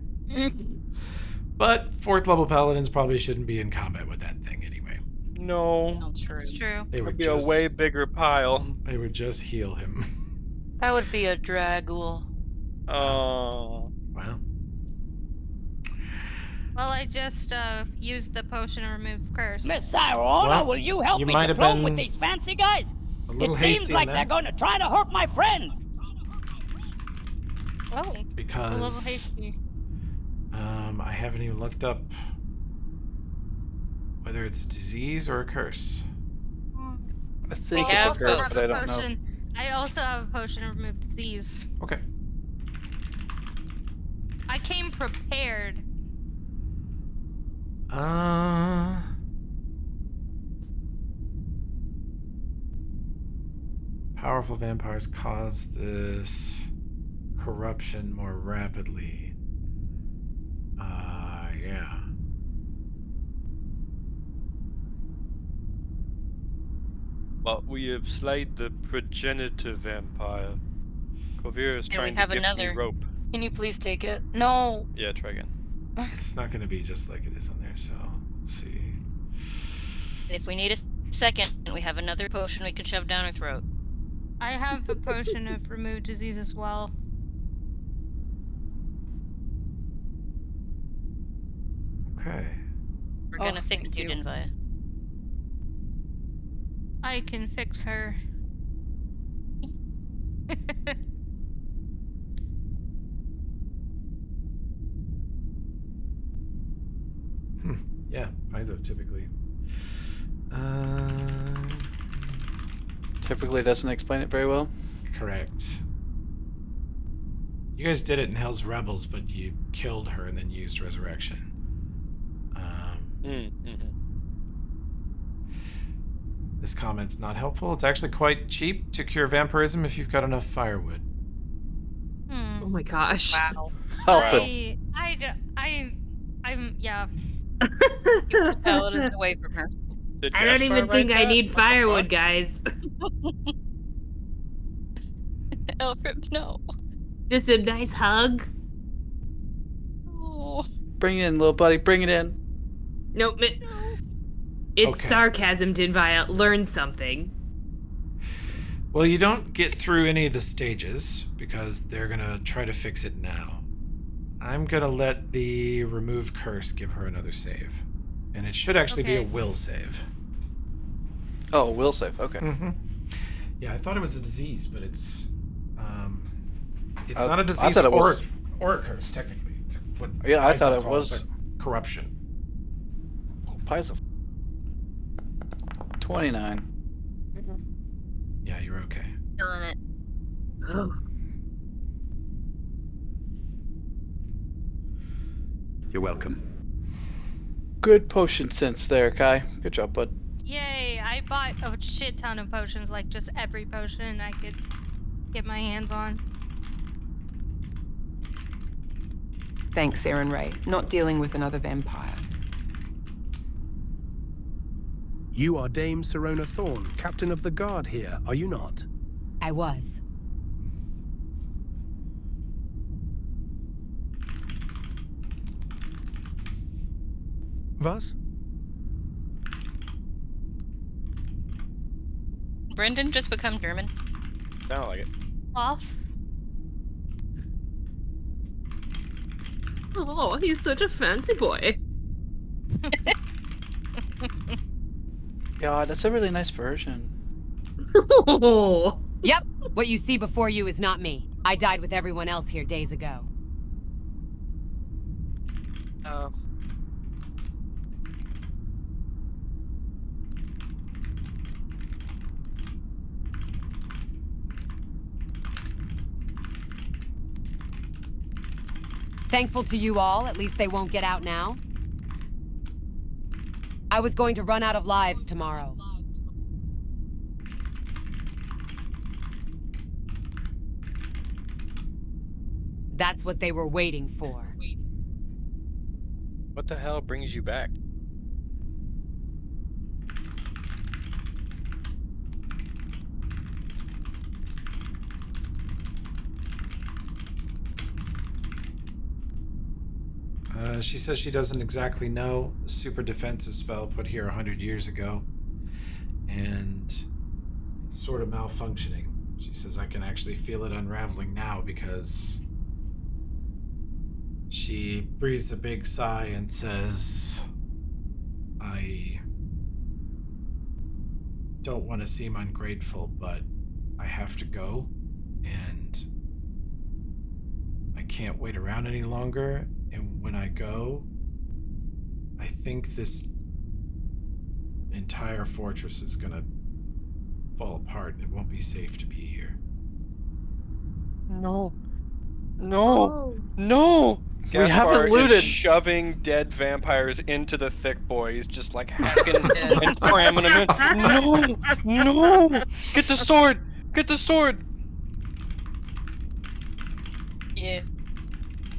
But 4th level paladins probably shouldn't be in combat with that thing anyway. No. Not true. That's true. They It'd would be just a way bigger pile. They would just heal him. That would be a dragul. Oh. Wow. Well, I just used the potion to remove curse. Miss Sirona, Well, will you help you me might to have plumb with been these fancy guys? a little It seems hasty like in they're that. going to try to hurt my friend. Oh, a little Because hasty. I haven't even looked up whether it's a disease or a curse. I think Well, it's a curse, but I don't know. I also have a potion to remove disease. Okay. I came prepared. Powerful vampires cause this corruption more rapidly. Yeah. But we have slayed the progenitor vampire. Kovir is And we trying have to gift me another. rope. Can you please take it? No. Yeah, try again. It's not going to be just like it is on there, so let's see. If we need a second, we have another potion we can shove down her throat. I have a potion of remove disease as well. Okay. We're gonna fix you, Dinvaya. I can fix her. Yeah, Paizo typically. Typically doesn't explain it very well. Correct. You guys did it in Hell's Rebels, but you killed her and then used Resurrection. This comment's not helpful. It's actually quite cheap to cure vampirism if you've got enough firewood. Oh my gosh. Wow. I'm yeah. Keep the paladins away from her. I don't even think I need firewood, guys. Elfrip, no. Just a nice hug. Oh. Bring it in, little buddy. Bring it in. Nope. It's Okay. sarcasm, Dinvaya. Learn something. Well, you don't get through any of the stages because they're gonna try to fix it now. I'm gonna let the remove curse give her another save. And it should actually be a will save. Oh, will save. Okay. Mm-hmm. Yeah, I thought it was a disease, but it's I- not a I disease thought it was- or a curse, technically. It's what Yeah, I Paizo thought it calls was- a corruption. Oh, Paizo. 29. Yeah, you're okay. Killing it. Oh. You're welcome. Good potion sense there, Kai. Good job, bud. Yay! I bought a shit ton of potions, like just every potion I could get my hands on. Thanks, Aaron Ray. Not dealing with another vampire. You are Dame Sirona Thorne, captain of the guard here, are you not? I was. Was? Brendan just become German. Sound like it. Off. Oh, he's such a fancy boy. Yeah, that's a really nice version. Oh. Yep, what you see before you is not me. I died with everyone else here days ago. Oh. Thankful to you all, at least they won't get out now. I was going to run out of lives tomorrow. That's what they were waiting for. What the hell brings you back? She says she doesn't exactly know. Super defensive spell put here 100 years ago. and it's sort of malfunctioning. She says, I can actually feel it unraveling now because she breathes a big sigh and says, I don't want to seem ungrateful, but I have to go, and I can't wait around any longer. And when I go, I think this entire fortress is gonna fall apart and it won't be safe to be here. No. Oh. No! We Gaspar haven't is looted. shoving dead vampires into the thick boys, just like hacking and cramming them in. No! No! Get the sword! Get the sword! Yeah.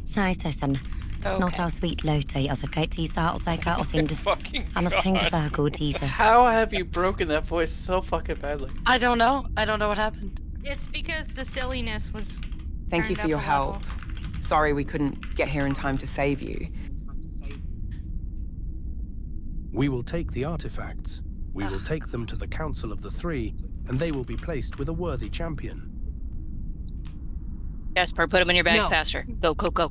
Saisen. Not our sweet Loti as a goatee Sartsaker or seemed Fucking and as king to circle teaser. How have you broken that voice so fucking badly? I don't know. I don't know what happened. It's because the silliness was. Thank you turned for up your a help. level. Sorry we couldn't get here in time to save you. We will take the artifacts. We will take them to the Council of the Three, and they will be placed with a worthy champion. Gaspar, put them in your bag No. faster. Go, go, go.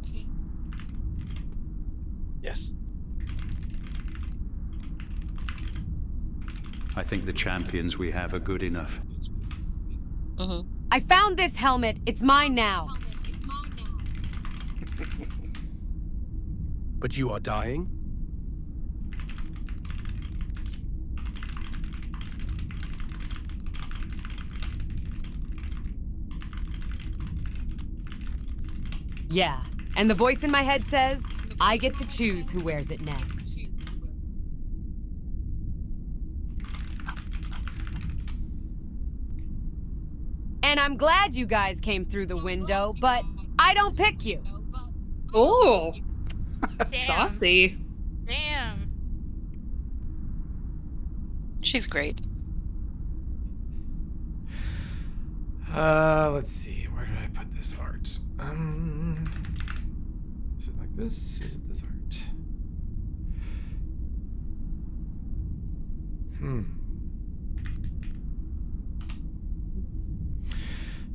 Yes. I think the champions we have are good enough. I found this helmet. It's mine now. But you are dying? Yeah. And the voice in my head says, I get to choose who wears it next. And I'm glad you guys came through the window, but I don't pick you. Oh, Damn. saucy. Damn. She's great. Let's see. Where did I put this art? Is it like this? Is it this art?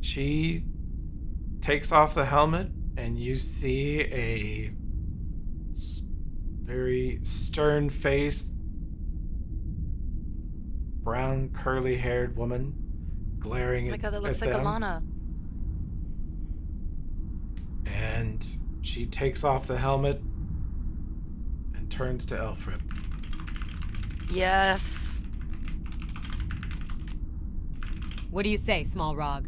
She takes off the helmet, and you see a very stern-faced, brown, curly-haired woman glaring Oh my god, that looks at like them. Alana. And she takes off the helmet and turns to Elfrip. Yes. What do you say, Small Rog?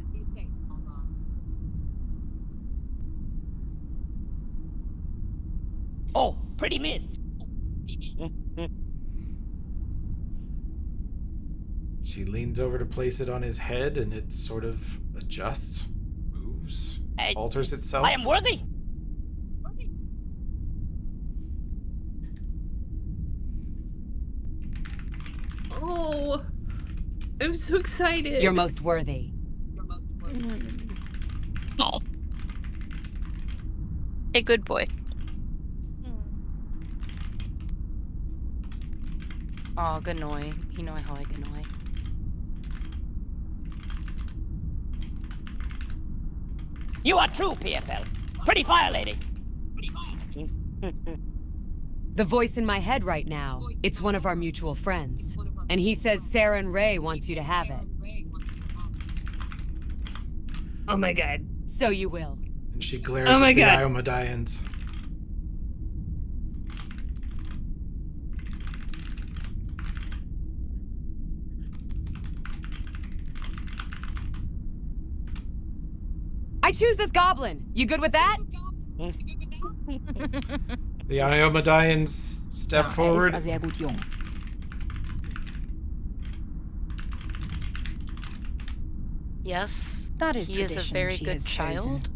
Oh, pretty miss. She leans over to place it on his head, and it sort of adjusts, moves, alters itself. I am worthy. Oh, I'm so excited. You're most worthy. Oh. A good boy. Oh, Ganoi. You know how I Ganoi. You are true, PFL. Pretty fire lady. The voice in my head right now, it's one of our mutual friends. And he says Sarah and Ray wants you to have it. Oh my god. So you will. And she glares Oh my at the God. Iomadians. I choose this goblin. You good with that? The Iomadians step forward. Yes. That is he is a tradition very she good has chosen. child.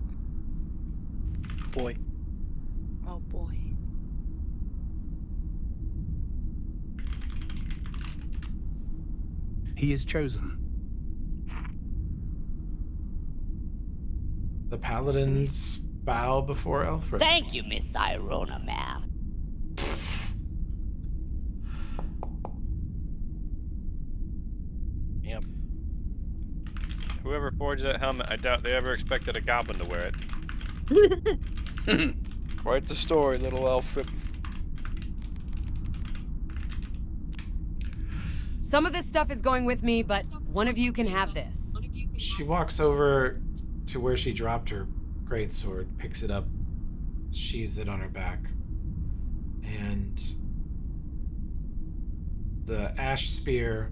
Boy. Oh boy. He is chosen. The paladins bow before Elfrip. Thank you, Miss Sirona, ma'am. whoever forged that helmet, I doubt they ever expected a goblin to wear it. Quite the story, little Alfred. Some of this stuff is going with me, but one of you can have this. She walks over to where she dropped her greatsword, picks it up, sheathes it on her back, and the ash spear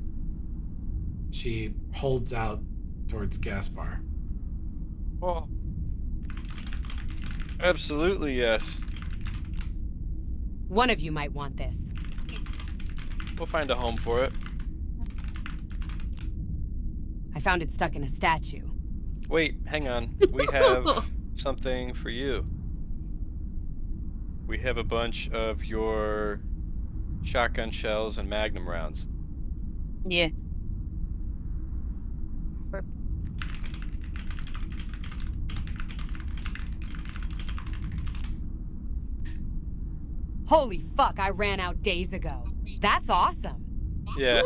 she holds out towards Gaspar. Oh. Absolutely, yes. One of you might want this. We'll find a home for it. I found it stuck in a statue. Wait, hang on. We have something for you. We have a bunch of your shotgun shells and magnum rounds. Yeah. Holy fuck, I ran out days ago. That's awesome. Yeah.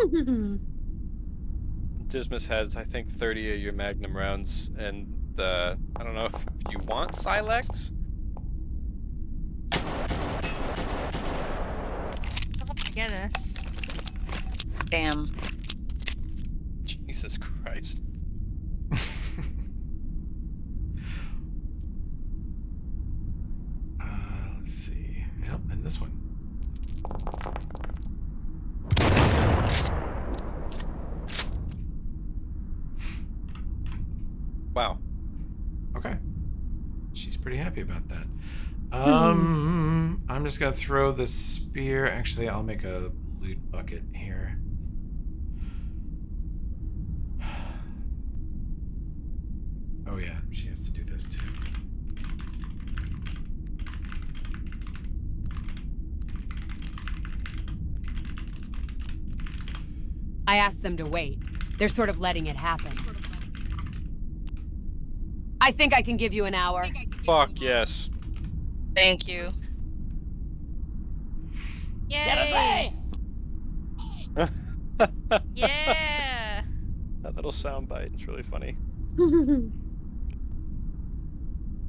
Dismas has, I think, 30 of your magnum rounds, and I don't know if you want Silex? Oh my goodness. Damn. Jesus Christ. Let's see. Yep, and this one. Wow. Okay. She's pretty happy about that. I'm just gonna throw the spear. Actually, I'll make a loot bucket here. Oh yeah, she has to do this too. I asked them to wait. They're sort of letting it happen. I think I can give you an hour. Fuck yes. Thank you. Yay! Yeah! That little soundbite is really funny.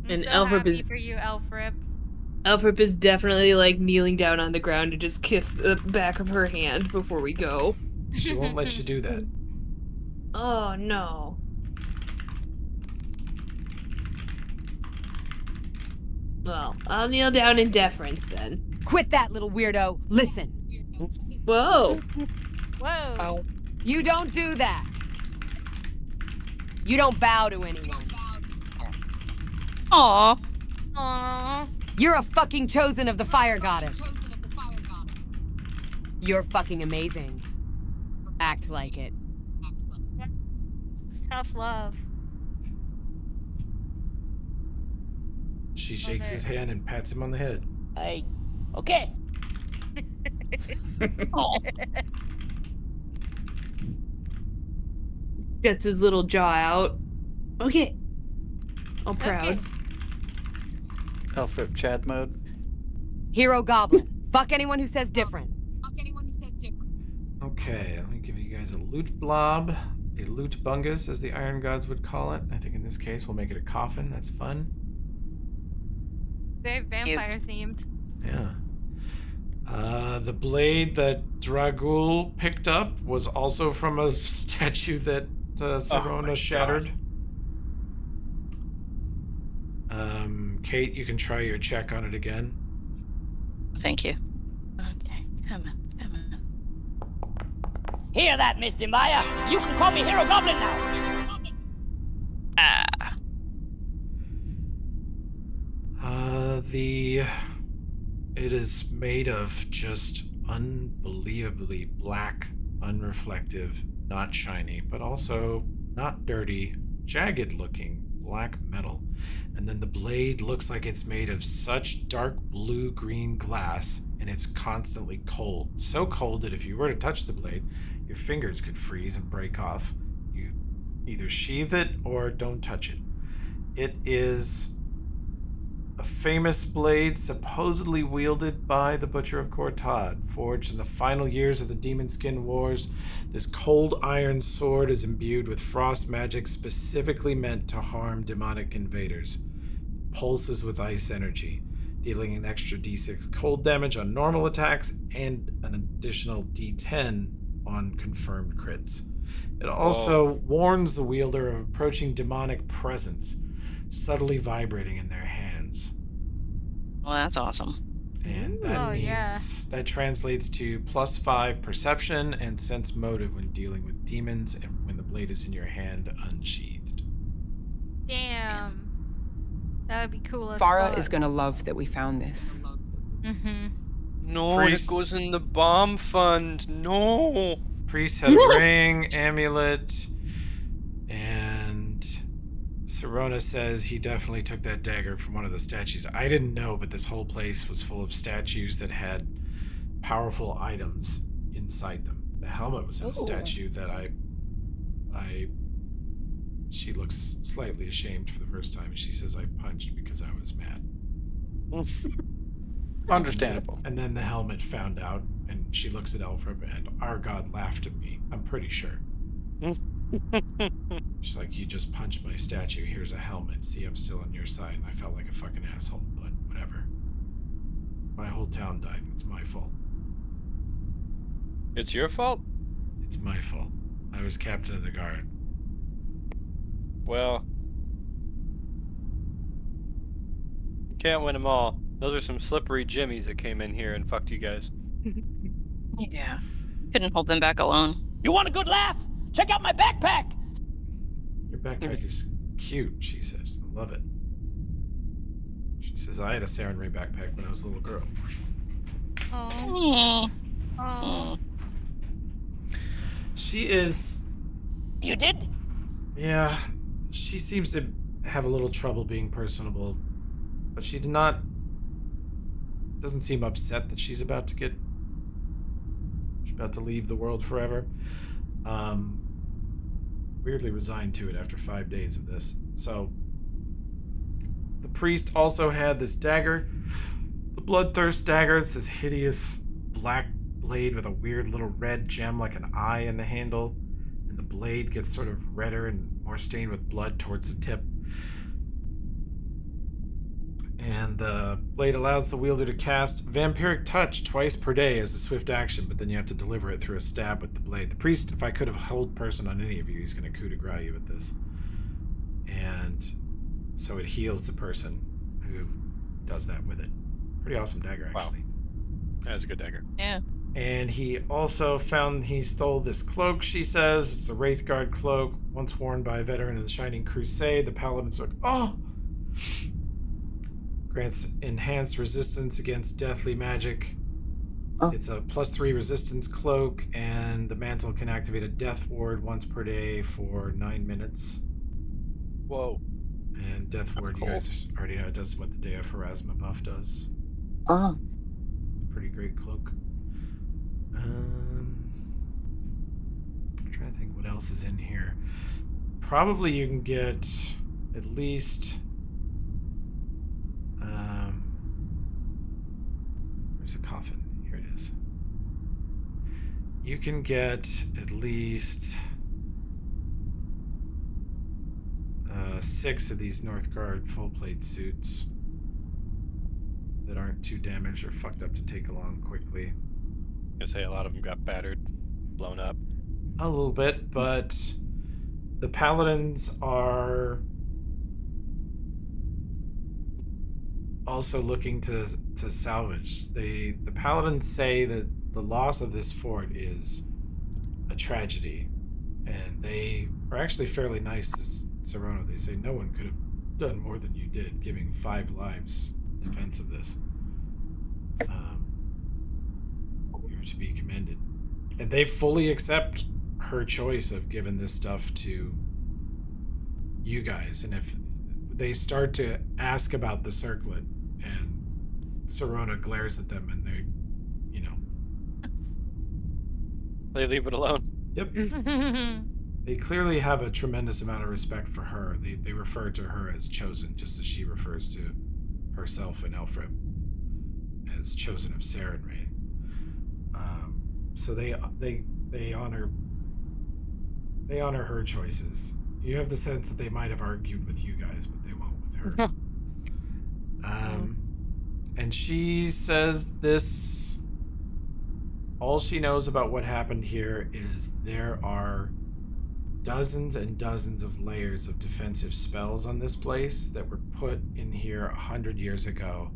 I'm And so Alfred happy is for you, Alfred. Alfred is definitely like kneeling down on the ground to just kiss the back of her hand before we go. She won't let you do that. Oh no. Well, I'll kneel down in deference then. Quit that, little weirdo. Listen. Whoa. Whoa. Oh. You don't do that. You don't bow to anyone. Aw. Aww. You're a fucking chosen of the fire goddess. You're fucking amazing. Act like it. Tough love. She shakes his hand and pats him on the head. Okay. Aw. Gets his little jaw out. Okay. All proud. Alfred Chad mode. Hero goblin. Fuck anyone who says different. Okay, let me give you guys a loot blob. A loot bungus, as the Iron Gods would call it. I think in this case we'll make it a coffin. That's fun. Very vampire themed. Yeah. The blade that Dragul picked up was also from a statue that Sirona shattered. Kate, you can try your check on it again. Thank you. Okay, come on. Hear that, Misty Maya? You can call me Hero Goblin now. It is made of just unbelievably black, unreflective, not shiny, but also not dirty, jagged looking black metal. And then the blade looks like it's made of such dark blue-green glass, and it's constantly cold. So cold that if you were to touch the blade, your fingers could freeze and break off. You either sheath it or don't touch it. It is a famous blade supposedly wielded by the Butcher of Cortad, forged in the final years of the Demon Skin Wars. This cold iron sword is imbued with frost magic specifically meant to harm demonic invaders. Pulses with ice energy, dealing an extra d6 cold damage on normal attacks and an additional d10 on confirmed crits. It also warns the wielder of approaching demonic presence, subtly vibrating in their hands. Well, that's awesome. And that means that translates to +5 perception and sense motive when dealing with demons and when the blade is in your hand unsheathed. Damn. That would be cool as Farah fuck. is going to love that we found this. Mm-hmm. No, Priest. it goes in the bomb fund. No. Priest had a ring, amulet, and Sirona says he definitely took that dagger from one of the statues. I didn't know, but this whole place was full of statues that had powerful items inside them. The helmet was in a statue that she looks slightly ashamed for the first time. She says, I punched because I was mad. Understandable. And then the helmet found out, and she looks at Elfrib, and our god laughed at me. I'm pretty sure. She's like, you just punched my statue. Here's a helmet. See, I'm still on your side. And I felt like a fucking asshole, but whatever. My whole town died. It's my fault. It's your fault? It's my fault. I was captain of the guard. Well, you can't win them all. Those are some slippery jimmies that came in here and fucked you guys. Yeah. Couldn't hold them back alone. You want a good laugh? Check out my backpack! Your backpack is cute, she says. I love it. She says, I had a Saren Ray backpack when I was a little girl. Oh. Oh. She is... You did? Yeah. She seems to have a little trouble being personable. But she doesn't seem upset that she's about to leave the world forever. Weirdly resigned to it after 5 days of this. So the priest also had this dagger, the Bloodthirst dagger. It's this hideous black blade with a weird little red gem like an eye in the handle, and the blade gets sort of redder and more stained with blood towards the tip. And the blade allows the wielder to cast Vampiric Touch twice per day as a swift action, but then you have to deliver it through a stab with the blade. The priest, if I could have hold person on any of you, he's going to coup de grace you with this. And so it heals the person who does that with it. Pretty awesome dagger, actually. Wow. That's a good dagger. Yeah. And he also he stole this cloak, she says. It's a Wraithguard cloak, once worn by a veteran of the Shining Crusade. The paladin's like, oh! Grants enhanced resistance against deathly magic. Oh. It's a +3 resistance cloak, and the mantle can activate a death ward once per day for 9 minutes. Whoa. And death ward, cool. You guys already know it does what the Day of Pharasma buff does. It's a pretty great cloak. I'm trying to think what else is in here. Probably you can get at least... where's the coffin? Here it is. You can get at least 6 of these Northgard full plate suits that aren't too damaged or fucked up to take along quickly. I say a lot of them got battered, blown up. A little bit, but the paladins are also looking to salvage. The paladins say that the loss of this fort is a tragedy, and they are actually fairly nice to Sirona. They say no one could have done more than you did, giving 5 lives in defense of this. You're to be commended. And they fully accept her choice of giving this stuff to you guys. And if they start to ask about the circlet, and Sirona glares at them, and they, They leave it alone. Yep. They clearly have a tremendous amount of respect for her. They refer to her as chosen, just as she refers to herself and Elfrip as chosen of Sarenrae. So they honor her choices. You have the sense that they might have argued with you guys, but they won't with her. And she says this. All she knows about what happened here is there are dozens and dozens of layers of defensive spells on this place that were put in here 100 years ago.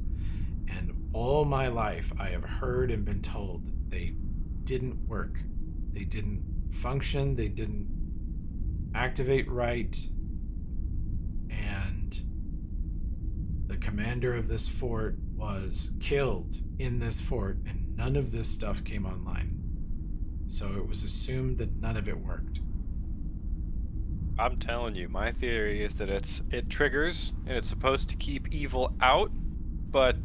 And all my life, I have heard and been told that they didn't work. They didn't function. They didn't activate right. And the commander of this fort was killed in this fort, and none of this stuff came online. So it was assumed that none of it worked. I'm telling you, my theory is that it triggers and it's supposed to keep evil out, but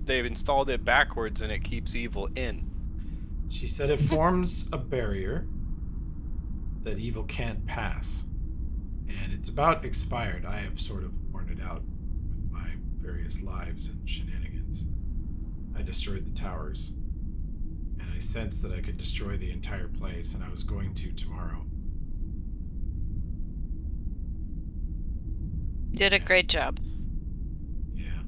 they've installed it backwards and it keeps evil in. She said it forms a barrier that evil can't pass, and it's about expired. I have sort of worn it out with my various lives and shenanigans. I destroyed the towers, and I sensed that I could destroy the entire place, and I was going to tomorrow. You did a great job. Yeah.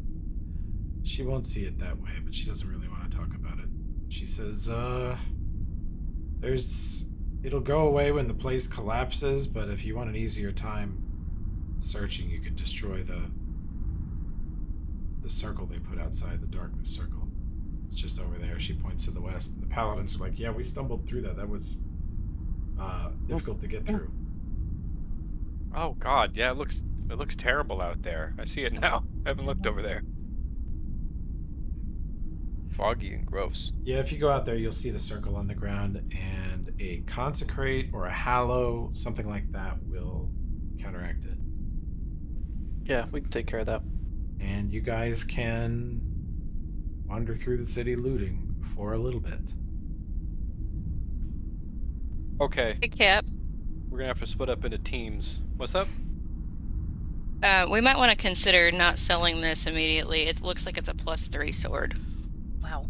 She won't see it that way, but she doesn't really want to talk about it. She says, it'll go away when the place collapses, but if you want an easier time searching, you could destroy the circle they put outside, the darkness circle. It's just over there. She points to the west, and the paladins are like, yeah, we stumbled through that. That was difficult to get through. Oh God, yeah, it looks terrible out there. I see it now. I haven't looked over there. Foggy and gross. Yeah, if you go out there, you'll see the circle on the ground, and a consecrate or a hallow, something like that, will counteract it. Yeah, we can take care of that. And you guys can wander through the city looting for a little bit. Okay. Hey, Cap. We're gonna have to split up into teams. What's up? We might want to consider not selling this immediately. It looks like it's a +3 sword. Wow.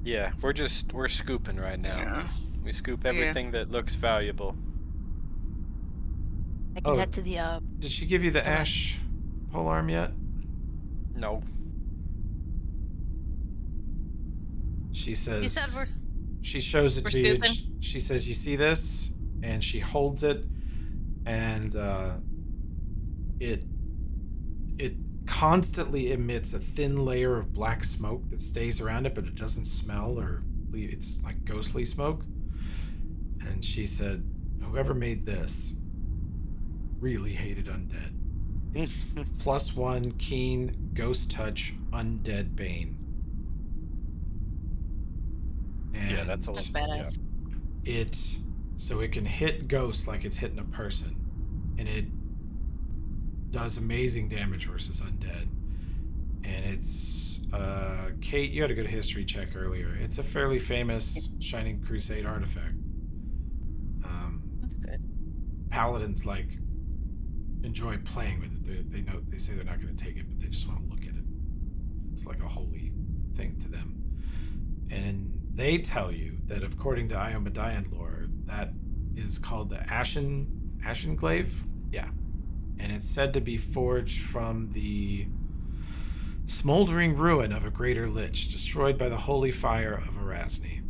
Yeah, we're scooping right now. Yeah. We scoop everything that looks valuable. I can head to the Did she give you the ash polearm yet? No. She says. You said we're. She shows it We're to you. scooping. She says, "You see this?" And she holds it, and it constantly emits a thin layer of black smoke that stays around it, but it doesn't smell or it's like ghostly smoke. And she said, "Whoever made this really hated undead. It's +1 keen ghost touch undead bane." And Yeah, that's badass. So it can hit ghosts like it's hitting a person, and it does amazing damage versus undead. And it's Kate, you had a good history check earlier. It's a fairly famous Shining Crusade artifact. That's good. Paladins enjoy playing with it. They say they're not going to take it, but they just want to look at it. It's like a holy thing to them. And they tell you that according to Iomadayan lore, that is called the Ashen Glaive. Yeah. And it's said to be forged from the smoldering ruin of a greater lich, destroyed by the holy fire of Erasni.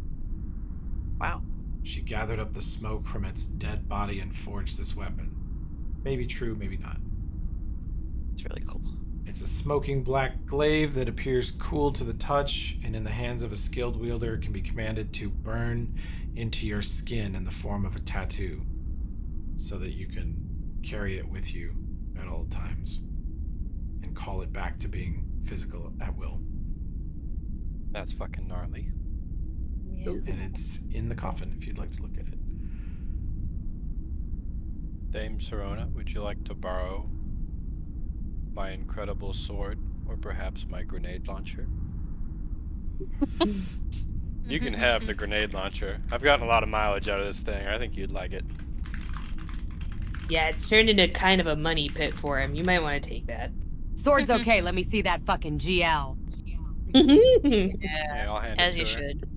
Wow. She gathered up the smoke from its dead body and forged this weapon. Maybe true, maybe not. It's really cool. It's a smoking black glaive that appears cool to the touch, and in the hands of a skilled wielder can be commanded to burn into your skin in the form of a tattoo, so that you can carry it with you at all times and call it back to being physical at will. That's fucking gnarly. Yeah. And it's in the coffin if you'd like to look at it. Dame Sirona, would you like to borrow my incredible sword, or perhaps my grenade launcher? You can have the grenade launcher. I've gotten a lot of mileage out of this thing. I think you'd like it. Yeah, it's turned into kind of a money pit for him. You might want to take that. Sword's okay. Let me see that fucking GL. Yeah, I'll hand As it you to her. should.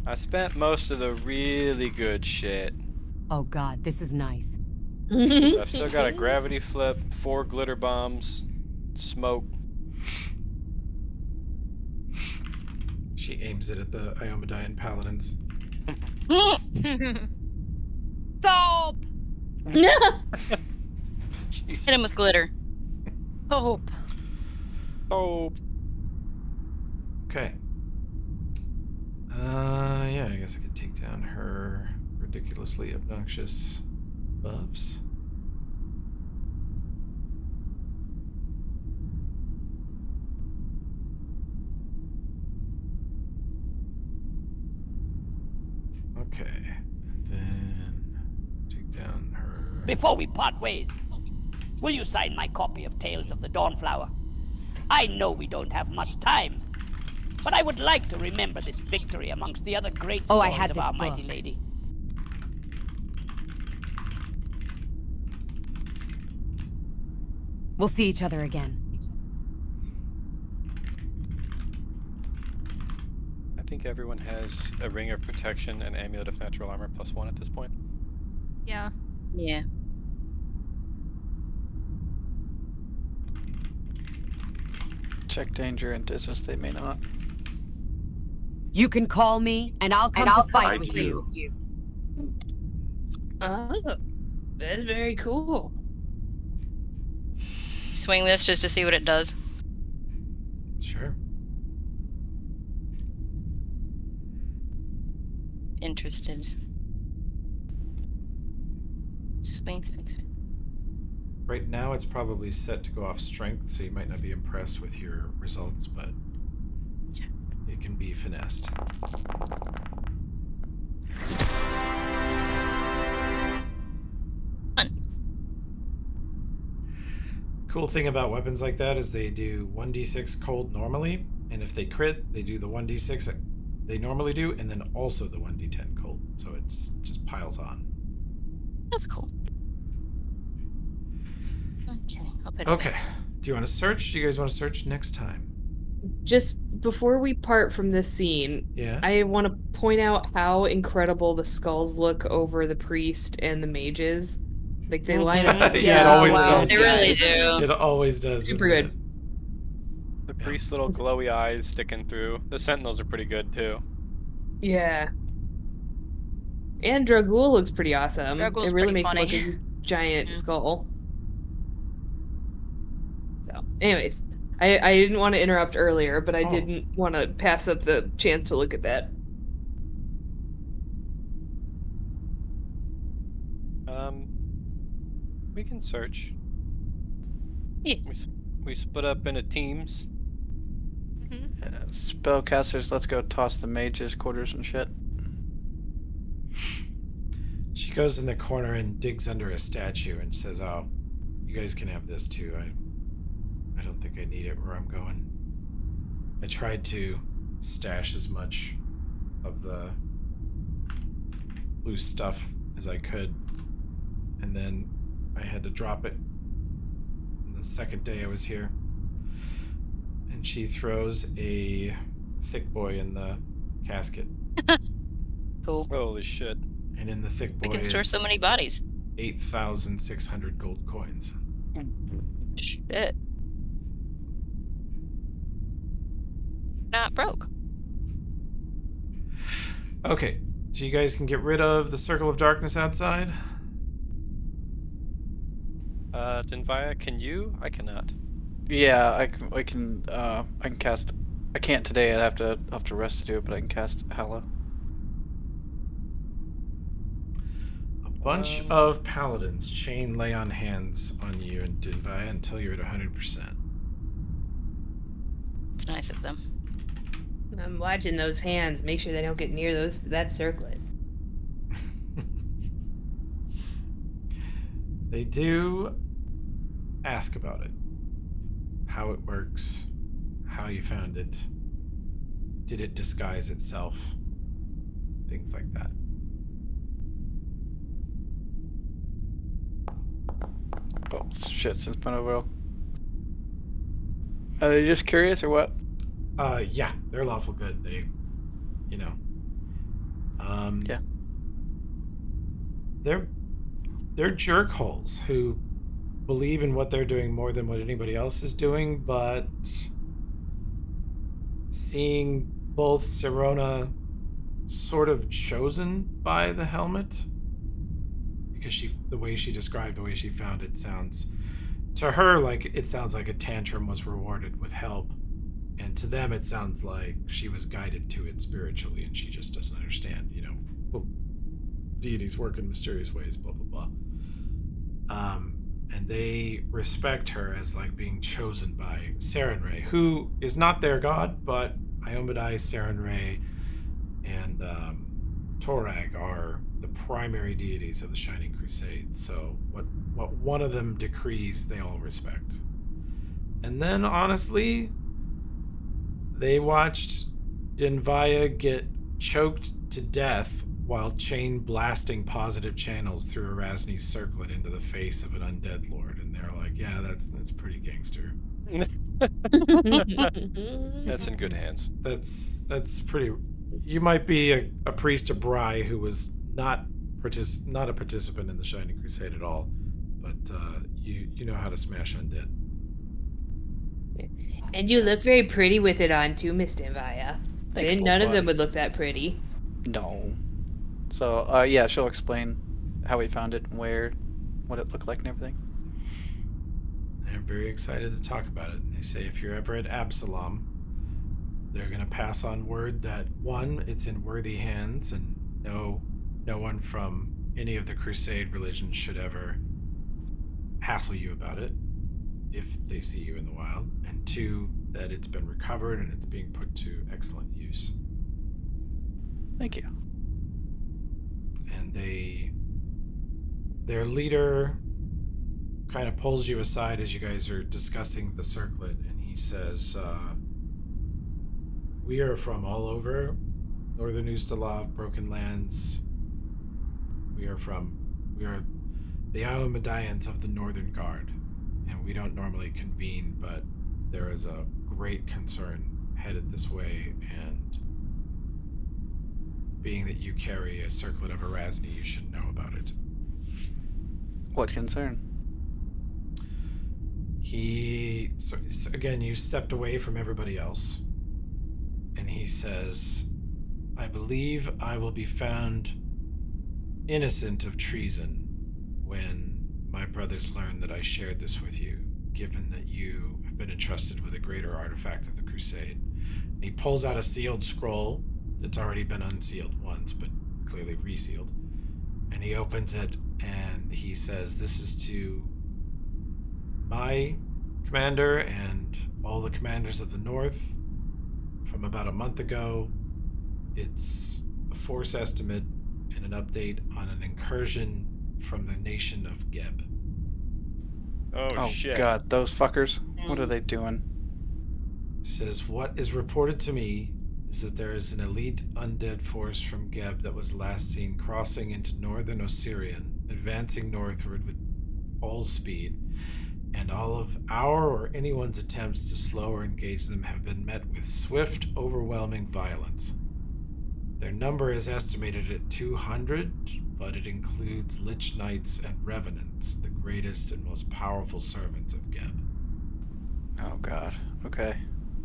I spent most of the really good shit. Oh god, this is nice. I've still got a gravity flip, 4 glitter bombs, smoke. She aims it at the Iomadian paladins. Soap! Hit him with glitter. Hope. Hope. Okay. Yeah, I guess I could take down her ridiculously obnoxious buffs. Okay. Then take down her. Before we part ways, will you sign my copy of Tales of the Dawnflower? I know we don't have much time, but I would like to remember this victory amongst the other great Oh, I stories had of this our book. mighty lady. We'll see each other again. I think everyone has a ring of protection and amulet of natural armor +1 at this point. Yeah. Yeah. Check danger and distance. They may not. You can call me, and I'll come to fight with you. Oh, that's very cool. Swing this just to see what it does. Sure. Interested. Swing, swing, swing. Right now, it's probably set to go off strength, so you might not be impressed with your results, but it can be finessed. Cool thing about weapons like that is they do 1d6 cold normally, and if they crit, they do the 1d6 they normally do, and then also the 1d10 cold. So it's just piles on. That's cool. Okay, I'll put it Okay. back. Do you want to search? Do you guys want to search next time? Just before we part from this scene, Yeah. I want to point out how incredible the skulls look over the priest and the mages. Like they line up. Yeah, it always does. They really do. It always does. Super doesn't good. The priest's little glowy eyes sticking through. The sentinels are pretty good too. Yeah. And Dragul looks pretty awesome. Dragul's it really pretty makes him funny. look like a giant skull. So, anyways, I didn't want to interrupt earlier, but I didn't want to pass up the chance to look at that. We can search. Yeah. We split up into teams. Spellcasters, let's go toss the mages quarters and shit. She goes in the corner and digs under a statue and says, "Oh, you guys can have this too. I don't think I need it where I'm going." I tried to stash as much of the loose stuff as I could, and then I had to drop it on the second day I was here. And she throws a thick boy in the casket. Cool. Holy shit. And in the thick boy We can store so is many bodies. 8,600 gold coins. Shit. Not broke. Okay, so you guys can get rid of the circle of darkness outside? Dinvaya, can you? I cannot. Yeah, I can cast. I can't today. I'd have to rest to do it, but I can cast Hallow. A bunch of paladins chain lay on hands on you and Dinvaya until you're at 100%. It's nice of them. I'm watching those hands. Make sure they don't get near that circlet. They do ask about it. How it works. How you found it. Did it disguise itself? Things like that. Oh shit! Since my overall. Are they just curious or what? Yeah, they're lawful good. They, you know, yeah, they're jerkholes who believe in what they're doing more than what anybody else is doing, but seeing both Sirona sort of chosen by the helmet, because the way she described, the way she found it, sounds to her like it sounds like a tantrum was rewarded with help, and to them it sounds like she was guided to it spiritually, and she just doesn't understand. Well, deities work in mysterious ways, blah blah blah. And they respect her as like being chosen by Sarenrae, who is not their god, but Iomedae, Sarenrae, and Torag are the primary deities of the Shining Crusade. So what one of them decrees, they all respect. And then honestly, they watched Denvaya get choked to death while chain blasting positive channels through Erasni's circlet into the face of an undead lord, and they're like, "Yeah, that's pretty gangster." That's in good hands. That's pretty. You might be a priest of Bry who was not a participant in the Shining Crusade at all, but you know how to smash undead. And you look very pretty with it on too, Miss Denvaya. Thanks, None of bud. them would look that pretty. No. So, yeah, she'll explain how we found it and what it looked like and everything. They're very excited to talk about it. They say if you're ever at Absalom, they're going to pass on word that, one, it's in worthy hands, and no one from any of the Crusade religions should ever hassle you about it if they see you in the wild, and two, that it's been recovered and it's being put to excellent use. Thank you. And their leader kind of pulls you aside as you guys are discussing the circlet, and he says, we are from all over Northern Ustalav, Broken Lands. We are the Iomedaeans of the Northern Guard, and we don't normally convene, but there is a great concern headed this way, and being that you carry a circlet of Erasni, you should know about it. What concern? Again, you stepped away from everybody else, and he says, I believe I will be found innocent of treason when my brothers learn that I shared this with you, given that you have been entrusted with a greater artifact of the Crusade. And he pulls out a sealed scroll that's already been unsealed once, but clearly resealed. And he opens it, and he says, this is to my commander and all the commanders of the North from about a month ago. It's a force estimate and an update on an incursion from the nation of Geb. Oh shit. God, those fuckers. What are they doing? Says, what is reported to me is that there is an elite undead force from Geb that was last seen crossing into northern Osirian, advancing northward with all speed, and all of our or anyone's attempts to slow or engage them have been met with swift, overwhelming violence. Their number is estimated at 200, but it includes Lich Knights and Revenants, the greatest and most powerful servants of Geb. Oh god, okay.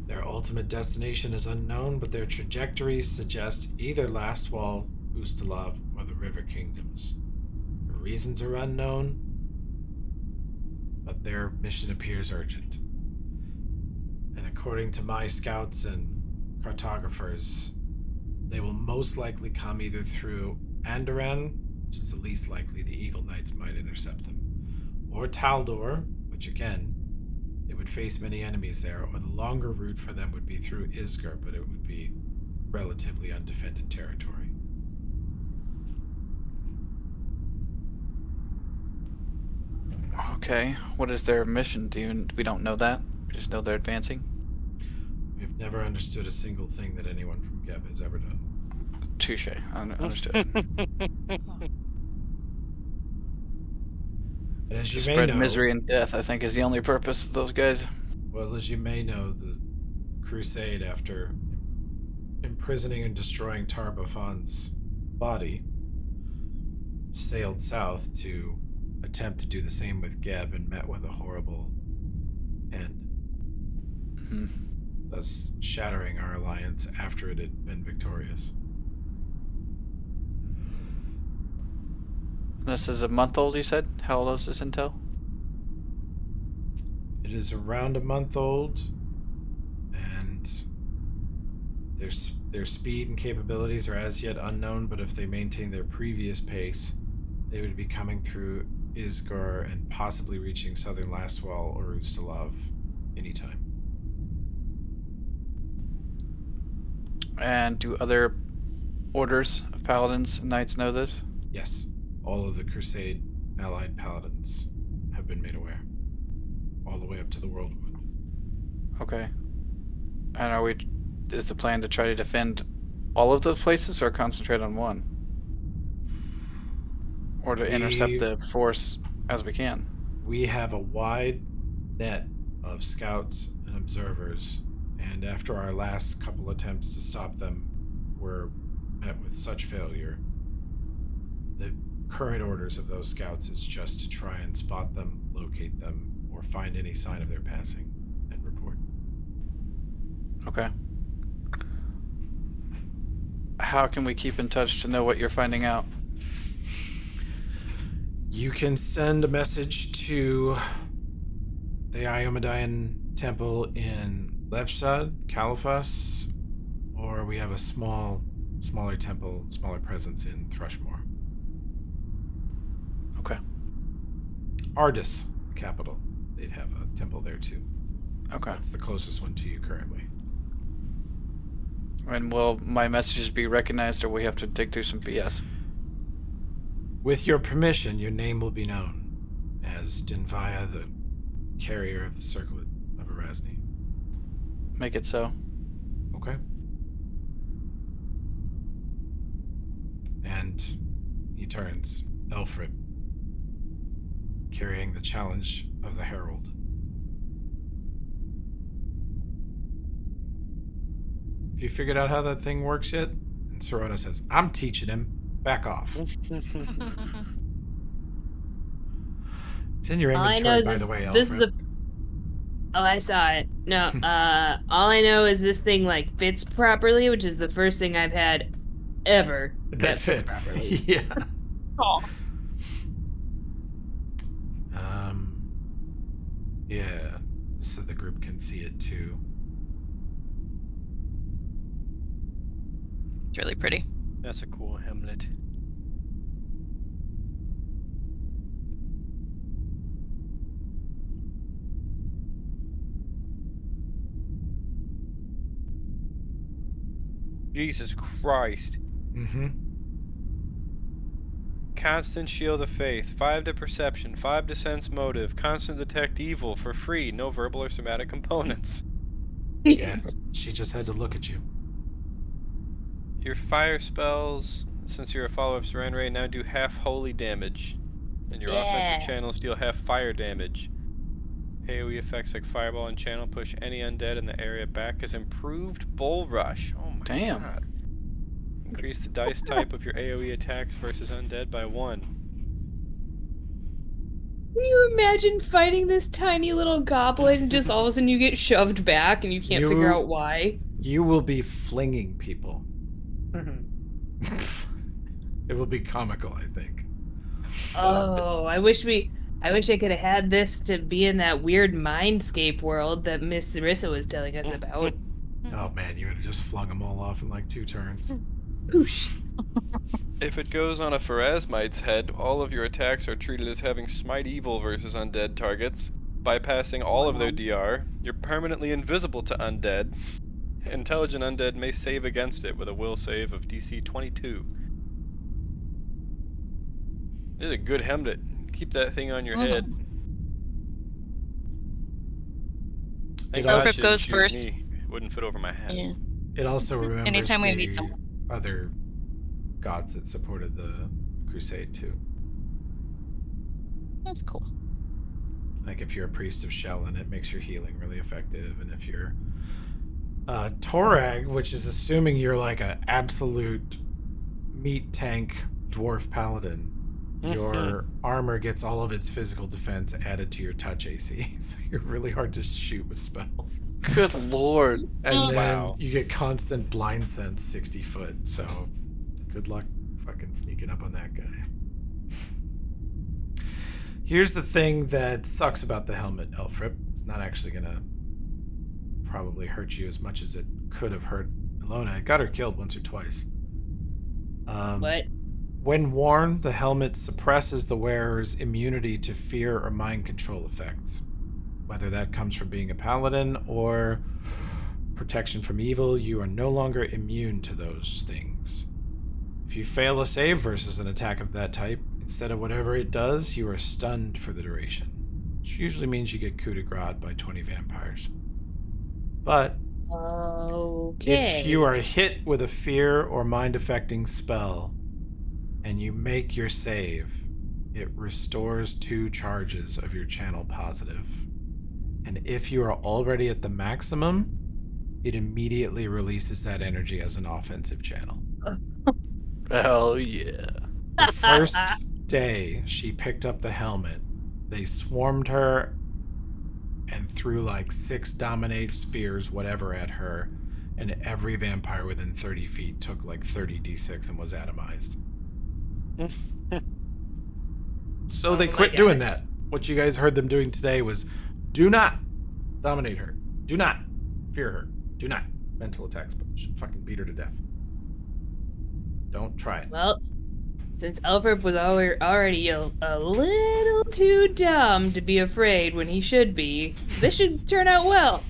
Their ultimate destination is unknown, but their trajectories suggest either Lastwall, Ustalav, or the River Kingdoms. The reasons are unknown, but their mission appears urgent. And according to my scouts and cartographers, they will most likely come either through Andoran, which is the least likely the Eagle Knights might intercept them, or Taldor, which again, they would face many enemies there, or the longer route for them would be through Isger, but it would be relatively undefended territory. Okay, what is their mission? We don't know that? We just know they're advancing? We've never understood a single thing that anyone from Geb has ever done. Touche. Understood. And as To you may spread know, misery and death, I think, is the only purpose of those guys. well, as you may know, the crusade, after imprisoning and destroying Tarbafon's body, sailed south to attempt to do the same with Geb and met with a horrible end, thus shattering our alliance after it had been victorious. This is a month old, you said? How old is this intel? It is around a month old, and their speed and capabilities are as yet unknown, but if they maintain their previous pace, they would be coming through Isgar and possibly reaching southern Lastwall or Ustalav anytime. And do other orders of paladins and knights know this? Yes, all of the Crusade allied paladins have been made aware, all the way up to the Whirlwind. Okay. And is the plan to try to defend all of those places or concentrate on one? Or to intercept the force as we can? We have a wide net of scouts and observers, and after our last couple attempts to stop them were met with such failure, the current orders of those scouts is just to try and spot them, locate them, or find any sign of their passing and report. Okay. How can we keep in touch to know what you're finding out? You can send a message to the Iomedayan temple in Lepstad, Califas, or we have a smaller temple, smaller presence in Thrushmore. Okay. Ardis, the capital. They'd have a temple there too. Okay. That's the closest one to you currently. And will my messages be recognized, or we have to dig through some BS? With your permission, your name will be known as Dinvaya, the carrier of the circlet of Erasni. Make it so. Okay. And he turns, Elfred, carrying the challenge of the Herald. Have you figured out how that thing works yet? And Sirona says, I'm teaching him. Back off. It's in your inventory, by the way, Alfred. This is the. Oh, I saw it. No, all I know is this thing like fits properly, which is the first thing I've had ever that fits properly. Yeah. Oh. Yeah, so the group can see it too. It's really pretty. That's a cool Hamlet. Jesus Christ. Mm-hmm. Constant shield of faith, 5 to perception, 5 to sense motive, constant detect evil for free, no verbal or somatic components. Yeah, she just had to look at you. Your fire spells, since you're a follower of Sirona, now do half holy damage. And your offensive channels deal half fire damage. AoE effects like Fireball and Channel push any undead in the area back as improved Bull Rush. Oh my god. Increase the dice type of your AoE attacks versus undead by 1. Can you imagine fighting this tiny little goblin and just all of a sudden you get shoved back and you can't figure out why? You will be flinging people. It will be comical, I think. Oh, I wish I could have had this to be in that weird mindscape world that Miss Sarissa was telling us about. Oh man, you would have just flung them all off in like 2 turns. Oosh. If it goes on a Pharasmite's head, all of your attacks are treated as having Smite Evil versus undead targets. Bypassing all of their DR, you're permanently invisible to undead. Intelligent undead may save against it with a will save of DC 22. This is a good helmet. Keep that thing on your head. Alfred goes first. Me. It wouldn't fit over my head. Yeah. It also remembers Anytime we meet the someone. other gods that supported the crusade too. That's cool. Like if you're a priest of Shellen, it makes your healing really effective, and if you're Torag, which is assuming you're like an absolute meat tank dwarf paladin, your armor gets all of its physical defense added to your touch AC, so you're really hard to shoot with spells. Good lord. And then you get constant blind sense 60 foot, so good luck fucking sneaking up on that guy. Here's the thing that sucks about the helmet, Elfrip. It's not actually gonna probably hurt you as much as it could have hurt Ilona. It got her killed once or twice. What? When worn, the helmet suppresses the wearer's immunity to fear or mind control effects. Whether that comes from being a paladin or protection from evil, you are no longer immune to those things. If you fail a save versus an attack of that type, instead of whatever it does, you are stunned for the duration, which usually means you get coup de grace by 20 vampires. But if you are hit with a fear or mind-affecting spell and you make your save, it restores 2 charges of your channel positive. And if you are already at the maximum, it immediately releases that energy as an offensive channel. Hell yeah. The first day she picked up the helmet, they swarmed her and threw like 6 dominate spheres, whatever, at her, and every vampire within 30 feet took like 30 d6 and was atomized. So they quit doing that. What you guys heard them doing today was, do not dominate her. Do not fear her. Do not mental attacks, but fucking beat her to death. Don't try it. Well, since Elfrip was already a little too dumb to be afraid when he should be, this should turn out well.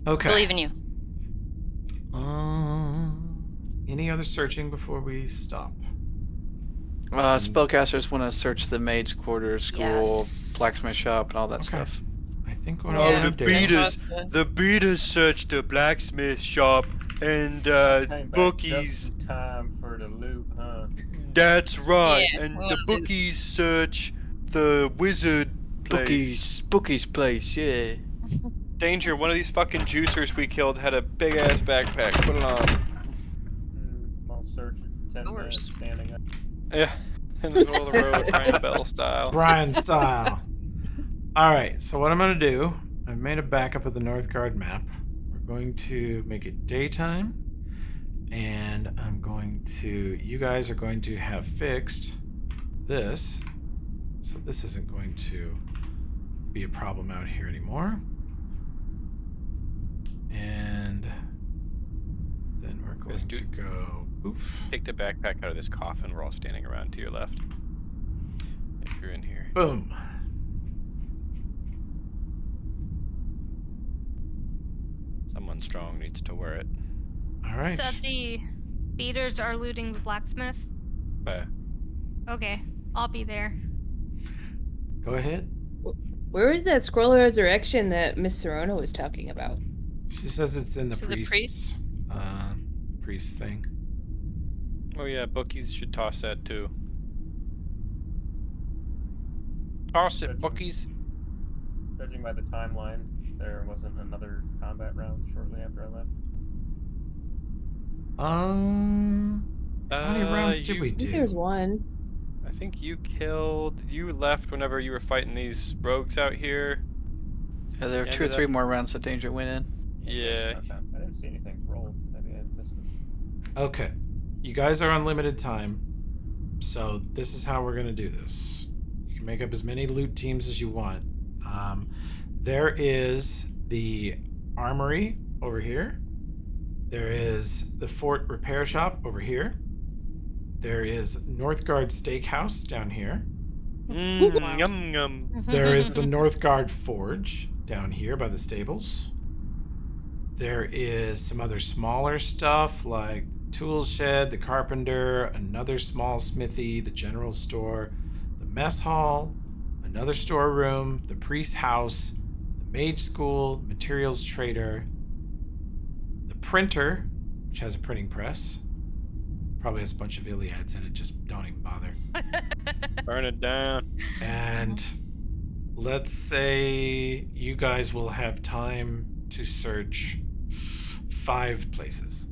Okay. Believe in you. Any other searching before we stop? Spellcasters want to search the mage quarters, school, blacksmith shop, and all that stuff. I think what Oh, I'm the gonna do. beaters searched the blacksmith shop and Came back bookies. just in time for the loot, huh? That's right. Yeah, and we the wanna do- bookies search the wizard place. Bookie's place, yeah. Danger, one of these fucking juicers we killed had a big ass backpack. Put it on. I'll search it for 10 minutes standing up. Yeah. In the middle of the road, Brian Bell style. Brian style. Alright, so what I'm going to do, I've made a backup of the Northgard map. We're going to make it daytime. And I'm going to, you guys are going to have fixed this. So this isn't going to be a problem out here anymore. And then we're going to go, oof. Take the backpack out of this coffin. We're all standing around to your left. If you're in here. Boom. Someone strong needs to wear it. All right. So the beaters are looting the blacksmith? Okay, I'll be there. Go ahead. Where is that scroll of resurrection that Miss Sirona was talking about? She says it's in the To the priest's priest thing. Oh yeah, bookies should toss that too. Toss it, bookies. Judging by the timeline, there wasn't another combat round shortly after I left. How many rounds did we I think do? there's one. I think you left whenever you were fighting these rogues out here. Yeah, there were 2 or 3 more rounds that Danger went in. Yeah. Okay. I didn't see anything roll. Maybe I missed it. Okay. You guys are on limited time, so this is how we're gonna do this. You can make up as many loot teams as you want. There is the armory over here. There is the fort repair shop over here. There is Northgard Steakhouse down here. Yum yum. There is the Northgard Forge down here by the stables. There is some other smaller stuff like tool shed, the carpenter, another small smithy, the general store, the mess hall, another storeroom, the priest's house, the mage school, materials trader, the printer, which has a printing press, Probably has a bunch of Iliads in it. Just don't even bother. Burn it down. And let's say you guys will have time to search 5 places.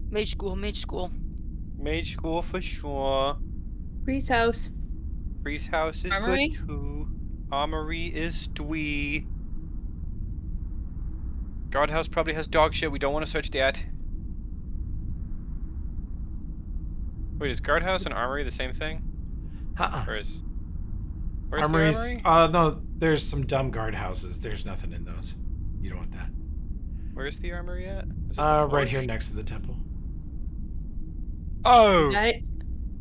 Mage school, mage school. Mage school for sure. Priest house. Priest house is Armory? good too. Armory is dwee. Guardhouse probably has dog shit. We don't want to search that. Wait, is guardhouse and armory the same thing? Or is... Where's Armories? the armory? No, there's some dumb guardhouses. There's nothing in those. You don't want that. Where's the armory at? Is it the right here forge? next to the temple. Oh!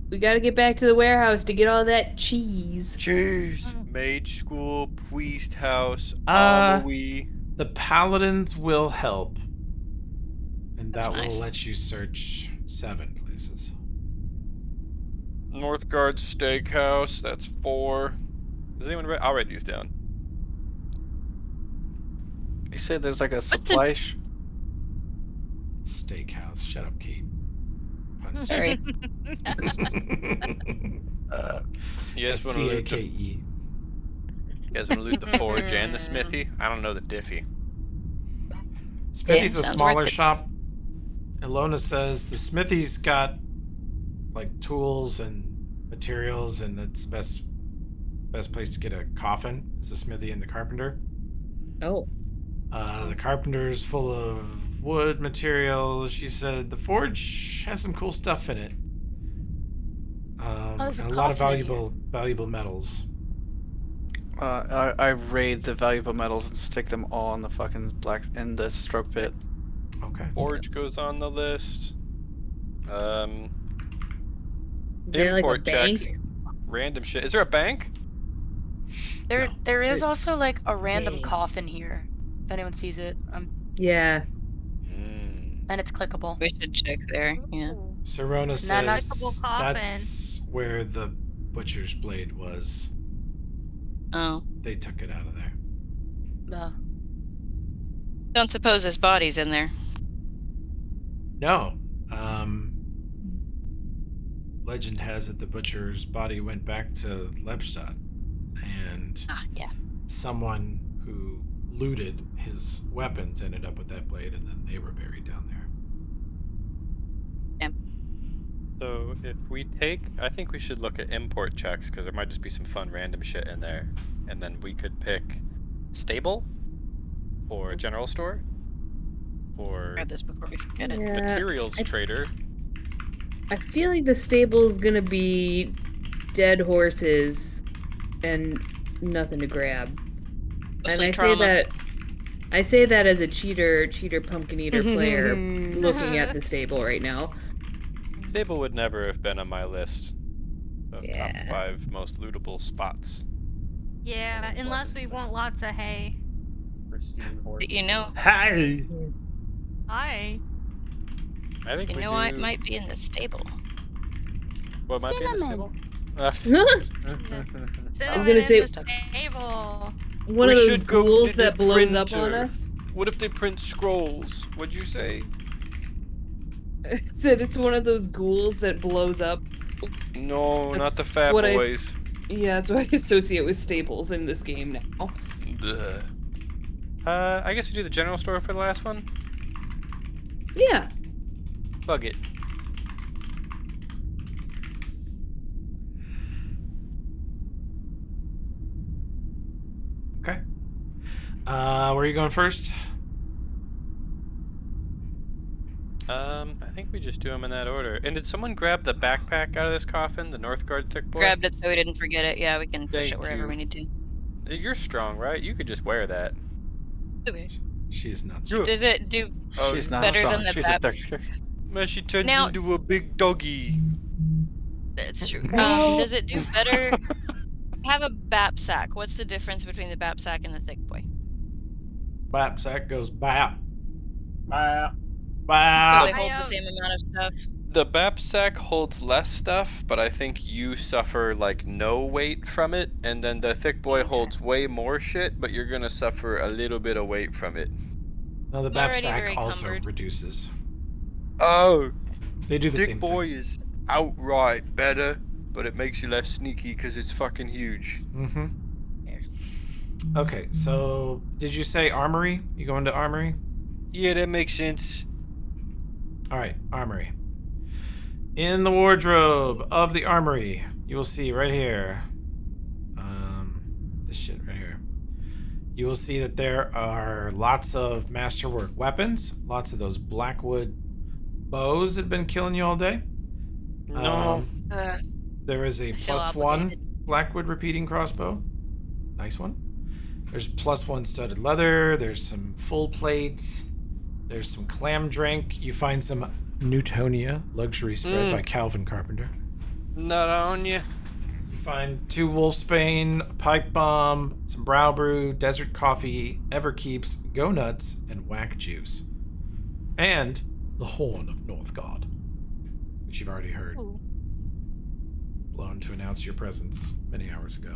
We gotta get back to the warehouse to get all that cheese. Cheese! Mage school, priest house, Uh, armory. The paladins will help. And That's that nice. will let you search 7 places. Northgard Steakhouse, that's 4. Does anyone write? I'll write these down. You said there's like a supply. Steakhouse. Shut up, Kate. Puns. Sorry. You guys want to loot the, STAKE. you guys want to loot the forge and the smithy? I don't know the diffy. Smithy's a sounds smaller worth it. shop. Ilona says the smithy's got like tools and materials, and it's best place to get a coffin is the smithy and the carpenter. Oh. The carpenter's full of wood material. She said the forge has some cool stuff in it. there's a And a lot of coffin in valuable metals. I raid the valuable metals and stick them all in the fucking in the stroke pit. Okay. Forge goes on the list. Is there like a Import checks. bank? Random shit. Is there a bank? There is also like a random Dang. coffin here. If anyone sees it, Yeah. and it's clickable. We should check there. Yeah. Sirona Nah, not- says that's where the butcher's blade was. Oh. They took it out of there. Don't suppose his body's in there. No. Legend has it the butcher's body went back to Lepstadt, and yeah. someone who looted his weapons ended up with that blade, and then they were buried down there. So if we take, I think we should look at import checks because there might just be some fun random shit in there, and then we could pick stable, or general store, or Grab this before we forget it. Yeah, materials trader. I feel like the stable's gonna be dead horses and nothing to grab. Mostly And trauma. I say that as a cheater pumpkin eater player looking at the stable right now. Stable would never have been on my list of Yeah. top 5 most lootable spots. Yeah, unless we want lots of hay. Pristine horse. You know, Hi. Hi. I think you we know do... what might be in the stable. What might be in the stable? I Cinnamon gonna say- in the stable. One We of those should go ghouls to the that blows up on printer. us. What if they print scrolls? What'd you say? I said it's one of those ghouls that blows up. No, not That's the fat what boys. Yeah, that's what I associate with stables in this game now. Bleh. I guess we do the general store for the last one. Yeah. Bug it. Okay. Where are you going first? I think we just do them in that order. And did someone grab the backpack out of this coffin, the Northgard thick boy? Grabbed it so we didn't forget it. Yeah, we can push Thank it wherever you. we need to. You're strong, right? You could just wear that. Okay. She is not. Does it do Oh, She's not better strong. than the She's bat? a Dexter. Man, she turns Now- into a big doggy. That's true. No. Does it do better? Have a bap sack. What's the difference between the bap sack and the thick boy? Bap sack goes bap. Bap. So Bap. they hold the same amount of stuff. The BAP sack holds less stuff, but I think you suffer like no weight from it, and then the thick boy holds way more shit, but you're gonna suffer a little bit of weight from it. No, the I'm bap already sack very also cumbered. reduces. Oh, They do the Dick same Boy thing. is outright better, but it makes you less sneaky because it's fucking huge. Mm-hmm. Okay, so did you say armory? You go into armory? Yeah, that makes sense. All right, armory. In the wardrobe of the armory, you will see right here, this shit right here. You will see that there are lots of masterwork weapons, lots of those blackwood bows that have been killing you all day. No. There is a +1 blackwood repeating crossbow. Nice one. There's +1 studded leather. There's some full plates. There's some clam drink. You find some Newtonia luxury spread by Calvin Carpenter. Not on you. You find 2 Wolfsbane, a pipe bomb, some brow brew, desert coffee, Everkeeps, Go Nuts, and whack juice. And the horn of Northgard, which you've already heard. Ooh. Blown to announce your presence many hours ago.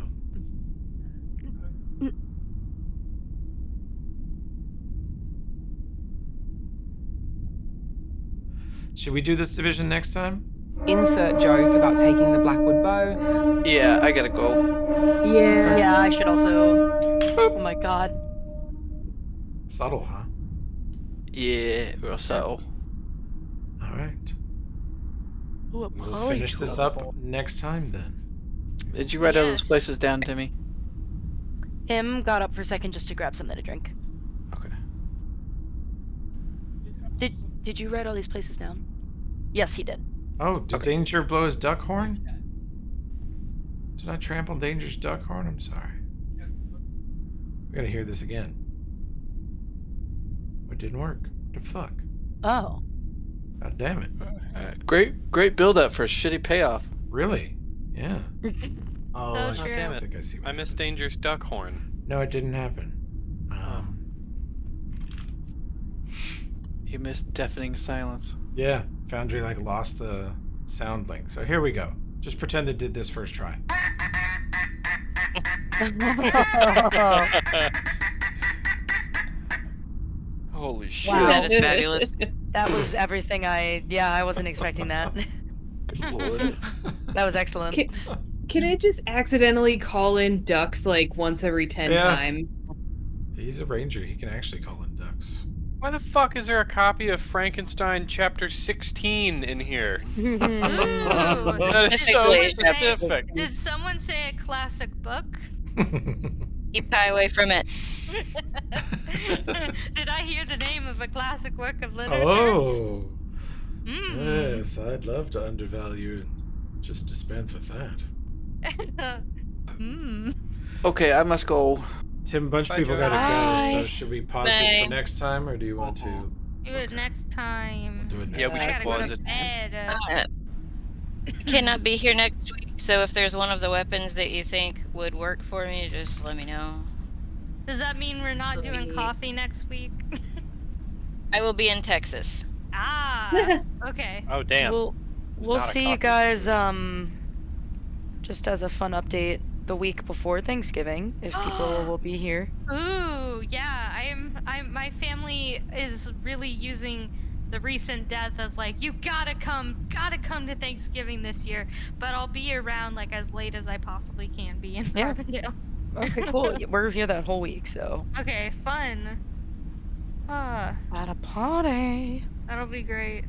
Should we do this division next time? Insert joke about taking the Blackwood bow. Yeah, I gotta go. Yeah. Yeah, I should also. Oh my god. Subtle, huh? Yeah, real subtle. All right. Ooh, We'll finish this up next time then. Did you write all those places down, Timmy? Him got up for a second just to grab something to drink. Okay. Did you write all these places down? Yes, he did. Oh, did Danger blow his duck horn? Did I trample Danger's duck horn? I'm sorry. We gotta hear this again. It didn't work. What the fuck? Oh. God damn it. Great build up for a shitty payoff. Really? Yeah. Oh, Oh, I damn don't it. think I see. I missed Danger's duck horn. No, it didn't happen. You missed deafening silence. Yeah, Foundry lost the sound link. So here we go. Just pretend it did this first try. Holy shit. Wow. That is fabulous. That was everything I wasn't expecting that. Good lord. That was excellent. Can I just accidentally call in ducks once every 10 times? He's a ranger. He can actually call in ducks. Why the fuck is there a copy of Frankenstein chapter 16 in here? That is so specific. Did someone say a classic book? Keep Ty away from it. Did I hear the name of a classic work of literature? Oh. Yes, I'd love to undervalue and just dispense with that. Okay, I must go. Tim, a bunch of Bye, people Joe. gotta go, so Bye. should we pause this for Bye. next time, or do you want to? Do it next time. Do it next Yeah, we I should gotta go pause to it. bed. Cannot be here next week, so if there's one of the weapons that you think would work for me, just let me know. Does that mean we're not doing coffee next week? I will be in Texas. Ah, okay. Oh, damn. We'll not a see you coffee. guys just as a fun update the week before Thanksgiving if people will be here. Ooh, yeah. My family is really using the recent death as you gotta come to Thanksgiving this year. But I'll be around as late as I possibly can be in Yeah. Carbondale. Okay, cool. We're here that whole week, so. Okay, fun. At a party. That'll be great.